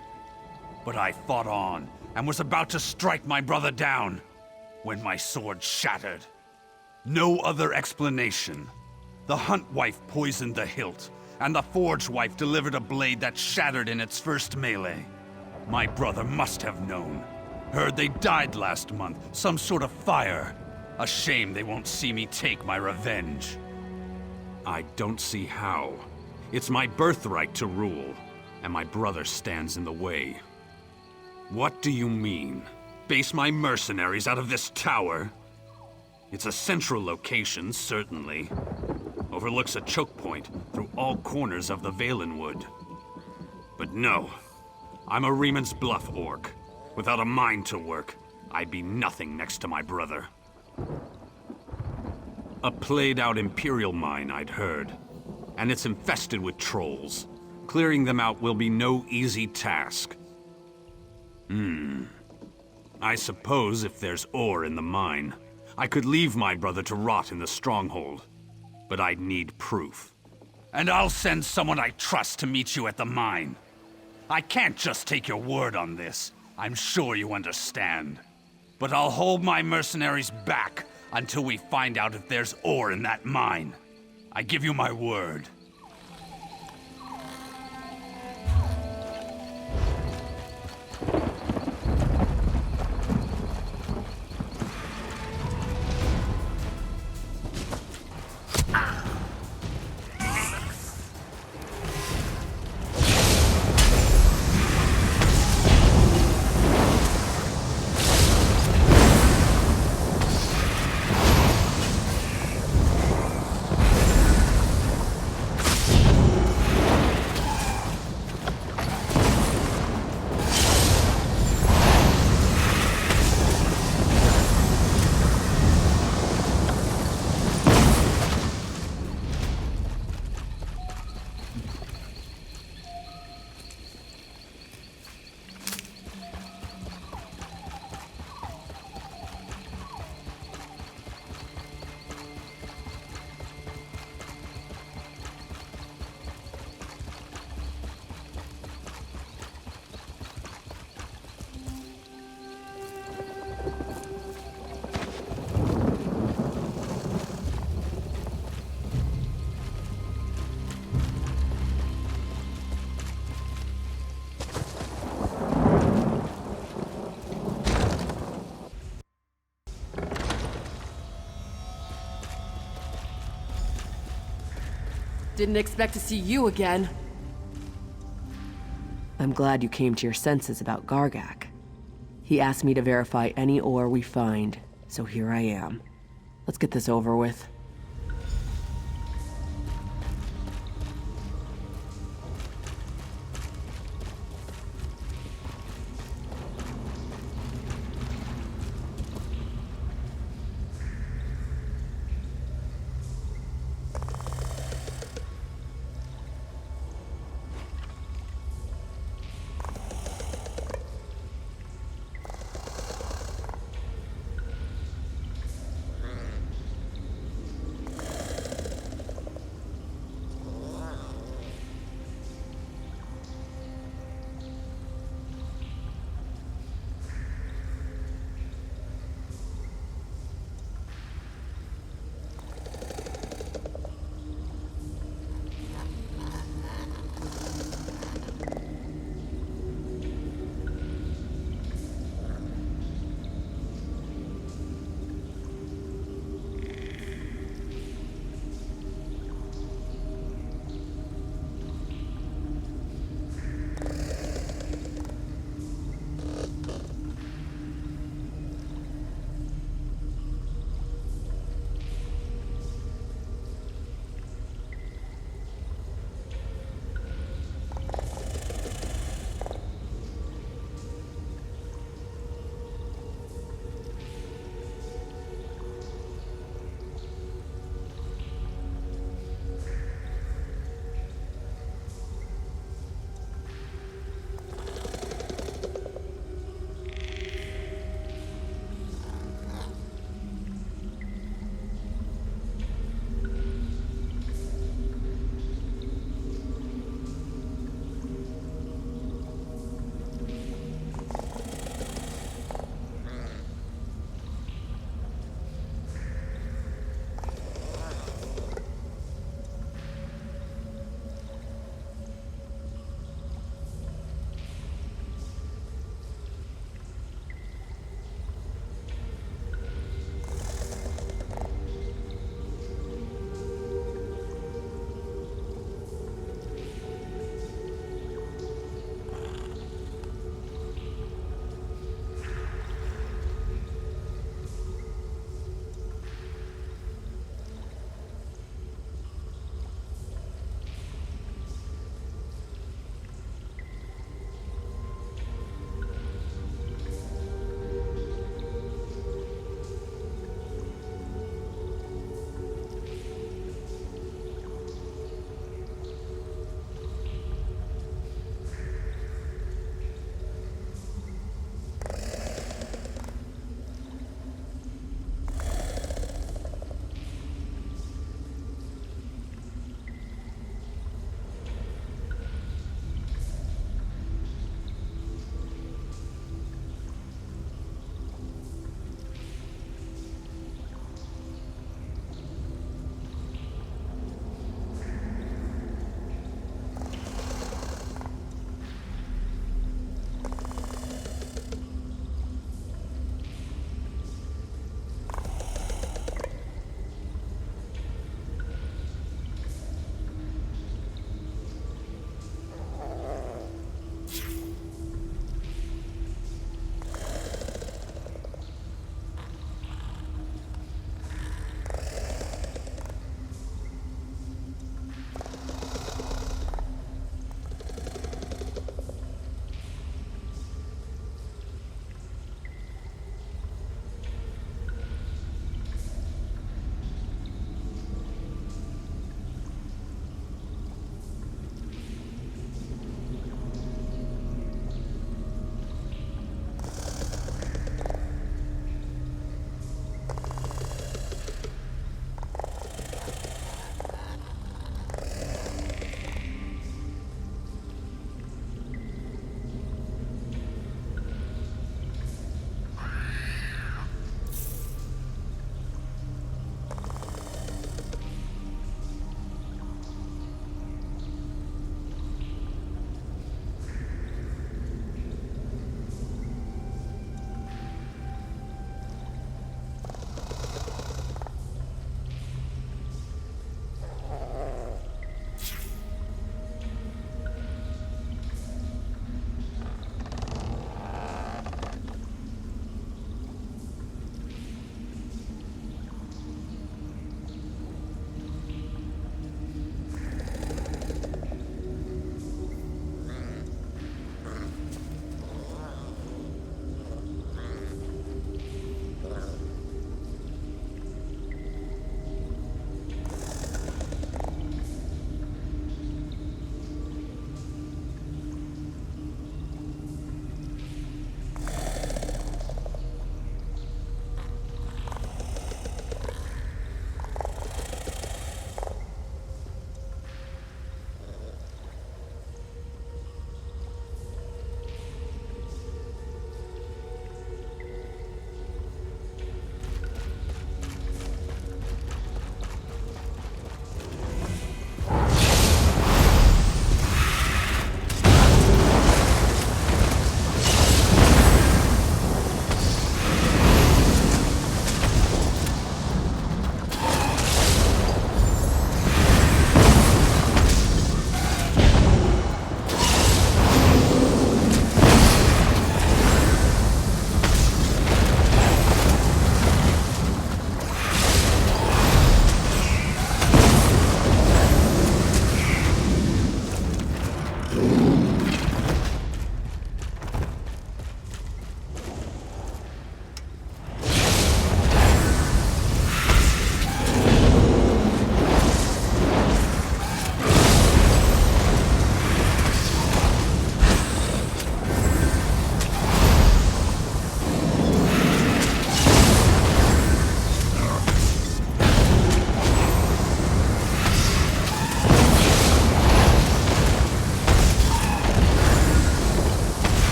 But I fought on, and was about to strike my brother down, when my sword shattered. No other explanation. The Hunt Wife poisoned the hilt, and the Forge Wife delivered a blade that shattered in its first melee. My brother must have known. Heard they died last month, some sort of fire. A shame they won't see me take my revenge. I don't see how. It's my birthright to rule, and my brother stands in the way. What do you mean? Base my mercenaries out of this tower? It's a central location, certainly. Overlooks a choke point through all corners of the Valenwood. But no, I'm a Reeman's Bluff orc. Without a mind to work, I'd be nothing next to my brother. A played-out Imperial mine, I'd heard. And it's infested with trolls. Clearing them out will be no easy task. I suppose if there's ore in the mine, I could leave my brother to rot in the stronghold. But I'd need proof. And I'll send someone I trust to meet you at the mine. I can't just take your word on this. I'm sure you understand. But I'll hold my mercenaries back until we find out if there's ore in that mine. I give you my word. Didn't expect to see you again. I'm glad you came to your senses about Gargak. He asked me to verify any ore we find, so here I am. Let's get this over with.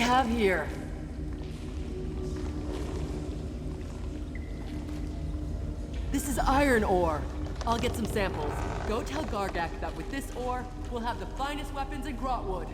have here? This is iron ore. I'll get some samples. Go tell Gargak that with this ore, we'll have the finest weapons in Grotwood.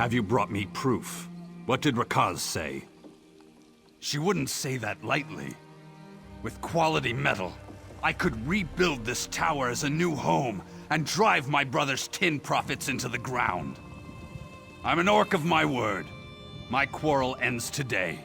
Have you brought me proof? What did Rakaz say? She wouldn't say that lightly. With quality metal, I could rebuild this tower as a new home and drive my brother's tin profits into the ground. I'm an orc of my word. My quarrel ends today.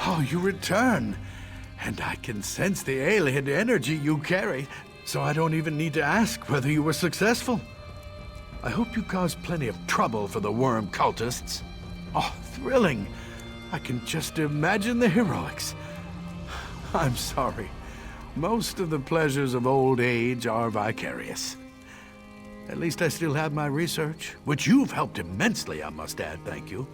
Oh, you return. And I can sense the alien energy you carry, so I don't even need to ask whether you were successful. I hope you caused plenty of trouble for the worm cultists. Oh, thrilling. I can just imagine the heroics. I'm sorry. Most of the pleasures of old age are vicarious. At least I still have my research, which you've helped immensely, I must add, thank you.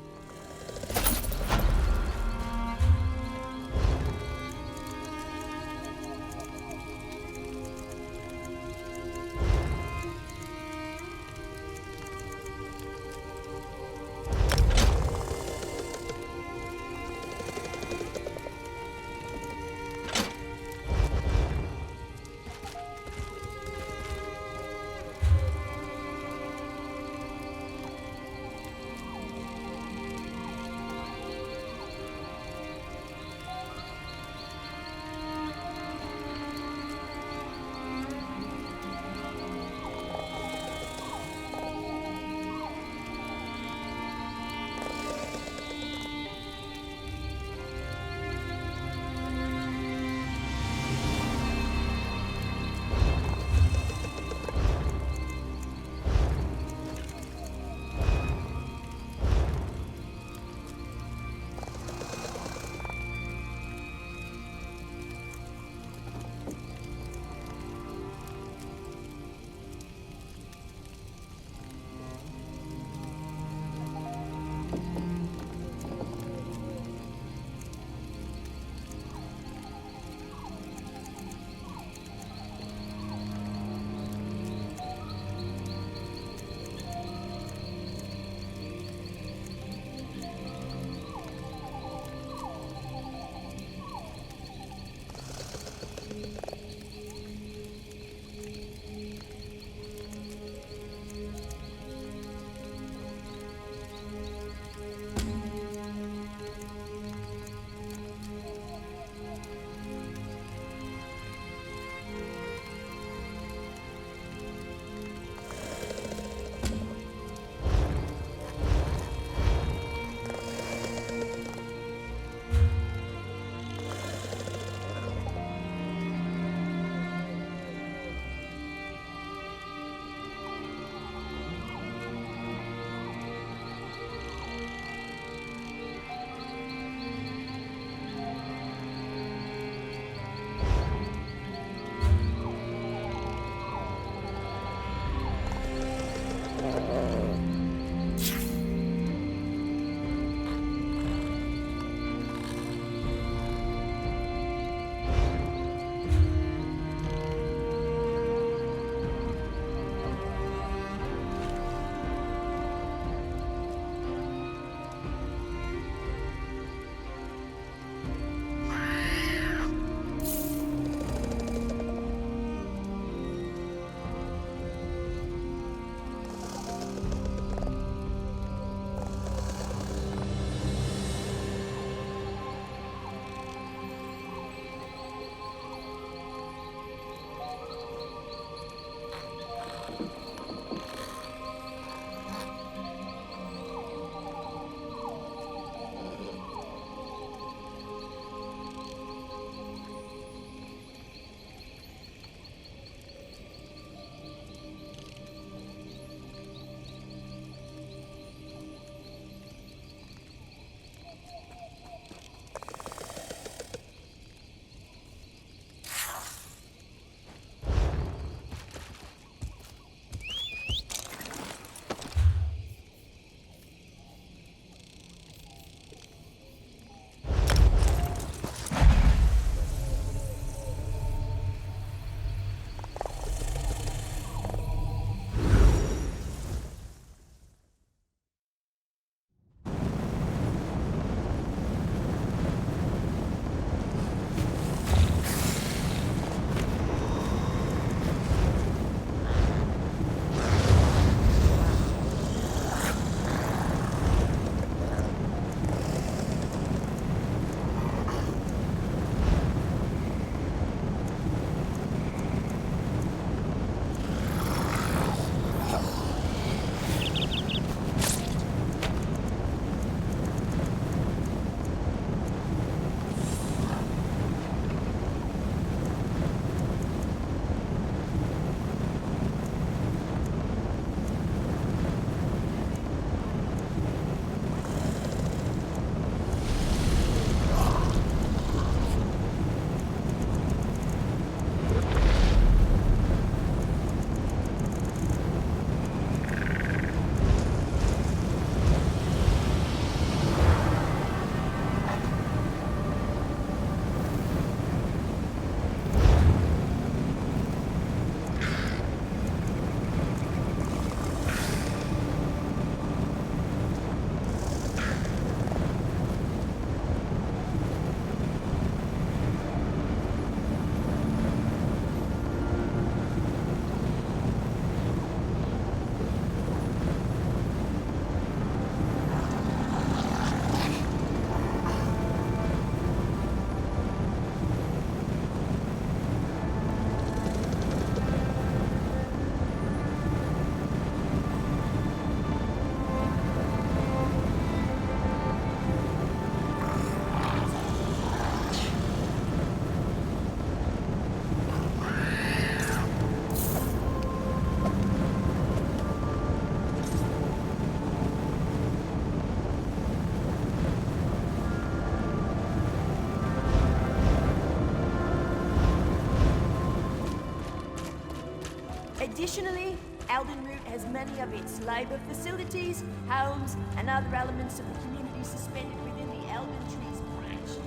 Additionally, Eldenroot has many of its labor facilities, homes, and other elements of the community suspended within the Elden Tree's branches.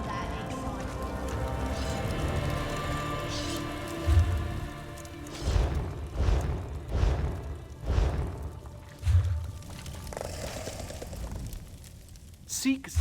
That Seeks.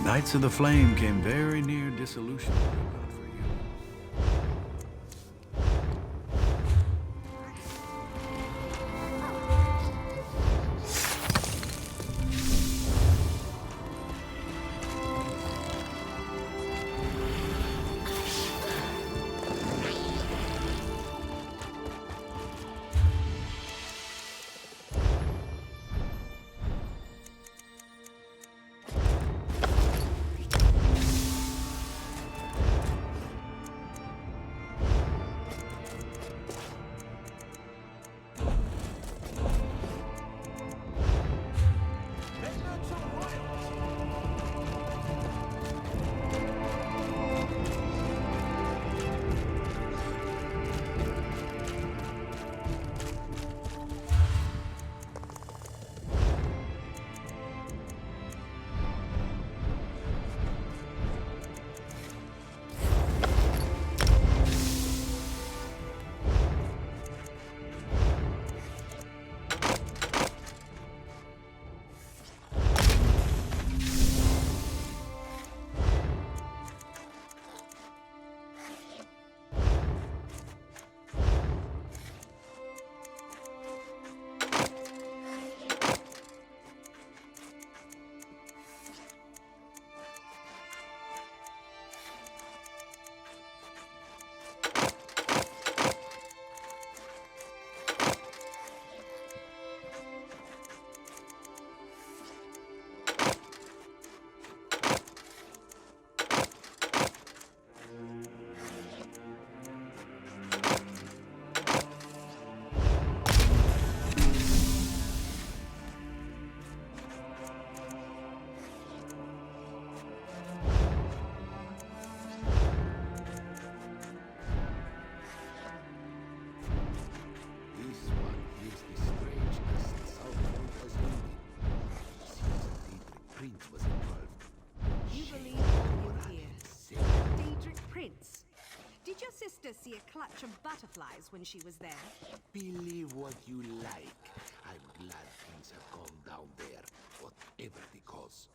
Knights of the Flame came very near dissolution. see a clutch of butterflies when she was there. Believe what you like. I'm glad things have gone down there, whatever the cause.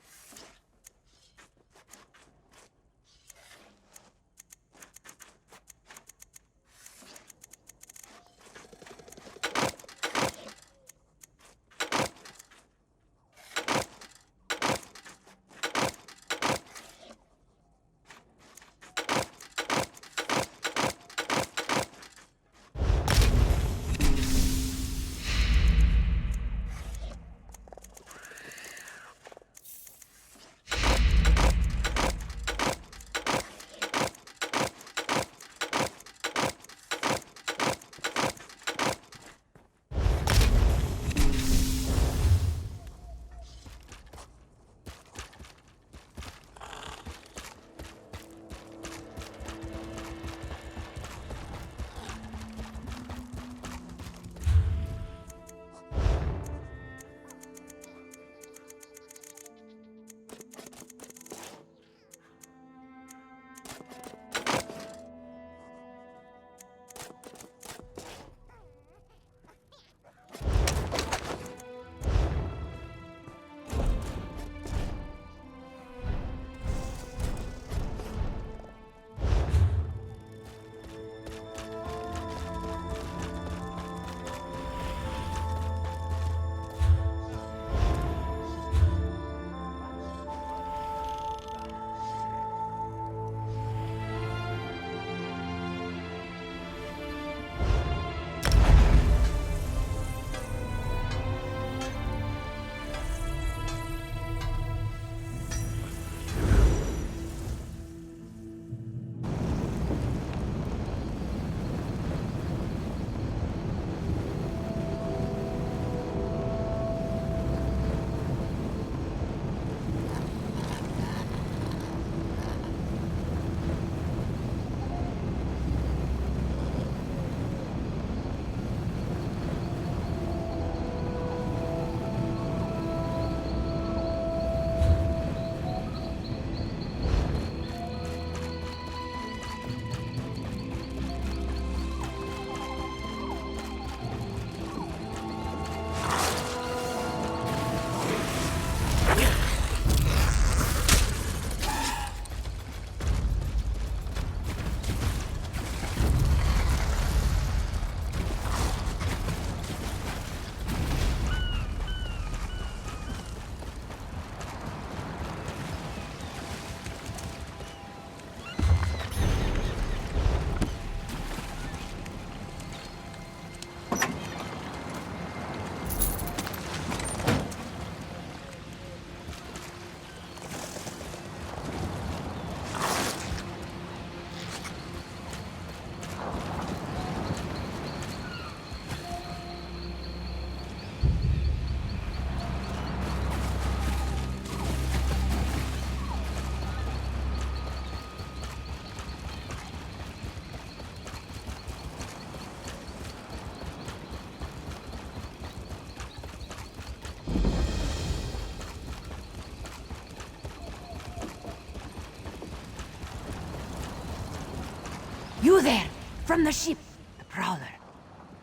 You there! From the ship! The Prowler.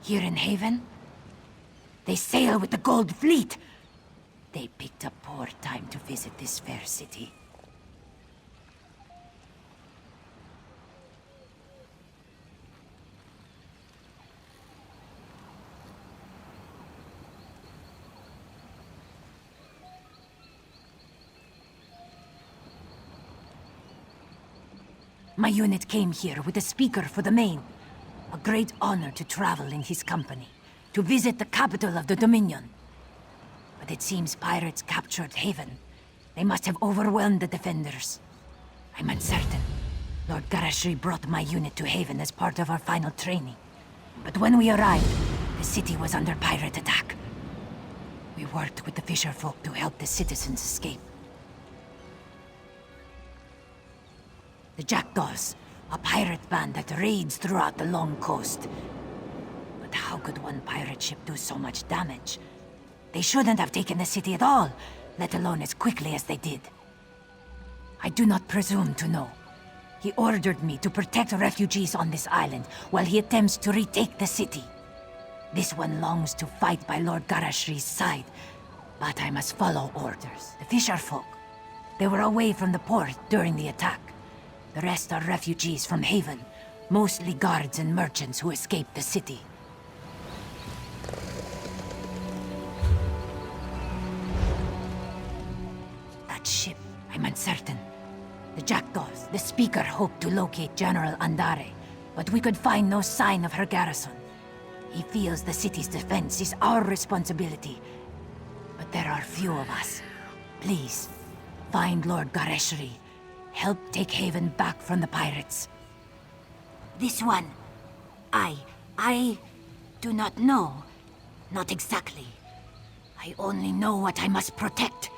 Here in Haven? They sail with the Gold Fleet! They picked a poor time to visit this fair city. My unit came here with a speaker for the Main. A great honor to travel in his company, to visit the capital of the Dominion. But it seems pirates captured Haven. They must have overwhelmed the defenders. I'm uncertain. Lord Garashri brought my unit to Haven as part of our final training. But when we arrived, the city was under pirate attack. We worked with the fisherfolk to help the citizens escape. The Jackdaws, a pirate band that raids throughout the long coast. But how could one pirate ship do so much damage? They shouldn't have taken the city at all, let alone as quickly as they did. I do not presume to know, He ordered me to protect refugees on this island while he attempts to retake the city. This one longs to fight by Lord Garashri's side, but I must follow orders. The fisherfolk, they were away from the port during the attack. The rest are refugees from Haven, mostly guards and merchants who escaped the city. That ship, I'm uncertain. The jackdaws, the speaker hoped to locate General Andare, but we could find no sign of her garrison. He feels the city's defense is our responsibility, but there are few of us. Please, find Lord Gareshri. Help take Haven back from the pirates. This one, I do not know. Not exactly. I only know what I must protect.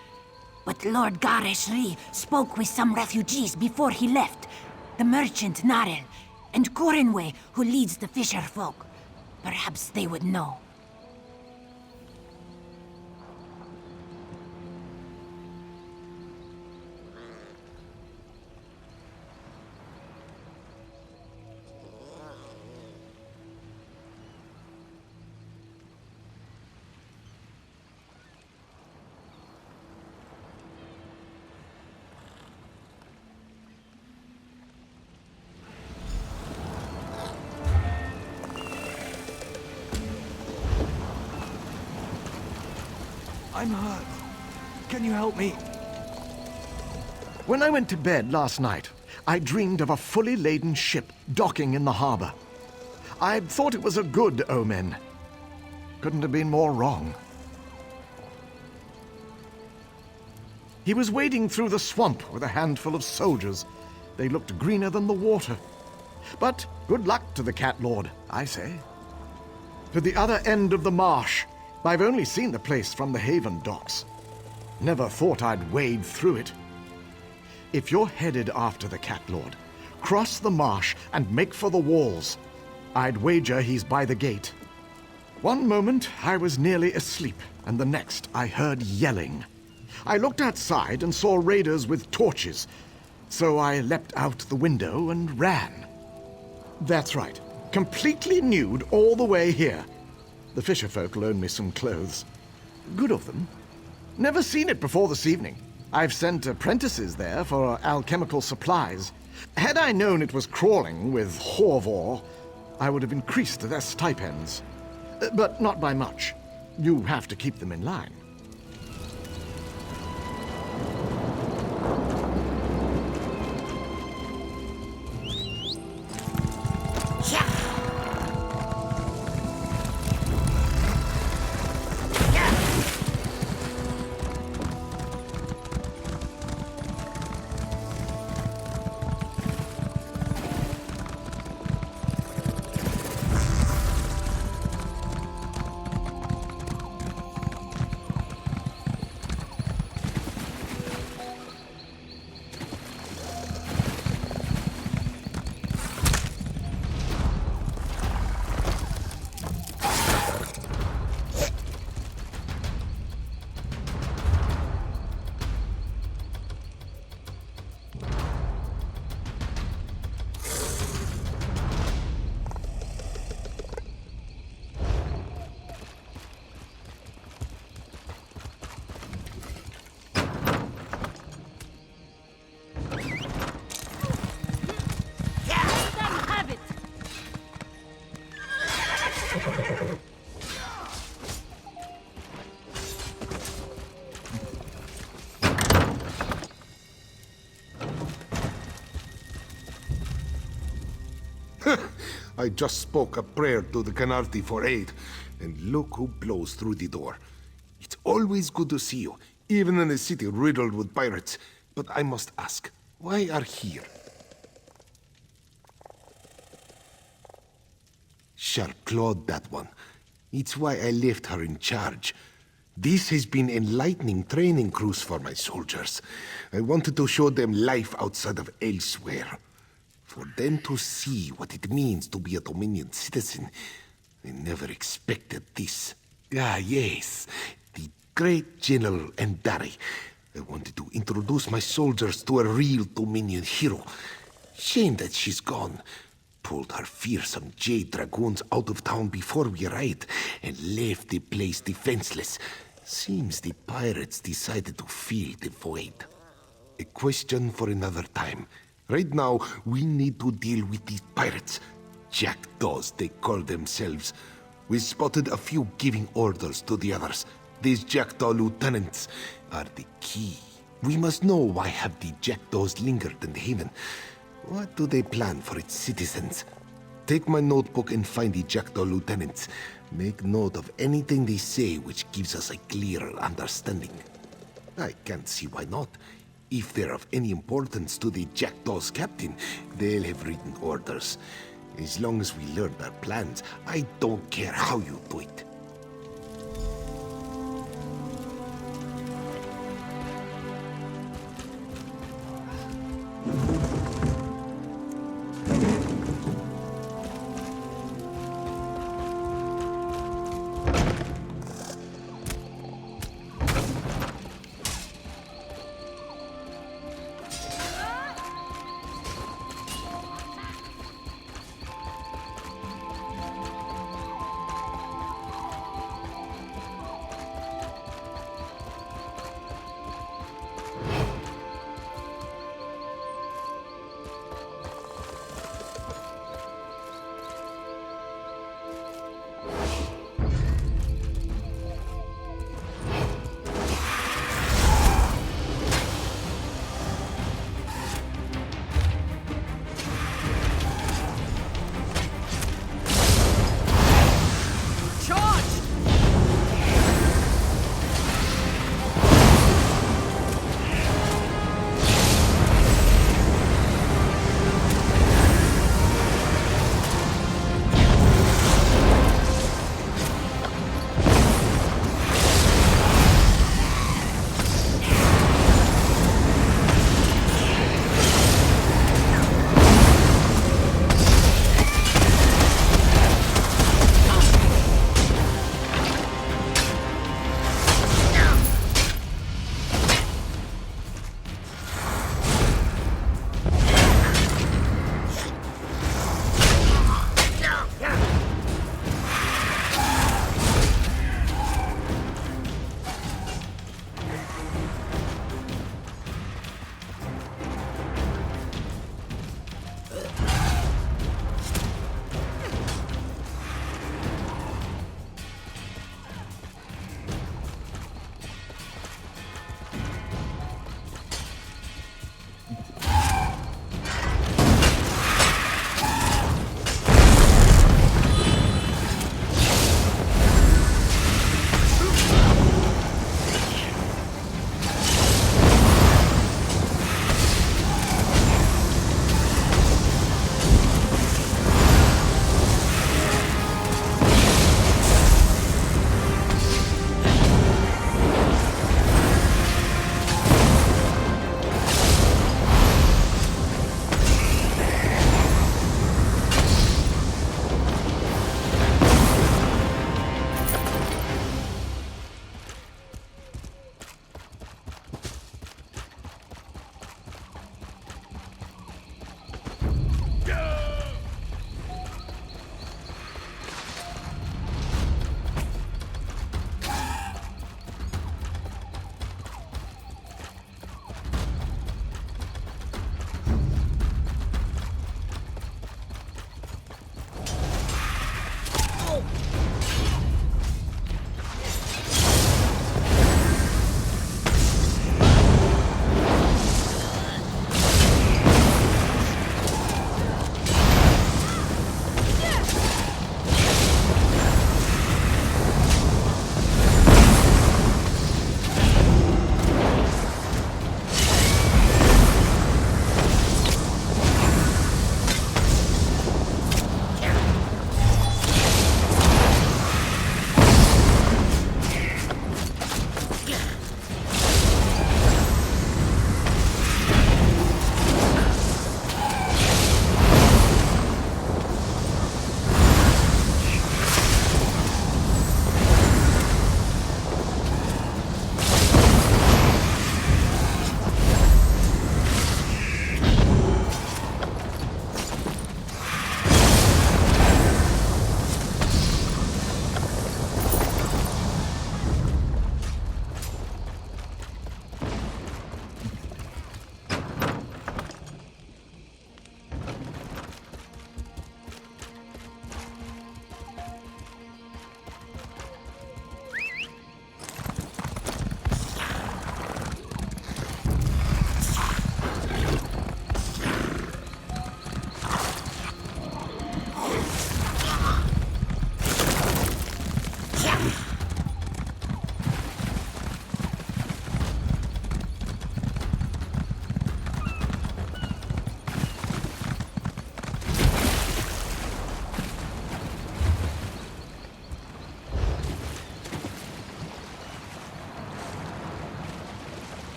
But Lord Gareshri spoke with some refugees before he left. The merchant Narel, and Corinway, who leads the fisher folk. Perhaps they would know. I'm hurt. Can you help me? When I went to bed last night, I dreamed of a fully laden ship docking in the harbor. I thought it was a good omen. Couldn't have been more wrong. He was wading through the swamp with a handful of soldiers. They looked greener than the water. But good luck to the Cat Lord, I say. To the other end of the marsh. I've only seen the place from the Haven docks. Never thought I'd wade through it. If you're headed after the Cat Lord, cross the marsh and make for the walls. I'd wager he's by the gate. One moment I was nearly asleep, and the next I heard yelling. I looked outside and saw raiders with torches, so I leapt out the window and ran. That's right, completely nude all the way here. The fisherfolk loaned me some clothes. Good of them. Never seen it before this evening. I've sent apprentices there for alchemical supplies. Had I known it was crawling with Horvor, I would have increased their stipends. But not by much. You have to keep them in line. I just spoke a prayer to the Canarti for aid, and look who blows through the door. It's always good to see you, even in a city riddled with pirates. But I must ask, why are here? Sharp clawed, that one. It's why I left her in charge. This has been enlightening training cruise for my soldiers. I wanted to show them life outside of elsewhere. For them to see what it means to be a Dominion citizen. I never expected this. Ah, yes. The great General Andare. I wanted to introduce my soldiers to a real Dominion hero. Shame that she's gone. Pulled her fearsome jade dragoons out of town before we arrived, and left the place defenseless. Seems the pirates decided to fill the void. A question for another time. Right now, we need to deal with these pirates. Jackdaws, they call themselves. We spotted a few giving orders to the others. These jackdaw lieutenants are the key. We must know why have the jackdaws lingered in the haven. What do they plan for its citizens? Take my notebook and find the jackdaw lieutenants. Make note of anything they say which gives us a clearer understanding. I can't see why not. If they're of any importance to the jackdaw's captain, they'll have written orders. As long as we learn their plans, I don't care how you do it.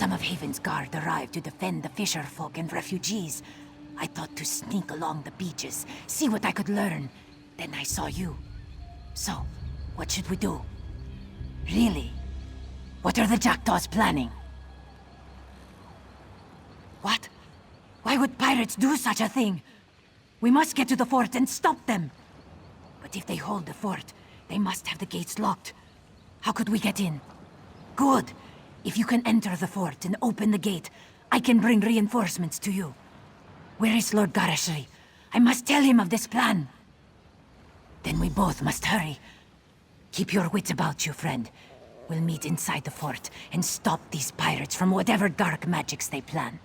some of Haven's guard arrived to defend the fisher folk and refugees, I thought to sneak along the beaches, see what I could learn. Then I saw you. So, what should we do? Really? What are the jackdaws planning? What? Why would pirates do such a thing? We must get to the fort and stop them. But if they hold the fort, they must have the gates locked. How could we get in? Good. If you can enter the fort and open the gate, I can bring reinforcements to you. Where is Lord Garishri? I must tell him of this plan. Then we both must hurry. Keep your wits about you, friend. We'll meet inside the fort and stop these pirates from whatever dark magics they plan.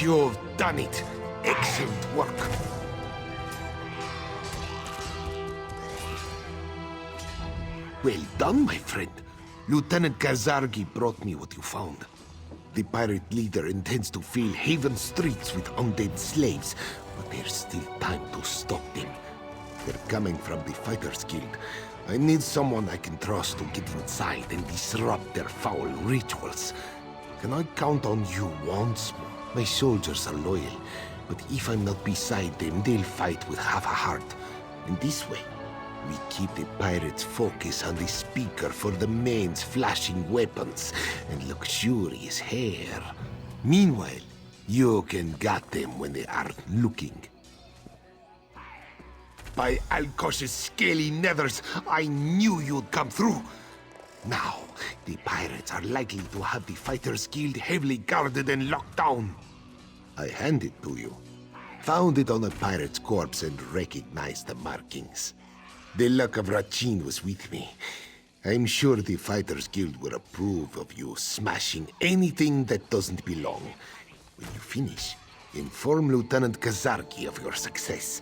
You've done it. Excellent work. Well done, my friend. Lieutenant Kazargi brought me what you found. The pirate leader intends to fill Haven streets with undead slaves, but there's still time to stop them. They're coming from the Fighters Guild. I need someone I can trust to get inside and disrupt their foul rituals. Can I count on you once more? My soldiers are loyal, but if I'm not beside them, they'll fight with half a heart. And this way, we keep the pirates' focus on the speaker for the men's flashing weapons and luxurious hair. Meanwhile, you can get them when they aren't looking. By Alkosh's scaly nethers, I knew you'd come through. Now, the pirates are likely to have the Fighters Guild heavily guarded and locked down. I hand it to you. Found it on a pirate's corpse and recognized the markings. The luck of Rachin was with me. I'm sure the Fighters Guild will approve of you smashing anything that doesn't belong. When you finish, inform Lieutenant Kazarki of your success.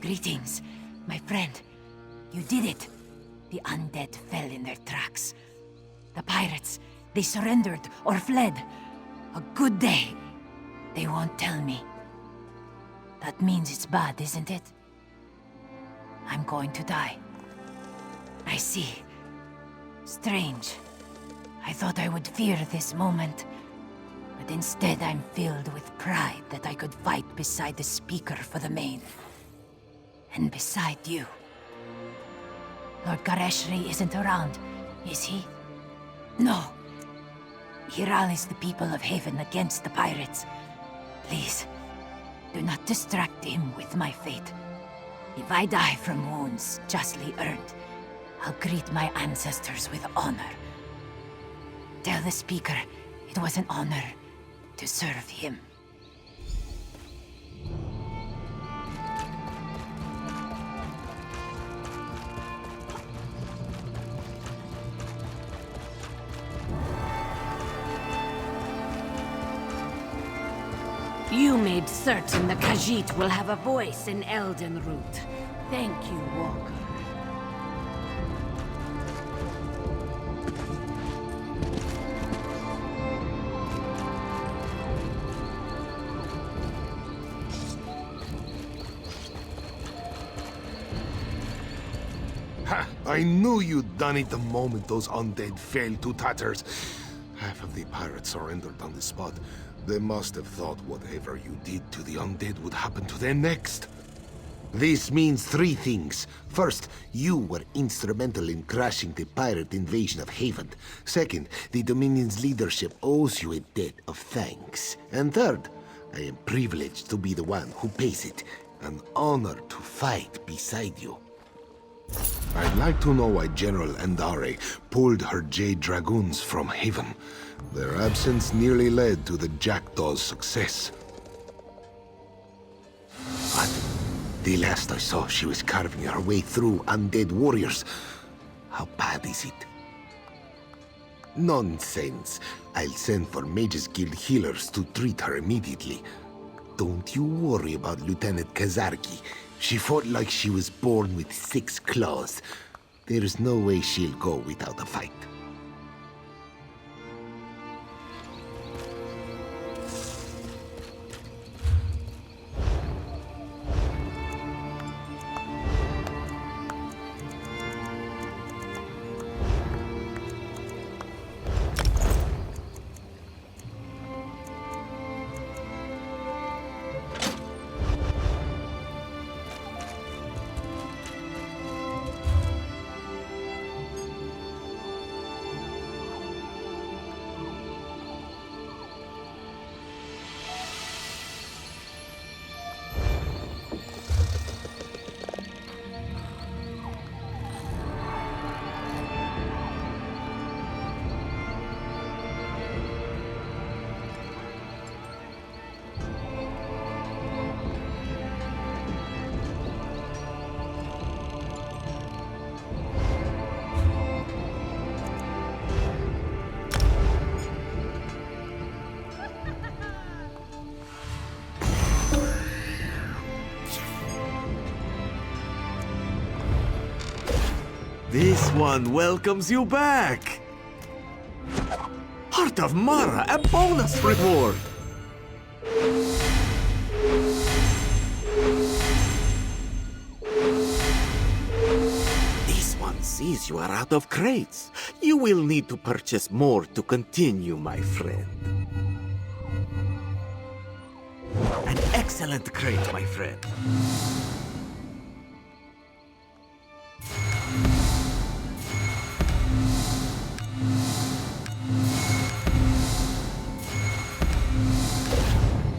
Greetings, my friend. You did it. The undead fell in their tracks. The pirates, they surrendered or fled. A good day. They won't tell me. That means it's bad, isn't it? I'm going to die. I see. Strange. I thought I would fear this moment. But instead I'm filled with pride that I could fight beside the speaker for the Main. And beside you. Lord Gareshri isn't around, is he? No. He rallies the people of Haven against the pirates. Please, do not distract him with my fate. If I die from wounds justly earned, I'll greet my ancestors with honor. Tell the speaker it was an honor to serve him. You made certain the Khajiit will have a voice in Eldenroot. Thank you, Walker. Ha! I knew you'd done it the moment those undead fell to tatters. Half of the pirates surrendered on the spot. They must have thought whatever you did to the undead would happen to them next. This means three things. First, you were instrumental in crashing the pirate invasion of Haven. Second, the Dominion's leadership owes you a debt of thanks. And third, I am privileged to be the one who pays it. An honor to fight beside you. I'd like to know why General Andare pulled her Jade Dragoons from Haven. Their absence nearly led to the Jackdaw's success. But the last I saw, she was carving her way through undead warriors. How bad is it? Nonsense. I'll send for Mages Guild healers to treat her immediately. Don't you worry about Lieutenant Kazarki. She fought like she was born with 6 claws. There's no way she'll go without a fight. This one welcomes you back! Heart of Mara, a bonus reward! This one sees you are out of crates. You will need to purchase more to continue, my friend. An excellent crate, my friend.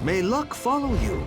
May luck follow you.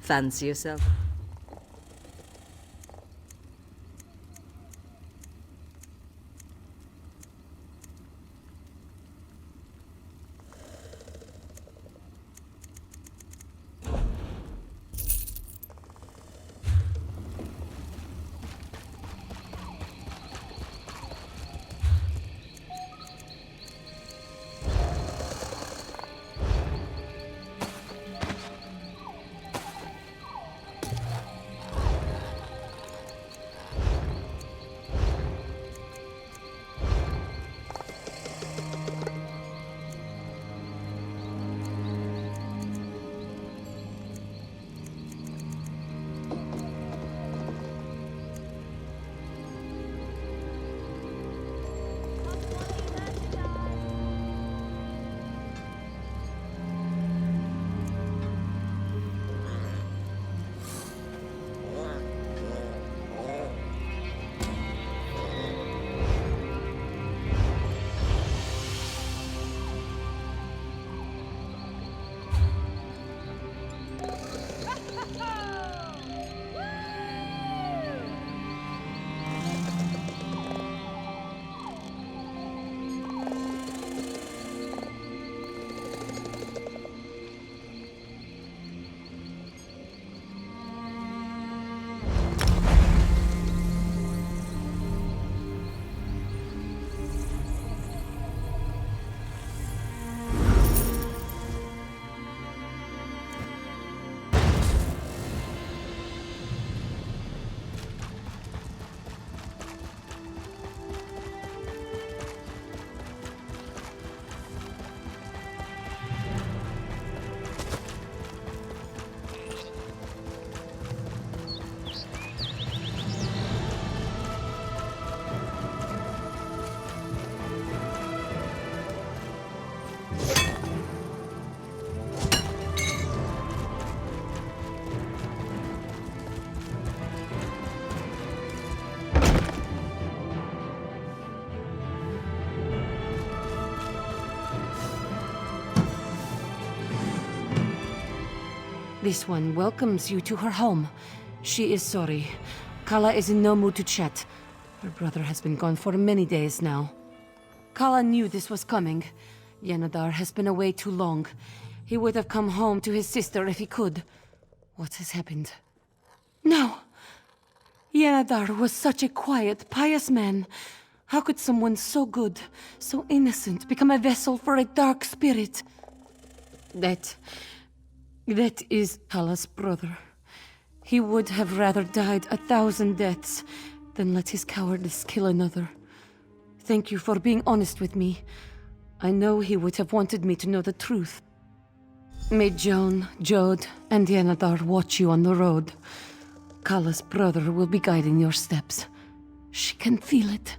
Fancy yourself? This one welcomes you to her home. She is sorry. Kala is in no mood to chat. Her brother has been gone for many days now. Kala knew this was coming. Yenadar has been away too long. He would have come home to his sister if he could. What has happened? No! Yenadar was such a quiet, pious man. How could someone so good, so innocent, become a vessel for a dark spirit? That is Kala's brother. He would have rather died 1,000 deaths than let his cowardice kill another. Thank you for being honest with me. I know he would have wanted me to know the truth. May Joan, Jode, and Yenadar watch you on the road. Kala's brother will be guiding your steps. She can feel it.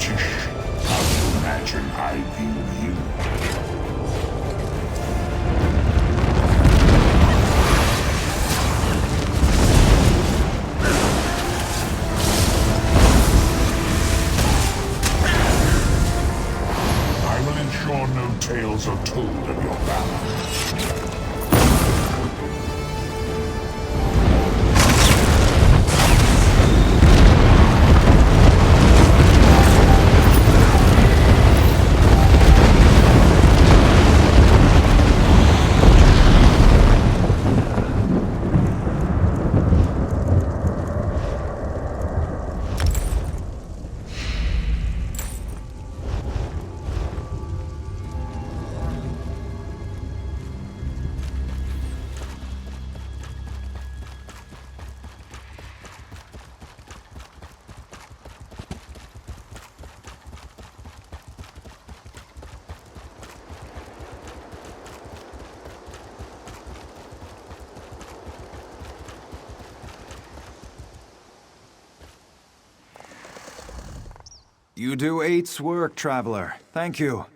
British. How do you imagine I view you? I will ensure no tales are told of your valor. You do 8's work, Traveler. Thank you.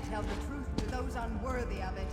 Tell the truth to those unworthy of it.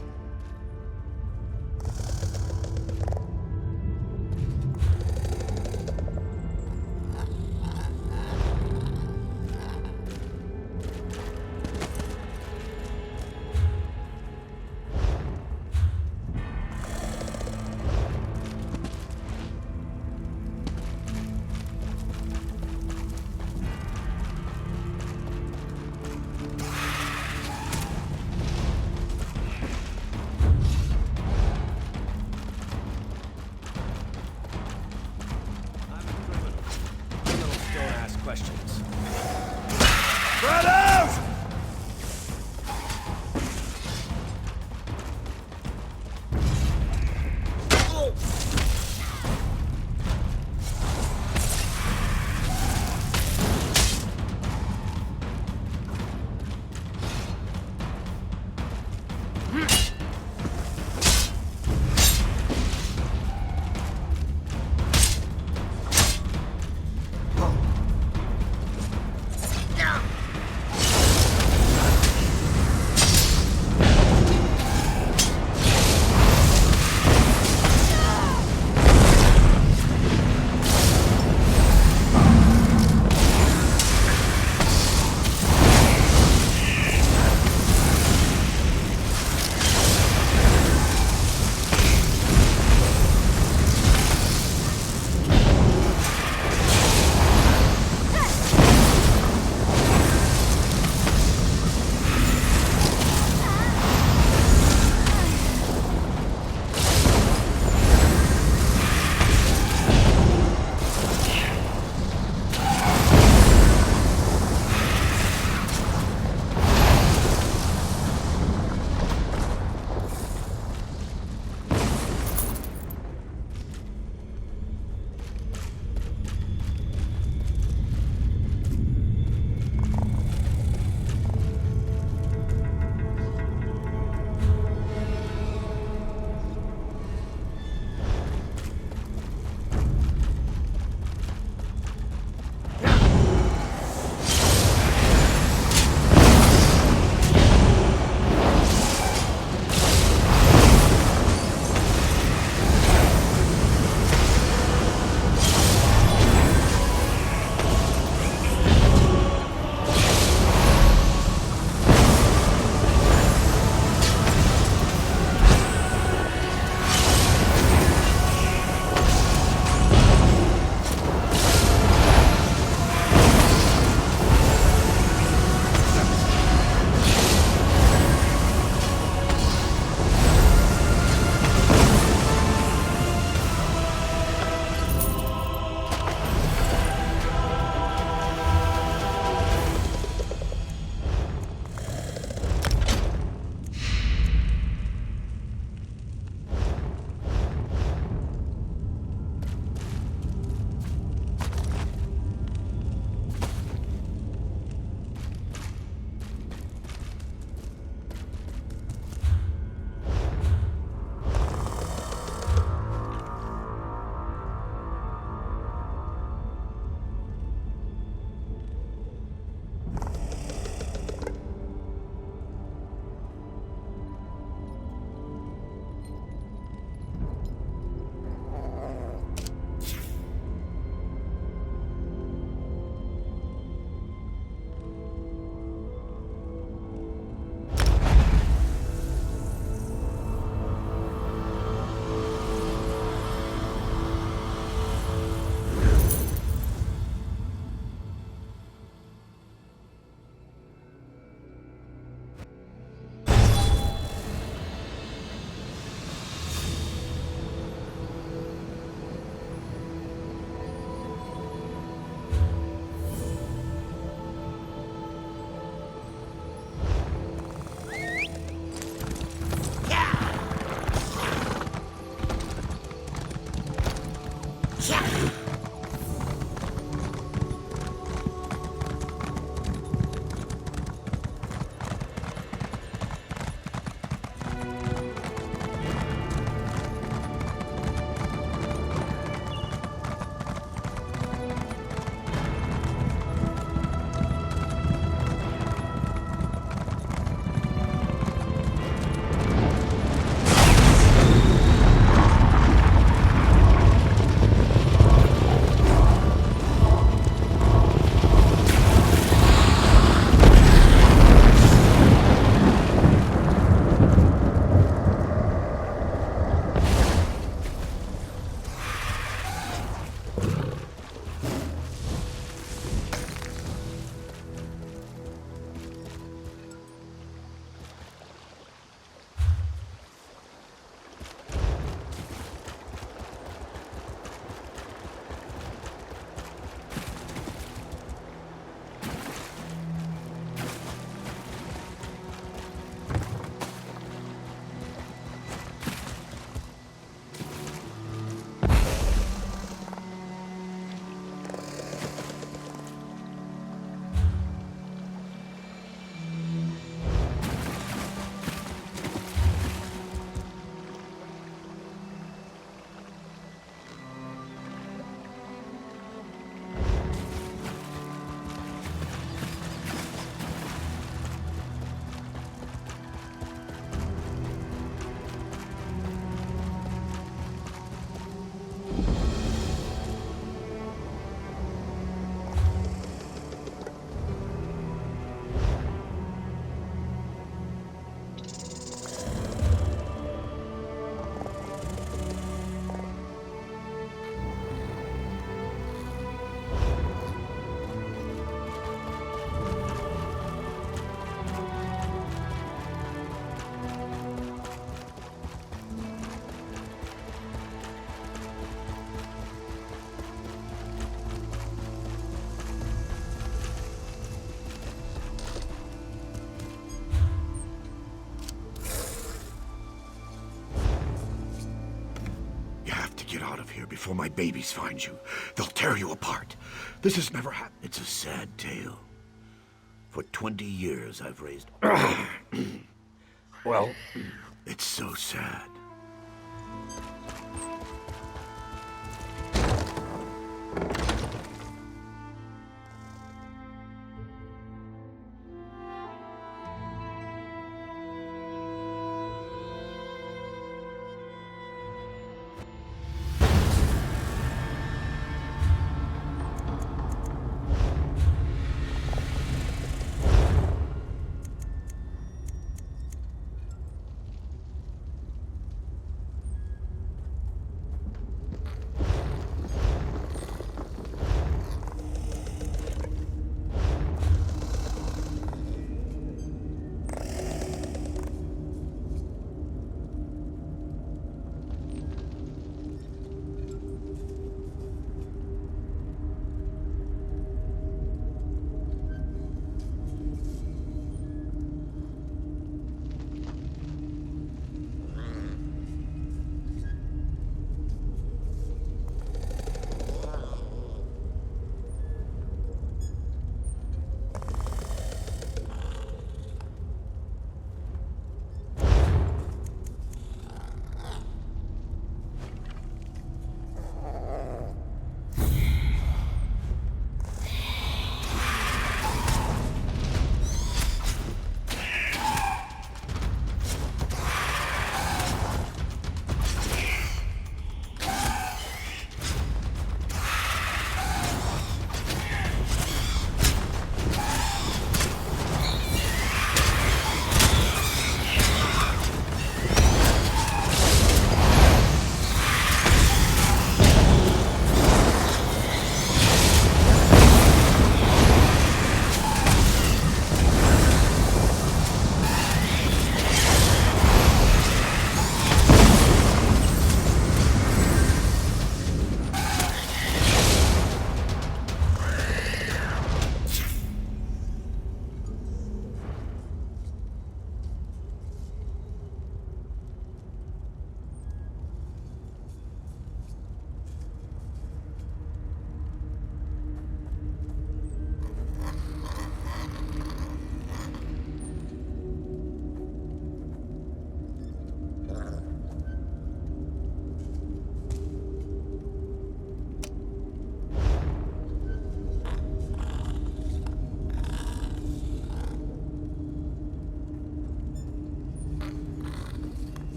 here before my babies find you. They'll tear you apart. This has never happened. It's a sad tale. For 20 years I've raised... Well, it's so sad.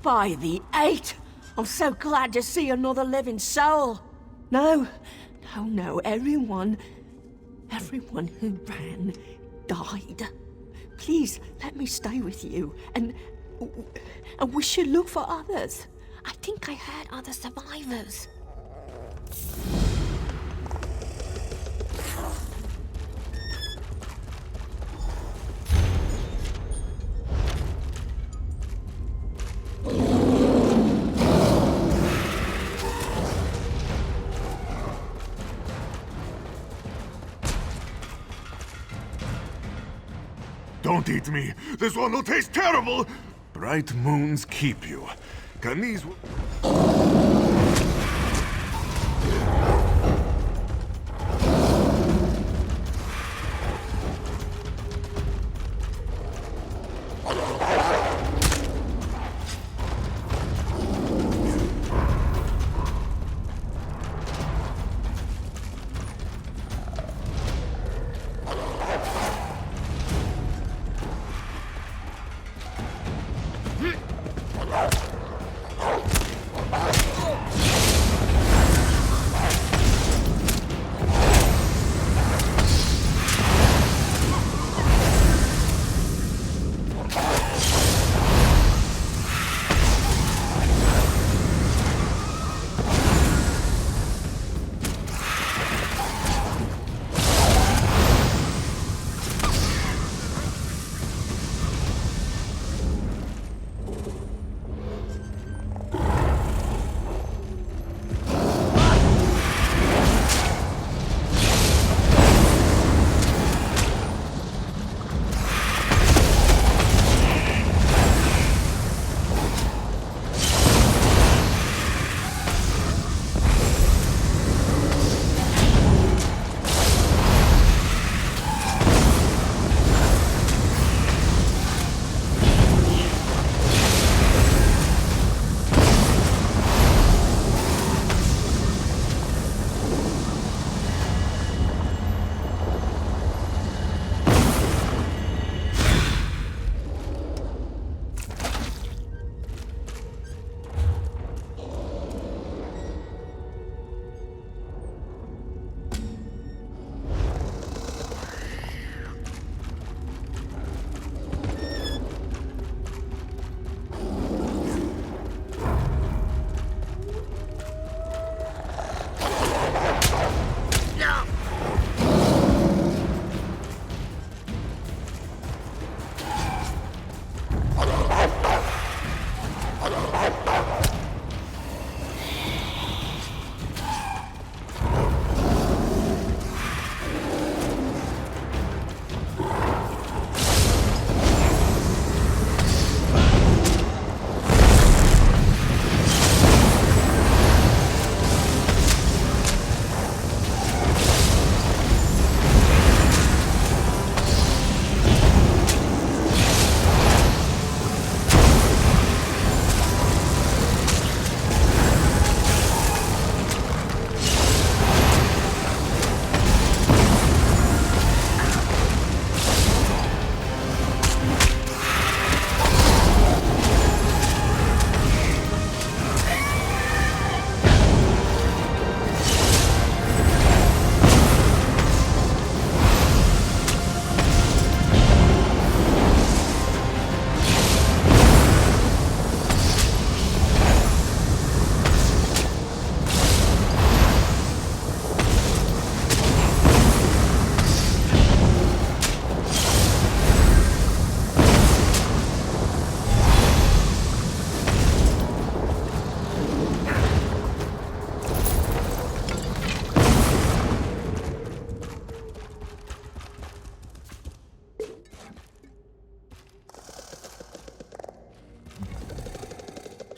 By the 8! I'm so glad to see another living soul. No, everyone who ran died. Please, let me stay with you, and we should look for others. I think I heard other survivors. Don't eat me! This one will taste terrible! Bright moons keep you. Can these...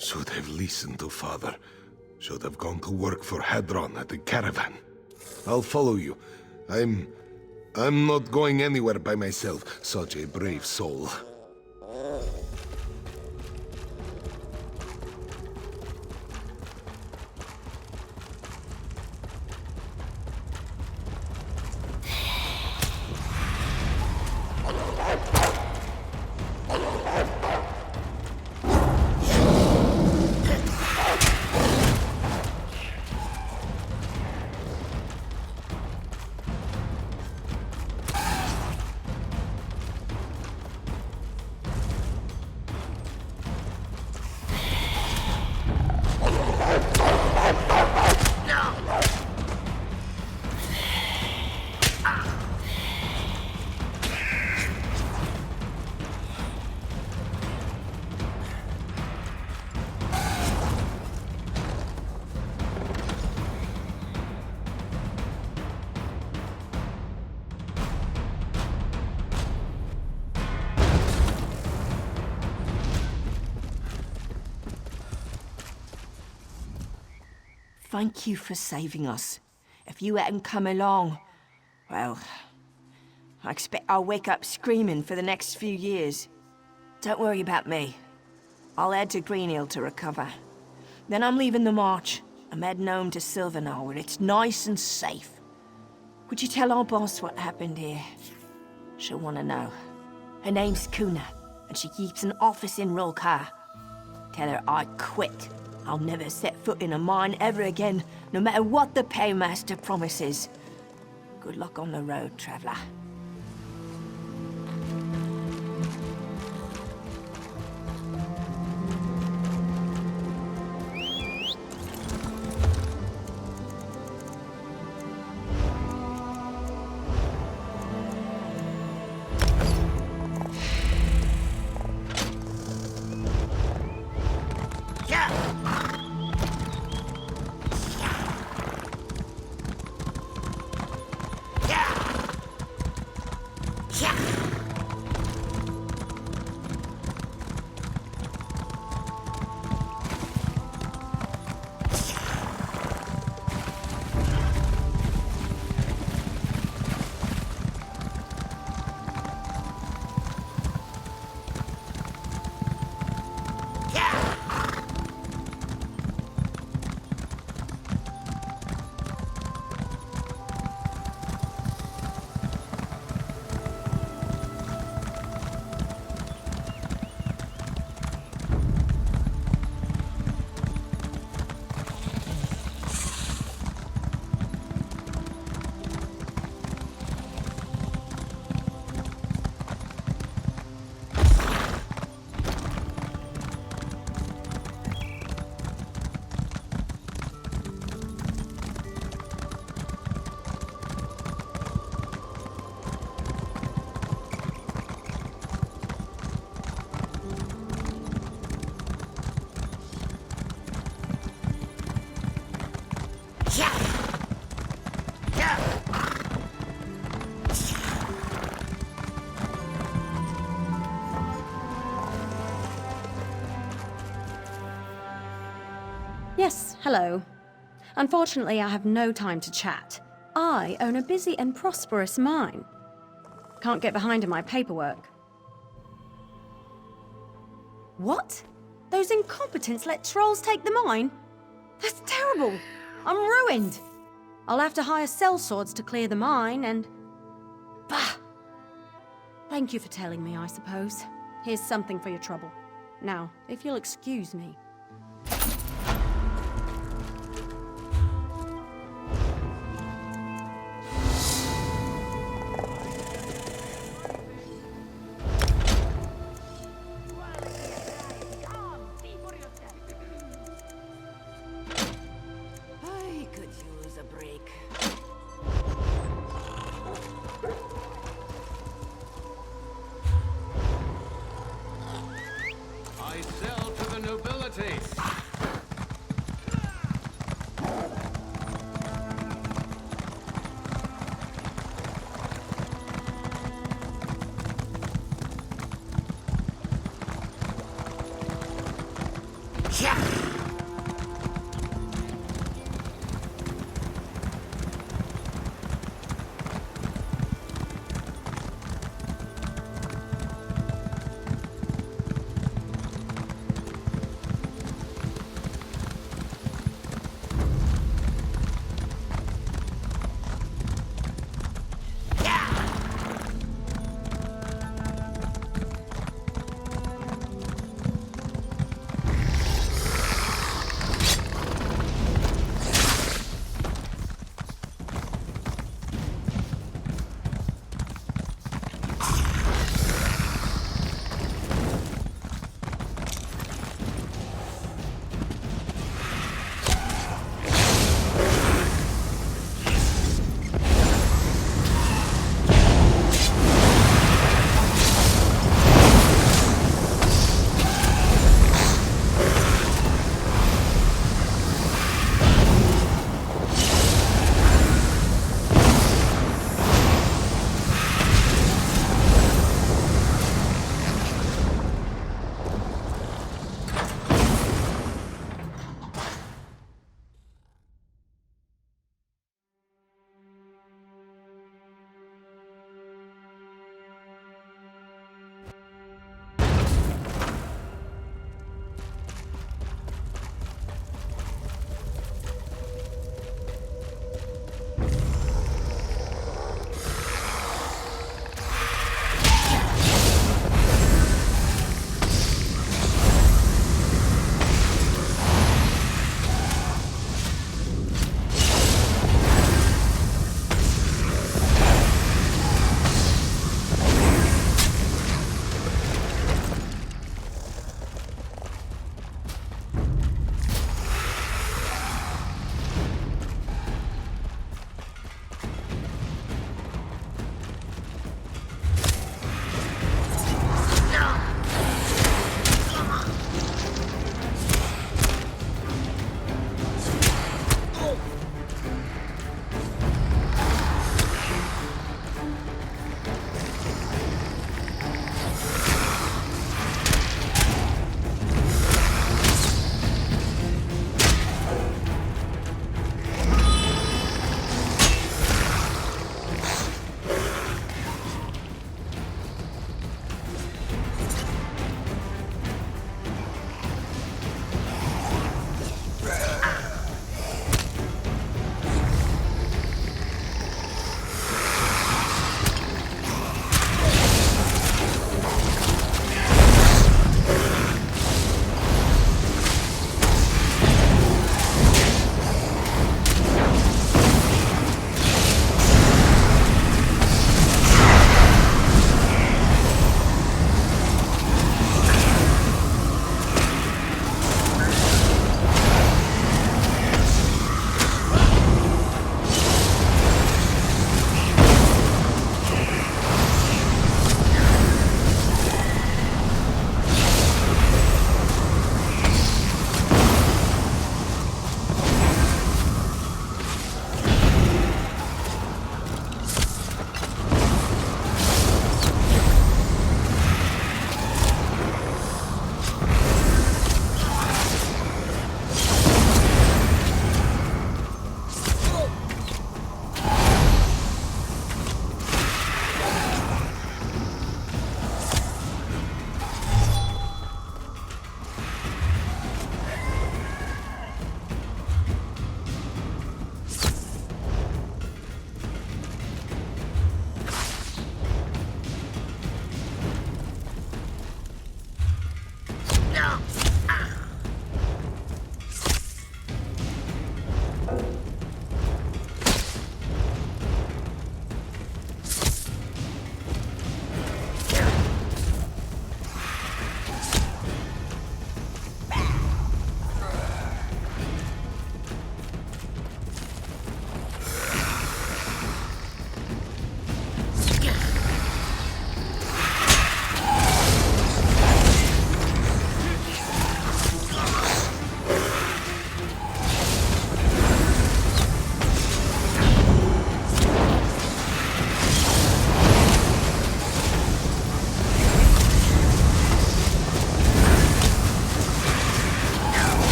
Should have listened to Father. Should have gone to work for Hadron at the caravan. I'll follow you. I'm not going anywhere by myself. Such a brave soul. Thank you for saving us. If you hadn't come along, well, I expect I'll wake up screaming for the next few years. Don't worry about me. I'll head to Greenhill to recover. Then I'm leaving the march. I'm heading home to Silvernail, where it's nice and safe. Would you tell our boss what happened here? She'll want to know. Her name's Kuna, and she keeps an office in Rolkar. Tell her I quit. I'll never set foot in a mine ever again, no matter what the paymaster promises. Good luck on the road, traveler. Yes, hello. Unfortunately, I have no time to chat. I own a busy and prosperous mine. Can't get behind in my paperwork. What? Those incompetents let trolls take the mine? That's terrible. I'm ruined. I'll have to hire sellswords to clear the mine and... Bah! Thank you for telling me, I suppose. Here's something for your trouble. Now, if you'll excuse me. I sell to the nobility.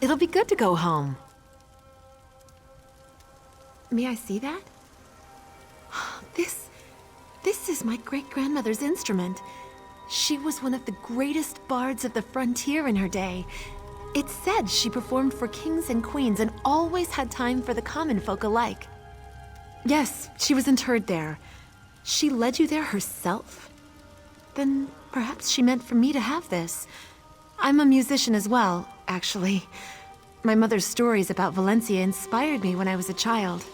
It'll be good to go home. May I see that? This is my great-grandmother's instrument. She was one of the greatest bards of the frontier in her day. It's said she performed for kings and queens and always had time for the common folk alike. Yes, she was interred there. She led you there herself? Then perhaps she meant for me to have this. I'm a musician as well, actually. My mother's stories about Valencia inspired me when I was a child.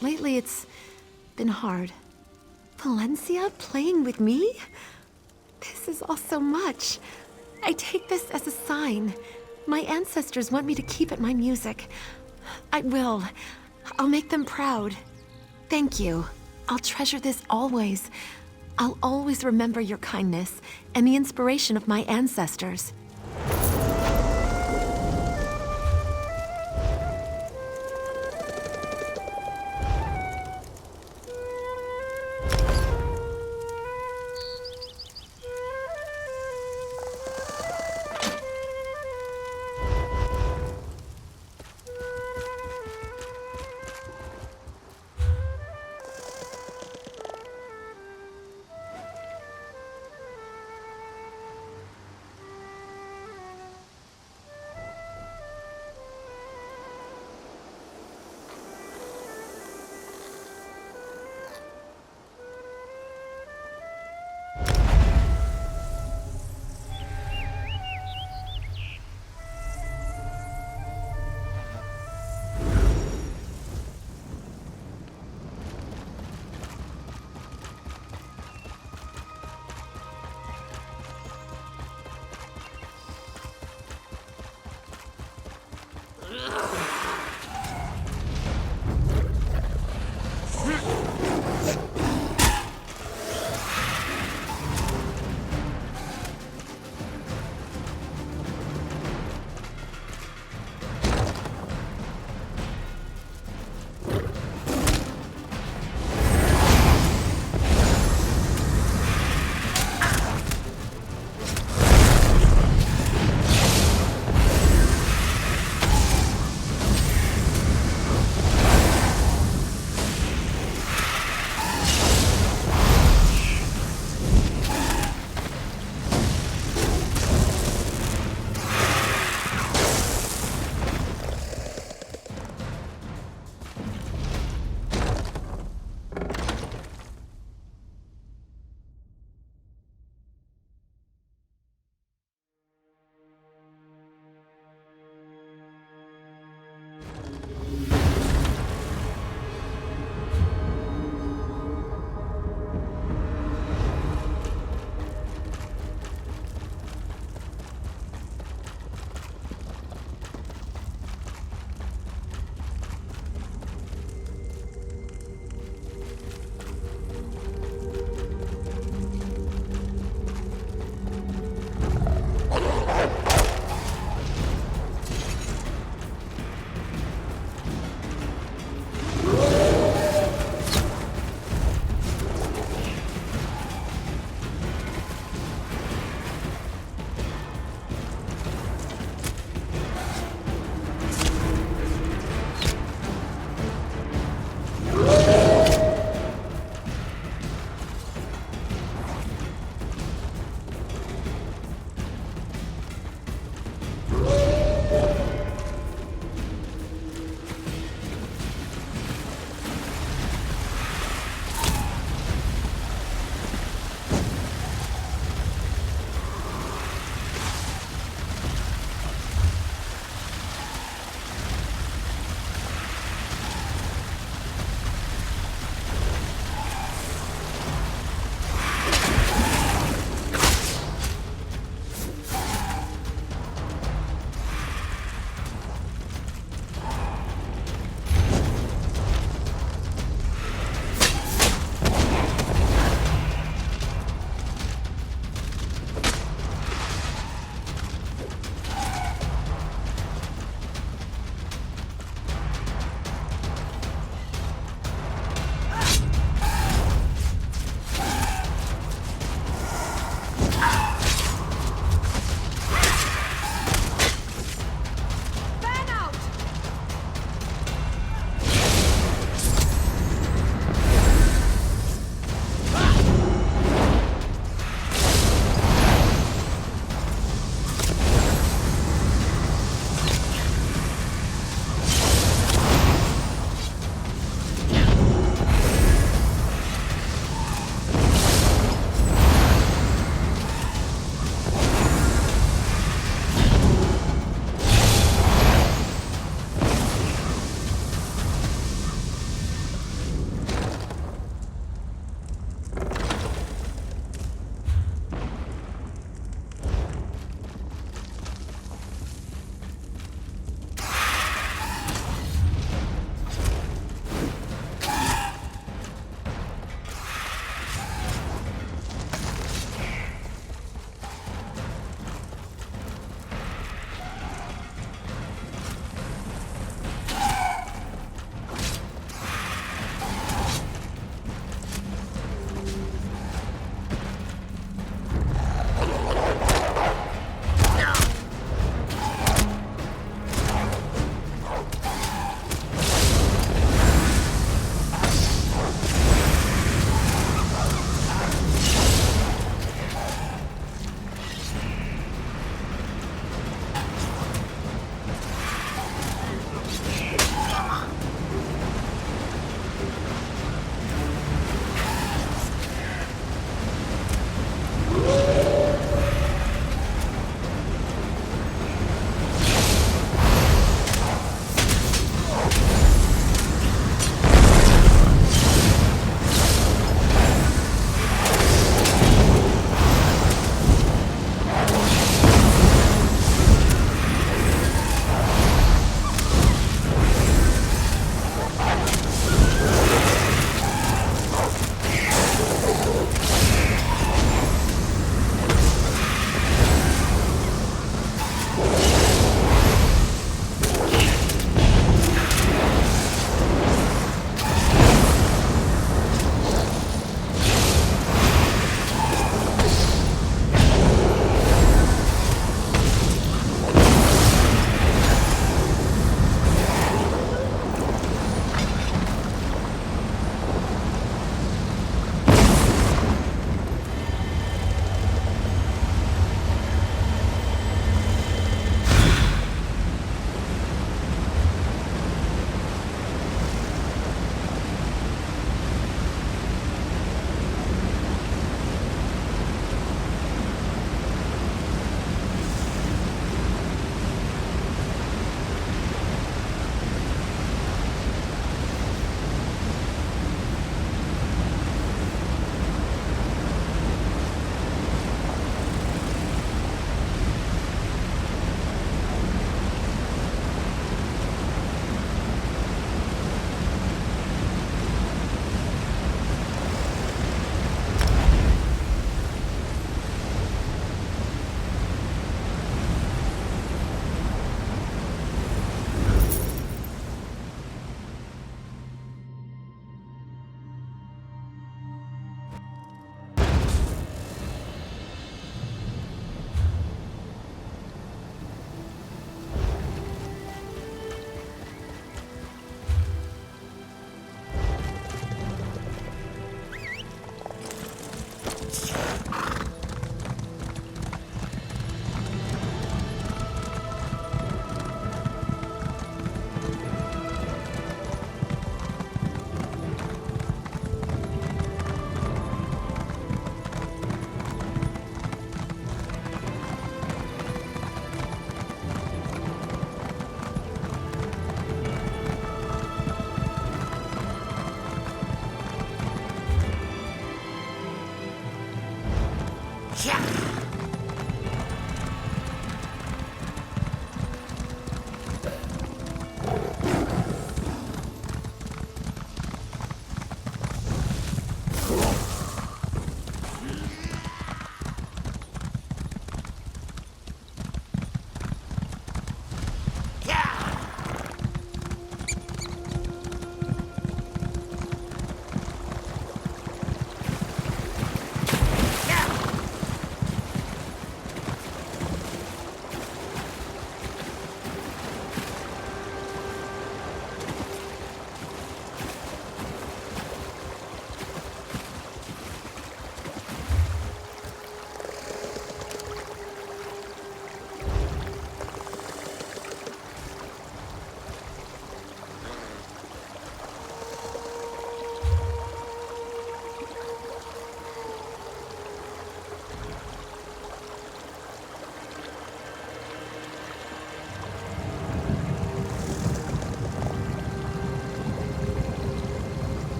Lately, it's been hard. Valencia playing with me? This is all so much. I take this as a sign. My ancestors want me to keep at my music. I will. I'll make them proud. Thank you. I'll treasure this always. I'll always remember your kindness and the inspiration of my ancestors.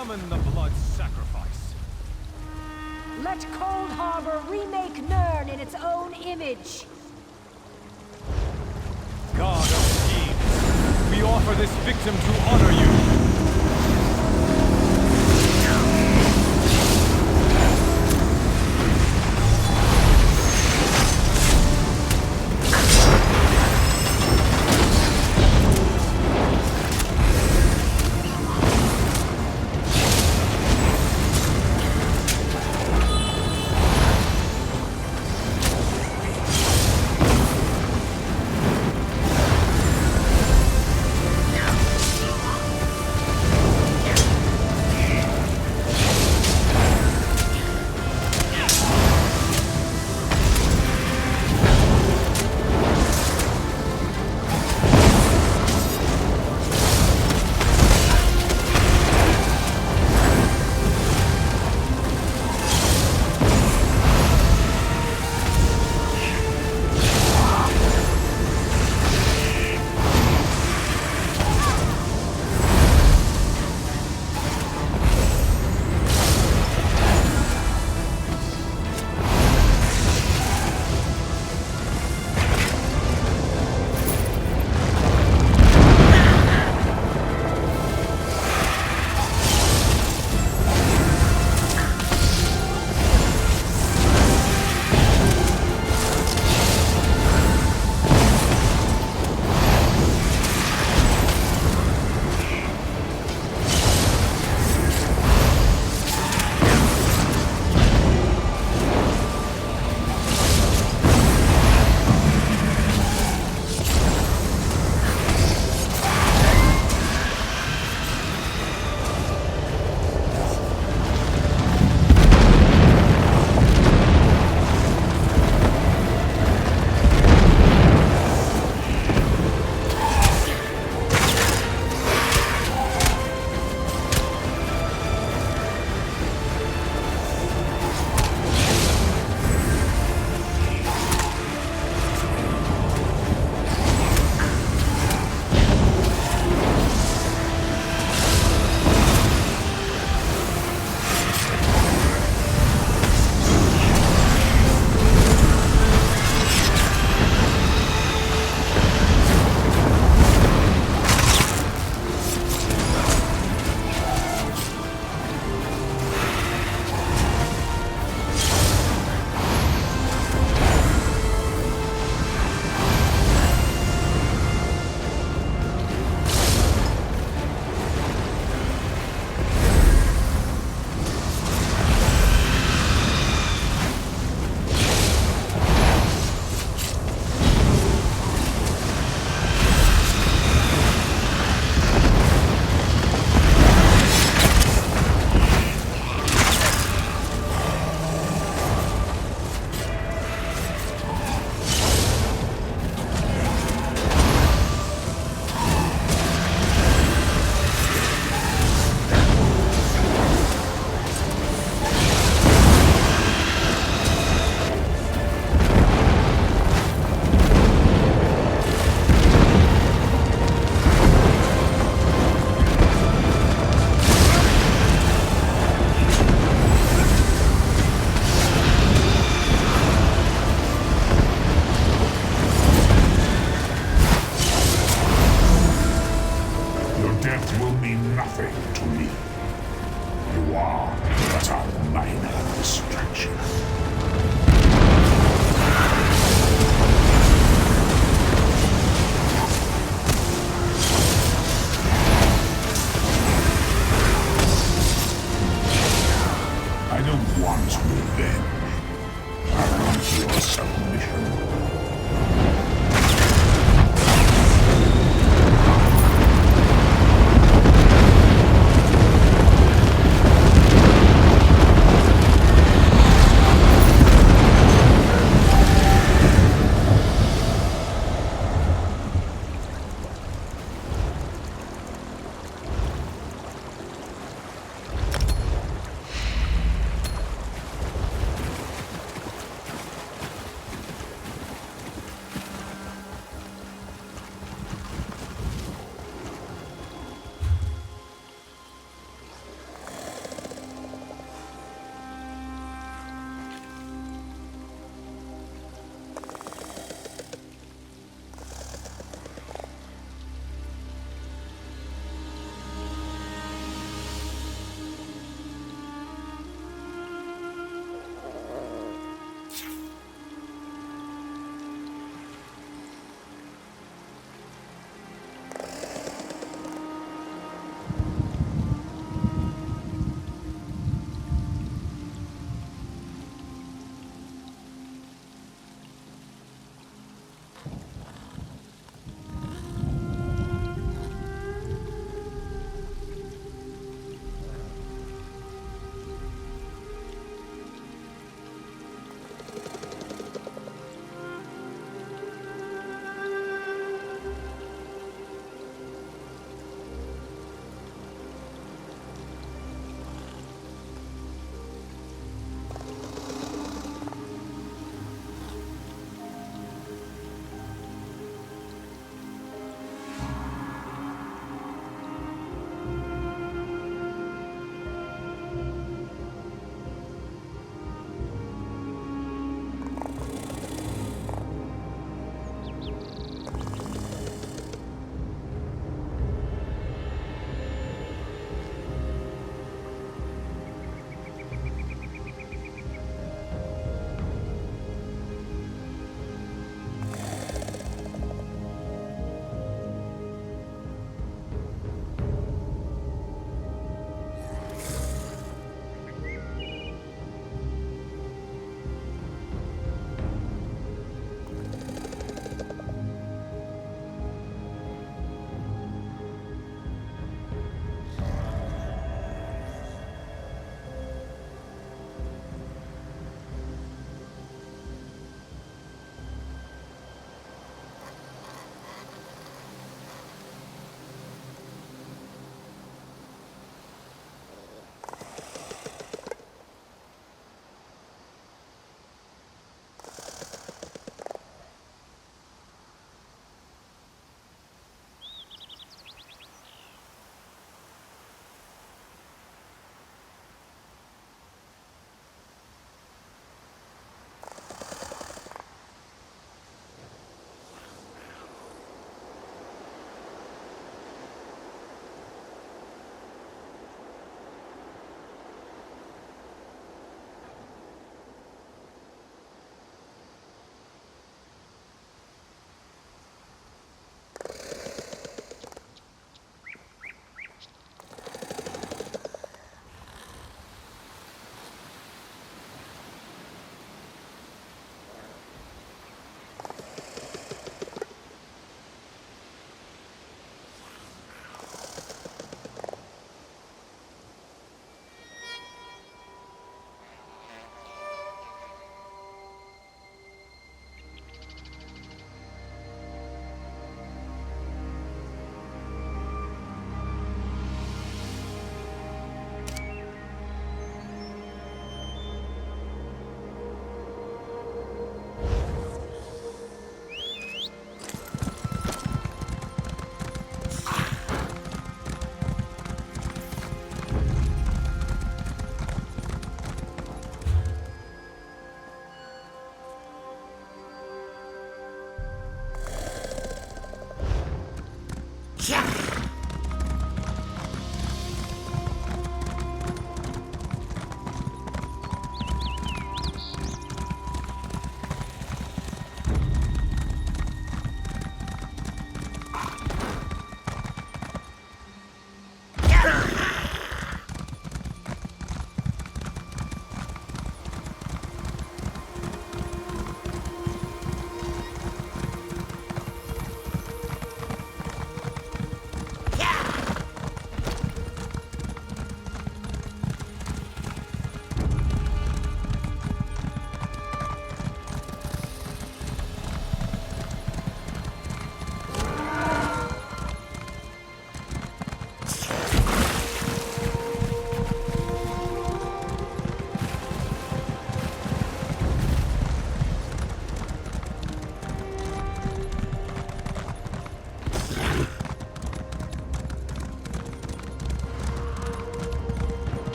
Summon the blood sacrifice. Let Cold Harbor remake Nirn in its own image. God of schemes, we offer this victim to honor you.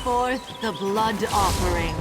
forth the blood offering.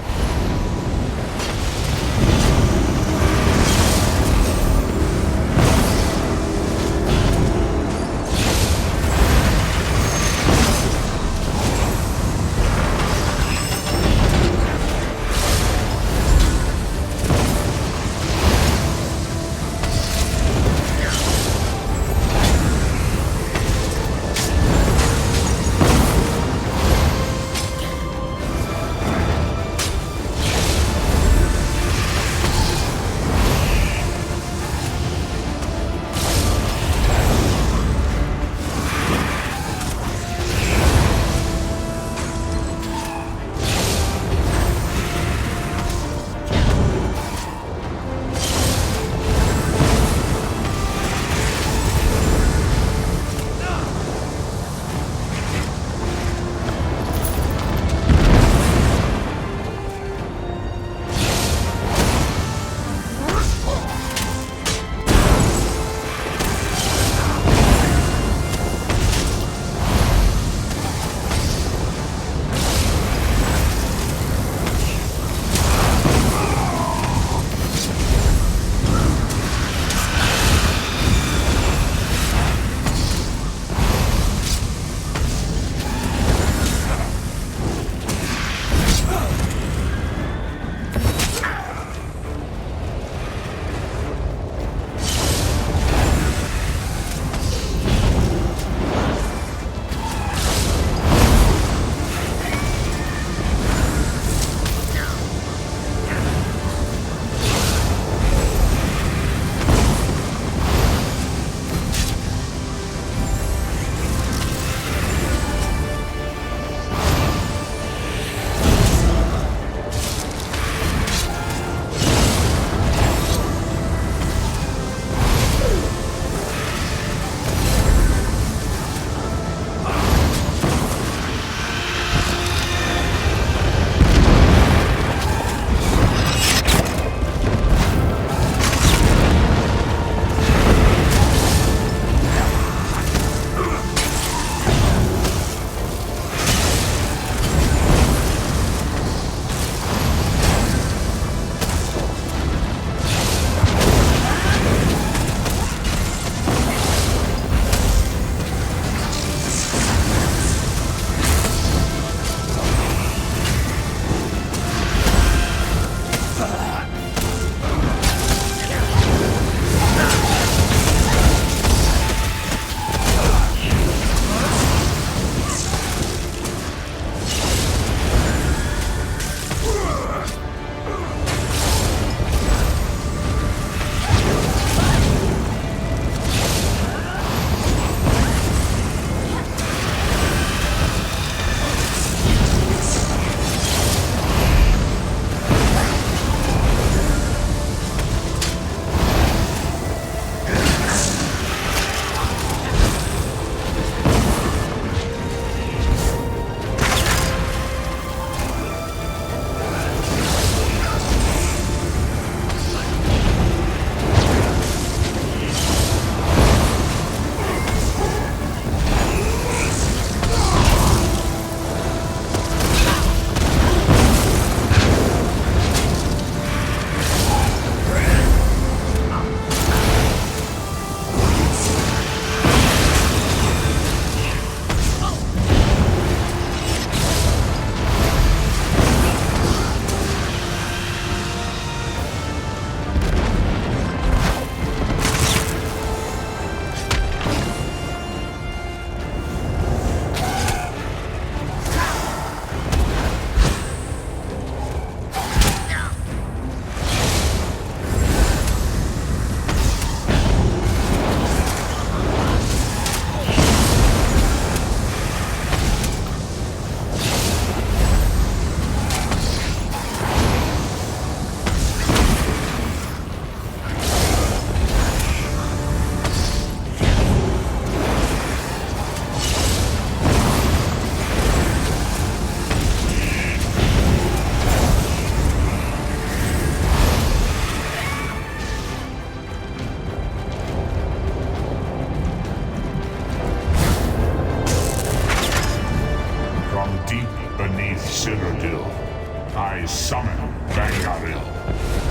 I summon Tamriel.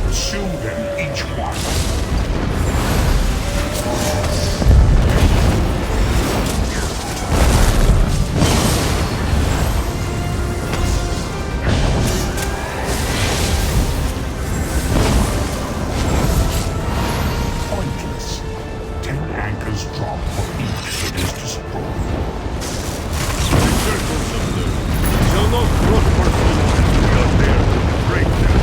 Pursue them each one. Pointless. 10 anchors drop for each that is destroyed. Circles of them shall not prosper so long as we are there to break them.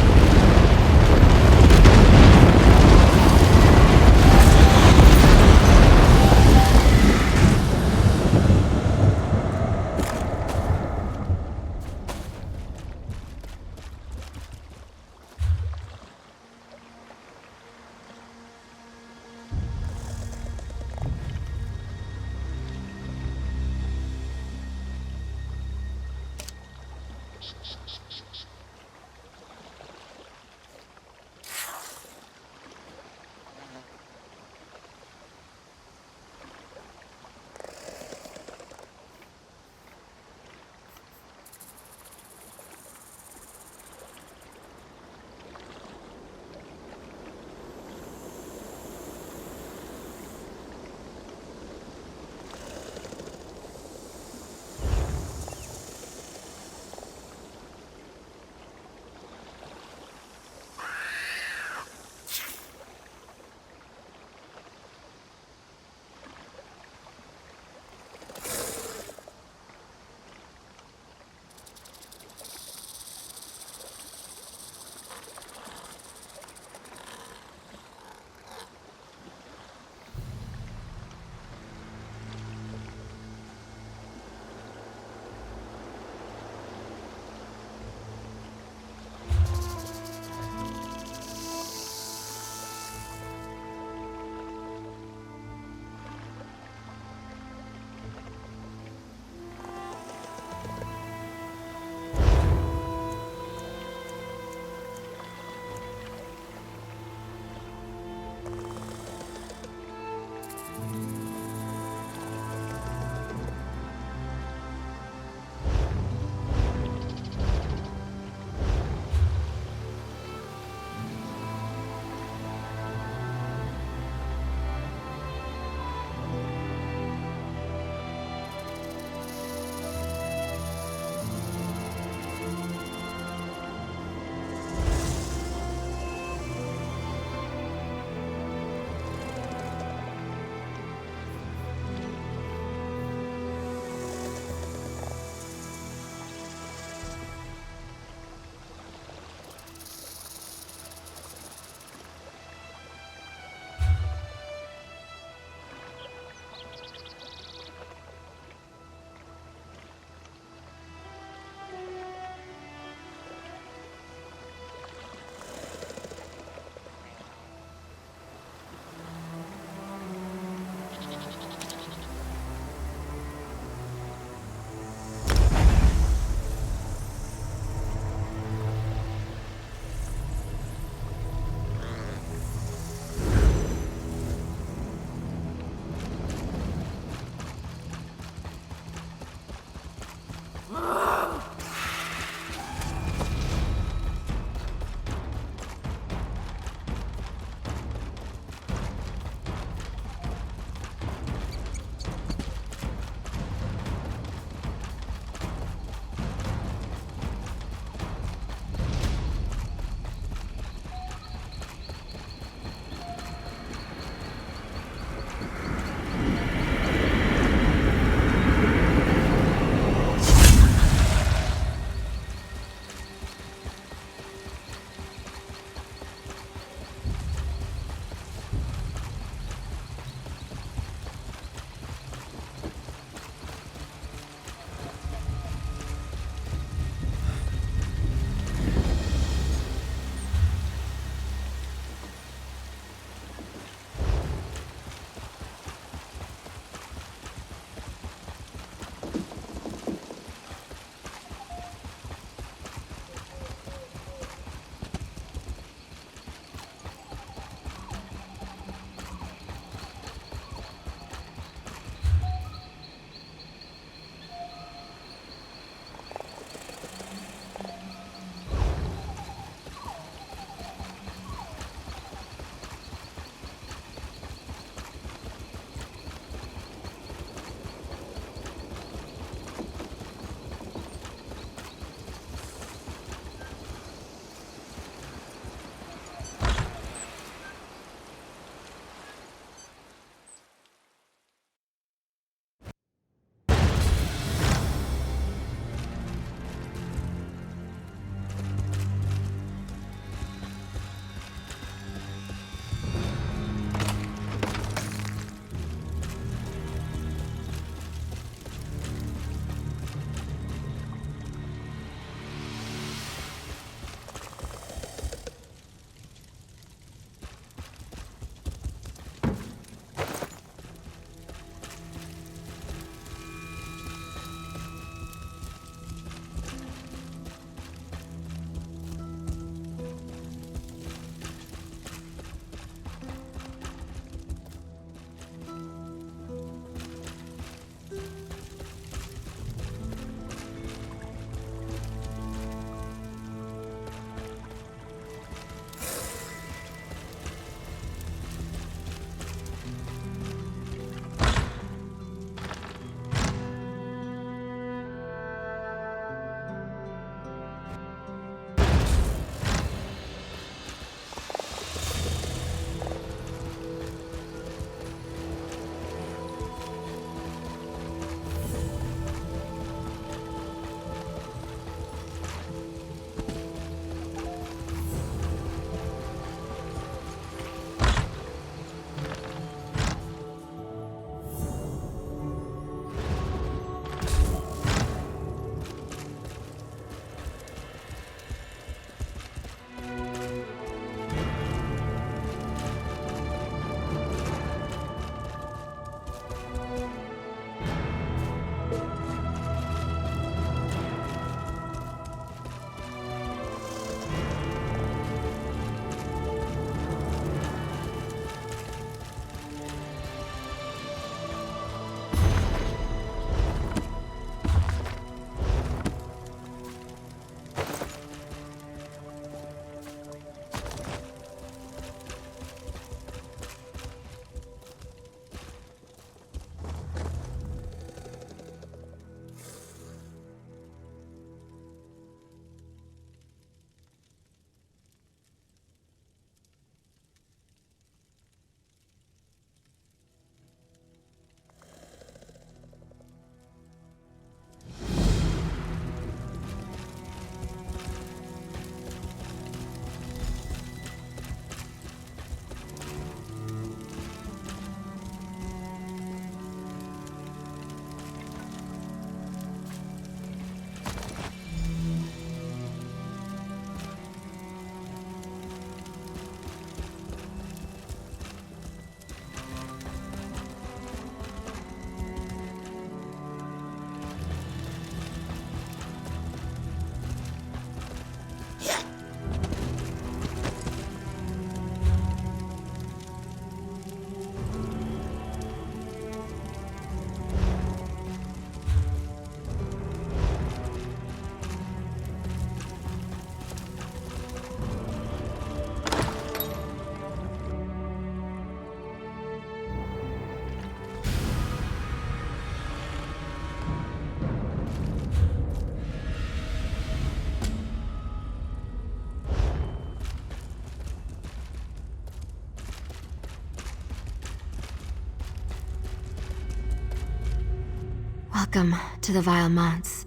Welcome to the Vile Manse.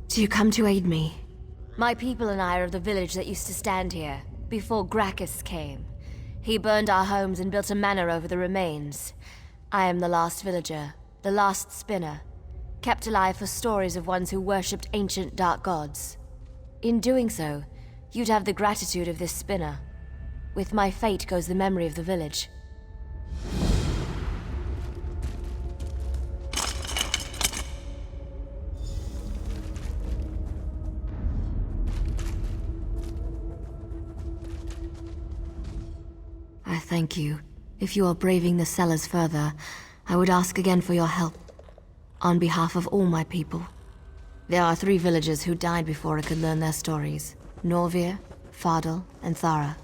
Do you come to aid me? My people and I are of the village that used to stand here, before Gracchus came. He burned our homes and built a manor over the remains. I am the last villager, the last spinner, kept alive for stories of ones who worshipped ancient dark gods. In doing so, you'd have the gratitude of this spinner. With my fate goes the memory of the village. I thank you. If you are braving the cellars further, I would ask again for your help. On behalf of all my people. There are 3 villagers who died before I could learn their stories. Norvir, Fardel, and Thara.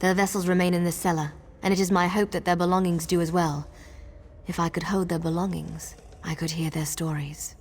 Their vessels remain in this cellar, and it is my hope that their belongings do as well. If I could hold their belongings, I could hear their stories.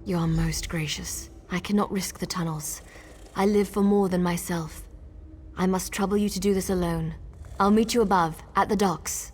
You are most gracious. I cannot risk the tunnels. I live for more than myself. I must trouble you to do this alone. I'll meet you above, at the docks.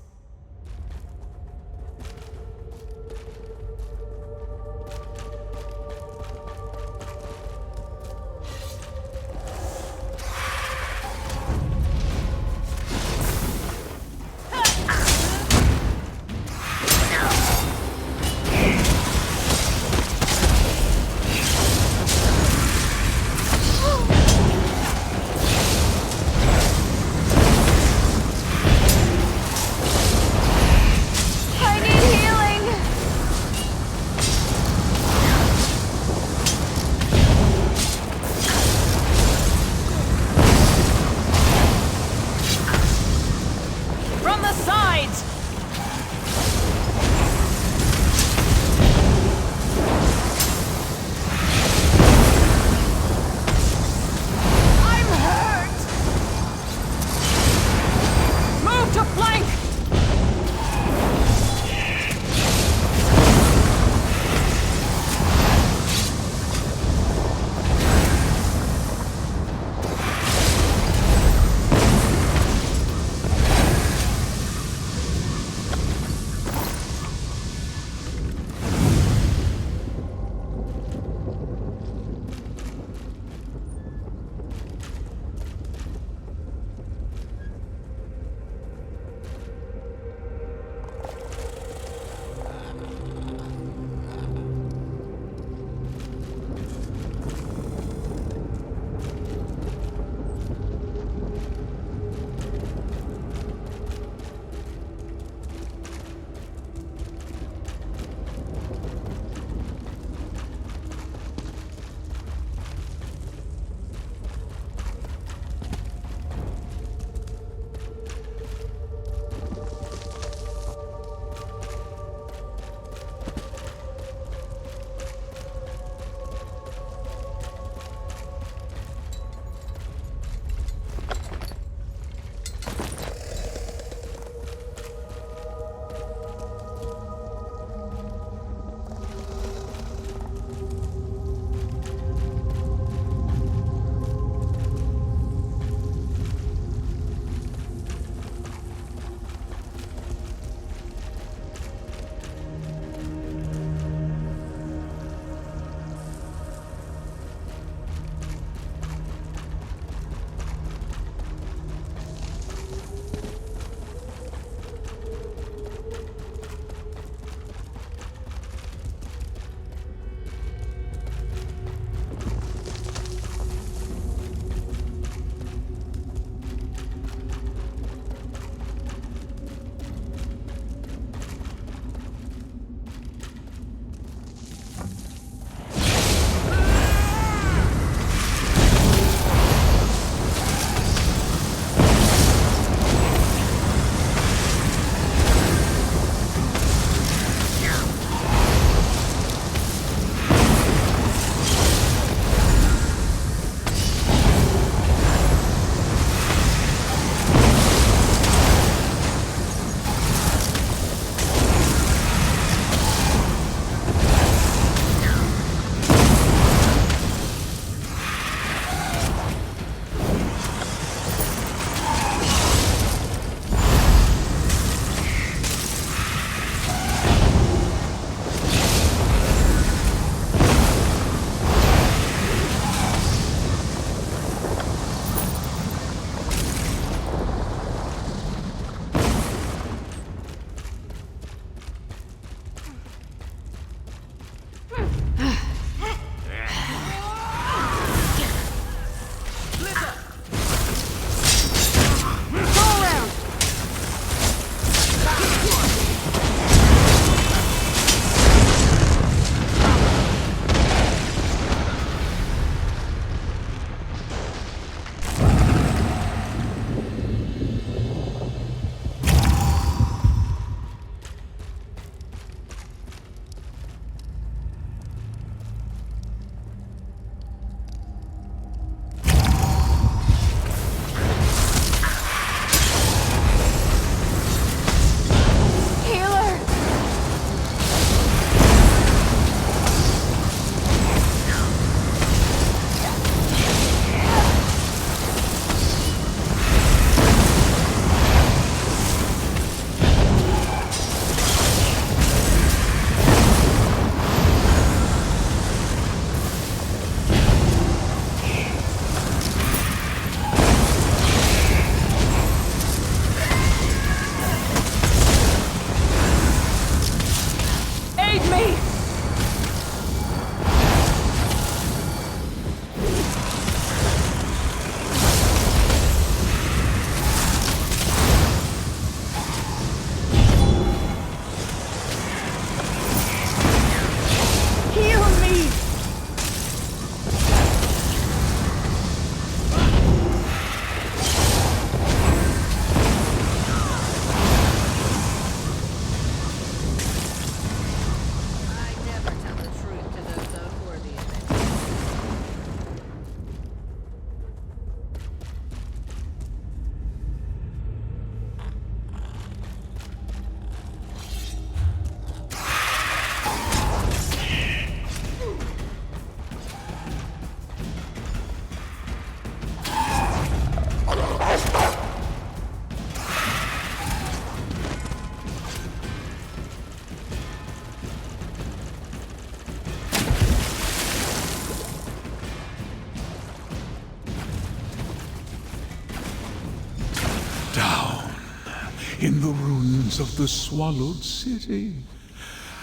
in the ruins of the Swallowed City.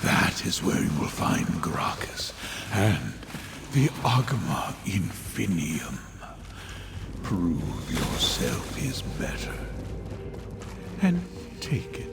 That is where you will find Gracchus and the Agma Infinium. Prove yourself is better, and take it.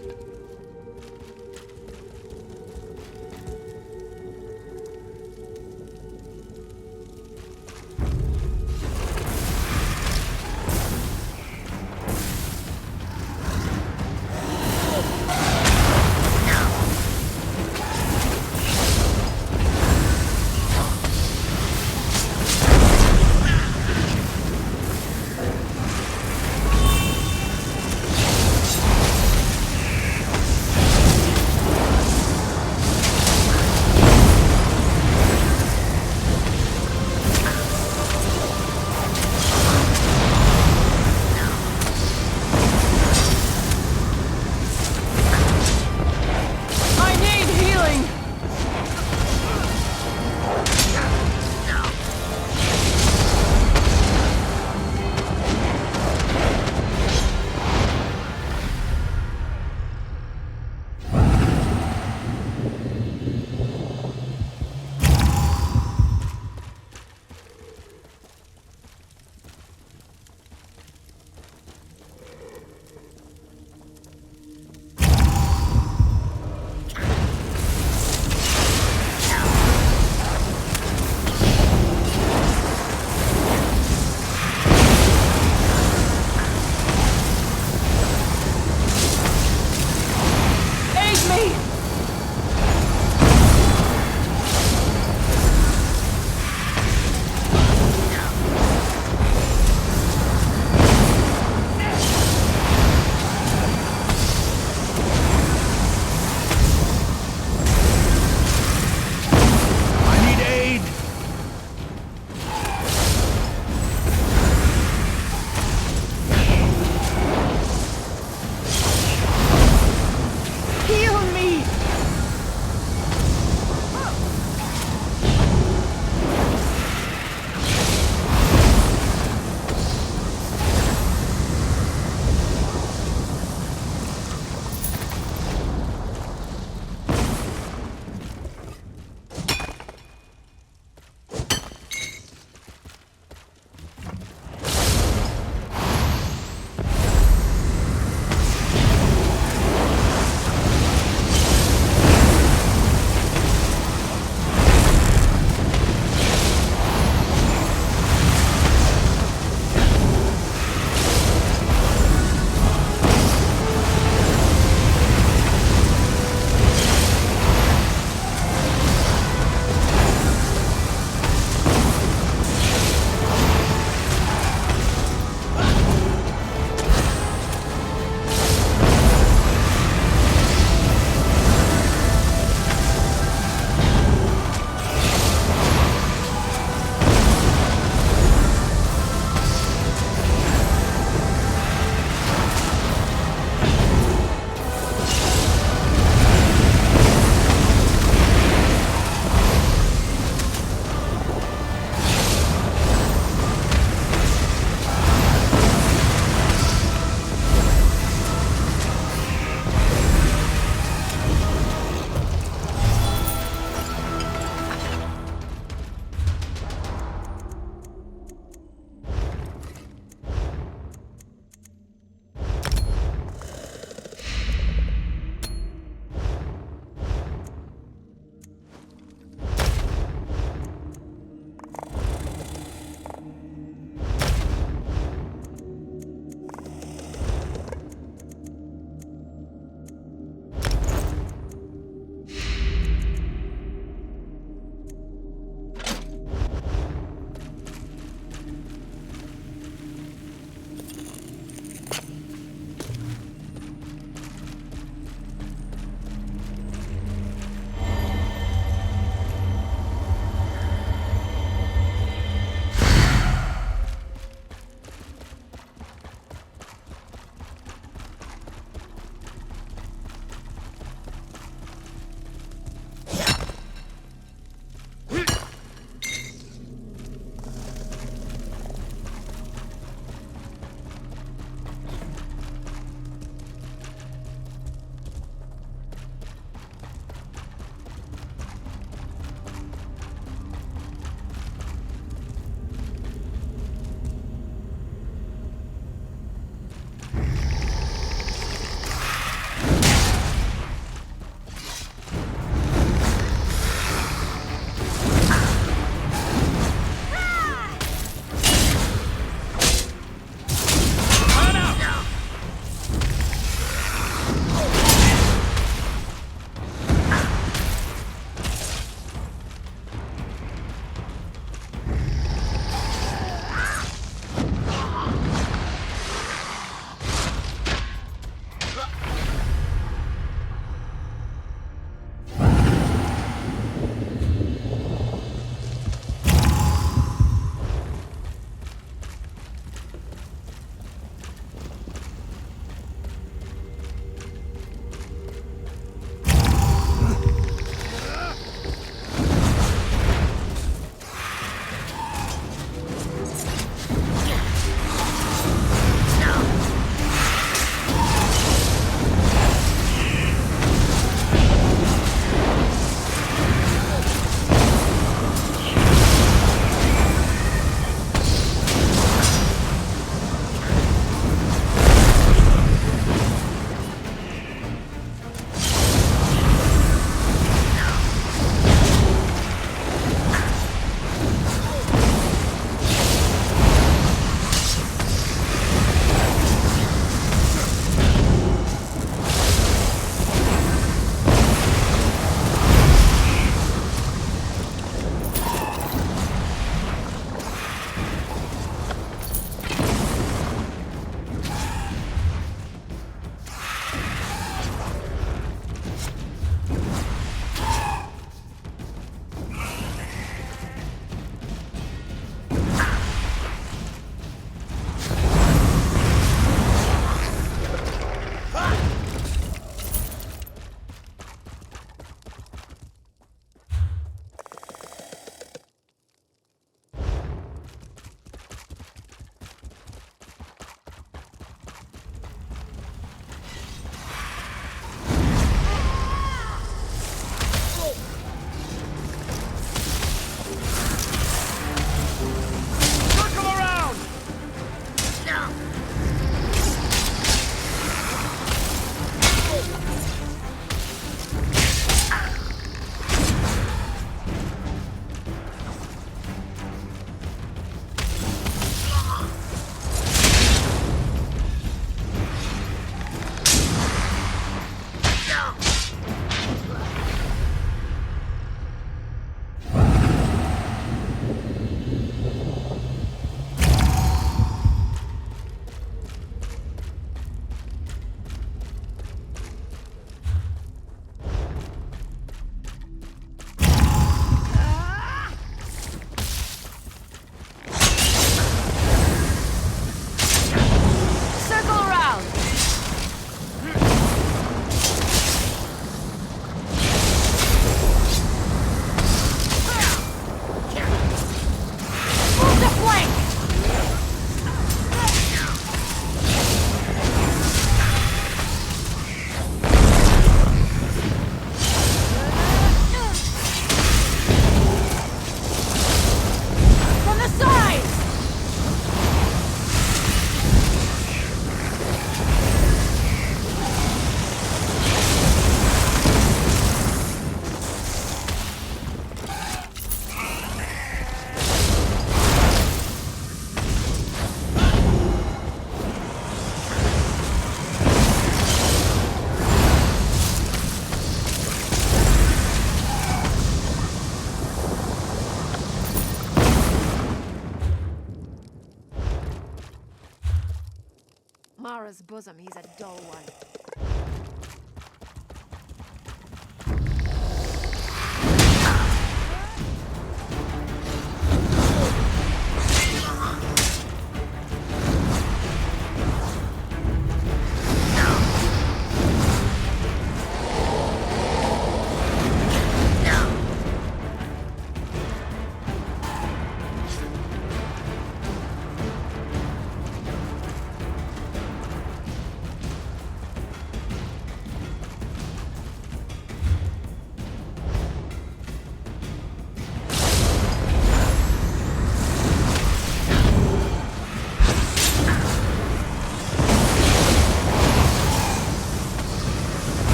Nara's bosom, he's a dull one.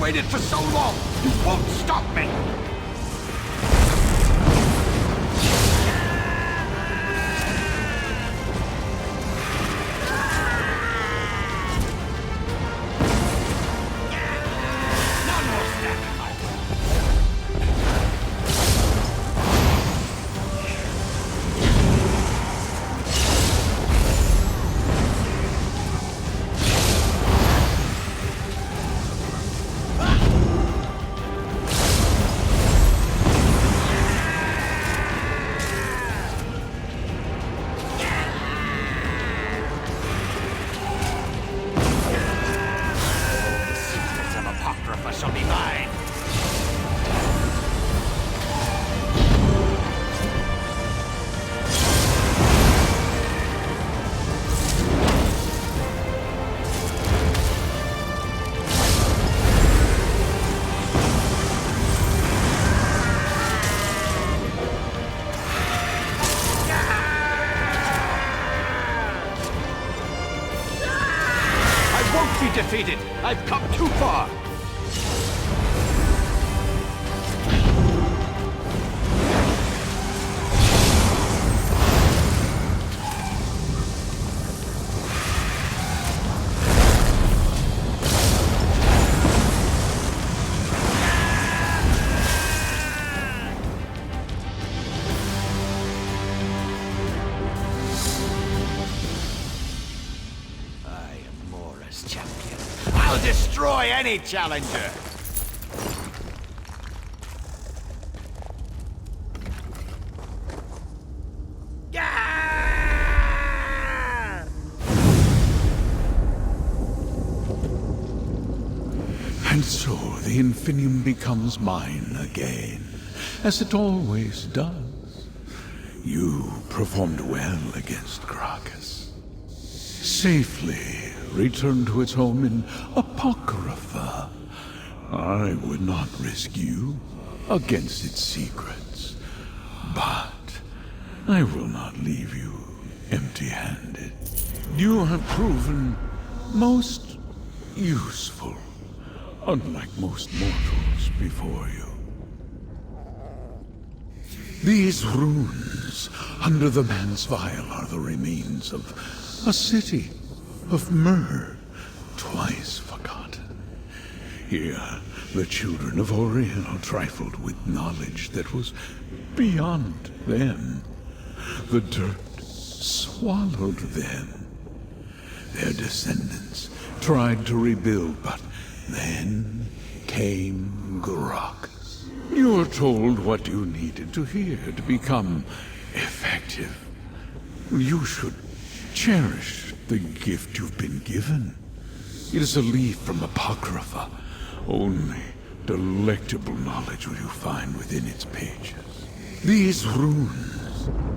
Waited for so long! You won't stop me! Defeated! I've come too far! Destroy any challenger! And so the Infinium becomes mine again, as it always does. You performed well against Gracchus. Safely returned to its home in Apocrypha. I would not risk you against its secrets, but I will not leave you empty-handed. You have proven most useful, unlike most mortals before you. These runes under the man's vial are the remains of a city of myrrh, twice forgotten. Here, the children of Oriel trifled with knowledge that was beyond them. The dirt swallowed them. Their descendants tried to rebuild, but then came Gracchus. You were told what you needed to hear to become effective. You should cherish the gift you've been given. It is a leaf from Apocrypha. Only delectable knowledge will you find within its pages. These runes yours.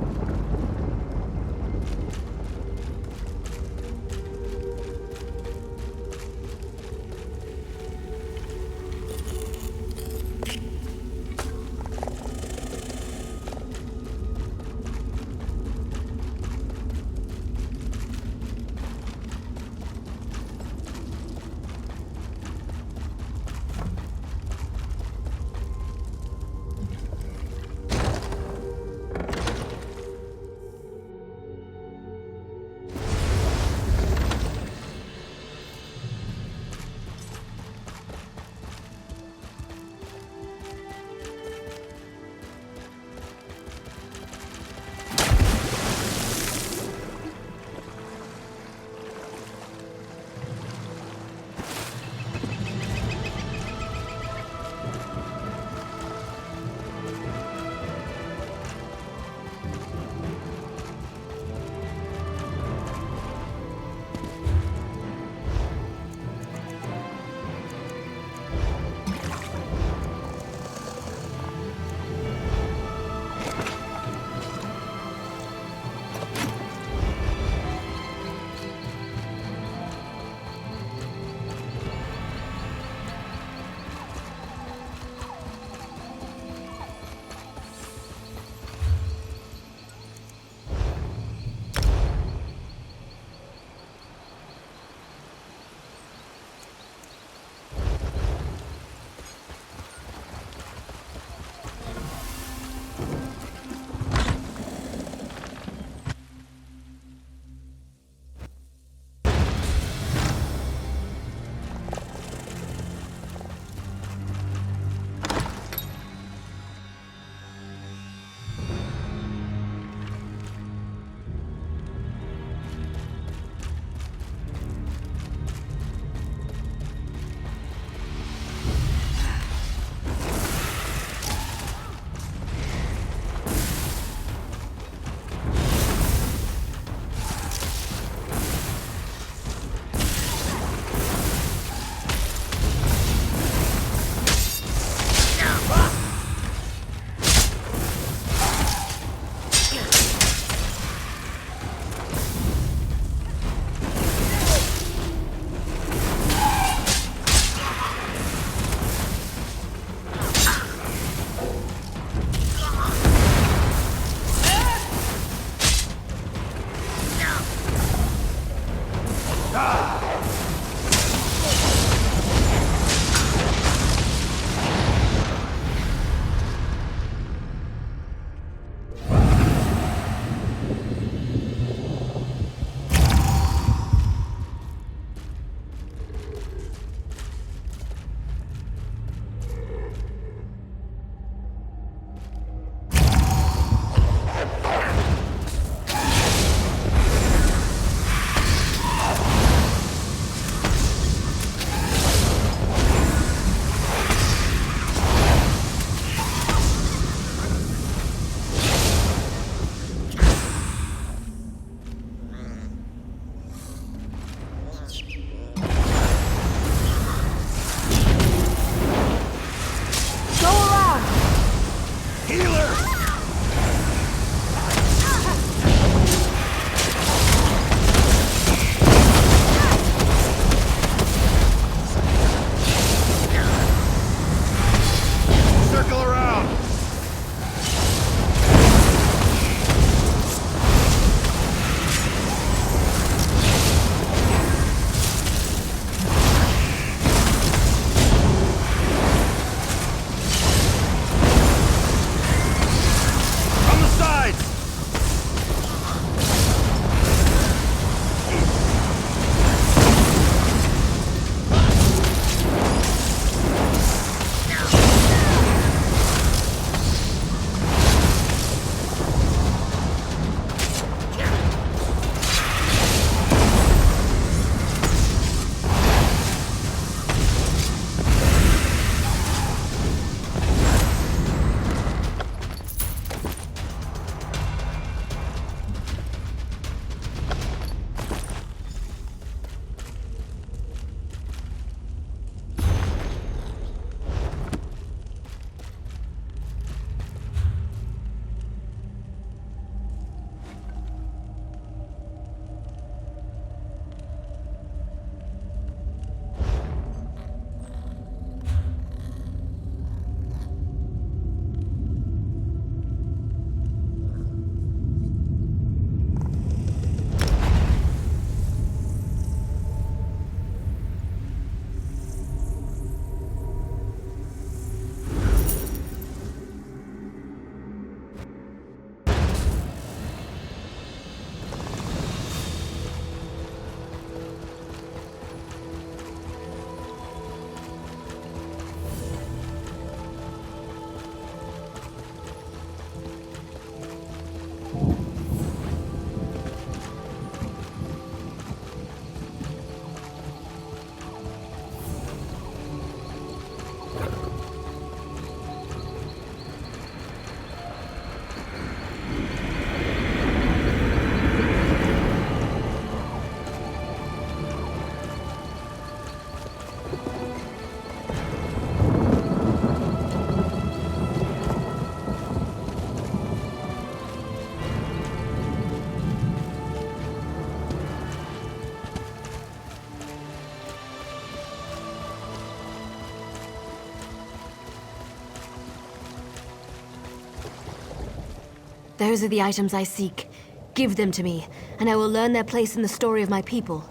Those are the items I seek. Give them to me, and I will learn their place in the story of my people.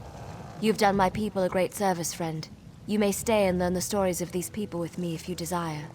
You've done my people a great service, friend. You may stay and learn the stories of these people with me if you desire.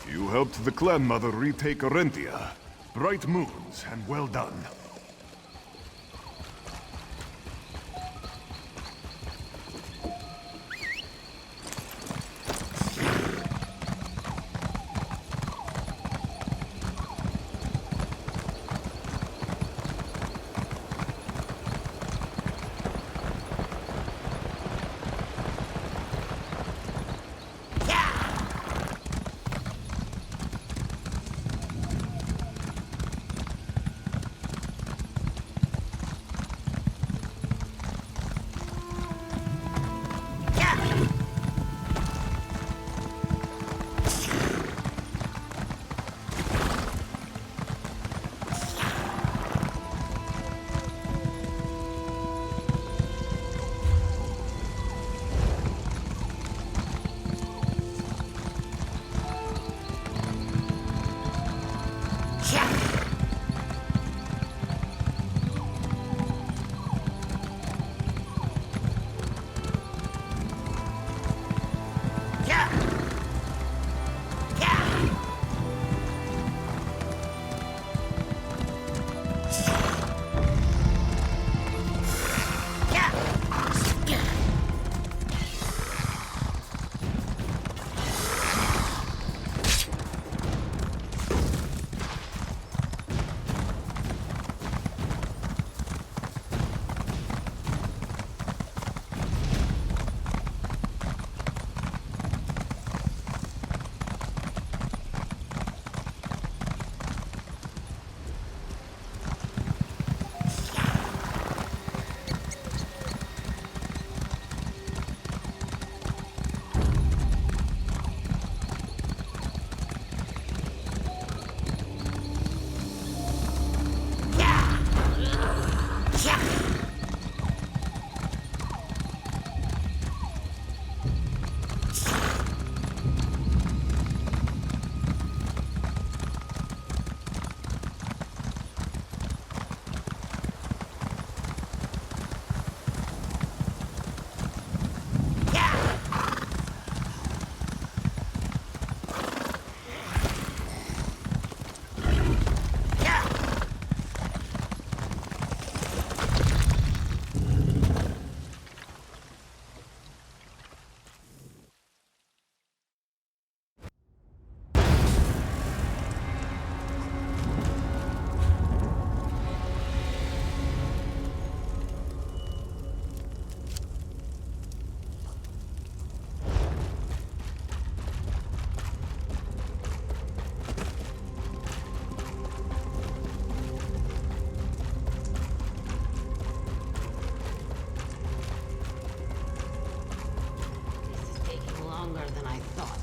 You helped the clan mother retake Orentia. Bright moons, and well done. than I thought.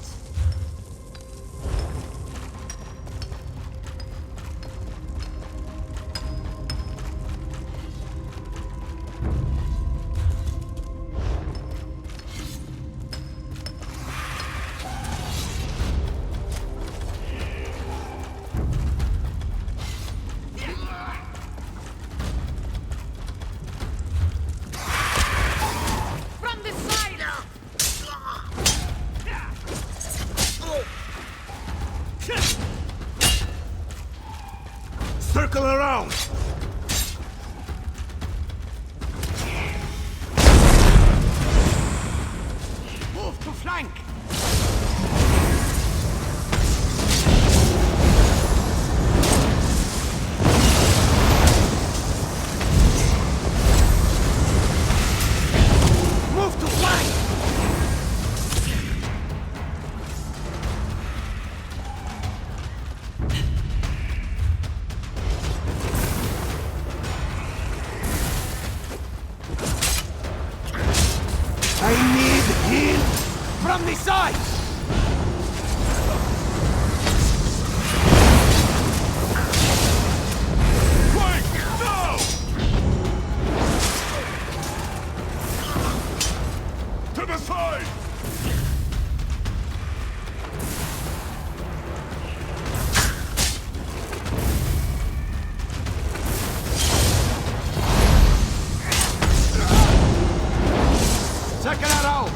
Circle around! Move to flank! Move to flank! I need heal from the side! Flank! Now! To the side! Second arrow!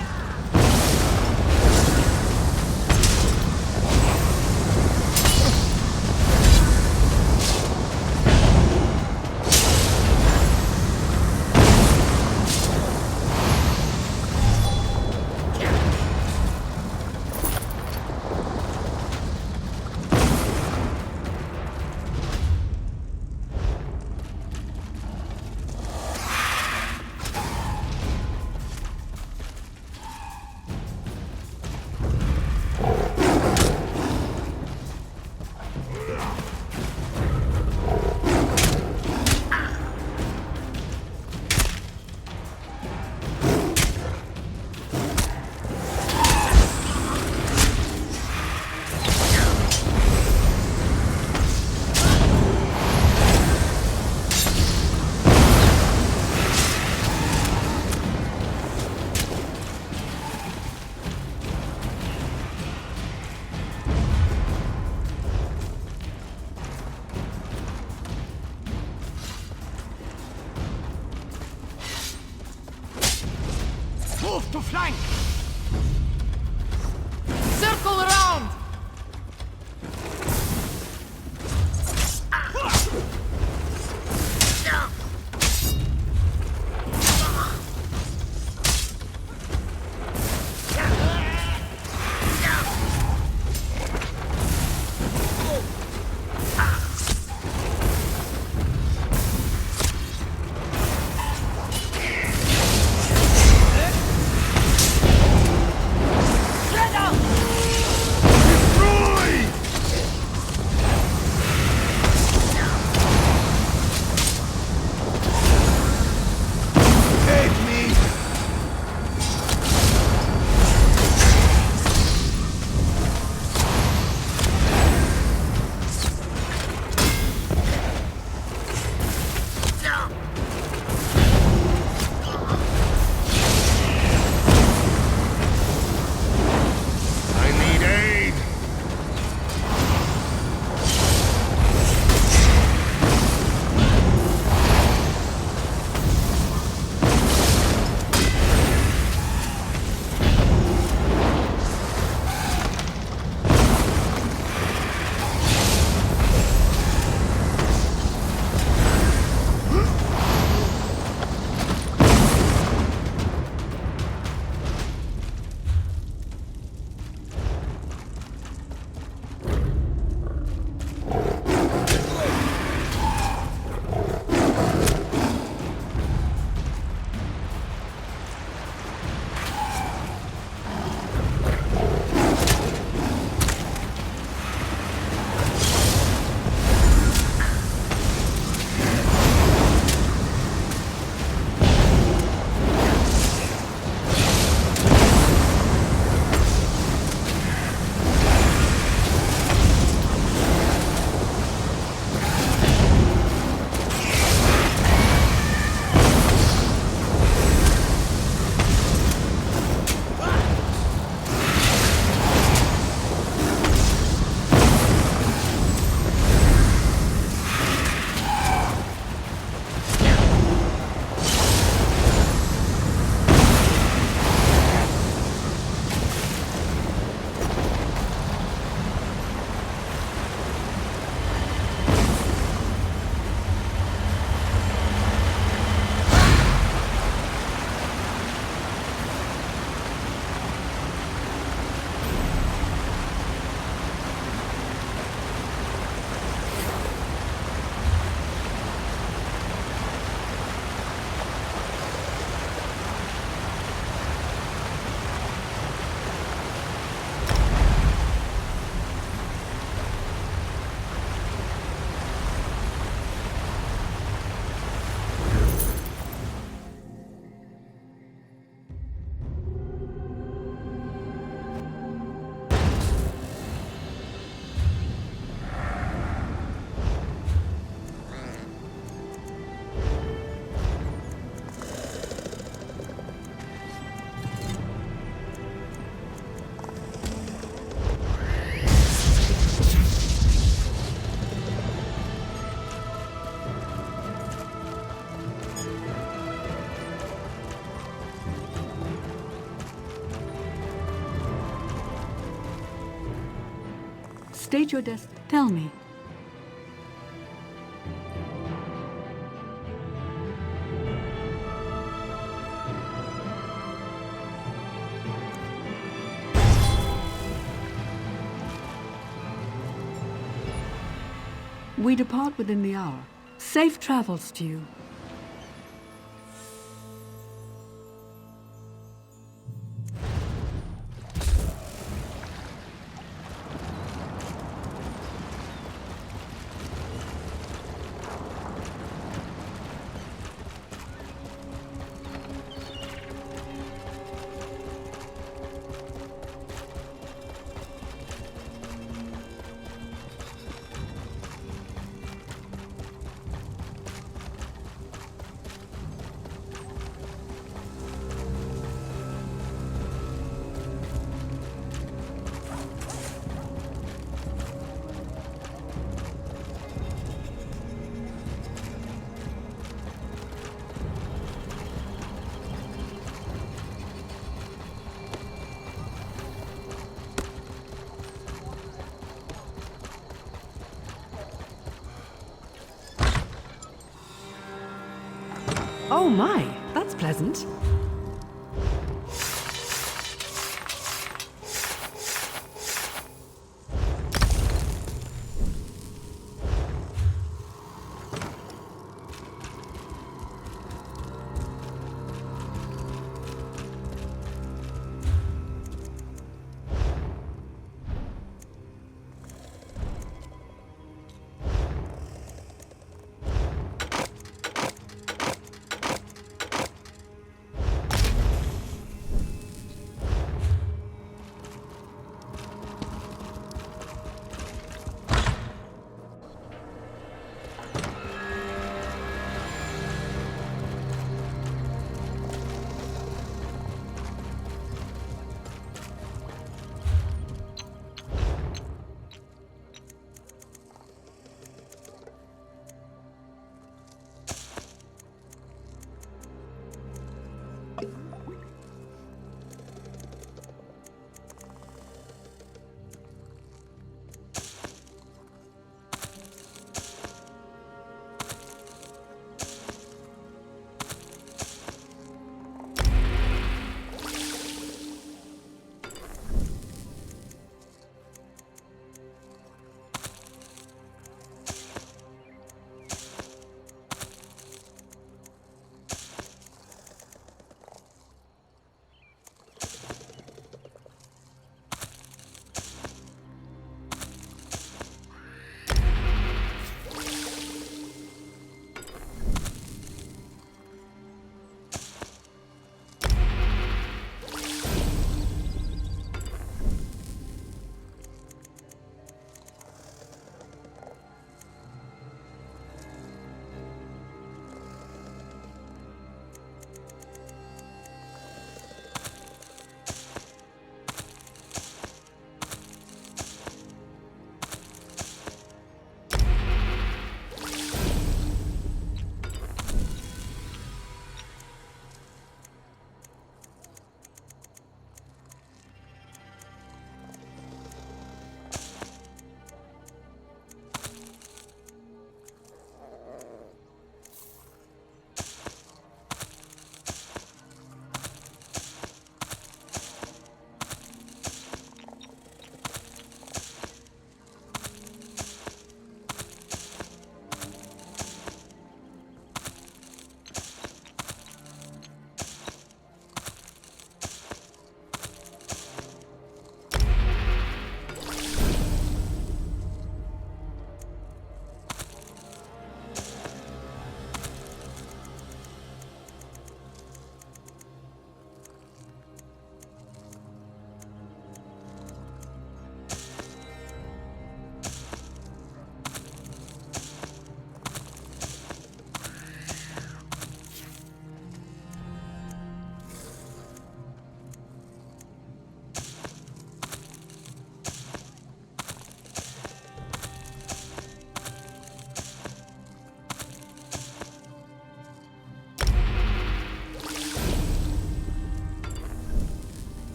Move to flank! Circle around! Get out! State your Tell me. We depart within the hour. Safe travels to you. Oh my, that's pleasant.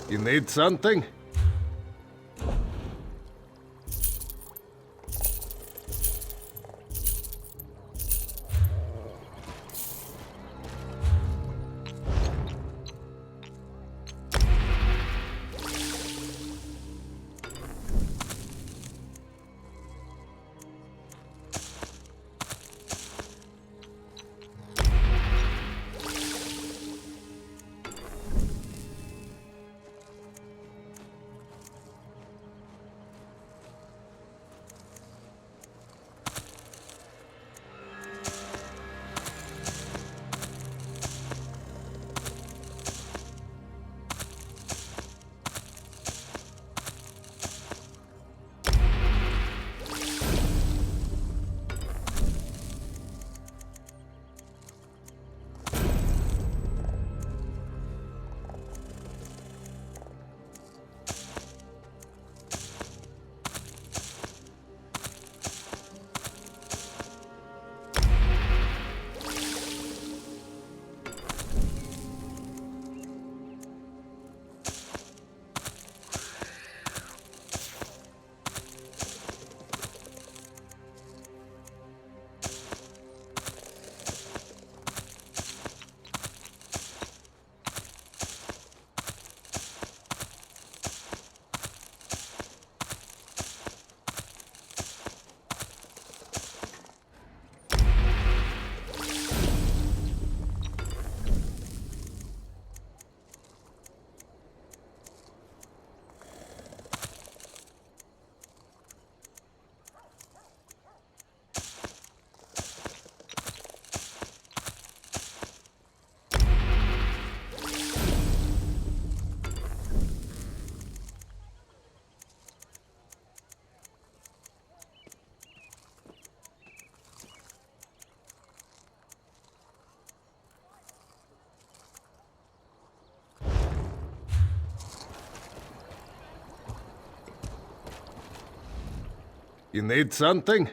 You need something? You need something?